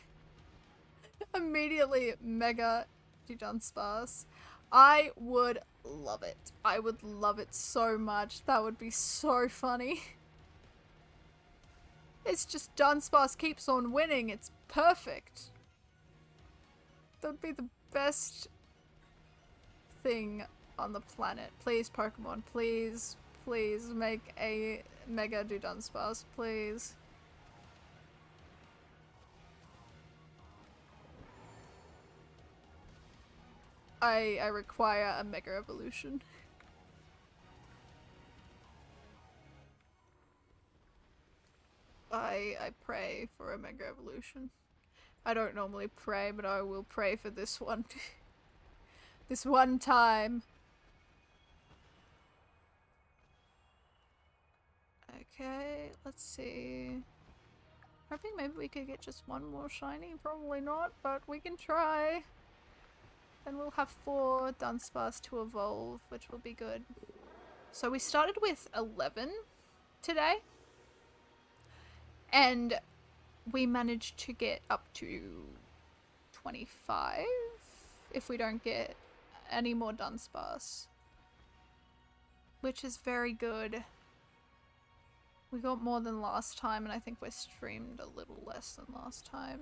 Immediately Mega Dunsparce. I would love it. I would love it so much. That would be so funny. It's just Dunsparce keeps on winning. It's perfect. That would be the best thing on the planet. Please, Pokemon. Please, please make a Mega Dunsparce. Please. I require a Mega Evolution. I pray for a Mega Evolution. I don't normally pray, but I will pray for this one. This one time. Okay, let's see. Hoping maybe we could get just one more shiny. Probably not, but we can try. Then we'll have 4 Dunsparce to evolve, which will be good. So we started with 11 today. And we managed to get up to 25 if we don't get any more Dunsparce. Which is very good. We got more than last time, and I think we're streamed a little less than last time.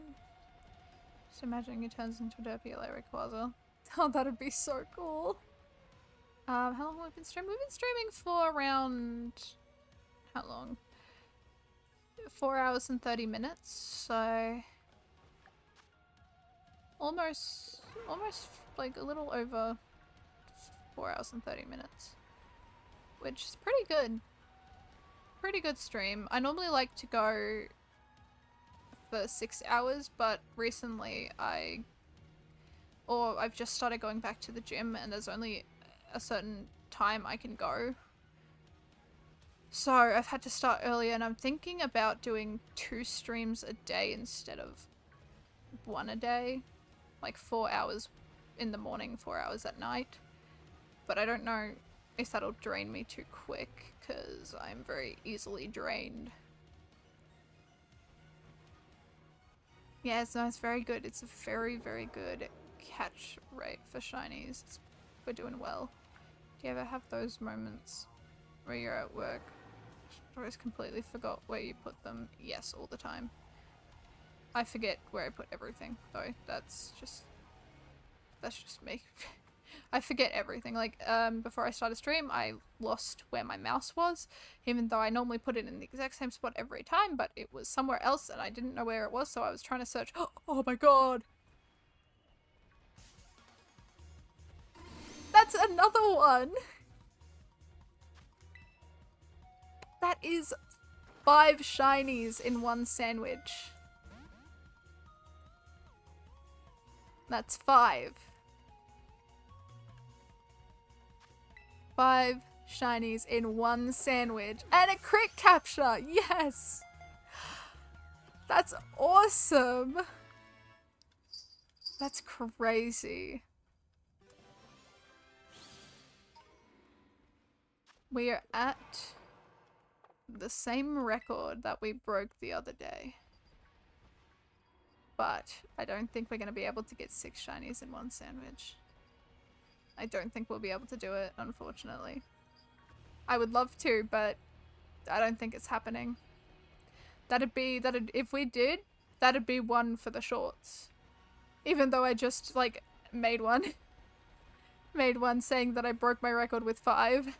Just imagining it turns into a derpy Rayquaza. Oh, that'd be so cool. How long have we been streaming? We've been streaming for around... how long? 4 hours and 30 minutes, so... Almost like a little over 4 hours and 30 minutes. Which is pretty good. Pretty good stream. I normally like to go for 6 hours, but recently I've just started going back to the gym and there's only a certain time I can go. So I've had to start earlier and I'm thinking about doing 2 streams a day instead of 1 a day. Like 4 hours in the morning, 4 hours at night. But I don't know If that'll drain me too quick, because I'm very easily drained. Yeah, it's nice, very good. It's a very, very good catch rate for shinies. We're doing well. Do you ever have those moments where you're at work? I just completely forgot where you put them. Yes, all the time. I forget where I put everything, though. That's just me. I forget everything. Like, before I started stream, I lost where my mouse was, even though I normally put it in the exact same spot every time, but it was somewhere else and I didn't know where it was, so I was trying to search. Oh my god! That's another one! That is 5 shinies in one sandwich. That's 5. 5 shinies in one sandwich. And a crit capture! Yes! That's awesome! That's crazy. We are at the same record that we broke the other day. But I don't think we're going to be able to get 6 shinies in one sandwich. I don't think we'll be able to do it, unfortunately. I would love to, but I don't think it's happening. If we did, that'd be one for the shorts. Even though I just, like, made one. Made one saying that I broke my record with 5.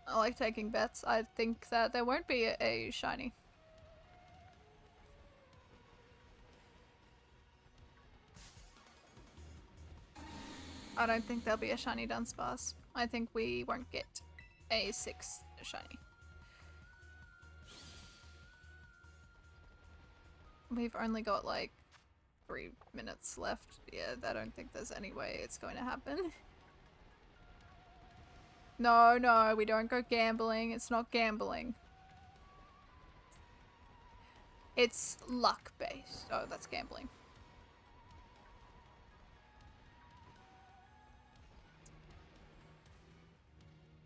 I like taking bets. I think that there won't be a shiny. I don't think there'll be a shiny Dunsparce. I think we won't get a 6th shiny. We've only got like 3 minutes left. Yeah, I don't think there's any way it's going to happen. No, no, we don't go gambling. It's not gambling. It's luck based. Oh, that's gambling.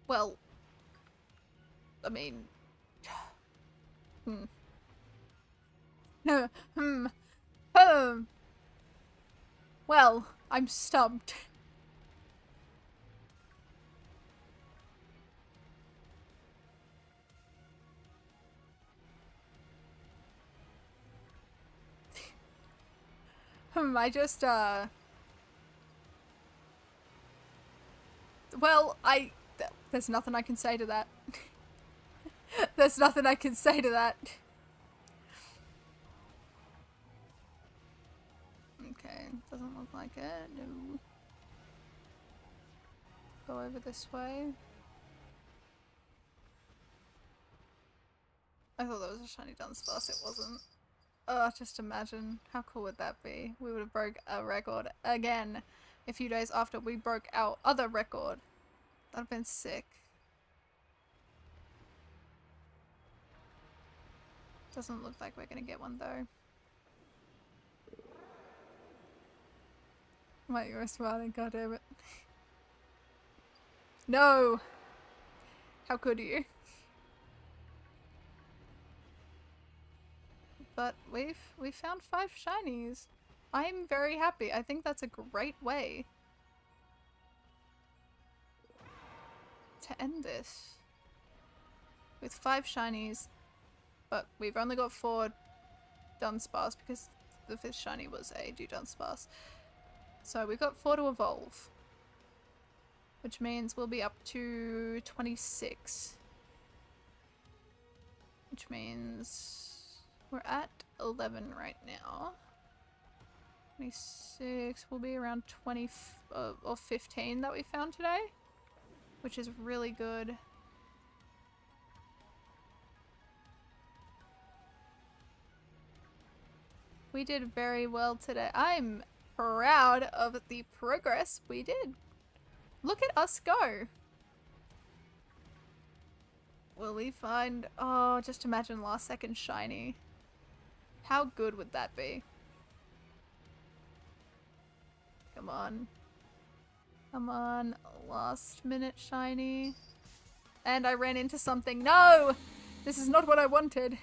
Well, I mean, Well, I'm stumped. I just, well, there's nothing I can say to that. There's nothing I can say to that. Okay, doesn't look like it, no. Go over this way. I thought that was a shiny Dunsparce, it wasn't. Oh, just imagine. How cool would that be? We would have broke a record again a few days after we broke our other record. That'd have been sick. Doesn't look like we're gonna get one though. Wait, you were smiling, goddammit. No! How could you? But we found 5 shinies. I'm very happy. I think that's a great way to end this. With 5 shinies, but we've only got 4 Dunsparce because the 5th shiny was a Dunsparce. So we've got 4 to evolve. Which means we'll be up to 26. Which means we're at 11 right now. 26 will be around 20 or 15 that we found today. Which is really good. We did very well today. I'm proud of the progress we did. Look at us go. Will we find... Oh, just imagine last second shiny. How good would that be? Come on. Come on, last minute shiny. And I ran into something. No! This is not what I wanted.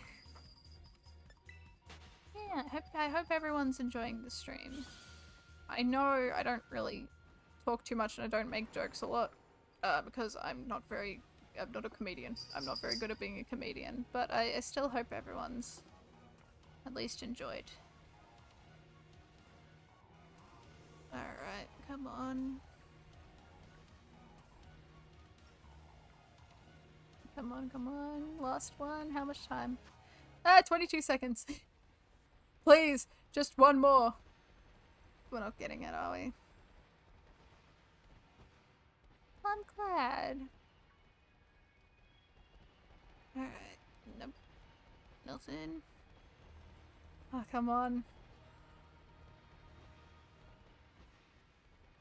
Yeah, I hope everyone's enjoying the stream. I know I don't really talk too much and I don't make jokes a lot because I'm not a comedian. I'm not very good at being a comedian, but I still hope everyone's at least enjoyed. Alright, come on. Come on, come on. Last one. How much time? 22 seconds. Please, just one more. We're not getting it, are we? I'm glad. Alright. Nope. Nothing. Oh, come on.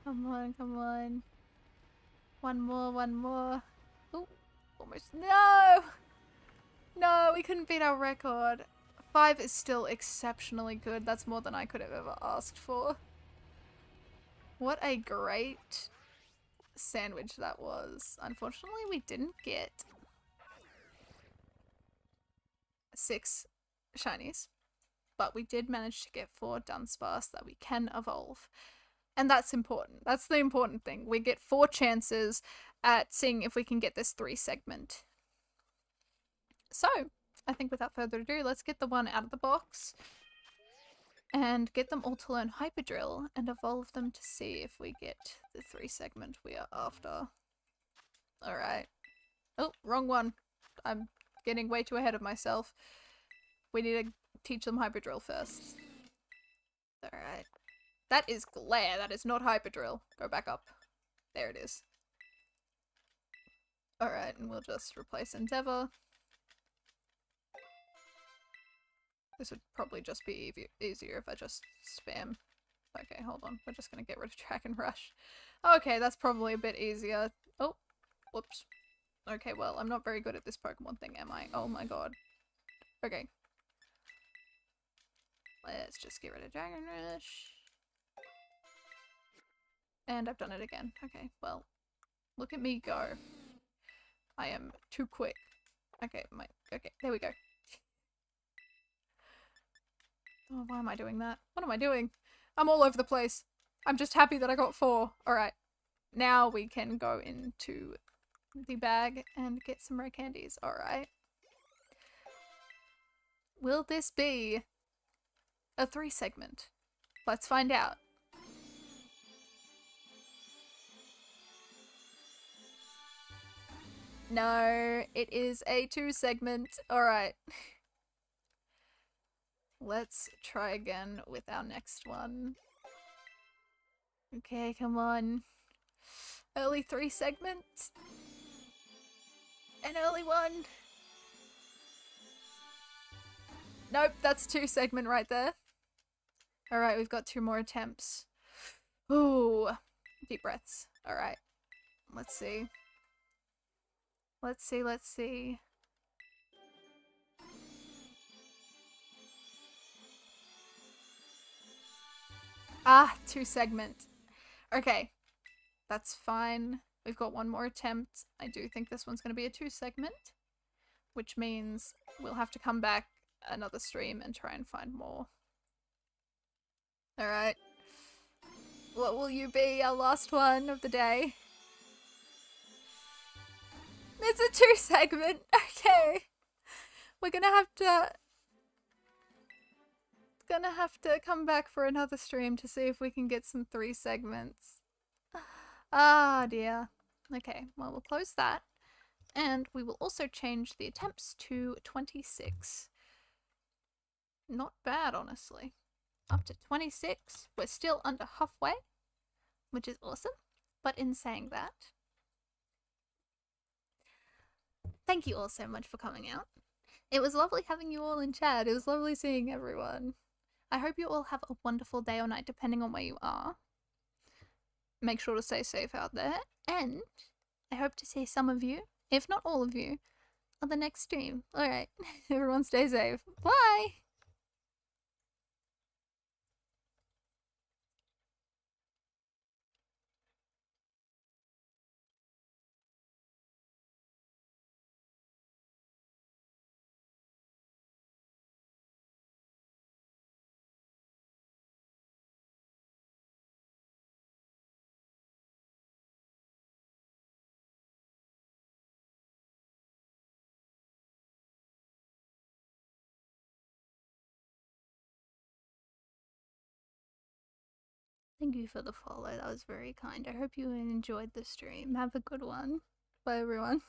Come on, come on. One more, one more. Oh, almost. No! No, we couldn't beat our record. 5 is still exceptionally good. That's more than I could have ever asked for. What a great sandwich that was. Unfortunately, we didn't get 6 shinies, but we did manage to get 4 Dunsparce that we can evolve. And that's important. That's the important thing. We get 4 chances at seeing if we can get this 3 segment. So, I think without further ado, let's get the one out of the box and get them all to learn Hyperdrill and evolve them to see if we get the 3 segment we are after. Alright. Oh, wrong one. I'm getting way too ahead of myself. We need to teach them Hyperdrill first. Alright. That is Glare. That is not Hyperdrill. Go back up. There it is. Alright, and we'll just replace Endeavor. This would probably just be easier if I just spam. Okay, hold on. We're just gonna get rid of Dragon Rush. Okay, that's probably a bit easier. Oh, whoops. Okay, well, I'm not very good at this Pokemon thing, am I? Oh my god. Okay. Let's just get rid of Dragon Rush. And I've done it again. Okay, well, look at me go. I am too quick. Okay, okay, there we go. Oh, why am I doing that? What am I doing? I'm all over the place. I'm just happy that I got 4. Alright. Now we can go into the bag and get some rare candies. Alright. Will this be a 3 segment? Let's find out. No, it is a 2 segment. Alright. Let's try again with our next one. Okay, come on. Early 3 segments. An early one. Nope, that's 2 segment right there. Alright, we've got 2 more attempts. Ooh. Deep breaths. Alright. Let's see. Let's see, let's see. Ah, 2 segment. Okay. That's fine. We've got 1 more attempt. I do think this one's going to be a 2 segment, which means we'll have to come back another stream and try and find more. Alright. What will you be? Our last one of the day. It's a 2 segment. Okay. We're gonna have to come back for another stream to see if we can get some 3 segments. Ah, dear. Okay, well, we'll close that. And we will also change the attempts to 26. Not bad, honestly. Up to 26. We're still under halfway, which is awesome. But in saying that, thank you all so much for coming out. It was lovely having you all in chat. It was lovely seeing everyone. I hope you all have a wonderful day or night, depending on where you are. Make sure to stay safe out there. And I hope to see some of you, if not all of you, on the next stream. Alright, everyone stay safe. Bye! Thank you for the follow. That was very kind. I hope you enjoyed the stream. Have a good one. Bye, everyone.